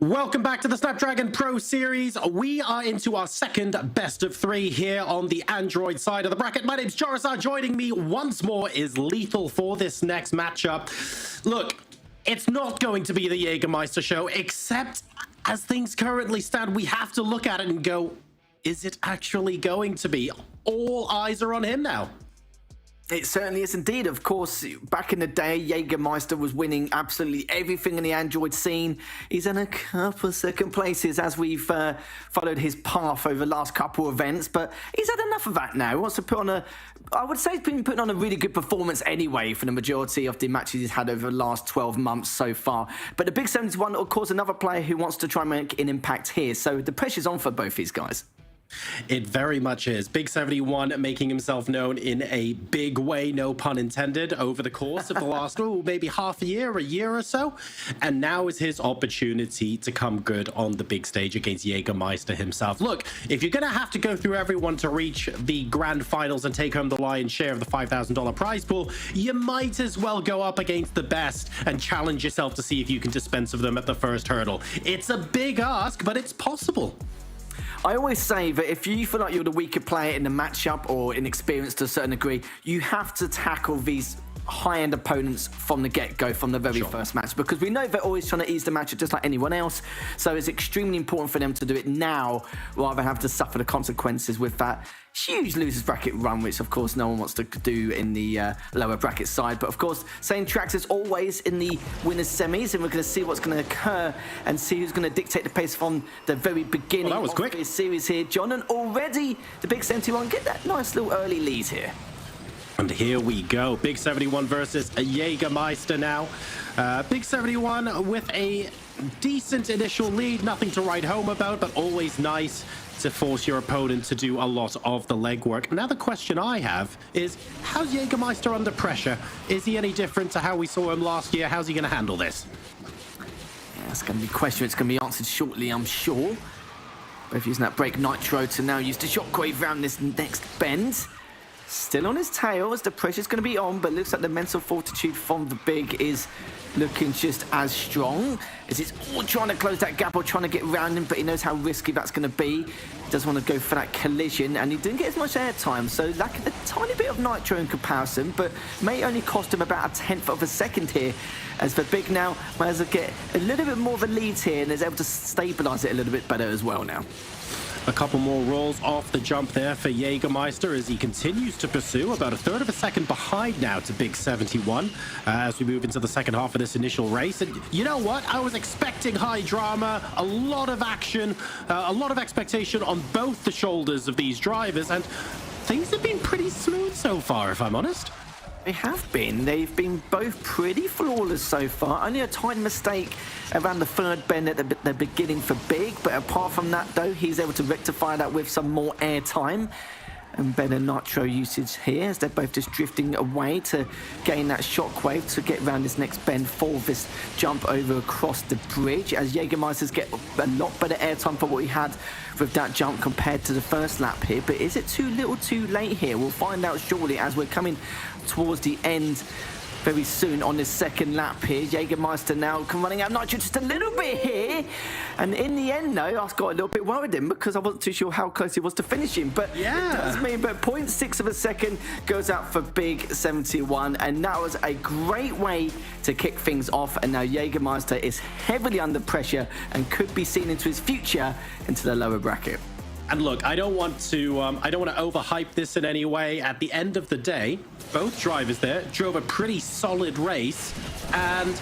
Welcome back to the Snapdragon Pro Series. We are into our second best of three here on the Android side of the bracket. My name's Jorazar. Joining me once more is Lethal for this next matchup. Look, it's not going to be the Jägermeister show, except as things currently stand, we have to look at it and go, is it actually going to be? All eyes are on him now. It certainly is indeed. Of course, back in the day, Jägermeister was winning absolutely everything in the Android scene. He's in a couple of second places as we've followed his path over the last couple of events, but he's had enough of that now. He wants to put on I would say he's been putting on a really good performance anyway for the majority of the matches he's had over the last 12 months so far. But the Big 71, of course, another player who wants to try and make an impact here. So the pressure's on for both these guys. It very much is. Big 71 making himself known in a big way, no pun intended, over the course of the last, maybe half a year or so. And now is his opportunity to come good on the big stage against Jägermeister himself. Look, if you're going to have to go through everyone to reach the grand finals and take home the lion's share of the $5,000 prize pool, you might as well go up against the best and challenge yourself to see if you can dispense of them at the first hurdle. It's a big ask, but it's possible. I always say that if you feel like you're the weaker player in the matchup or inexperienced to a certain degree, you have to tackle these high-end opponents from the get-go, from the very first match, because we know they're always trying to ease the matchup just like anyone else. So it's extremely important for them to do it now rather than have to suffer the consequences with that huge losers bracket run, which of course no one wants to do in the lower bracket side. But of course, same tracks as always in the winners semis, and we're going to see what's going to occur and see who's going to dictate the pace from the very beginning of this series here, John. And already the Big 71 get that nice little early lead here. And here we go. Big 71 versus a Jägermeister now. Big 71 with a decent initial lead. Nothing to write home about, but always nice to force your opponent to do a lot of the legwork. Now the question I have is, how's Jägermeister under pressure? Is he any different to how we saw him last year? How's he going to handle this? Yeah, that's going to be a question. It's going to be answered shortly, I'm sure. Both using that break nitro to now use the shockwave around this next bend. Still on his tail as the pressure's going to be on, but looks like the mental fortitude from the Big is looking just as strong as he's all trying to close that gap or trying to get around him, but he knows how risky that's going to be. He doesn't want to go for that collision, and he didn't get as much air time, so lacking a tiny bit of nitro in comparison, but may only cost him about 1/10 of a second here, as the Big now might as well get a little bit more of a lead here and is able to stabilize it a little bit better as well now. A couple more rolls off the jump there for Jägermeister as he continues to pursue, about 1/3 of a second behind now to Big 71 as we move into the second half of this initial race. And you know what? I was expecting high drama, a lot of action, a lot of expectation on both the shoulders of these drivers, and things have been pretty smooth so far, if I'm honest. They have been. They've been both pretty flawless so far. Only a tiny mistake around the third bend at the beginning for Big, but apart from that, though, he's able to rectify that with some more air time and better nitro usage here, as they're both just drifting away to gain that shockwave to get around this next bend for this jump over across the bridge, as Jägermeisters get a lot better airtime for what he had with that jump compared to the first lap here. But is it too little too late here? We'll find out shortly as we're coming towards the end very soon on this second lap here. Jägermeister now running out nitro just a little bit here. And in the end, though, I got a little bit worried him because I wasn't too sure how close he was to finishing. But yeah, it does mean that 0.6 of a second goes out for Big 71. And that was a great way to kick things off. And now Jägermeister is heavily under pressure and could be seen into his future into the lower bracket. And look, I don't want to overhype this in any way. At the end of the day, both drivers there drove a pretty solid race, and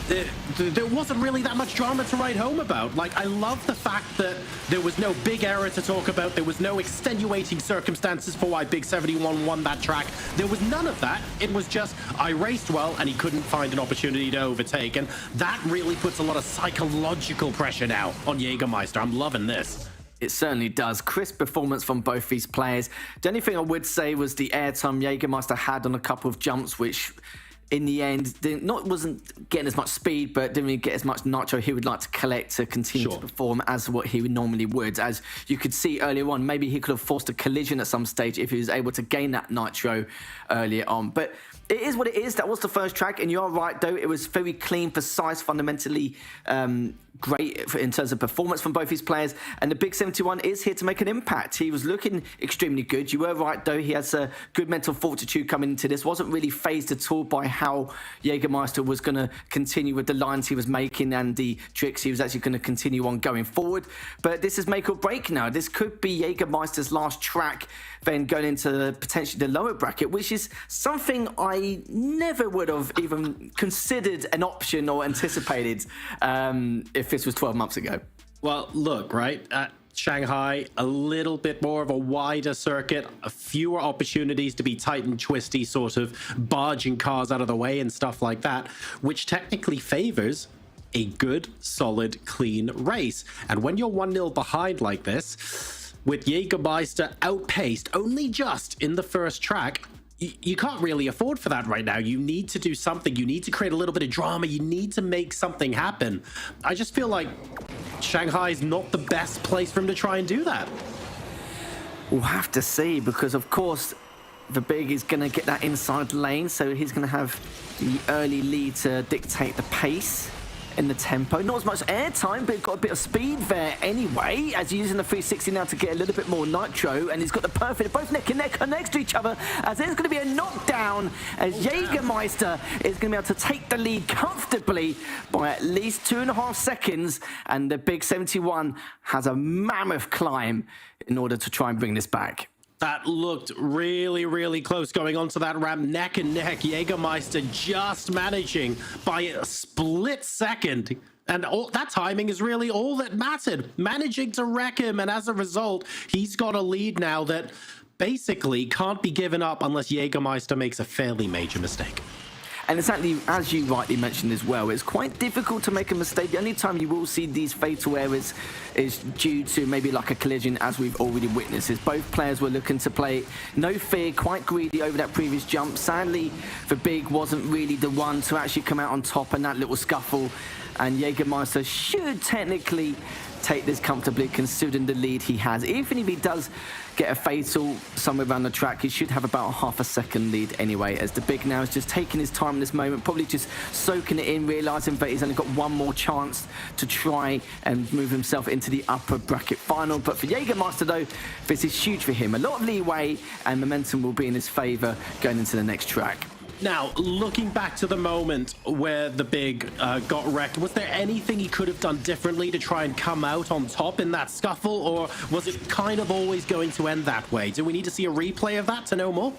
there wasn't really that much drama to write home about. Like, I love the fact that there was no big error to talk about. There was no extenuating circumstances for why Big 71 won that track. There was none of that. It was just, I raced well, and he couldn't find an opportunity to overtake. And that really puts a lot of psychological pressure now on Jägermeister. I'm loving this. It certainly does. Crisp performance from both these players. The only thing I would say was the airtime Jägermeister had on a couple of jumps, which in the end wasn't getting as much speed, but didn't really get as much nitro he would like to collect to continue to perform as what he normally would. As you could see earlier on, maybe he could have forced a collision at some stage if he was able to gain that nitro earlier on. But It is what it is. That was the first track, and you're right, though. It was very clean, precise, fundamentally great in terms of performance from both his players. And the Big 71 is here to make an impact. He was looking extremely good. You were right, though. He has a good mental fortitude coming into this. Wasn't really phased at all by how Jägermeister was going to continue with the lines he was making and the tricks he was actually going to continue on going forward. But this is make or break now. This could be Jägermeister's last track, then going into potentially the lower bracket, which is something I never would have even considered an option or anticipated if this was 12 months ago. Well, look, right? Shanghai, a little bit more of a wider circuit, a fewer opportunities to be tight and twisty, sort of barging cars out of the way and stuff like that, which technically favors a good, solid, clean race. And when you're 1-0 behind like this, with Jägermeister outpaced only just in the first track, you can't really afford for that right now. You need to do something. You need to create a little bit of drama. You need to make something happen. I just feel like Shanghai is not the best place for him to try and do that. We'll have to see, because of course the Big is going to get that inside lane, so he's going to have the early lead to dictate the pace in the tempo. Not as much airtime, but got a bit of speed there anyway, as he's using the 360 now to get a little bit more nitro, and he's got the perfect, both neck and neck are next to each other, as there's going to be a knockdown, as Jägermeister is going to be able to take the lead comfortably by at least 2.5 seconds, and the Big 71 has a mammoth climb in order to try and bring this back. That looked really, really close going onto that ramp, neck and neck. Jägermeister just managing by a split second. And that timing is really all that mattered. Managing to wreck him, and as a result, he's got a lead now that basically can't be given up unless Jägermeister makes a fairly major mistake. And exactly as you rightly mentioned as well, it's quite difficult to make a mistake. The only time you will see these fatal errors is due to maybe like a collision, as we've already witnessed. Is both players were looking to play no fear, quite greedy over that previous jump. Sadly, the Big wasn't really the one to actually come out on top in that little scuffle. And Jägermeister should technically take this comfortably, considering the lead he has. Even if he does get a fatal somewhere around the track, he should have about a half a second lead anyway, as the Big now is just taking his time in this moment, probably just soaking it in, realizing that he's only got one more chance to try and move himself into the upper bracket final. But for Jägermeister though, this is huge for him. A lot of leeway and momentum will be in his favor going into the next track. Now, looking back to the moment where the Big got wrecked, was there anything he could have done differently to try and come out on top in that scuffle, or was it kind of always going to end that way? Do we need to see a replay of that to know more?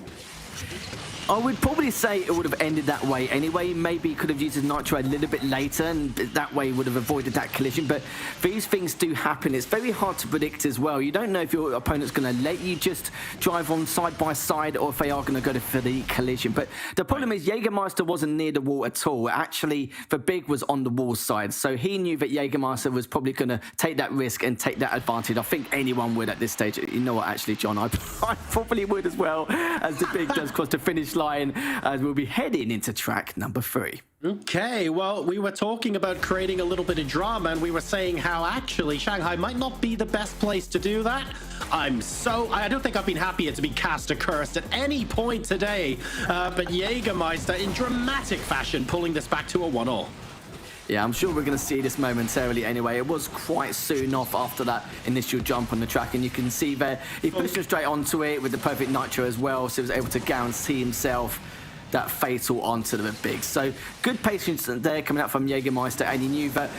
I would probably say it would have ended that way anyway. Maybe he could have used his nitro a little bit later, and that way would have avoided that collision. But these things do happen. It's very hard to predict as well. You don't know if your opponent's going to let you just drive on side by side, or if they are going to go for the collision. But the problem is Jägermeister wasn't near the wall at all. Actually, the Big was on the wall side, so he knew that Jägermeister was probably going to take that risk and take that advantage. I think anyone would at this stage. You know what, actually, John, I probably would as well, as the Big does cross the finish line, as we'll be heading into track number 3. Okay, well, we were talking about creating a little bit of drama, and we were saying how actually Shanghai might not be the best place to do that. I don't think I've been happier to be cast accursed at any point today, but Jägermeister in dramatic fashion pulling this back to a 1-all. Yeah, I'm sure we're going to see this momentarily anyway. It was quite soon off after that initial jump on the track, and you can see there he pushed him straight onto it with the perfect nitro as well, so he was able to guarantee himself that fatal onto the Big. So good patience there coming out from Jägermeister, and he knew that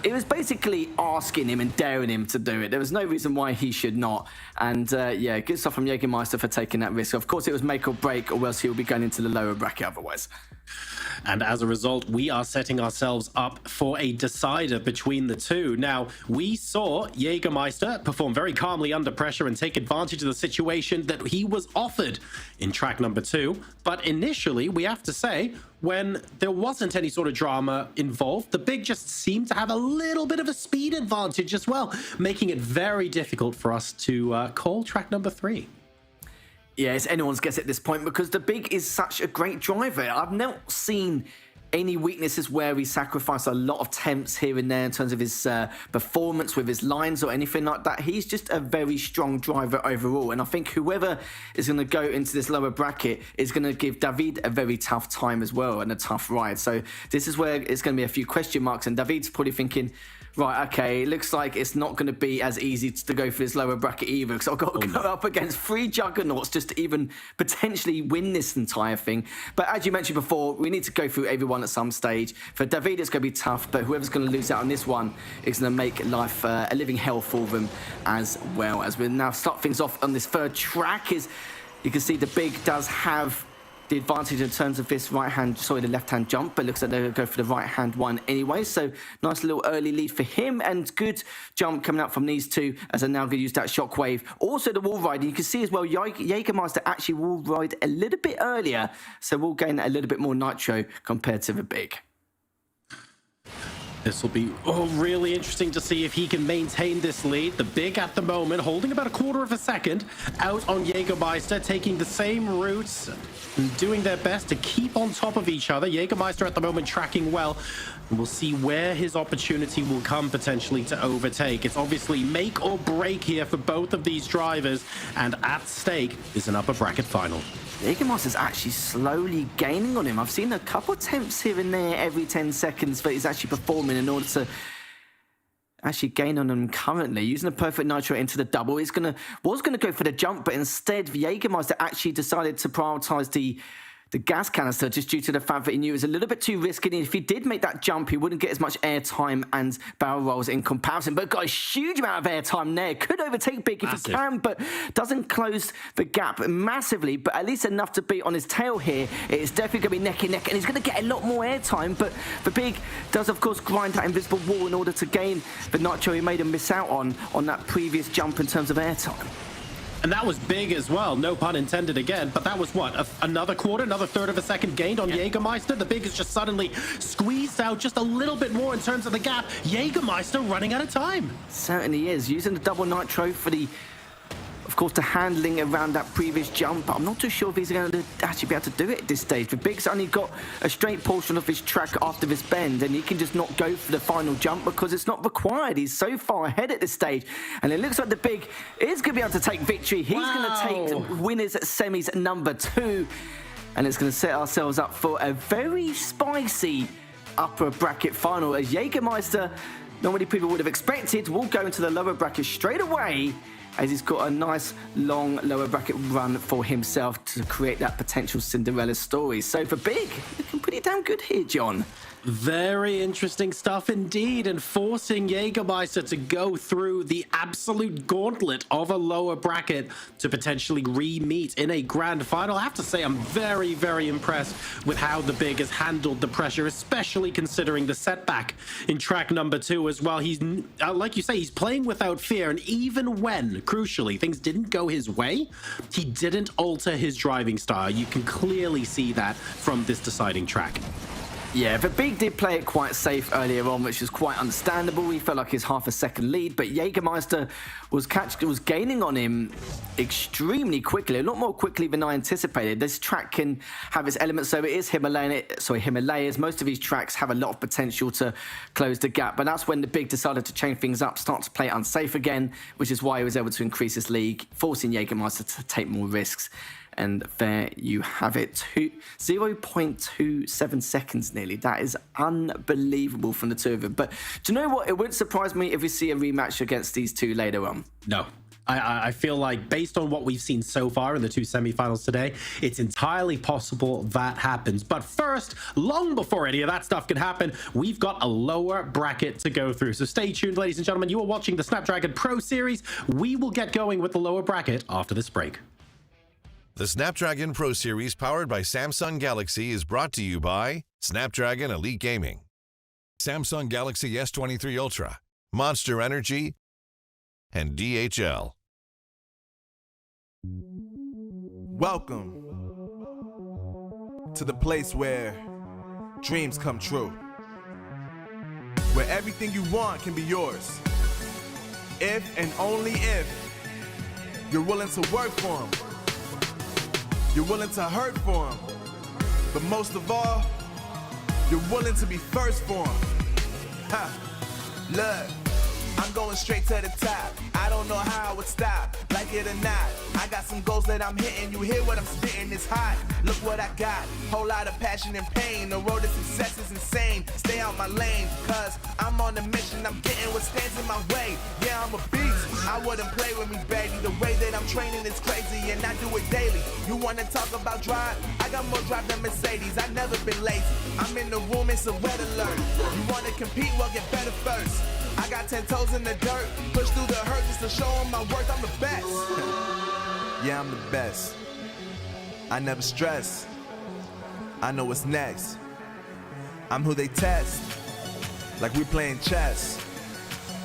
it was basically asking him and daring him to do it. There was no reason why he should not. And yeah, good stuff from Jägermeister for taking that risk. Of course, it was make or break, or else he'll be going into the lower bracket otherwise. And as a result, we are setting ourselves up for a decider between the two. Now, we saw Jägermeister perform very calmly under pressure and take advantage of the situation that he was offered in track number 2. But initially, we have to say, when there wasn't any sort of drama involved, the Big just seemed to have a little bit of a speed advantage as well, making it very difficult for us to call track number 3. Yeah, it's anyone's guess at this point, because the Big is such a great driver. I've not seen any weaknesses where he sacrificed a lot of temps here and there in terms of his performance with his lines or anything like that. He's just a very strong driver overall. And I think whoever is going to go into this lower bracket is going to give David a very tough time as well and a tough ride. So this is where it's going to be a few question marks. And David's probably thinking, right, okay, it looks like it's not going to be as easy to go for this lower bracket either, because I've got to go up against 3 juggernauts just to even potentially win this entire thing. But as you mentioned before, we need to go through everyone at some stage. For David, it's going to be tough, but whoever's going to lose out on this one is going to make life a living hell for them as well. As we now start things off on this third track, is you can see the big does have the advantage in terms of this the left-hand jump, but looks like they're going to go for the right-hand one anyway. So nice little early lead for him, and good jump coming out from these two as they're now going to use that shockwave. Also the wall ride, you can see as well, Jägermeister actually wall ride a little bit earlier, so we'll gain a little bit more nitro compared to the big. This will be really interesting to see if he can maintain this lead. The big at the moment holding about a quarter of a second out on Jägermeister, taking the same routes and doing their best to keep on top of each other. Jägermeister at the moment tracking well. And we'll see where his opportunity will come potentially to overtake. It's obviously make or break here for both of these drivers, and at stake is an upper bracket final. Jägermeister's actually slowly gaining on him. I've seen a couple attempts here and there every 10 seconds, but he's actually performing in order to actually gain on him currently. Using a perfect nitro into the double. Was gonna go for the jump, but instead Jägermeister actually decided to prioritize the gas canister, just due to the fact that he knew it was a little bit too risky. And if he did make that jump, he wouldn't get as much air time and barrel rolls in comparison. But got a huge amount of air time there. Could overtake Big if he can, but doesn't close the gap massively, but at least enough to beat on his tail here. It's definitely going to be neck and neck, and he's going to get a lot more air time. But the Big does, of course, grind that invisible wall in order to gain the nitro he made him miss out on that previous jump in terms of air time. And that was big as well, no pun intended again, but that was what, another quarter, another third of a second gained on Jägermeister. The big is just suddenly squeezed out just a little bit more in terms of the gap. Jägermeister running out of time. Certainly is. Using the double nitro for the, of course, the handling around that previous jump. I'm not too sure if he's going to actually be able to do it at this stage. The Big's only got a straight portion of his track after this bend, and he can just not go for the final jump because it's not required. He's so far ahead at this stage, and it looks like the Big is going to be able to take victory. He's going to take winners at semis number 2, and it's going to set ourselves up for a very spicy upper bracket final, as Jägermeister, not many people would have expected, will go into the lower bracket straight away, as he's got a nice long lower bracket run for himself to create that potential Cinderella story. So for Big, looking pretty damn good here, John. Very interesting stuff indeed, and forcing Jägermeister to go through the absolute gauntlet of a lower bracket to potentially re-meet in a grand final. I have to say I'm very, very impressed with how the Big has handled the pressure, especially considering the setback in track number 2 as well. He's, like you say, he's playing without fear, and even when, crucially, things didn't go his way, he didn't alter his driving style. You can clearly see that from this deciding track. Yeah, the Big did play it quite safe earlier on, which is quite understandable. He felt like his half a second lead, but Jägermeister was gaining on him extremely quickly, a lot more quickly than I anticipated. This track can have its elements, so it is Himalayas. Most of these tracks have a lot of potential to close the gap, but that's when the Big decided to change things up, start to play it unsafe again, which is why he was able to increase his lead, forcing Jägermeister to take more risks. And there you have it, 0.27 seconds nearly. That is unbelievable from the two of them. But do you know what? It wouldn't surprise me if we see a rematch against these two later on. No. I feel like based on what we've seen so far in the 2 semifinals today, it's entirely possible that happens. But first, long before any of that stuff can happen, we've got a lower bracket to go through. So stay tuned, ladies and gentlemen. You are watching the Snapdragon Pro Series. We will get going with the lower bracket after this break. The Snapdragon Pro Series powered by Samsung Galaxy is brought to you by Snapdragon Elite Gaming, Samsung Galaxy S23 Ultra, Monster Energy, and DHL. Welcome to the place where dreams come true, where everything you want can be yours, if and only if you're willing to work for them. You're willing to hurt for them, but most of all, You're willing to be first for 'em. Ha, look, I'm going straight to the top. I don't know how I would stop, like it or not. I got some goals that I'm hitting. You hear what I'm spitting? It's hot. Look what I got. Whole lot of passion and pain. The road to success is insane. Stay out my lane, cause I'm on a mission. I'm getting what stands in my way. Yeah, I'm a beast. I wouldn't play with me, baby. The way that I'm training is crazy, and I do it daily. You wanna talk about drive? I got more drive than Mercedes. I never been lazy. I'm in the room, it's a red alert. You wanna compete? Well, get better first. I got 10 toes in the dirt, push through the hurt just to show them my worth. I'm the best. Yeah, I'm the best. I never stress. I know what's next. I'm who they test, like we playing chess.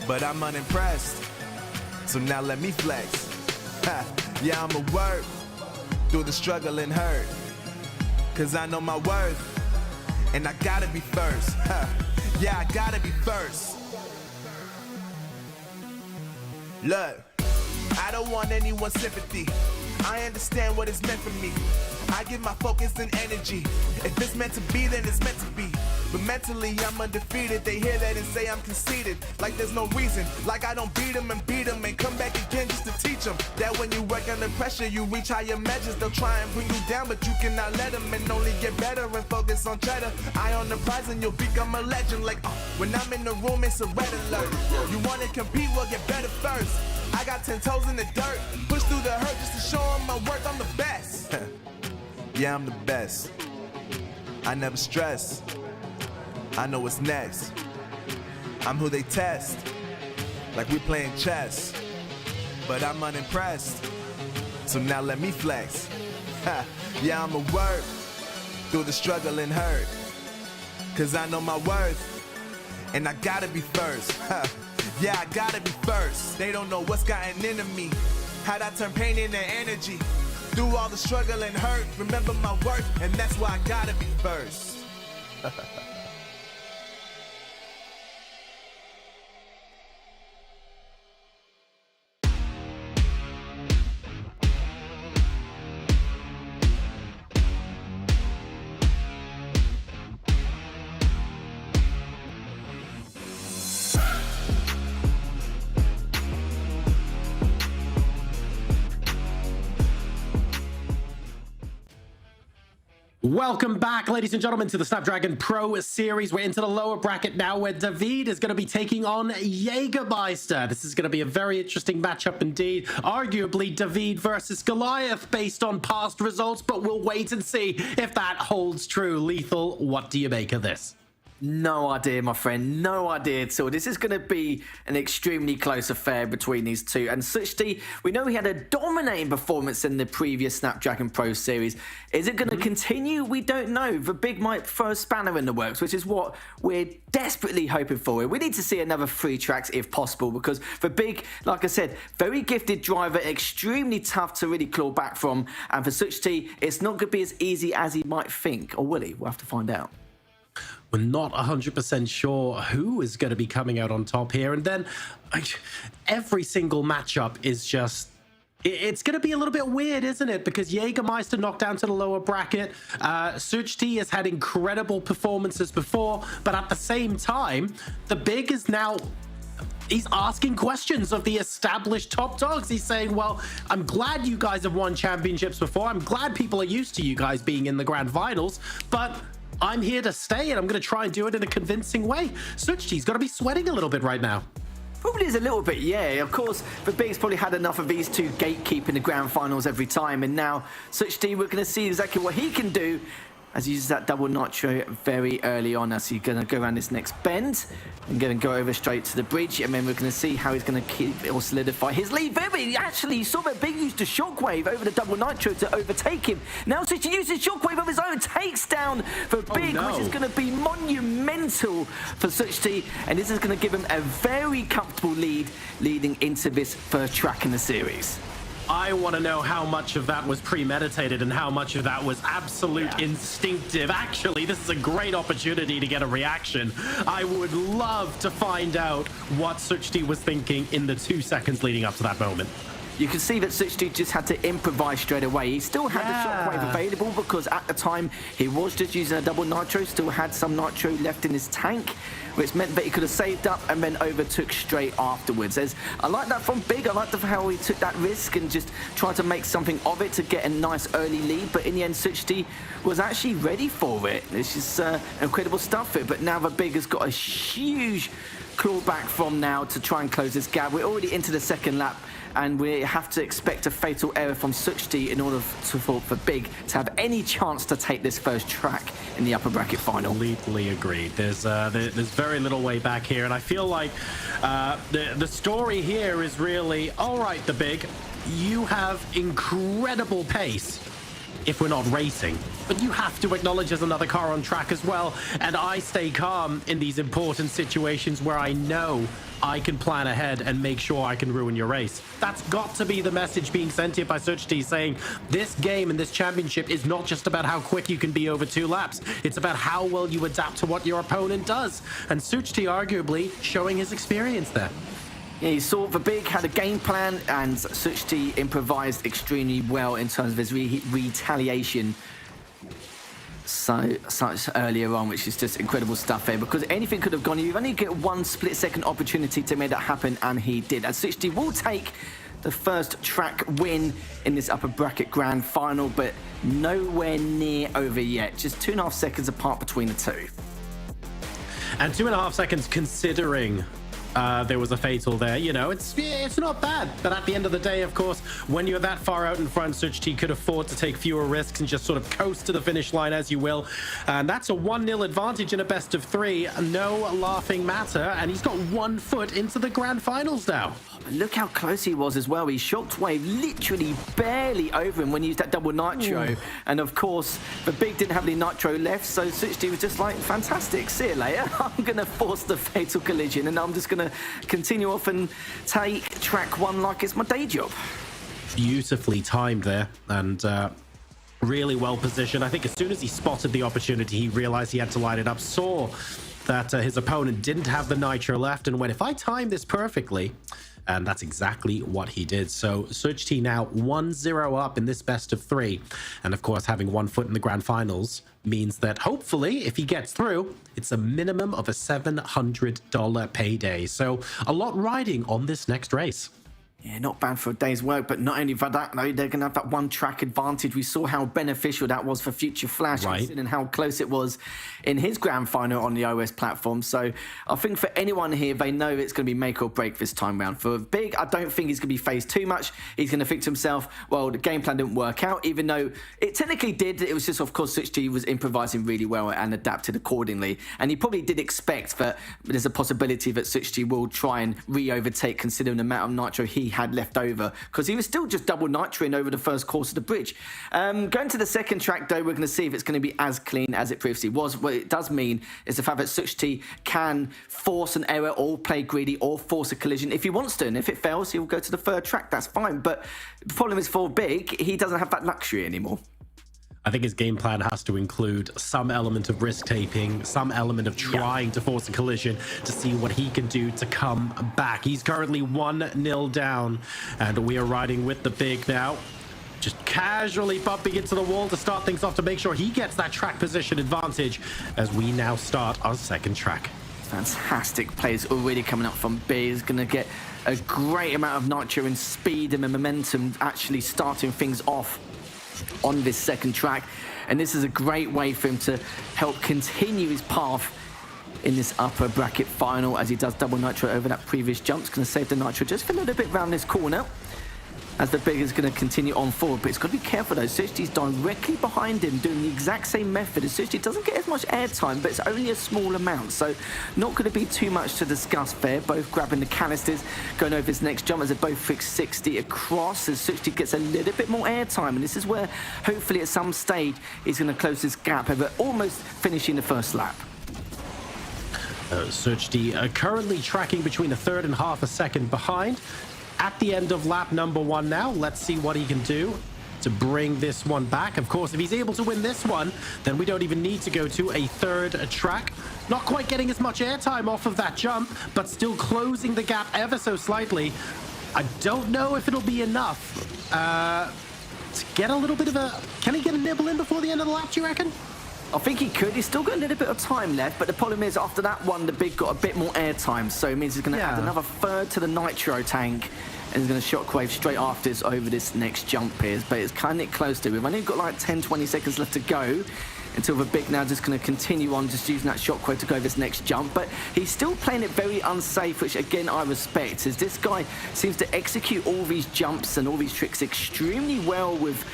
But I'm unimpressed, so now let me flex. Ha. Yeah, I'ma work through the struggle and hurt, cause I know my worth, and I gotta be first. Ha. Yeah, I gotta be first. Look, I don't want anyone's sympathy. I understand what it's meant for me. I give my focus and energy. If it's meant to be, then it's meant to be. But mentally, I'm undefeated. They hear that and say I'm conceited. Like there's no reason. Like I don't beat them and come back again just to teach them that when you work under pressure, you reach higher measures. They'll try and bring you down, but you cannot let them, and only get better and focus on cheddar. Eye on the prize and you'll become a legend. Like, when I'm in the room, it's a red alert. You want to compete? Well, get better first. I got 10 toes in the dirt, push through the hurt just to show them my worth. I'm the best. Yeah, I'm the best. I never stress. I know what's next. I'm who they test, like we playing chess. But I'm unimpressed, so now let me flex. Ha. Yeah, I'ma work through the struggle and hurt, cause I know my worth, and I gotta be first. Ha. Yeah, I gotta be first. They don't know what's gotten into me, how'd I turn pain into energy. Through all the struggle and hurt, remember my worth, and that's why I gotta be first. Welcome back, ladies and gentlemen, to the Snapdragon Pro Series. We're into the lower bracket now, where David is going to be taking on Jägermeister. This is going to be a very interesting matchup indeed. Arguably, David versus Goliath based on past results, but we'll wait and see if that holds true. Lethal, what do you make of this? No idea, my friend. No idea at all. This is going to be an extremely close affair between these two. And Suchti, we know he had a dominating performance in the previous Snapdragon Pro Series. Is it going to continue? We don't know. The Big might throw a spanner in the works, which is what we're desperately hoping for. We need to see another 3 tracks if possible, because the Big, like I said, very gifted driver, extremely tough to really claw back from. And for Suchti, it's not going to be as easy as he might think. Or will he? We'll have to find out. We're not 100% sure who is going to be coming out on top here. And then every single matchup is just... It's going to be a little bit weird, isn't it? Because Jägermeister knocked down to the lower bracket. Suchti has had incredible performances before. But at the same time, the Big is now... He's asking questions of the established top dogs. He's saying, well, I'm glad you guys have won championships before. I'm glad people are used to you guys being in the grand finals. But... I'm here to stay, and I'm going to try and do it in a convincing way. Suchti's got to be sweating a little bit right now. Probably is a little bit, yeah. Of course, the Big's probably had enough of these two gatekeeping the grand finals every time, and now Suchti, we're going to see exactly what he can do as he uses that double nitro very early on, as he's going to go around this next bend and going to go over straight to the bridge, and then we're going to see how he's going to keep it or solidify his lead. Very actually, you saw that Big used a shockwave over the double nitro to overtake him. Now Suchti uses shockwave of his own, takes down the Big, which is going to be monumental for Suchti, and this is going to give him a very comfortable lead leading into this first track in the series. I want to know how much of that was premeditated and how much of that was absolute instinctive. Actually, this is a great opportunity to get a reaction. I would love to find out what Suchti was thinking in the 2 seconds leading up to that moment. you can see that Suchti just had to improvise straight away. He still had the shockwave available because at the time he was just using a double nitro, still had some nitro left in his tank, which meant that he could have saved up and then overtook straight afterwards. I like that from Big. I like how he took that risk and just tried to make something of it to get a nice early lead. But in the end, Suchti was actually ready for it. It's just incredible stuff here. But now the Big has got a huge clawback from now to try and close this gap. We're already into the second lap, and we have to expect a fatal error from Suchti in order for Big to have any chance to take this first track in the upper bracket final. Completely agreed. There's very little way back here, and I feel like the story here is really, all right, the Big, you have incredible pace if we're not racing, but you have to acknowledge there's another car on track as well, and I stay calm in these important situations where I know I can plan ahead and make sure I can ruin your race. That's got to be the message being sent here by Suchti, saying this game and this championship is not just about how quick you can be over 2 laps. It's about how well you adapt to what your opponent does. And Suchti arguably showing his experience there. Yeah, you saw the Big had a game plan, and Suchti improvised extremely well in terms of his retaliation. Such earlier on, which is just incredible stuff here, because anything could have gone. You only get one split-second opportunity to make that happen, and he did. And Suchti will take the first track win in this upper bracket grand final, but nowhere near over yet. Just 2.5 seconds apart between the two. And 2.5 seconds considering there was a fatal there. You know, it's not bad. But at the end of the day, of course, when you're that far out in front, Suchti could afford to take fewer risks and just sort of coast to the finish line as you will. And that's a 1-0 advantage in a best of 3. No laughing matter. And he's got 1 foot into the grand finals now. Look how close he was as well. He shockwave literally barely over him when he used that double nitro. Ooh. And of course, the Big didn't have any nitro left, so Suchti was just like, fantastic, see you later. I'm going to force the fatal collision, and I'm just going to continue off and take track 1 like it's my day job. Beautifully timed there, and really well positioned. I think as soon as he spotted the opportunity, he realized he had to line it up, saw that his opponent didn't have the nitro left, and went, if I time this perfectly. And that's exactly what he did. So Suchti now 1-0 up in this best of 3. And of course, having 1 foot in the grand finals means that hopefully, if he gets through, it's a minimum of a $700 payday. So a lot riding on this next race. Yeah, not bad for a day's work, but not only for that, though, they're going to have that 1 track advantage. We saw how beneficial that was for Future Flash, right, and how close it was in his grand final on the iOS platform. So I think for anyone here, they know it's going to be make or break this time round. For Big, I don't think he's going to be phased too much. He's going to think to himself, well, the game plan didn't work out, even though it technically did. It was just, of course, Suchti was improvising really well and adapted accordingly. And he probably did expect that there's a possibility that Suchti will try and re-overtake, considering the amount of nitro he had left over, because he was still just double nitroing over the first course of the bridge. Going to the second track, though, we're going to see if it's going to be as clean as it previously was. What it does mean is the fact that Suchti can force an error or play greedy or force a collision if he wants to, and if it fails, he'll go to the third track. That's fine, but the problem is for Big, he doesn't have that luxury anymore. I think his game plan has to include some element of risk-taking, some element of trying to force a collision to see what he can do to come back. He's currently 1-0 down, and we are riding with the Big now. Just casually bumping into the wall to start things off to make sure he gets that track position advantage as we now start our second track. Fantastic plays already coming up from B. He's going to get a great amount of nitro and speed and momentum actually starting things off on this second track, and this is a great way for him to help continue his path in this upper bracket final as he does double nitro over that previous jump. It's going to save the nitro just for a little bit around this corner as the Big is going to continue on forward, but it's got to be careful though. Suchti's directly behind him doing the exact same method as Suchti. Doesn't get as much airtime, but it's only a small amount, so not going to be too much to discuss there. Both grabbing the canisters, going over his next jump as they both fix 60 across as Suchti gets a little bit more airtime, and this is where hopefully at some stage he's going to close this gap over almost finishing the first lap. Suchti currently tracking between a third and half a second behind. At the end of lap number 1 now, let's see what he can do to bring this one back. Of course, if he's able to win this one, then we don't even need to go to a third track. Not quite getting as much airtime off of that jump, but still closing the gap ever so slightly. I don't know if it'll be enough to get a little bit of a... Can he get a nibble in before the end of the lap, do you reckon? I think he could. He's still got a little bit of time left, but the problem is after that one, the big got a bit more air time, so it means he's going to add another third to the nitro tank, and he's going to shockwave straight after this over this next jump here. But it's kind of close to. We've only got like 10-20 seconds left to go until the big now just going to continue on just using that shockwave to go this next jump. But he's still playing it very unsafe, which again I respect, as this guy seems to execute all these jumps and all these tricks extremely well with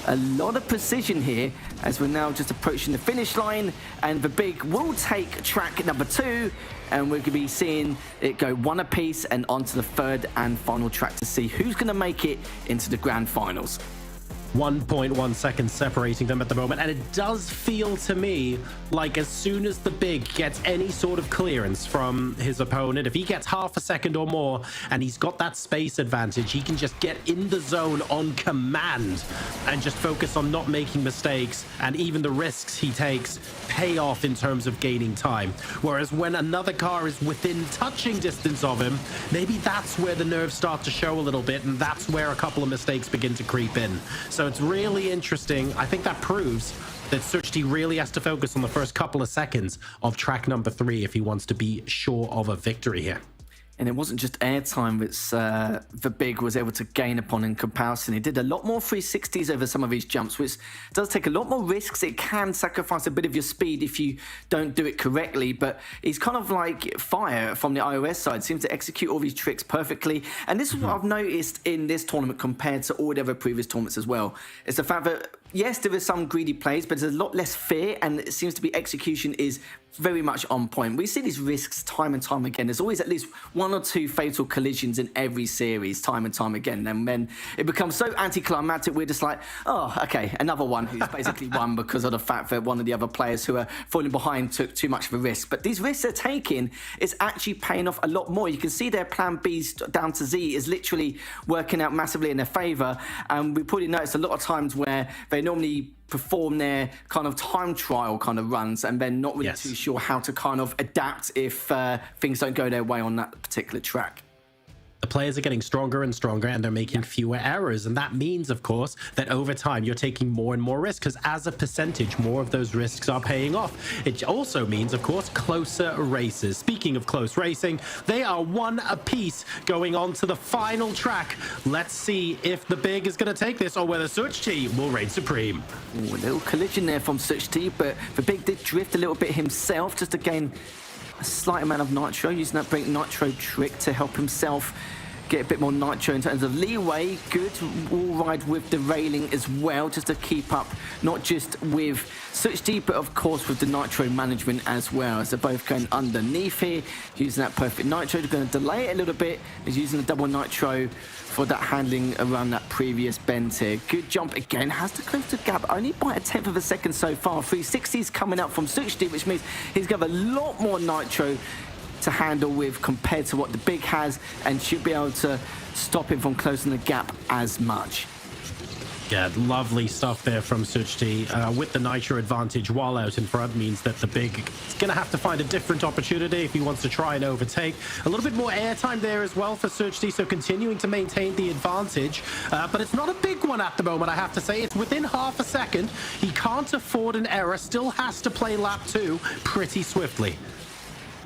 a lot of precision here, as we're now just approaching the finish line, and the big will take track number 2, and we're going to be seeing it go one apiece and onto the third and final track to see who's going to make it into the grand finals. 1.1 seconds separating them at the moment, and it does feel to me like as soon as the big gets any sort of clearance from his opponent, if he gets half a second or more and he's got that space advantage, he can just get in the zone on command and just focus on not making mistakes, and even the risks he takes pay off in terms of gaining time. Whereas when another car is within touching distance of him, maybe that's where the nerves start to show a little bit, and that's where a couple of mistakes begin to creep in. So it's really interesting. I think that proves that Suchti really has to focus on the first couple of seconds of track number 3 if he wants to be sure of a victory here. And it wasn't just airtime that the big was able to gain upon in comparison. He did a lot more 360s over some of his jumps, which does take a lot more risks. It can sacrifice a bit of your speed if you don't do it correctly, but he's kind of like fire from the iOS side, seems to execute all these tricks perfectly. And this is what I've noticed in this tournament compared to all the other previous tournaments as well. It's the fact that, yes, there is some greedy plays, but there's a lot less fear, and it seems to be execution is very much on point. We see these risks time and time again. There's always at least 1 or 2 fatal collisions in every series, time and time again. And then it becomes so anticlimactic, we're just like, oh, okay, another one who's basically won because of the fact that one of the other players who are falling behind took too much of a risk. But these risks they're taking is actually paying off a lot more. You can see their plan B's down to Z is literally working out massively in their favour. And we probably noticed a lot of times where they normally perform their kind of time trial kind of runs and then not really too sure how to kind of adapt if things don't go their way on that particular track. The players are getting stronger and stronger, and they're making fewer errors. And that means, of course, that over time you're taking more and more risks, because as a percentage, more of those risks are paying off. It also means, of course, closer races. Speaking of close racing, they are one apiece going on to the final track. Let's see if the big is going to take this or whether Suchti will reign supreme. Ooh, a little collision there from Suchti, but the big did drift a little bit himself just to gain a slight amount of nitro, using that brake nitro trick to help himself get a bit more nitro in terms of leeway. Good wall ride with the railing as well, just to keep up not just with Suchti, but of course with the nitro management as well, as they're both going underneath here, using that perfect nitro. They're going to delay it a little bit, is using the double nitro for that handling around that previous bend here. Good jump again, has to close the gap only by 1/10 of a second so far. 360s coming up from Suchti, which means he's got a lot more nitro to handle with compared to what the big has, and should be able to stop him from closing the gap as much. Yeah, lovely stuff there from Suchti. With the nitro advantage while out in front means that the big is going to have to find a different opportunity if he wants to try and overtake. A little bit more airtime there as well for Suchti, so continuing to maintain the advantage. But it's not a big one at the moment, I have to say. It's within half a second. He can't afford an error, still has to play lap 2 pretty swiftly.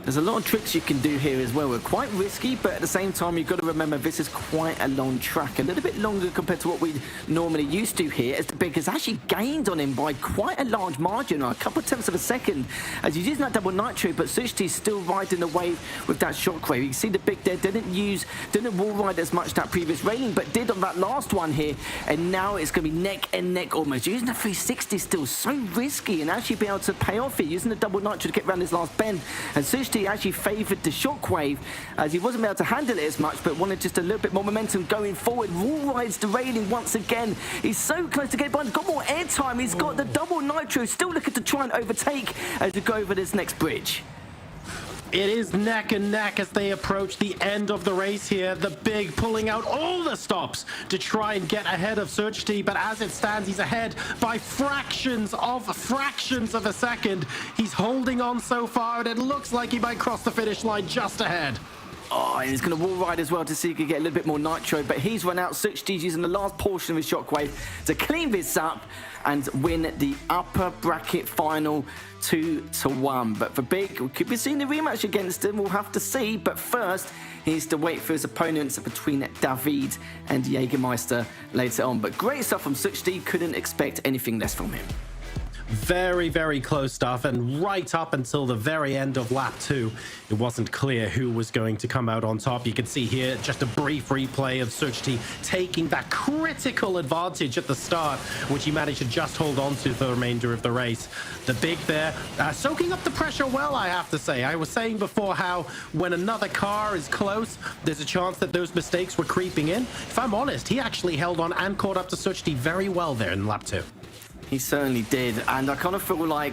There's a lot of tricks you can do here as well. We're quite risky, but at the same time, you've got to remember this is quite a long track. A little bit longer compared to what we normally used to here, as the big has actually gained on him by quite a large margin, a couple of tenths of a second, as he's using that double nitro, but Suchti's still riding the wave with that shockwave. You can see the big there didn't wall ride as much that previous railing, but did on that last one here, and now it's going to be neck and neck almost. Using the 360 still so risky, and actually be able to pay off here, using the double nitro to get around this last bend, and Suchti actually favoured the shockwave as he wasn't able to handle it as much, but wanted just a little bit more momentum going forward. Wall rides the railing once again. He's so close to get by. He's got more airtime. He's got the double nitro, still looking to try and overtake as we go over this next bridge. It is neck and neck as they approach the end of the race here. The big pulling out all the stops to try and get ahead of Suchti, but as it stands, he's ahead by fractions of a second. He's holding on so far, and it looks like he might cross the finish line just ahead. Oh, and he's going to wall ride as well to see if he can get a little bit more nitro, but he's run out. Suchti's using the last portion of his shockwave to clean this up and win the upper bracket final 2-1. But for Big, we could be seeing the rematch against him. We'll have to see. But first, he needs to wait for his opponents between David and Jägermeister later on. But great stuff from Suchti. Couldn't expect anything less from him. Very, very close stuff, and right up until the very end of lap 2, it wasn't clear who was going to come out on top. You can see here just a brief replay of Suchti taking that critical advantage at the start, which he managed to just hold on to for the remainder of the race. The Big there, soaking up the pressure well, I have to say. I was saying before how when another car is close, there's a chance that those mistakes were creeping in. If I'm honest, he actually held on and caught up to Suchti very well there in lap 2. He certainly did, and I kind of feel like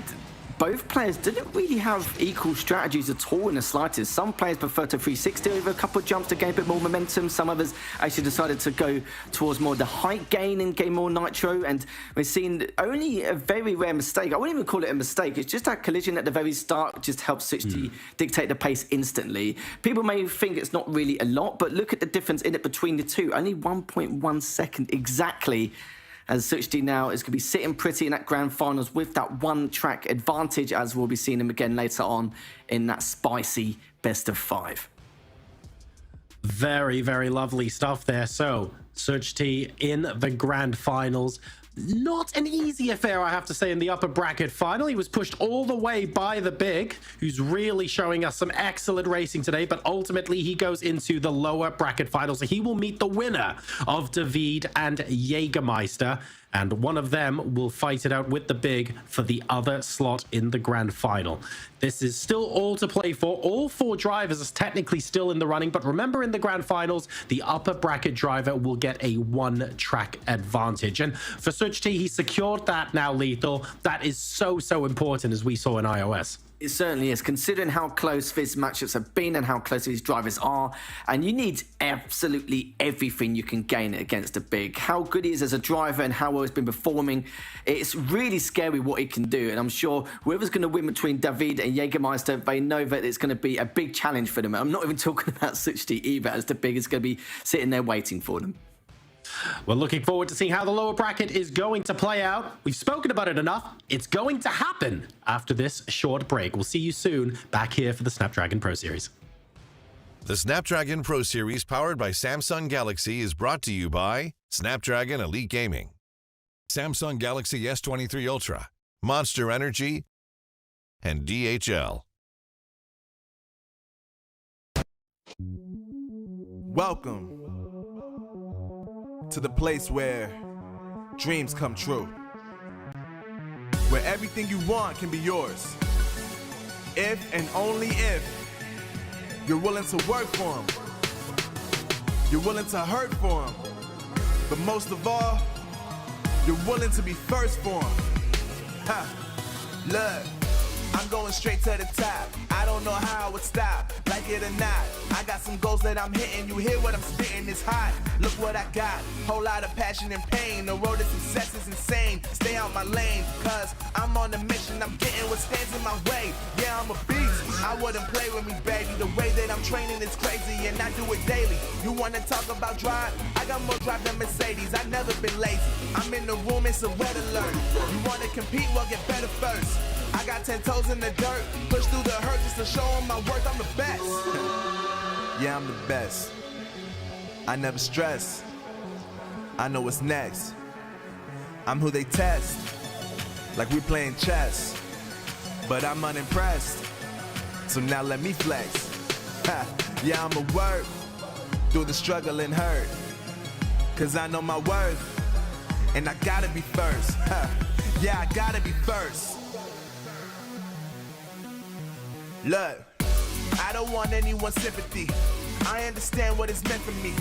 both players didn't really have equal strategies at all in the slightest. Some players prefer to 360 over a couple of jumps to gain a bit more momentum. Some others actually decided to go towards more the height gain and gain more nitro, and we're seeing only a very rare mistake. I wouldn't even call it a mistake. It's just that collision at the very start just helps Suchti dictate the pace instantly. People may think it's not really a lot, but look at the difference in it between the two. Only 1.1 second exactly. As Suchti now is going to be sitting pretty in that grand finals with that one-track advantage, as we'll be seeing him again later on in that spicy best of 5. Very, very lovely stuff there. So, Suchti in the grand finals. Not an easy affair, I have to say, in the upper bracket final. He was pushed all the way by the Big, who's really showing us some excellent racing today, but ultimately he goes into the lower bracket final, so he will meet the winner of David and Jägermeister, and one of them will fight it out with the Big for the other slot in the grand final. This is still all to play for. All 4 drivers are technically still in the running, but remember, in the grand finals, the upper bracket driver will get a one-track advantage. And for Suchti, he secured that now, Lethal. That is so, so important, as we saw in iOS. It certainly is, considering how close these matchups have been and how close these drivers are. And you need absolutely everything you can gain against a Big. How good he is as a driver and how well he's been performing. It's really scary what he can do. And I'm sure whoever's going to win between David and Jägermeister, they know that it's going to be a big challenge for them. I'm not even talking about Suchti either, as the Big is going to be sitting there waiting for them. We're looking forward to seeing how the lower bracket is going to play out. We've spoken about it enough. It's going to happen after this short break. We'll see you soon back here for the Snapdragon Pro Series. The Snapdragon Pro Series, powered by Samsung Galaxy, is brought to you by Snapdragon Elite Gaming, Samsung Galaxy S23 Ultra, Monster Energy, and DHL. Welcome to the place where dreams come true, where everything you want can be yours, if and only if you're willing to work for them, you're willing to hurt for them, but most of all, you're willing to be first for them. Ha! Look, I'm going straight to the top. I don't know how it would stop, like it or not. I got some goals that I'm hitting. You hear what I'm spitting? It's hot. Look what I got. Whole lot of passion and pain. The road to success is insane. Stay out my lane, cause I'm on a mission. I'm getting what stands in my way. Yeah, I'm a beast. I wouldn't play with me, baby. The way that I'm training is crazy, and I do it daily. You wanna talk about drive? I got more drive than Mercedes. I've never been lazy. I'm in the room, it's a red alert. You wanna compete? Well, get better first. I got 10 toes in the dirt, push through the hurt just to show them my worth. I'm the best. Yeah, I'm the best. I never stress. I know what's next. I'm who they test, like we playing chess. But I'm unimpressed, so now let me flex. Ha. Yeah, I'm a work through the struggle and hurt, cause I know my worth, and I gotta be first. Ha. Yeah, I gotta be first. Look, I don't want anyone's sympathy. I understand what it's meant for me.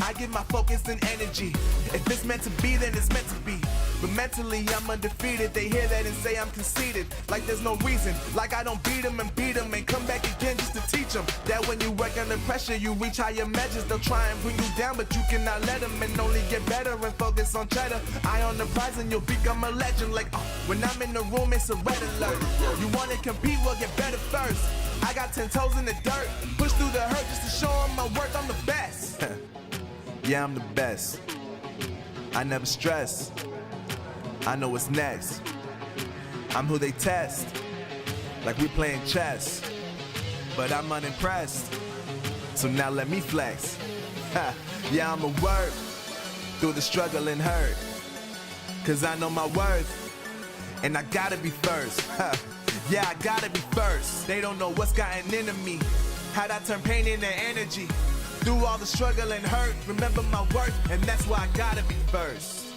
I give my focus and energy. If it's meant to be, then it's meant to be. But mentally, I'm undefeated. They hear that and say I'm conceited. Like there's no reason. Like I don't beat them and come back again just to teach them that when you work under pressure, you reach higher measures. They'll try and bring you down, but you cannot let them, and only get better and focus on cheddar. Eye on the prize and you'll become a legend. Like, when I'm in the room, it's a red alert. You wanna compete? Well, get better first. I got 10 toes in the dirt, push through the hurt just to show them my worth. I'm the best. Yeah, I'm the best. I never stress. I know what's next. I'm who they test, like we playing chess. But I'm unimpressed, so now let me flex. Yeah, I'ma work through the struggle and hurt, cause I know my worth, and I gotta be first. Yeah, I gotta be first. They don't know what's gotten into me, how'd I turn pain into energy. Through all the struggle and hurt, remember my worth, and that's why I gotta be first.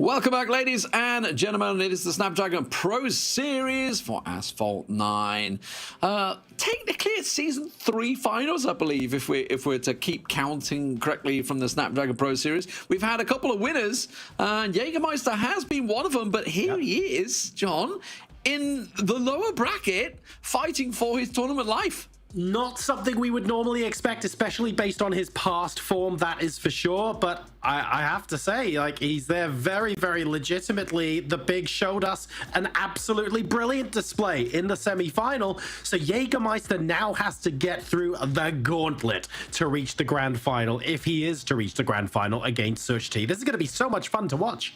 Welcome back, ladies and gentlemen. It is the Snapdragon Pro Series for Asphalt 9. Technically, it's Season 3 finals, I believe, if we're to keep counting correctly from the Snapdragon Pro Series. We've had a couple of winners, and Jägermeister has been one of them, but here he is, John, in the lower bracket, fighting for his tournament life. Not something we would normally expect, especially based on his past form, that is for sure. But I have to say, like, he's there very, very legitimately. The Big showed us an absolutely brilliant display in the semi-final. So Jägermeister now has to get through the gauntlet to reach the grand final, if he is to reach the grand final against Such T. This is going to be so much fun to watch.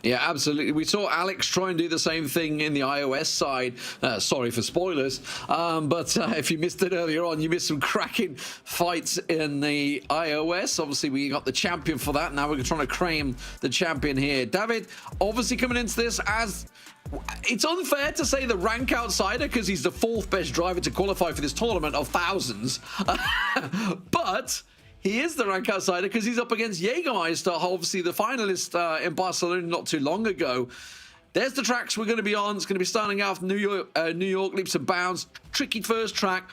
Yeah, absolutely. We saw Alex try and do the same thing in the iOS side. Sorry for spoilers, but if you missed it earlier on, you missed some cracking fights in the iOS. Obviously, we got the champion for that. Now we're trying to claim the champion here. David, obviously coming into this as... It's unfair to say the rank outsider because he's the 4th best driver to qualify for this tournament of thousands. But... he is the rank outsider because he's up against Jägermeister, obviously the finalist in Barcelona not too long ago. There's the tracks we're going to be on. It's going to be starting off New York, leaps and bounds. Tricky first track.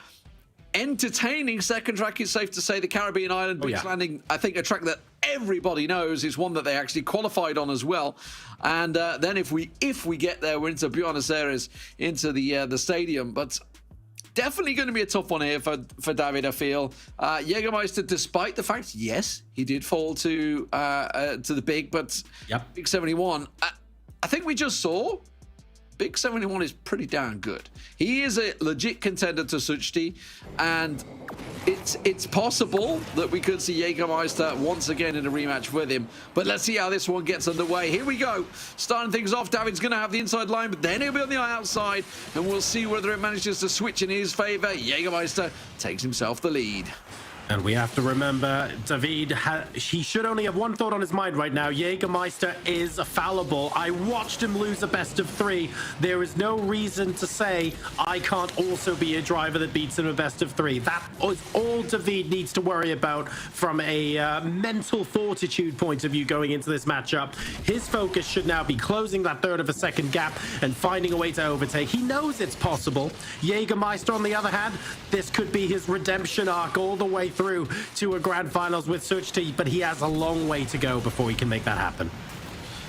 Entertaining second track, it's safe to say. The Caribbean Island Beach Landing, I think a track that everybody knows is one that they actually qualified on as well. And then if we get there, we're into Buenos Aires, into the stadium. But... definitely going to be a tough one here for David, I feel. Jägermeister, despite the fact, yes, he did fall to the Big, but Big 71, I think we just saw Big 71 is pretty darn good. He is a legit contender to Such T, and it's possible that we could see Jägermeister once again in a rematch with him. But let's see how this one gets underway. Here we go. Starting things off, David's going to have the inside line, but then he'll be on the outside, and we'll see whether it manages to switch in his favor. Jägermeister takes himself the lead. And we have to remember, David, he should only have one thought on his mind right now. Jägermeister is fallible. I watched him lose a best of 3. There is no reason to say I can't also be a driver that beats him a best of 3. That is all David needs to worry about from a mental fortitude point of view going into this matchup. His focus should now be closing that 1/3 of a second gap and finding a way to overtake. He knows it's possible. Jägermeister, on the other hand, this could be his redemption arc all the way through to a grand finals with Such T, but he has a long way to go before he can make that happen.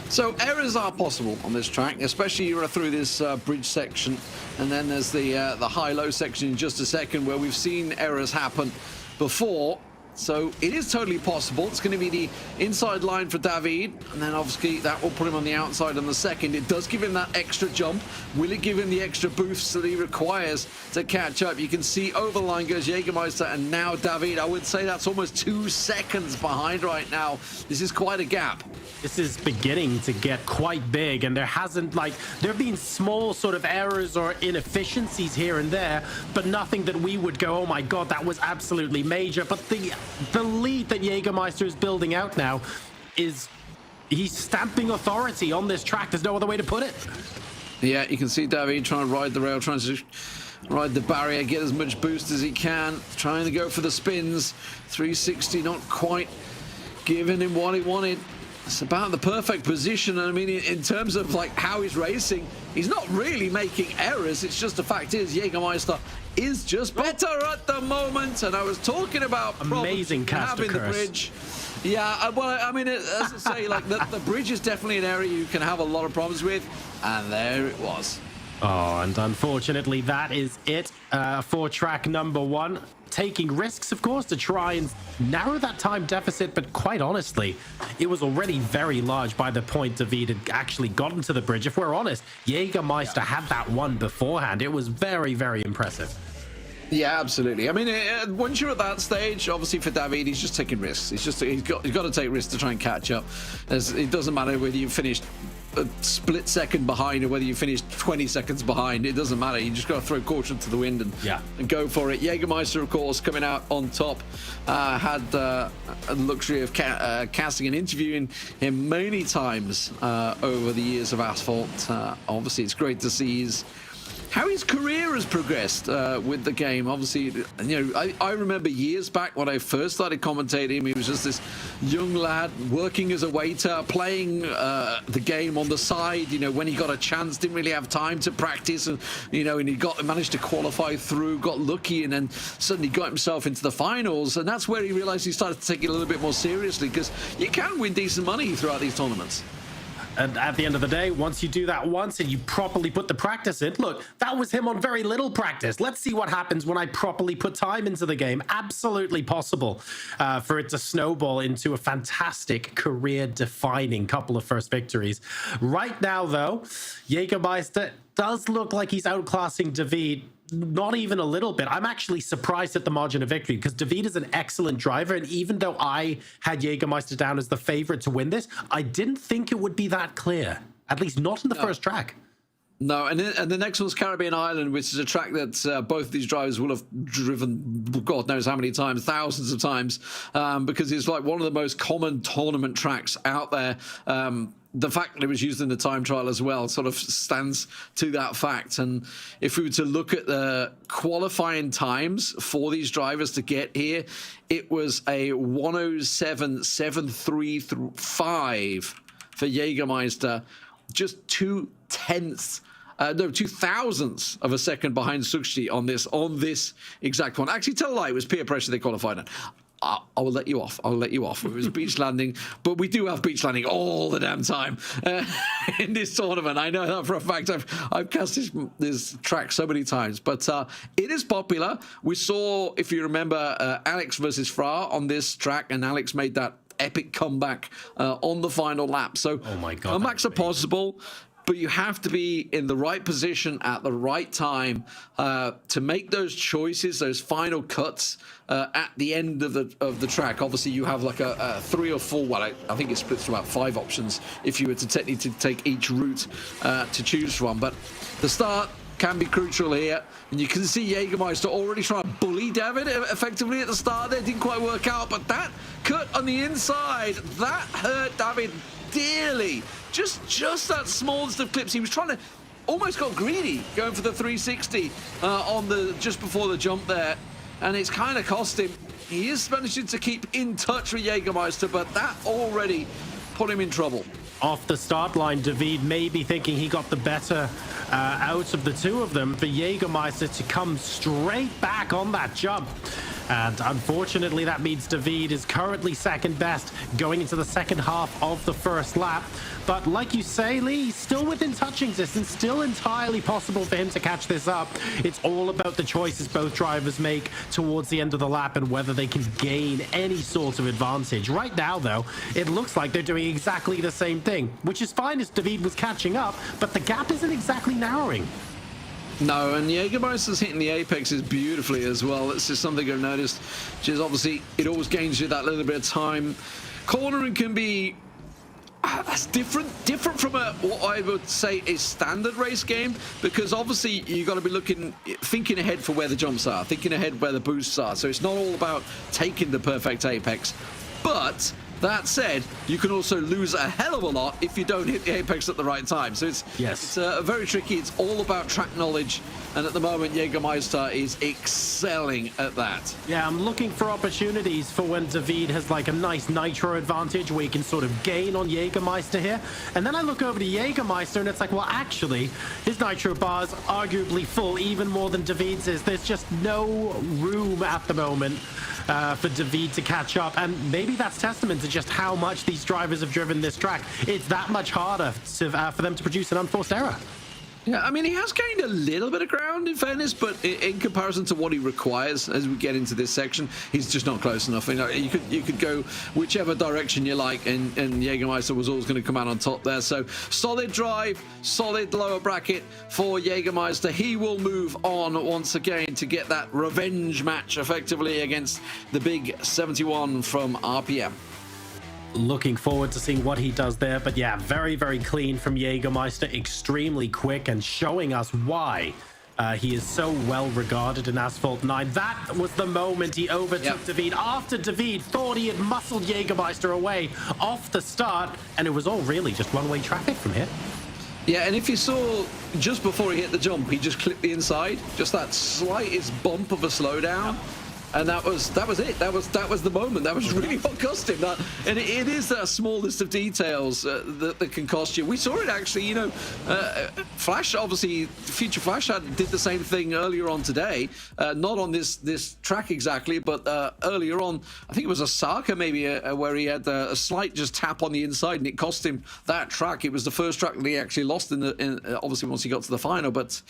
So errors are possible on this track, especially through this bridge section, and then there's the high-low section in just a second where we've seen errors happen before. So it is totally possible. It's going to be the inside line for David, and then obviously that will put him on the outside on the second. It does give him that extra jump. Will it give him the extra boost that he requires to catch up? You can see over the line goes Jägermeister and now David. I would say that's almost 2 seconds behind right now. This is quite a gap. This is beginning to get quite big, and there have been small sort of errors or inefficiencies here and there, but nothing that we would go, oh my god, that was absolutely major. But the lead that Jägermeister is building out now he's stamping authority on this track. There's no other way to put it. Yeah, you can see David trying to ride the rail, trying to ride the barrier, get as much boost as he can, trying to go for the spins. 360 not quite giving him what he wanted. It's about the perfect position. I mean, in terms of like how he's racing, he's not really making errors. It's just the fact is Jägermeister is just better at the moment. And I was talking about amazing caster having curse. The bridge. Yeah, well, I mean, as I say, like the bridge is definitely an area you can have a lot of problems with, and there it was. Oh, and unfortunately, that is it for track number 1. Taking risks, of course, to try and narrow that time deficit, but quite honestly, it was already very large by the point David had actually gotten to the bridge. If we're honest, Jägermeister had that one beforehand. It was very, very impressive. Yeah, absolutely. I mean, once you're at that stage, obviously for David, he's just taking risks. He's got to take risks to try and catch up. It doesn't matter whether you finished a split second behind or whether you finished 20 seconds behind. It doesn't matter. You just got to throw caution to the wind and go for it. Jägermeister, of course, coming out on top, had the luxury of casting and interviewing him many times over the years of Asphalt. Obviously, it's great to see how his career has progressed with the game. Obviously, you know, I remember years back when I first started commentating, he was just this young lad working as a waiter, playing the game on the side. You know, when he got a chance, didn't really have time to practice, and you know, and he managed to qualify through, got lucky, and then suddenly got himself into the finals. And that's where he realized he started to take it a little bit more seriously, because you can win decent money throughout these tournaments. And at the end of the day, once you do that once and you properly put the practice in, look, that was him on very little practice. Let's see what happens when I properly put time into the game. Absolutely possible for it to snowball into a fantastic career-defining couple of first victories. Right now, though, Jägermeister does look like he's outclassing David. Not even a little bit. I'm actually surprised at the margin of victory, because David is an excellent driver, and even though I had Jägermeister down as the favorite to win this, I didn't think it would be that clear, at least not in the first track. No, and the next one's Caribbean Island, which is a track that both of these drivers will have driven God knows how many times, thousands of times, because it's like one of the most common tournament tracks out there. The fact that it was used in the time trial as well sort of stands to that fact. And if we were to look at the qualifying times for these drivers to get here, it was a 107.735 for Jägermeister, just 2/10 no, 2/1000 of a second behind Sukshi on this exact one. Actually, tell a lie, it was peer pressure they qualified on. I will let you off. It was beach landing, but we do have beach landing all the damn time in this tournament. I know that for a fact. I've cast this track so many times, but it is popular. We saw, if you remember, Alex versus Fra on this track, and Alex made that epic comeback on the final lap. So oh my God, comebacks are possible, but you have to be in the right position at the right time to make those choices, those final cuts at the end of the track. Obviously, you have like a 3 or 4. Well, I think it splits to about 5 options if you were to technically take each route to choose from. But the start can be crucial here, and you can see Jägermeister already trying to bully David effectively at the start. There didn't quite work out, but that cut on the inside, that hurt David dearly. Just that smallest of clips. He was trying to, almost got greedy going for the 360 on the just before the jump there, and it's kind of cost him. He is managing to keep in touch with Jägermeister, but that already put him in trouble. Off the start line, David may be thinking he got the better out of the two of them, for Jägermeister to come straight back on that jump. And unfortunately, that means David is currently second best going into the second half of the first lap. But like you say, Lee, still within touching distance, still entirely possible for him to catch this up. It's all about the choices both drivers make towards the end of the lap and whether they can gain any sort of advantage. Right now, though, it looks like they're doing exactly the same thing, which is fine as David was catching up, but the gap isn't exactly narrowing. No, and Jägermeister's hitting the apexes beautifully as well. That's just something I've noticed, which is obviously it always gains you that little bit of time. Cornering can be that's different from what I would say is standard race game, because obviously you got to be thinking ahead for where the jumps are, thinking ahead where the boosts are. So it's not all about taking the perfect apex, but That said, you can also lose a hell of a lot if you don't hit the apex at the right time. So it's very tricky. It's all about track knowledge. And at the moment, Jägermeister is excelling at that. Yeah, I'm looking for opportunities for when David has like a nice nitro advantage where he can sort of gain on Jägermeister here. And then I look over to Jägermeister and it's like, well, actually, his nitro bar is arguably full, even more than David's is. There's just no room at the moment for David to catch up. And maybe that's testament to just how much these drivers have driven this track. It's that much harder for them to produce an unforced error. Yeah, I mean, he has gained a little bit of ground, in fairness, but in comparison to what he requires as we get into this section, he's just not close enough. You know, you could go whichever direction you like, and Jägermeister was always going to come out on top there. So solid drive, solid lower bracket for Jägermeister. He will move on once again to get that revenge match effectively against the big 71 from RPM. Looking forward to seeing what he does there. But yeah, very, very clean from Jägermeister. Extremely quick and showing us why he is so well regarded in Asphalt 9. That was the moment he overtook David after David thought he had muscled Jägermeister away off the start. And it was all really just one-way traffic from here. Yeah, and if you saw just before he hit the jump, he just clipped the inside. Just that slightest bump of a slowdown. And that was it. That was the moment. That was really what cost him. And it is that smallest of details that can cost you. We saw it actually. You know, Flash, obviously, Future Flash did the same thing earlier on today. Not on this track exactly, but earlier on, I think it was Osaka maybe, where he had a slight just tap on the inside, and it cost him that track. It was the first track that he actually lost obviously once he got to the final. But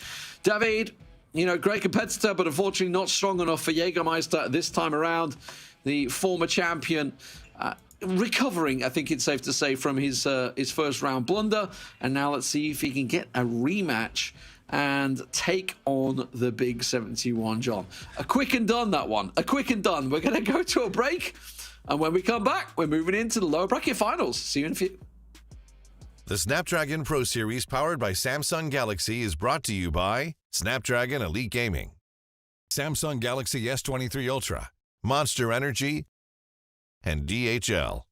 David, you know, great competitor, but unfortunately not strong enough for Jägermeister this time around. The former champion recovering, I think it's safe to say, from his first round blunder. And now let's see if he can get a rematch and take on the big 71, John. A quick and done, that one. A quick and done. We're going to go to a break. And when we come back, we're moving into the lower bracket finals. See you in a few. The Snapdragon Pro Series powered by Samsung Galaxy is brought to you by Snapdragon Elite Gaming, Samsung Galaxy S23 Ultra, Monster Energy, and DHL.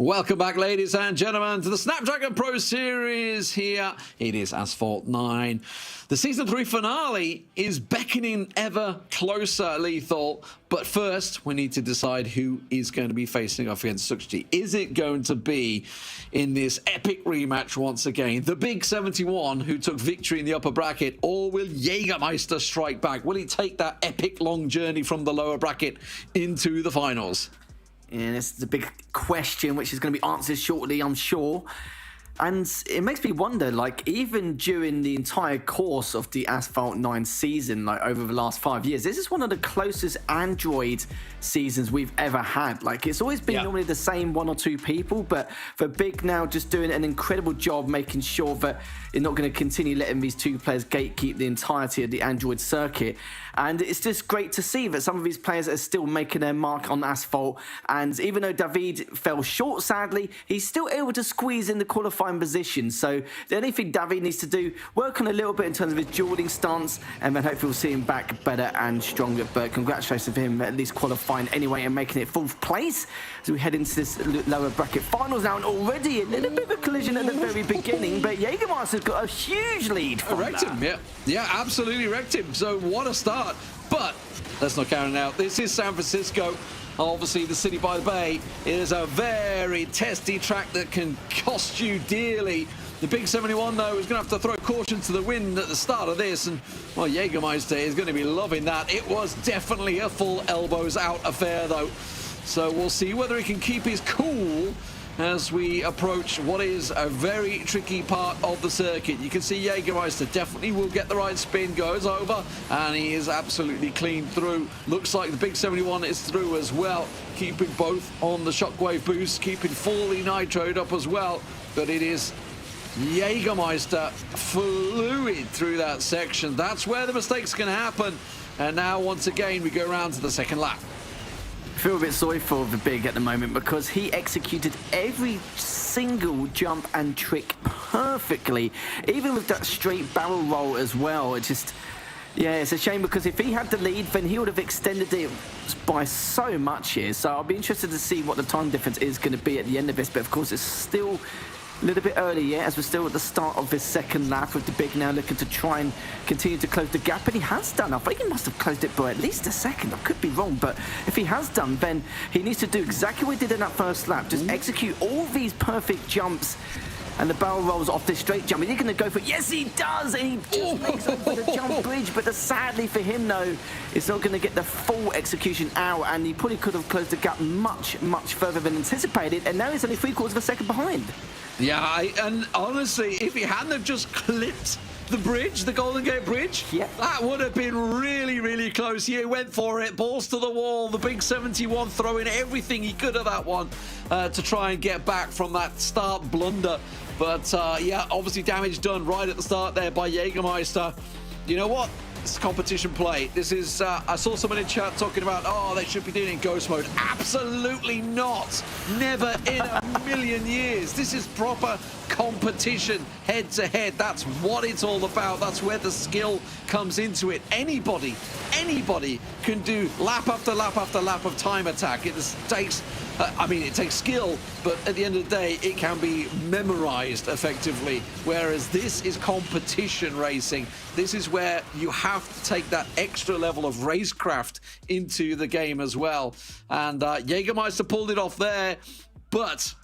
Welcome back, ladies and gentlemen, to the Snapdragon Pro Series here. It is Asphalt 9. The Season 3 finale is beckoning ever closer, Lethal. But first, we need to decide who is going to be facing off against Sukji. Is it going to be, in this epic rematch once again, the big 71 who took victory in the upper bracket, or will Jägermeister strike back? Will he take that epic long journey from the lower bracket into the finals? And this is a big question, which is going to be answered shortly, I'm sure. And it makes me wonder, like, even during the entire course of the Asphalt 9 season, like over the last 5 years, this is one of the closest Android seasons we've ever had. Like, it's always been normally the same one or two people, but for Big now just doing an incredible job making sure that you're not going to continue letting these two players gatekeep the entirety of the Android circuit. And it's just great to see that some of these players are still making their mark on Asphalt. And even though David fell short, sadly, he's still able to squeeze in the qualifying position. So the only thing David needs to do, work on a little bit in terms of his dueling stance, and then hopefully we'll see him back better and stronger. But congratulations to him at least qualifying anyway and making it 4th place as we head into this lower bracket finals now. And already a little bit of a collision at the very beginning, but Jägermeister's got a huge lead from wrecked him, yeah, absolutely wrecked him. So what a start. But let's not count it out. This is San Francisco, obviously the city by the bay. It is a very testy track that can cost you dearly. The big 71, though, is going to have to throw caution to the wind at the start of this. And, well, Jägermeister is going to be loving that. It was definitely a full elbows out affair, though. So we'll see whether he can keep his cool as we approach what is a very tricky part of the circuit. You can see Jägermeister definitely will get the right spin, goes over, and he is absolutely clean through. Looks like the big 71 is through as well, keeping both on the shockwave boost, keeping fully nitroed up as well. But it is Jägermeister fluid through that section. That's where the mistake's going to happen. And now, once again, we go around to the second lap. I feel a bit sorry for the Big at the moment because he executed every single jump and trick perfectly, even with that straight barrel roll as well. It just, yeah, it's a shame because if he had the lead, then he would have extended it by so much here. So I'll be interested to see what the time difference is going to be at the end of this. But of course, it's still a little bit early yet, as we're still at the start of this second lap, with the Big now looking to try and continue to close the gap. And he has done. I think he must have closed it by at least a second. I could be wrong, but if he has done, then he needs to do exactly what he did in that first lap. Just execute all these perfect jumps. And the barrel rolls off this straight jump. Is he going to go for it? Yes, he does! And he just makes over the jump bridge. But sadly for him, though, it's not going to get the full execution out. And he probably could have closed the gap much, much further than anticipated. And now he's only 3/4 of a second behind. Yeah, and honestly, if he hadn't have just clipped the bridge, the Golden Gate Bridge, that would have been really, really close. He went for it, balls to the wall. The big 71 throwing everything he could at that one to try and get back from that start blunder. But yeah, obviously damage done right at the start there by Jägermeister. You know what? It's competition play. This is, I saw someone in chat talking about, oh, they should be doing it in ghost mode. Absolutely not. Never in a million years. This is proper competition, head to head. That's what it's all about. That's where the skill comes into it. Anybody can do lap after lap after lap of time attack. It takes, it takes skill, but at the end of the day, it can be memorized effectively. Whereas this is competition racing. This is where you have to take that extra level of racecraft into the game as well. And Jägermeister pulled it off there, but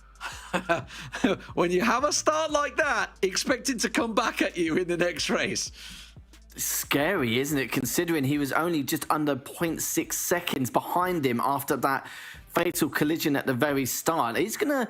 when you have a start like that, expect it to come back at you in the next race. Scary, isn't it, considering he was only just under 0.6 seconds behind him after that fatal collision at the very start. It's gonna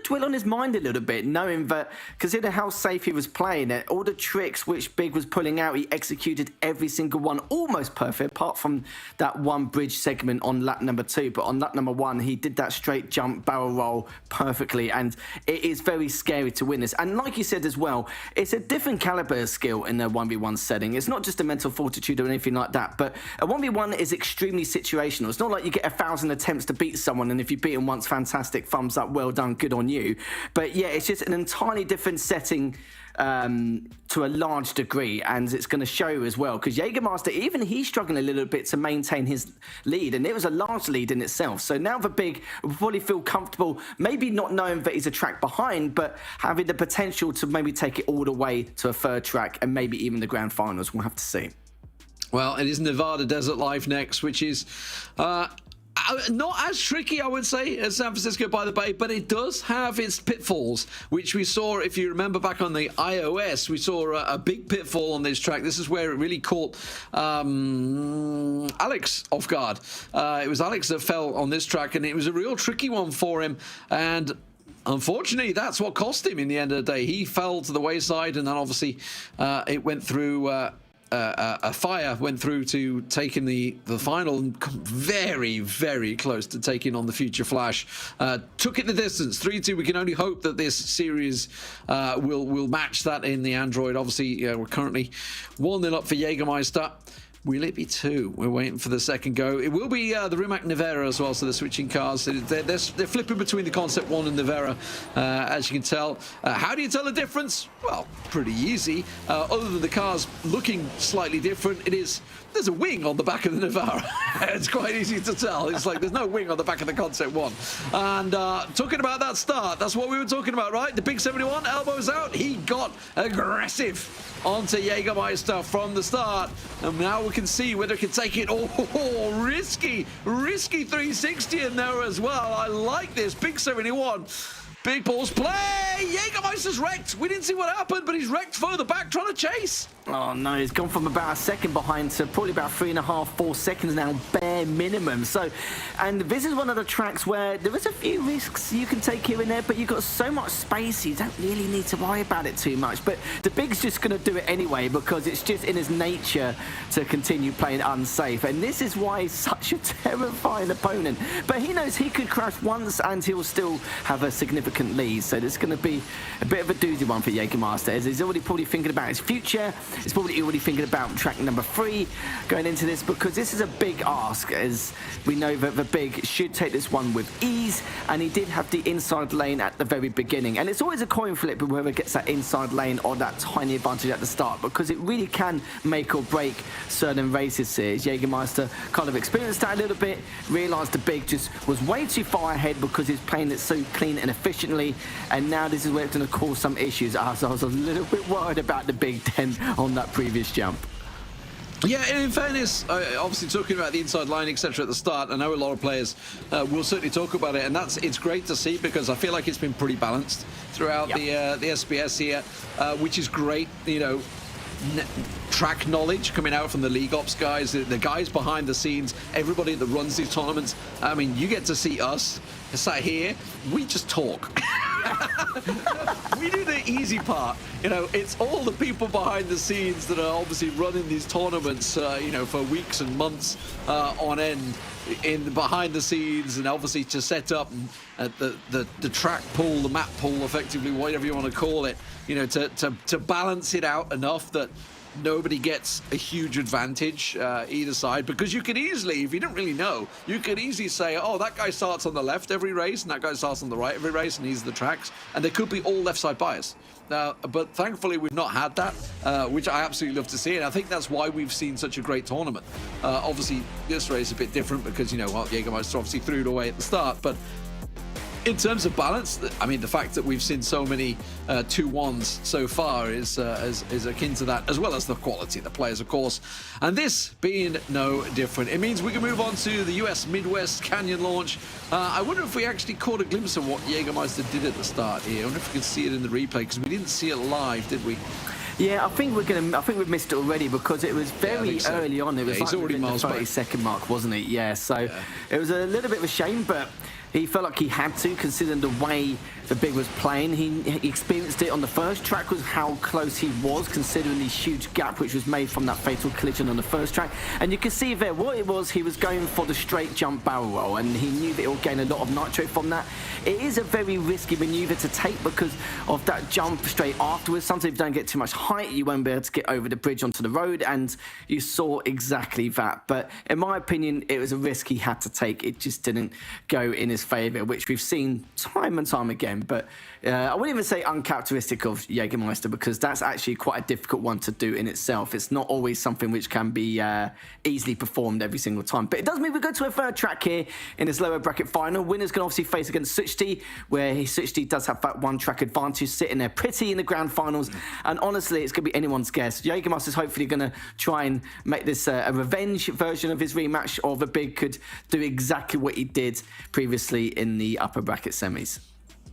dwell on his mind a little bit, knowing that, consider how safe he was playing it, all the tricks which Big was pulling out, he executed every single one almost perfect, apart from that one bridge segment on lap number 2. But on lap number 1, he did that straight jump barrel roll perfectly, and it is very scary to win this. And like you said as well, it's a different caliber of skill in the 1v1 setting. It's not just a mental fortitude or anything like that, but a 1v1 is extremely situational. It's not like you get 1,000 attempts to beat someone, and if you beat him once, fantastic, thumbs up, well done, good on you. But yeah, it's just an entirely different setting to a large degree, and it's going to show as well, because Jägermeister, even he's struggling a little bit to maintain his lead, and it was a large lead in itself. So now the big will probably feel comfortable, maybe not knowing that he's a track behind, but having the potential to maybe take it all the way to a third track and maybe even the grand finals. We'll have to see. Well, it is Nevada Desert Life next, which is not as tricky, I would say, as San Francisco by the Bay, but it does have its pitfalls, which we saw, if you remember back on the iOS, we saw a big pitfall on this track. This is where it really caught Alex off guard. It was Alex that fell on this track, and it was a real tricky one for him, and unfortunately, that's what cost him in the end of the day. He fell to the wayside, and then obviously it went through... a fire went through to taking the final, and very, very close to taking on the Future Flash. Took it the distance, 3-2. We can only hope that this series will match that in the Android. Obviously, we're currently 1-0 up for Jägermeister. Will it be 2? We're waiting for the second go. It will be the Rimac Nevera as well, so they're switching cars. They're flipping between the Concept 1 and Nevera, as you can tell. How do you tell the difference? Well, pretty easy. Other than the cars looking slightly different, there's a wing on the back of the Nevera. It's quite easy to tell. It's like there's no wing on the back of the Concept 1. And talking about that start, that's what we were talking about, right? The big 71, elbows out. He got aggressive onto Jägermeister from the start, and now we can see whether it can take it. Oh, risky 360 in there as well. I like this. Big 71. Big balls play. Jägermeister's wrecked. We didn't see what happened, but he's wrecked further back trying to chase. Oh no, he's gone from about a second behind to probably about 3.5, 4 seconds now, bare minimum. So, and this is one of the tracks where there is a few risks you can take here and there, but you've got so much space, you don't really need to worry about it too much. But the Big's just going to do it anyway, because it's just in his nature to continue playing unsafe. And this is why he's such a terrifying opponent. But he knows he could crash once and he'll still have a significant lead. So there's going to be a bit of a doozy one for Jägermeister, as he's already probably thinking about his future. He's probably already thinking about track number 3 going into this, because this is a big ask, as we know that the Big should take this one with ease, and he did have the inside lane at the very beginning. And it's always a coin flip whoever gets that inside lane or that tiny advantage at the start, because it really can make or break certain races here. Jägermeister kind of experienced that a little bit, realised the Big just was way too far ahead because he's playing it so clean and efficiently, and now this is where it's going to cause some issues. So I was a little bit worried about the Big 10 on that previous jump. Yeah, in fairness, obviously talking about the inside line, etc. at the start, I know a lot of players will certainly talk about it, and it's great to see, because I feel like it's been pretty balanced throughout the SBS here, which is great, you know. Track knowledge coming out from the League Ops guys, the guys behind the scenes, everybody that runs these tournaments. I mean, you get to see us sat here, we just talk. We do the easy part, you know. It's all the people behind the scenes that are obviously running these tournaments, you know, for weeks and months on end, behind the scenes, and obviously to set up the track pool, the map pool, effectively, whatever you want to call it, you know, to balance it out enough that nobody gets a huge advantage either side. Because you could easily, if you don't really know, you could easily say, oh, that guy starts on the left every race and that guy starts on the right every race, and these are the tracks, and there could be all left side bias. But thankfully we've not had that, which I absolutely love to see, and I think that's why we've seen such a great tournament. Obviously this race is a bit different because, you know, well, Jägermeister obviously threw it away at the start, but in terms of balance, I mean, the fact that we've seen so many 2-1s so far is akin to that, as well as the quality of the players, of course. And this being no different, it means we can move on to the US Midwest Canyon launch. I wonder if we actually caught a glimpse of what Jägermeister did at the start here. I wonder if we can see it in the replay, because we didn't see it live, did we? Yeah, I think we've missed it already, because it was very early on. It was like already the 30-second mark, wasn't it? Yeah, so it was a little bit of a shame, but he felt like he had to, considering the way the Big was playing. He experienced it on the first track, was how close he was, considering the huge gap which was made from that fatal collision on the first track. And you can see there what it was. He was going for the straight jump barrel roll, and he knew that it would gain a lot of nitro from that. It is a very risky maneuver to take because of that jump straight afterwards. Sometimes if you don't get too much height, you won't be able to get over the bridge onto the road, and you saw exactly that. But in my opinion, it was a risk he had to take. It just didn't go in his favour, which we've seen time and time again. But I wouldn't even say uncharacteristic of Jägermeister, because that's actually quite a difficult one to do in itself. It's not always something which can be easily performed every single time. But it does mean we go to a third track here in this lower bracket final. Winners can obviously face against Suchti, where Suchti does have that one track advantage, sitting there pretty in the grand finals. And honestly, it's going to be anyone's guess. Jägermeister's hopefully going to try and make this a revenge version of his rematch, or the big could do exactly what he did previously in the upper bracket semis.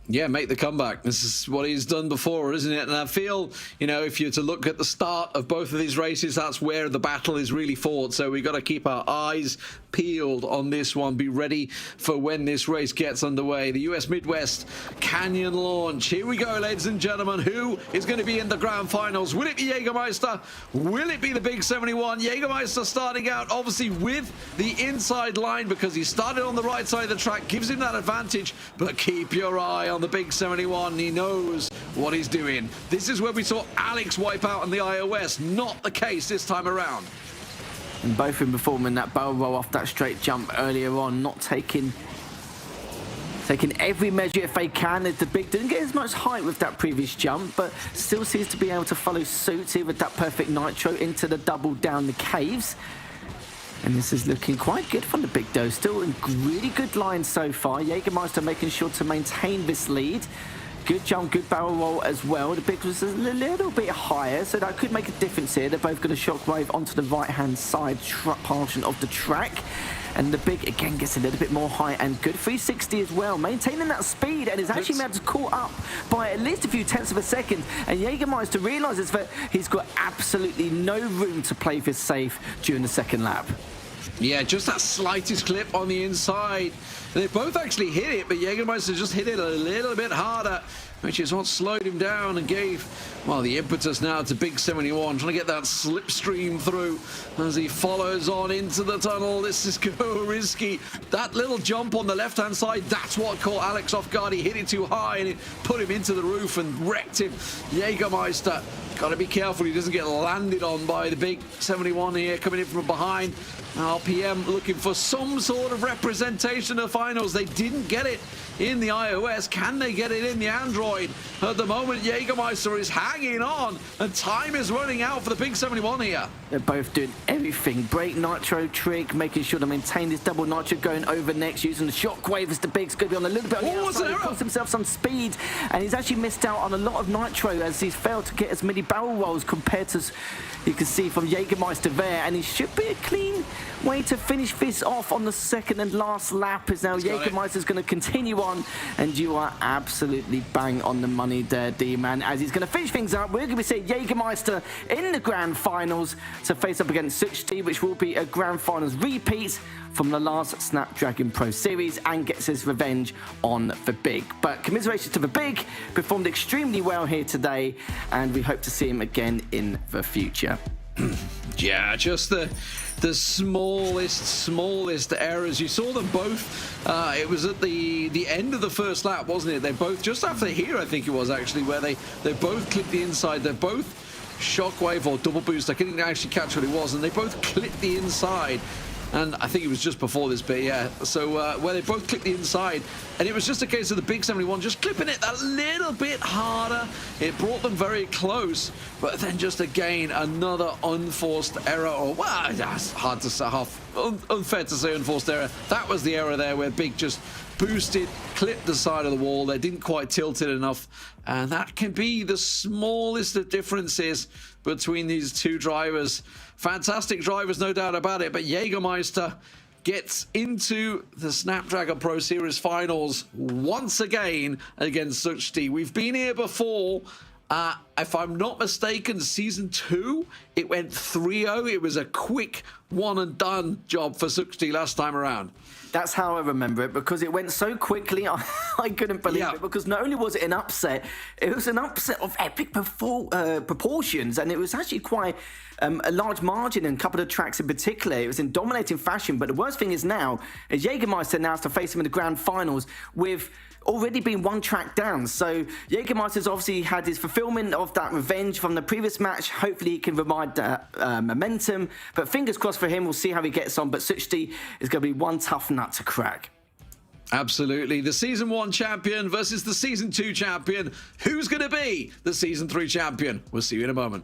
Yeah, make the comeback. This is what he's done before, isn't it? And I feel, you know, if you're to look at the start of both of these races, that's where the battle is really fought. So we've got to keep our eyes peeled on this one. Be ready for when this race gets underway. The US Midwest Canyon launch. Here we go, ladies and gentlemen. Who is going to be in the grand finals? Will it be Jägermeister? Will it be the big 71? Jägermeister starting out, obviously, with the inside line, because he started on the right side of the track. Gives him that advantage. But keep your eye on the big 71. He knows what he's doing. This is where we saw Alex wipe out on the iOS. Not the case this time around. And both of them performing that barrel roll off that straight jump earlier on, not taking every measure if they can. The big didn't get as much height with that previous jump, but still seems to be able to follow suit here with that perfect nitro into the double down the caves. And this is looking quite good from the big though. Still in really good line so far. Jägermeister making sure to maintain this lead. Good jump, good barrel roll as well. The big was a little bit higher, so that could make a difference here. They're both going to shockwave onto the right-hand side portion of the track. And the big, again, gets a little bit more height and good. 360 as well, maintaining that speed, and is actually able to caught up by at least a few tenths of a second. And Jägermeister realises that he's got absolutely no room to play this safe during the second lap. Yeah, just that slightest clip on the inside. They both actually hit it, but Jägermeister just hit it a little bit harder, which is what slowed him down and gave, well, the impetus now to Big 71, trying to get that slipstream through as he follows on into the tunnel. This is go risky. That little jump on the left-hand side, that's what caught Alex off guard. He hit it too high and it put him into the roof and wrecked him. Jägermeister, got to be careful he doesn't get landed on by the Big 71 here, coming in from behind. RPM looking for some sort of representation of finals. They didn't get it in the iOS. Can they get it in the Android? At the moment, Jägermeister is hanging on, and time is running out for the Big 71 here. They're both doing everything. Break nitro trick, making sure to maintain this double nitro, going over next, using the shockwave as the Big's going to be on a little bit on the outside. He cost himself some speed, and he's actually missed out on a lot of nitro as he's failed to get as many barrel rolls compared to, you can see from Jägermeister there, and he should be a clean way to finish this off on the second and last lap. Is now Jägermeister's going to continue on, and you are absolutely bang on the money there, D-Man, as he's going to finish things up. We're going to be seeing Jägermeister in the grand finals to face up against Suchti, which will be a grand finals repeat from the last Snapdragon Pro Series, and gets his revenge on the Big. But commiserations to the Big, performed extremely well here today, and we hope to see him again in the future. Yeah, just the smallest errors. You saw them both. It was at the end of the first lap, wasn't it? They both, just after here, I think it was actually, where they both clipped the inside. They're both shockwave or double boost. I couldn't actually catch what it was, and they both clipped the inside. And I think it was just before this bit, yeah. So where they both clipped the inside, and it was just a case of the Big 71 just clipping it that little bit harder. It brought them very close, but then just again another unforced error, or well, that's hard to say, unfair to say unforced error. That was the error there where Big just boosted, clipped the side of the wall. They didn't quite tilt it enough, and that can be the smallest of differences between these two drivers. Fantastic drivers, no doubt about it, but Jägermeister gets into the Snapdragon Pro Series finals once again against Suchti. We've been here before. If I'm not mistaken, season 2, it went 3-0. It was a quick one and done job for Suchti last time around. That's how I remember it, because it went so quickly. I couldn't believe it, because not only was it an upset, it was an upset of epic proportions, and it was actually quite a large margin in a couple of tracks in particular. It was in dominating fashion, but the worst thing is now, is Jägermeister now has to face him in the grand finals with already been one track down. So Jägermeister's obviously had his fulfillment of that revenge from the previous match. Hopefully he can remind that momentum, but fingers crossed for him. We'll see how he gets on, but Suchti is going to be one tough nut to crack. Absolutely. The Season 1 champion versus the Season 2 champion. Who's going to be the Season 3 champion? We'll see you in a moment.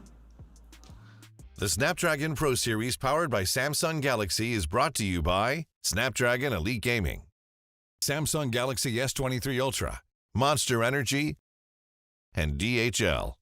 The Snapdragon Pro Series powered by Samsung Galaxy is brought to you by Snapdragon Elite Gaming, Samsung Galaxy S23 Ultra, Monster Energy, and DHL.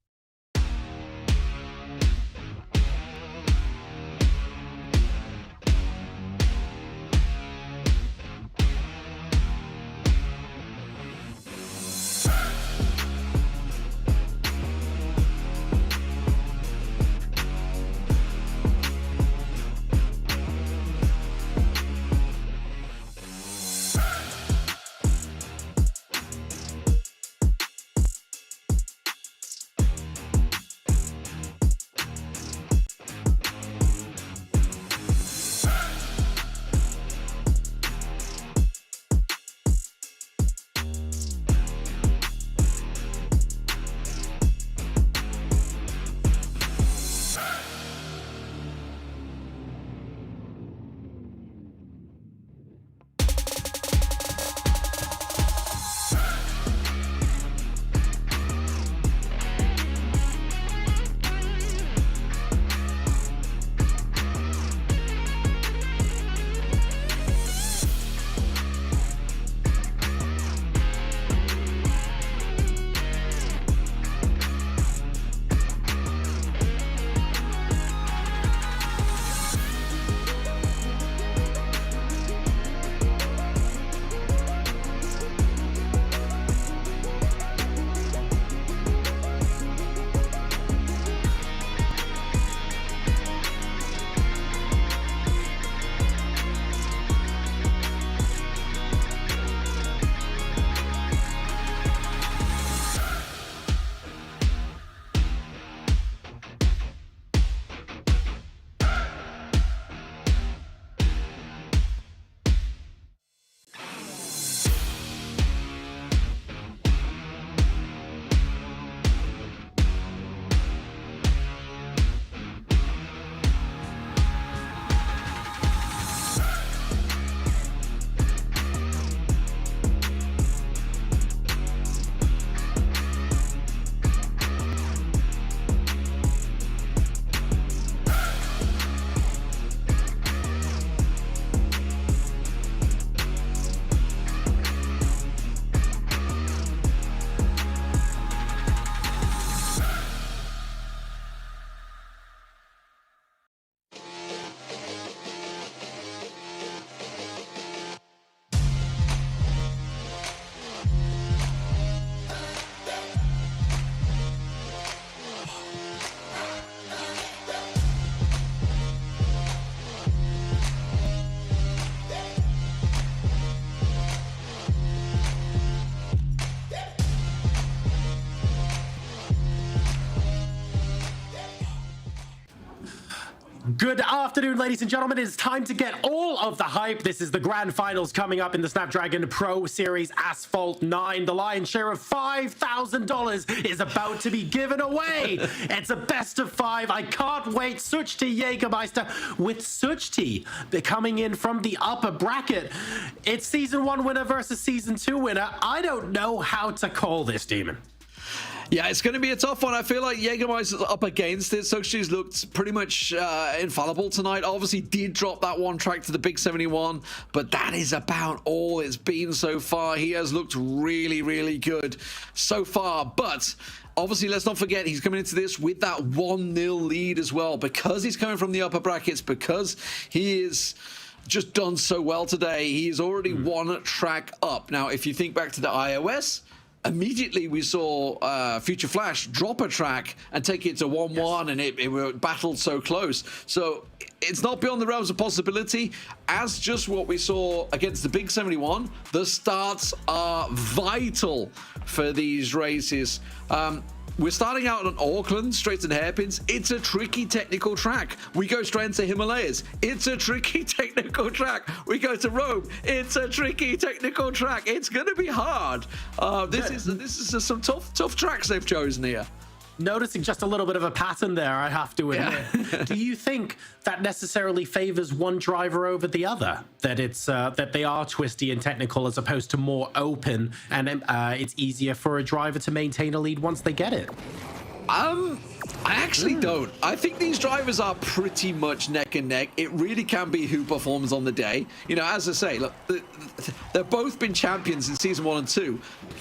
Good afternoon, ladies and gentlemen. It is time to get all of the hype. This is the grand finals coming up in the Snapdragon Pro Series Asphalt 9. The lion's share of $5,000 is about to be given away. It's a best of 5. I can't wait. Suchti Jägermeister with Suchti coming in from the upper bracket. It's Season 1 winner versus Season 2 winner. I don't know how to call this, Demon. Yeah, it's going to be a tough one. I feel like Jägermeister's up against it. Sochi's looked pretty much infallible tonight. Obviously did drop that one track to the Big 71, but that is about all it's been so far. He has looked really, really good so far, but obviously, let's not forget, he's coming into this with that 1-0 lead as well, because he's coming from the upper brackets, because he is just done so well today. He's already one track up. Now, if you think back to the iOS, immediately we saw Future Flash drop a track and take it to 1-1, and it were battled so close. So it's not beyond the realms of possibility. As just what we saw against the Big 71, the starts are vital for these races. We're starting out on Auckland, straights and hairpins. It's a tricky technical track. We go straight into Himalayas. It's a tricky technical track. We go to Rome. It's a tricky technical track. It's going to be hard. This is some tough tracks they've chosen here. Noticing just a little bit of a pattern there, I have to admit. Yeah. Do you think that necessarily favors one driver over the other? That it's that they are twisty and technical as opposed to more open, and it's easier for a driver to maintain a lead once they get it? I actually don't. I think these drivers are pretty much neck and neck. It really can be who performs on the day. You know, as I say, look, they've both been champions in season 1 and 2,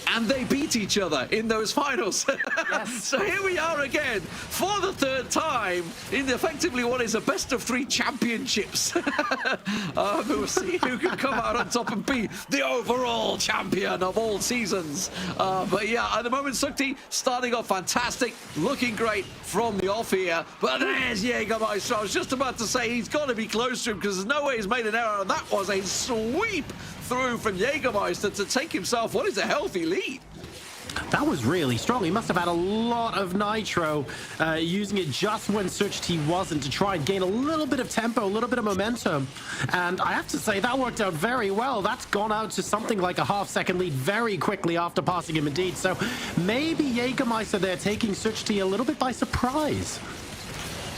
and they beat each other in those finals. Yes. So here we are again for the third time in effectively what is a best of 3 championships. We'll see who can come out on top and be the overall champion of all seasons. But yeah, at the moment, Sukti starting off fantastic, looking great from the off here, but there's Jägermeister. I was just about to say he's got to be close to him because there's no way he's made an error, and that was a sweep through from Jägermeister to take himself what is a healthy lead. That was really strong. He must have had a lot of nitro, using it just when Suchti wasn't, to try and gain a little bit of tempo, a little bit of momentum. And I have to say, that worked out very well. That's gone out to something like a half-second lead very quickly after passing him indeed. So maybe Jägermeister there taking Suchti a little bit by surprise.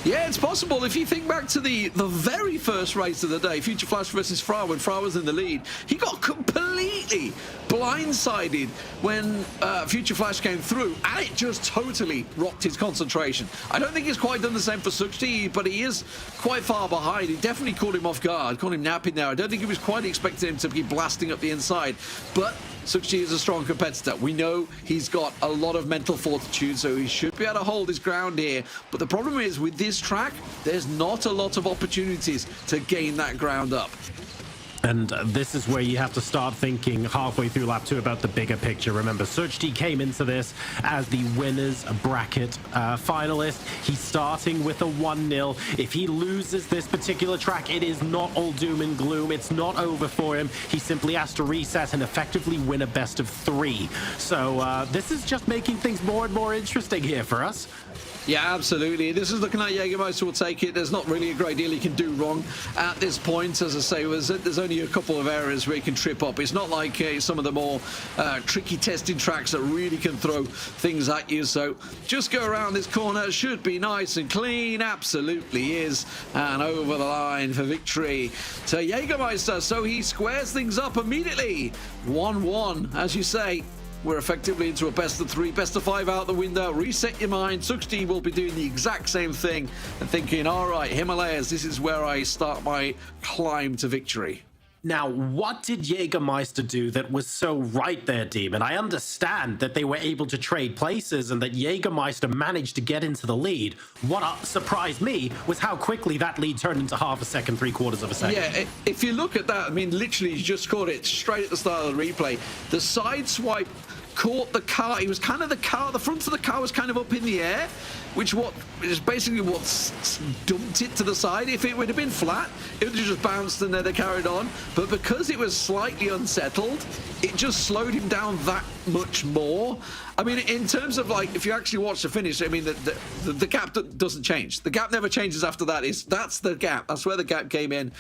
Yeah, it's possible. If you think back to the very first race of the day, Future Flash versus Fra, when Fra was in the lead, he got completely blindsided when Future Flash came through, and it just totally rocked his concentration. I don't think he's quite done the same for Suchti, but he is quite far behind. He definitely caught him off guard, caught him napping there. I don't think he was quite expecting him to be blasting up the inside, but Suchti is a strong competitor. We know he's got a lot of mental fortitude, so he should be able to hold his ground here. But the problem is, with this track, there's not a lot of opportunities to gain that ground up. And this is where you have to start thinking halfway through lap 2 about the bigger picture. Remember, Suchti came into this as the winners bracket finalist. He's starting with a 1-0. If he loses this particular track, it is not all doom and gloom. It's not over for him. He simply has to reset and effectively win a best of 3. So this is just making things more and more interesting here for us. Yeah, absolutely. This is looking like Jägermeister will take it. There's not really a great deal he can do wrong at this point. As I say, there's only a couple of areas where he can trip up. It's not like some of the more tricky testing tracks that really can throw things at you. So just go around this corner. Should be nice and clean. Absolutely is. And over the line for victory to Jägermeister. So he squares things up immediately. 1-1, as you say. We're effectively into a best of 3, best of 5 out the window. Reset your mind. Suchti will be doing the exact same thing and thinking, all right, Himalayas, this is where I start my climb to victory. Now, what did Jägermeister do that was so right there, Demon? I understand that they were able to trade places and that Jägermeister managed to get into the lead. What surprised me was how quickly that lead turned into half a second, 3/4 of a second. Yeah, if you look at that, I mean, literally, you just caught it straight at the start of the replay. The side swipe caught the car. It was kind of the front of the car was kind of up in the air, which is basically what dumped it to the side. If it would have been flat, it would have just bounced and then they carried on. But because it was slightly unsettled, it just slowed him down that much more. I mean, in terms of, like, if you actually watch the finish, I mean, the gap doesn't change. The gap never changes after that. That's the gap. That's where the gap came in.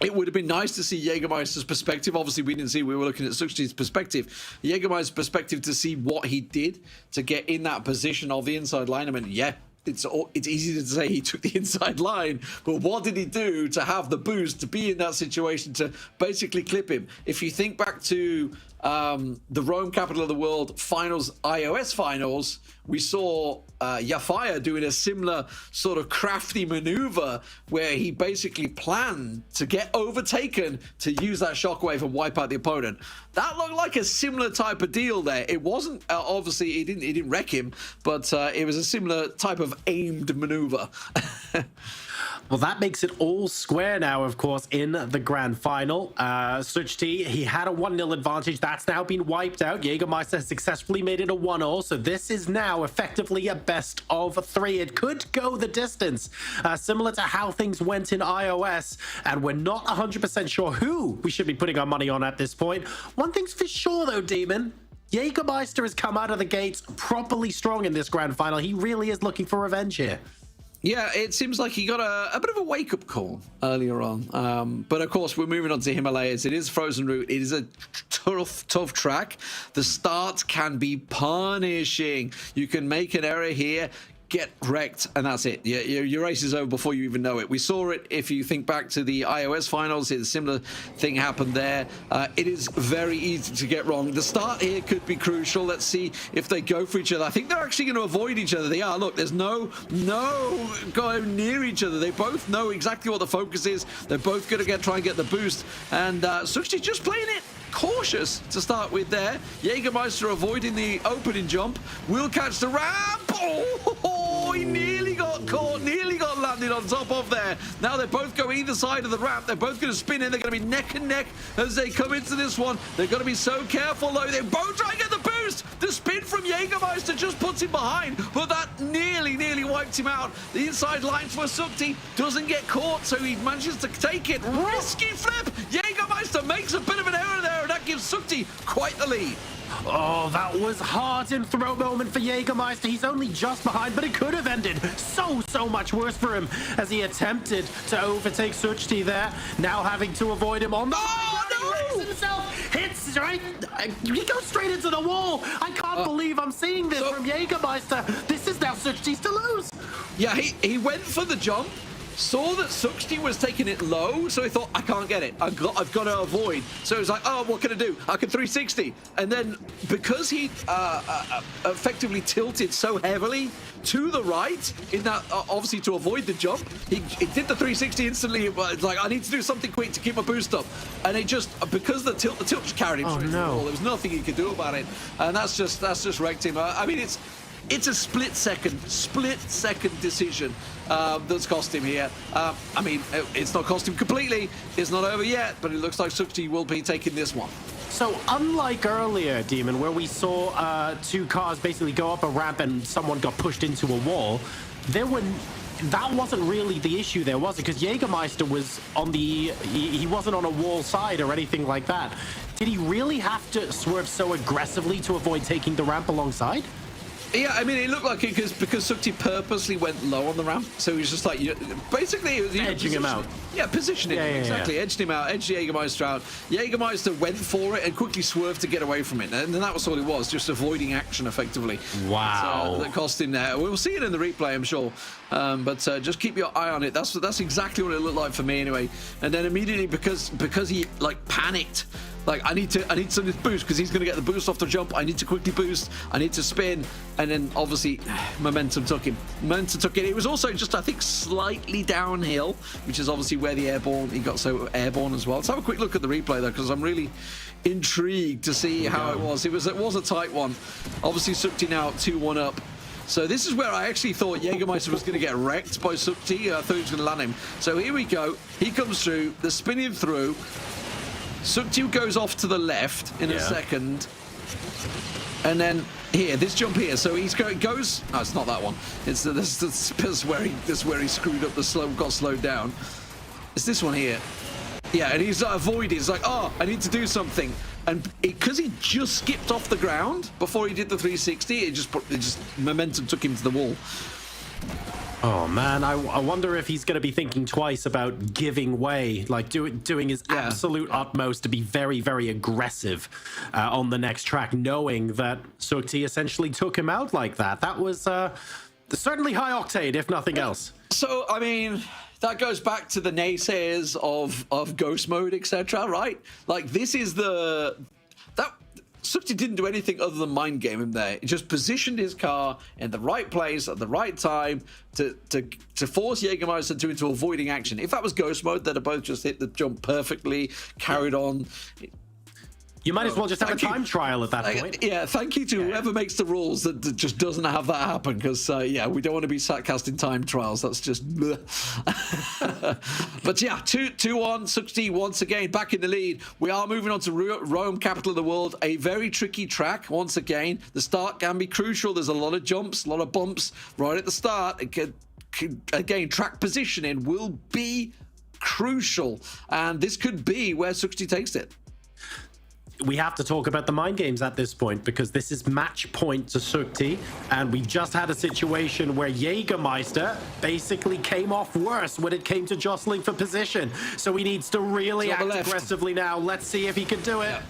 It would have been nice to see Jägermeister's perspective. Obviously, we didn't see. We were looking at Suchti's perspective. Jägermeister's perspective to see what he did to get in that position of the inside line. I mean, yeah, it's easy to say he took the inside line, but what did he do to have the boost to be in that situation to basically clip him? If you think back to the Rome Capital of the World finals, iOS finals, we saw Yafaya doing a similar sort of crafty maneuver where he basically planned to get overtaken to use that shockwave and wipe out the opponent. That looked like a similar type of deal there. It wasn't, obviously, it didn't wreck him, but it was a similar type of aimed maneuver. Well, that makes it all square now, of course, in the grand final. Suchti, he had a 1-0 advantage. That's now been wiped out. Jägermeister has successfully made it a 1-0. So this is now effectively a best of 3. It could go the distance, similar to how things went in iOS. And we're not 100% sure who we should be putting our money on at this point. One thing's for sure, though, Demon. Jägermeister has come out of the gates properly strong in this grand final. He really is looking for revenge here. Yeah, it seems like he got a bit of a wake-up call earlier on. But of course, we're moving on to Himalayas. It is frozen route. It is a tough track. The start can be punishing. You can make an error here, get wrecked, and that's it. Your race is over before you even know it. We saw it, if you think back to the iOS finals, a similar thing happened there. It is very easy to get wrong. The start here could be crucial. Let's see if they go for each other. I think they're actually going to avoid each other. They are. Look, there's no going near each other. They both know exactly what the focus is. They're both going to try and get the boost. And Suchi's just playing it cautious to start with there. Jägermeister avoiding the opening jump. Will catch the ramp. Oh, he nearly got caught, nearly got landed on top of there. Now they both go either side of the ramp. They're both going to spin in. They're going to be neck and neck as they come into this one. They're going to be so careful, though. They both try and get the boost. The spin from Jägermeister just puts him behind, but that nearly wiped him out. The inside lines for Sukti doesn't get caught, so he manages to take it. Risky flip. Jägermeister makes a bit of an error there, and that gives Sukti quite the lead. Oh, that was heart and throat moment for Jägermeister. He's only just behind, but it could have ended so much worse for him as he attempted to overtake Suchti there. Now having to avoid him on the... Oh, no! He himself, hits right... He goes straight into the wall. I can't believe I'm seeing this from Jägermeister. This is now Suchti's to lose. Yeah, he went for the jump. Saw that Suchti was taking it low, so he thought, I can't get it. I've got to avoid. So it was like, oh, what can I do? I can 360. And then because he effectively tilted so heavily to the right, in that obviously to avoid the jump, he did the 360 instantly. It's like, I need to do something quick to keep my boost up. And it just, because the tilt just carried him straight to the wall. There was nothing he could do about it. And that's just wrecked him. I mean, it's a split second decision that's cost him here. I mean, it's not cost him completely. It's not over yet, but it looks like Suchti will be taking this one. So unlike earlier, Demon, where we saw two cars basically go up a ramp and someone got pushed into a wall, that wasn't really the issue there, was it? Because Jägermeister was on he wasn't on a wall side or anything like that. Did he really have to swerve so aggressively to avoid taking the ramp alongside? Yeah, I mean, it looked like it because Sukti purposely went low on the ramp, so he was just like, basically, it was edging him out. Yeah, positioning him, exactly. Edged him out, edged Jägermeister out. Jägermeister went for it and quickly swerved to get away from it, and then that was all it was, just avoiding action effectively. Wow. So that cost him there. We'll see it in the replay, I'm sure, but just keep your eye on it. That's exactly what it looked like for me anyway. And then immediately, because he like panicked. Like, I need some of this boost because he's going to get the boost off the jump. I need to quickly boost. I need to spin. And then, obviously, momentum took him. It was also just, I think, slightly downhill, which is obviously where he got so airborne as well. Let's have a quick look at the replay, though, because I'm really intrigued to see how it was. It was a tight one. Obviously, Sukti now 2-1 up. So this is where I actually thought Jägermeister was going to get wrecked by Sukti. I thought he was going to land him. So here we go. He comes through. They're spinning through. Sukti goes off to the left in a second, and then here, this jump here. So goes. No, it's not that one. It's this where he screwed up. Got slowed down. It's this one here. Yeah, and he's avoided. He's like, oh, I need to do something, and because he just skipped off the ground before he did the 360, it just momentum took him to the wall. Oh man, I wonder if he's going to be thinking twice about giving way, like doing his absolute utmost to be very, very aggressive on the next track, knowing that Sukti essentially took him out like that. That was certainly high octane, if nothing else. So, I mean, that goes back to the naysayers of ghost mode, etc., right? Like, this is Sukti didn't do anything other than mind game him there. He just positioned his car in the right place at the right time to force Jägermeister into avoiding action. If that was ghost mode, they'd have both just hit the jump perfectly, carried on. You might as well just have a time trial at that point. Yeah, thank you to whoever makes the rules that just doesn't have that happen, because, we don't want to be casting time trials. That's just... But yeah, 2-1, Sukti once again back in the lead. We are moving on to Rome, capital of the world. A very tricky track, once again. The start can be crucial. There's a lot of jumps, a lot of bumps right at the start. Again, track positioning will be crucial. And this could be where Sukti takes it. we have to talk about the mind games at this point, because this is match point to Sukti, and we've just had a situation where Jägermeister basically came off worse when it came to jostling for position. So he needs to really act aggressively now. Let's see if he can do it.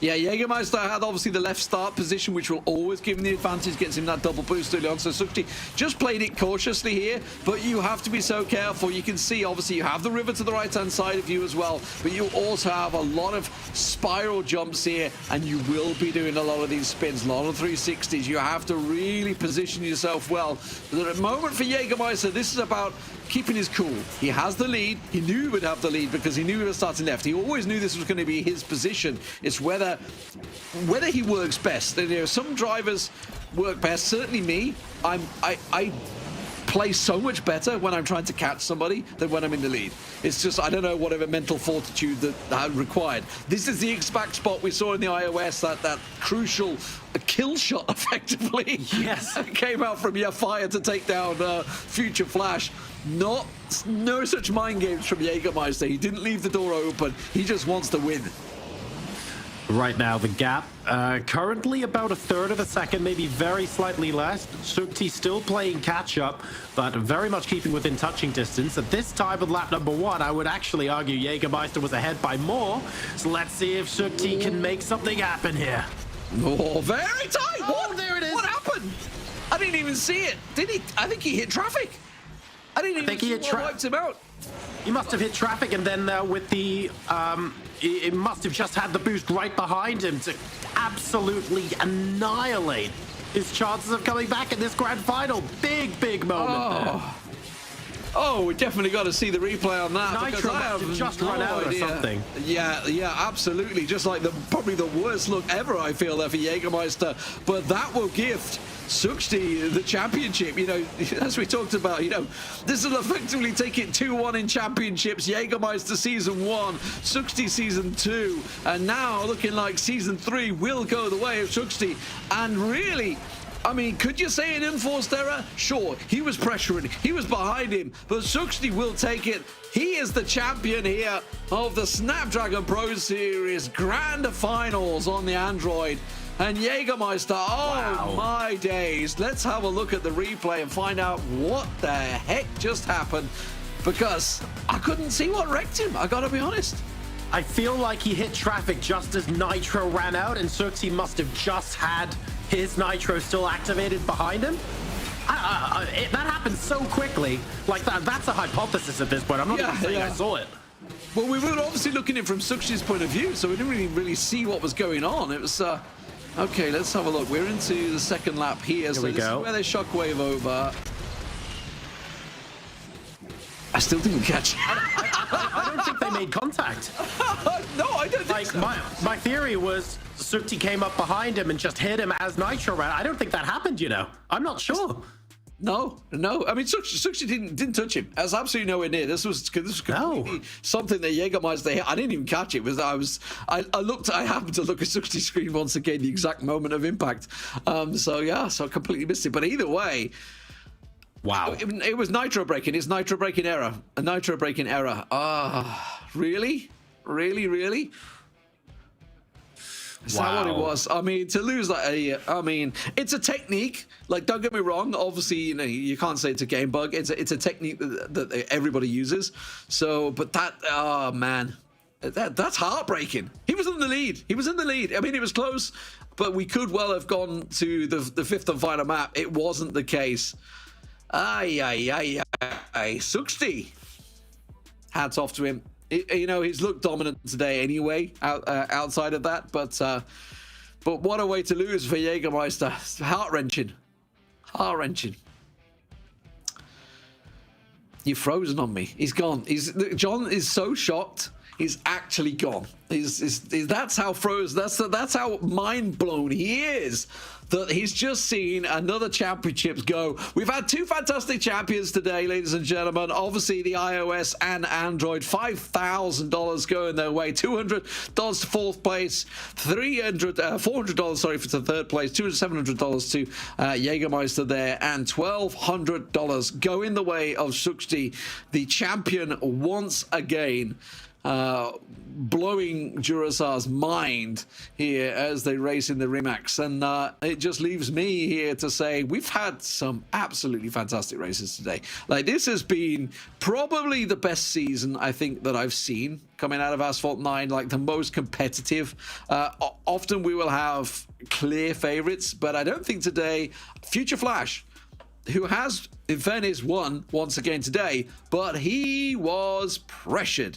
Yeah, Jägermeister had obviously the left start position, which will always give him the advantage, gets him that double boost early on. So Sukti just played it cautiously here, but you have to be so careful. You can see, obviously, you have the river to the right-hand side of you as well, but you also have a lot of spiral jumps here, and you will be doing a lot of these spins, a lot of 360s. You have to really position yourself well. But at the moment for Jägermeister, this is about keeping his cool. He has the lead. He knew he would have the lead because he knew he was starting left. He always knew this was going to be his position. It's whether he works best. You know, some drivers work best. Certainly me. I play so much better when I'm trying to catch somebody than when I'm in the lead. It's just, I don't know, whatever mental fortitude that required. This is the exact spot we saw in the iOS, that crucial kill shot, effectively. Yes. Came out from fire to take down Future Flash. No such mind games from Jägermeister. He didn't leave the door open. He just wants to win. Right now, the gap currently about a third of a second, maybe very slightly less. Sukti still playing catch-up, but very much keeping within touching distance. At this time of lap number 1, I would actually argue Jägermeister was ahead by more. So let's see if Sukti can make something happen here. Oh, very tight. Oh, there it is. What happened? I didn't even see it. Did he? I think he hit traffic. I didn't even see what wiped him out. He must have hit traffic, and then with the it must have just had the boost right behind him to absolutely annihilate his chances of coming back in this grand final. Big moment there. Oh, we definitely got to see the replay on that. Nitro must have just run out or something. Yeah, absolutely. Just like probably the worst look ever, I feel, there for Jägermeister. But that will gift Sukti the championship. You know, as we talked about, you know, this will effectively take it 2-1 in championships. Jägermeister season 1, Sukti season 2, and now looking like season 3 will go the way of Sukti. And really, I mean, could you say an enforced error? Sure, he was pressuring, he was behind him, but Sukti will take it. He is the champion here of the Snapdragon Pro Series Grand Finals on the Android. And Jägermeister, oh my days. Let's have a look at the replay and find out what the heck just happened, because I couldn't see what wrecked him, I gotta be honest. I feel like he hit traffic just as Nitro ran out, and Sukti must have just had his Nitro still activated behind him. That happened so quickly. Like, that's a hypothesis at this point. I'm not even saying I saw it. Well, we were obviously looking at it from Sukti's point of view, so we didn't really see what was going on. It was, okay, let's have a look. We're into the second lap here, so this is where they shockwave over. I still didn't catch it. I don't think they made contact. No, I don't think so. My theory was Sukti came up behind him and just hit him as Nitro ran. I don't think that happened, you know. I'm not sure. No. I mean, Sukti didn't touch him. I was absolutely nowhere near. This was completely something that Jägermeister hit. I didn't even catch it. I happened to look at Sukti's screen once again, the exact moment of impact. So I completely missed it. But either way, wow. It was Nitro braking. It's Nitro braking error. A Nitro braking error. Really? Really? Is that what it was? I mean, to lose that, I mean, it's a technique. Like, don't get me wrong. Obviously, you know, you can't say it's a game bug. It's a technique that everybody uses. So, but that, oh man, that's heartbreaking. He was in the lead. I mean, it was close, but we could well have gone to the fifth and final map. It wasn't the case. Sukti. Hats off to him. You know, he's looked dominant today anyway, outside of that. But what a way to lose for Jägermeister. Heart-wrenching. You've frozen on me. He's gone. John is so shocked. He's actually gone. That's how frozen. That's how mind blown he is. That he's just seen another championships go. We've had two fantastic champions today, ladies and gentlemen. Obviously, the iOS and Android, $5,000 going their way. $200 to fourth place, $400 for the third place, $700 to Jägermeister there, and $1,200 going the way of Sukti, the champion once again. blowing Durasar's mind here as they race in the Rimax. And it just leaves me here to say we've had some absolutely fantastic races today. Like, this has been probably the best season I think that I've seen coming out of Asphalt 9, like the most competitive. Often we will have clear favorites, but I don't think today Future Flash, who has, in fairness, won once again today, but he was pressured.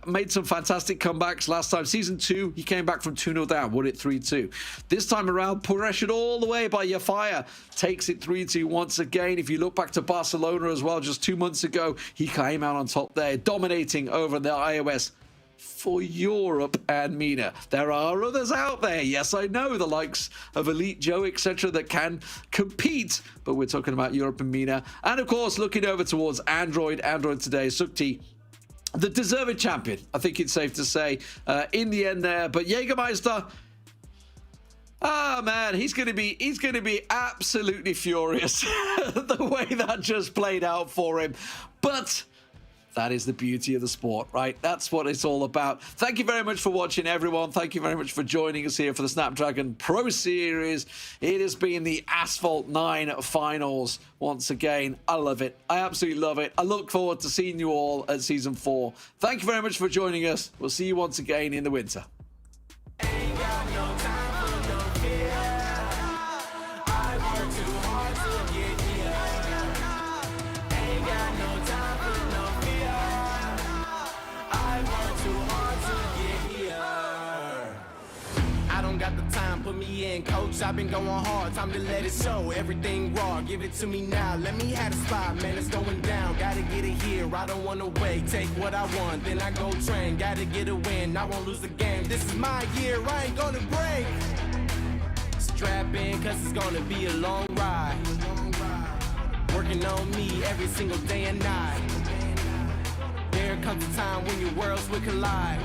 Made some fantastic comebacks last time. Season 2, he came back from 2-0 down, won it 3-2. This time around, pressured all the way by Yafaya, takes it 3-2 once again. If you look back to Barcelona as well, just 2 months ago, he came out on top there, dominating over the iOS for Europe and MENA. There are others out there, yes, I know, the likes of Elite Joe, etc., that can compete, but we're talking about Europe and MENA. And of course, looking over towards Android today, Sukti, the deserved champion, I think it's safe to say, in the end there. But Jägermeister, man, he's going to be absolutely furious the way that just played out for him. But that is the beauty of the sport, right? That's what it's all about. Thank you very much for watching, everyone. Thank you very much for joining us here for the Snapdragon Pro Series. It has been the Asphalt 9 finals once again. I love it. I absolutely love it. I look forward to seeing you all at Season 4. Thank you very much for joining us. We'll see you once again in the winter. Ain't got no time for no fear. I work too hard to get here. Ain't got no time for no fear. I work too hard to get here. I don't got the time, put me in, coach. I've been going hard, time to let it show. Everything raw, give it to me now. Let me have the spot, man, it's going down. Gotta get it here, I don't wanna wait. Take what I want, then I go train. Gotta get a win, I won't lose the game. This is my year, I ain't gonna break. Strap in, cause it's gonna be a long ride. Working on me every single day and night. There comes a time when your worlds will collide.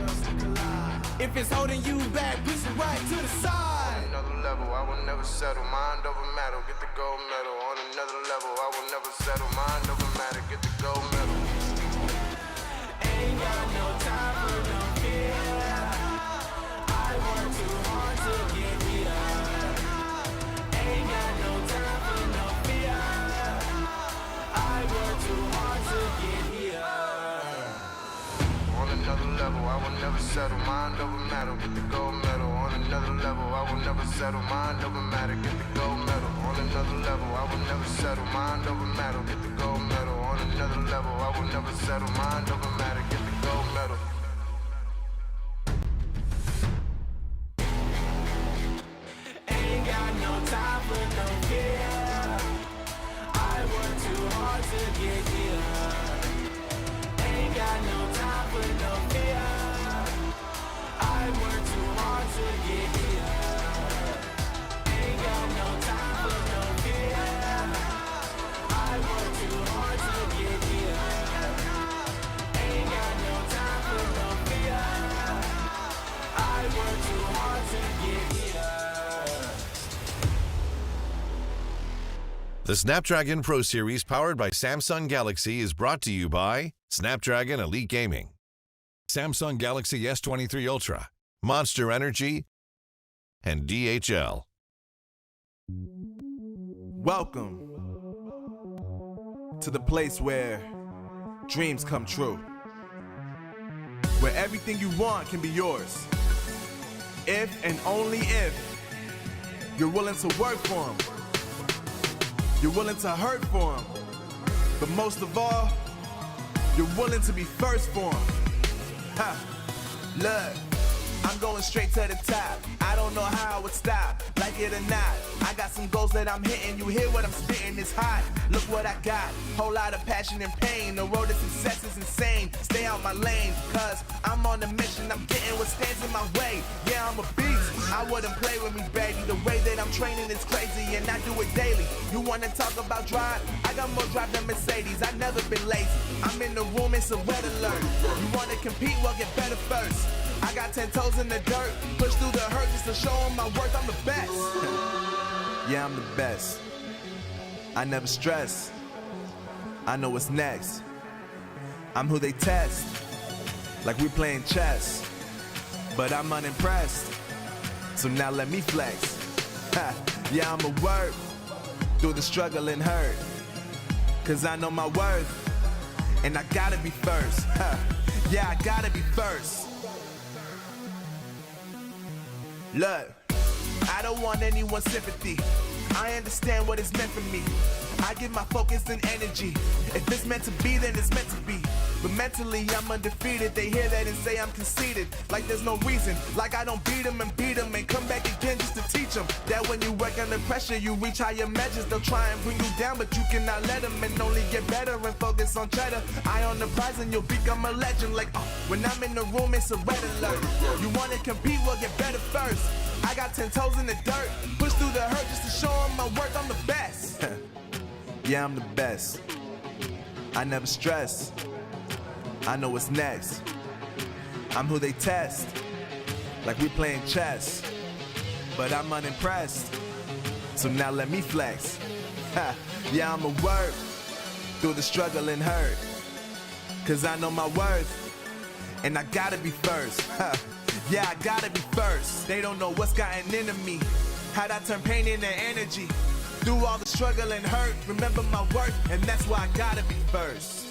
If it's holding you back, push it right to the side. Another level, I will never settle. Mind over matter, get the gold medal. On another level, I will never settle. Mind over matter, get the gold medal. Ain't got no time for no fear. I work too hard to get here. Ain't got no time for no fear. I work too hard to get here. On another level, I will never settle. Mind over matter, get the gold medal. On another level, I will never settle. Mind over matter, get the gold medal. On another level, I will never settle. Mind over matter, get the gold medal. On another level, I will never settle. Mind over matter, get the gold medal. Ain't got no time for no fear. I work too hard to get here. Ain't got no time for no fear. I work too hard to get here. Ain't got no time for no fear. I work too hard to get here. Ain't got no time for no fear. I work too hard to get here. The Snapdragon Pro Series powered by Samsung Galaxy is brought to you by Snapdragon Elite Gaming, Samsung Galaxy S23 Ultra, Monster Energy, and DHL. Welcome to the place where dreams come true, where everything you want can be yours, if and only if you're willing to work for them, you're willing to hurt for them, but most of all, you're willing to be first for them. Ha! Look, I'm going straight to the top. I don't know how I would stop, like it or not. I got some goals that I'm hitting. You hear what I'm spitting? It's hot. Look what I got. Whole lot of passion and pain. The road to success is insane. Stay out my lane, cause I'm on a mission. I'm getting what stands in my way. Yeah, I'm a beast. I wouldn't play with me, baby. The way that I'm training is crazy, and I do it daily. You wanna talk about drive? I got more drive than Mercedes. I've never been lazy. I'm in the room, it's a red alert. You wanna compete? Well, get better first. I got 10 toes in the dirt, push through the hurt just to show them my worth. I'm the best. Yeah, I'm the best. I never stress. I know what's next. I'm who they test. like we playing chess. But I'm unimpressed, so now let me flex. Ha, yeah, I'ma work through the struggle and hurt, cause I know my worth, and I gotta be first. Ha, yeah, I gotta be first. Look, I don't want anyone's sympathy. I understand what it's meant for me. I give my focus and energy. If it's meant to be, then it's meant to be. But mentally, I'm undefeated. They hear that and say I'm conceited. Like there's no reason. Like I don't beat them and come back again just to teach them that when you work under pressure, you reach higher measures. They'll try and bring you down, but you cannot let them, and only get better and focus on cheddar. Eye on the prize and you'll become a legend. Like, when I'm in the room, it's a red alert. You wanna compete, well, get better first. I got 10 toes in the dirt. Push through the hurt just to show them my worth. I'm the best. Yeah, I'm the best. I never stress. I know what's next. I'm who they test, like we playing chess. But I'm unimpressed, so now let me flex. Ha, yeah, I'ma work through the struggle and hurt, cause I know my worth, and I gotta be first. Ha, yeah, I gotta be first. They don't know what's gotten into me, how'd I turn pain into energy. Through all the struggle and hurt, remember my worth, and that's why I gotta be first.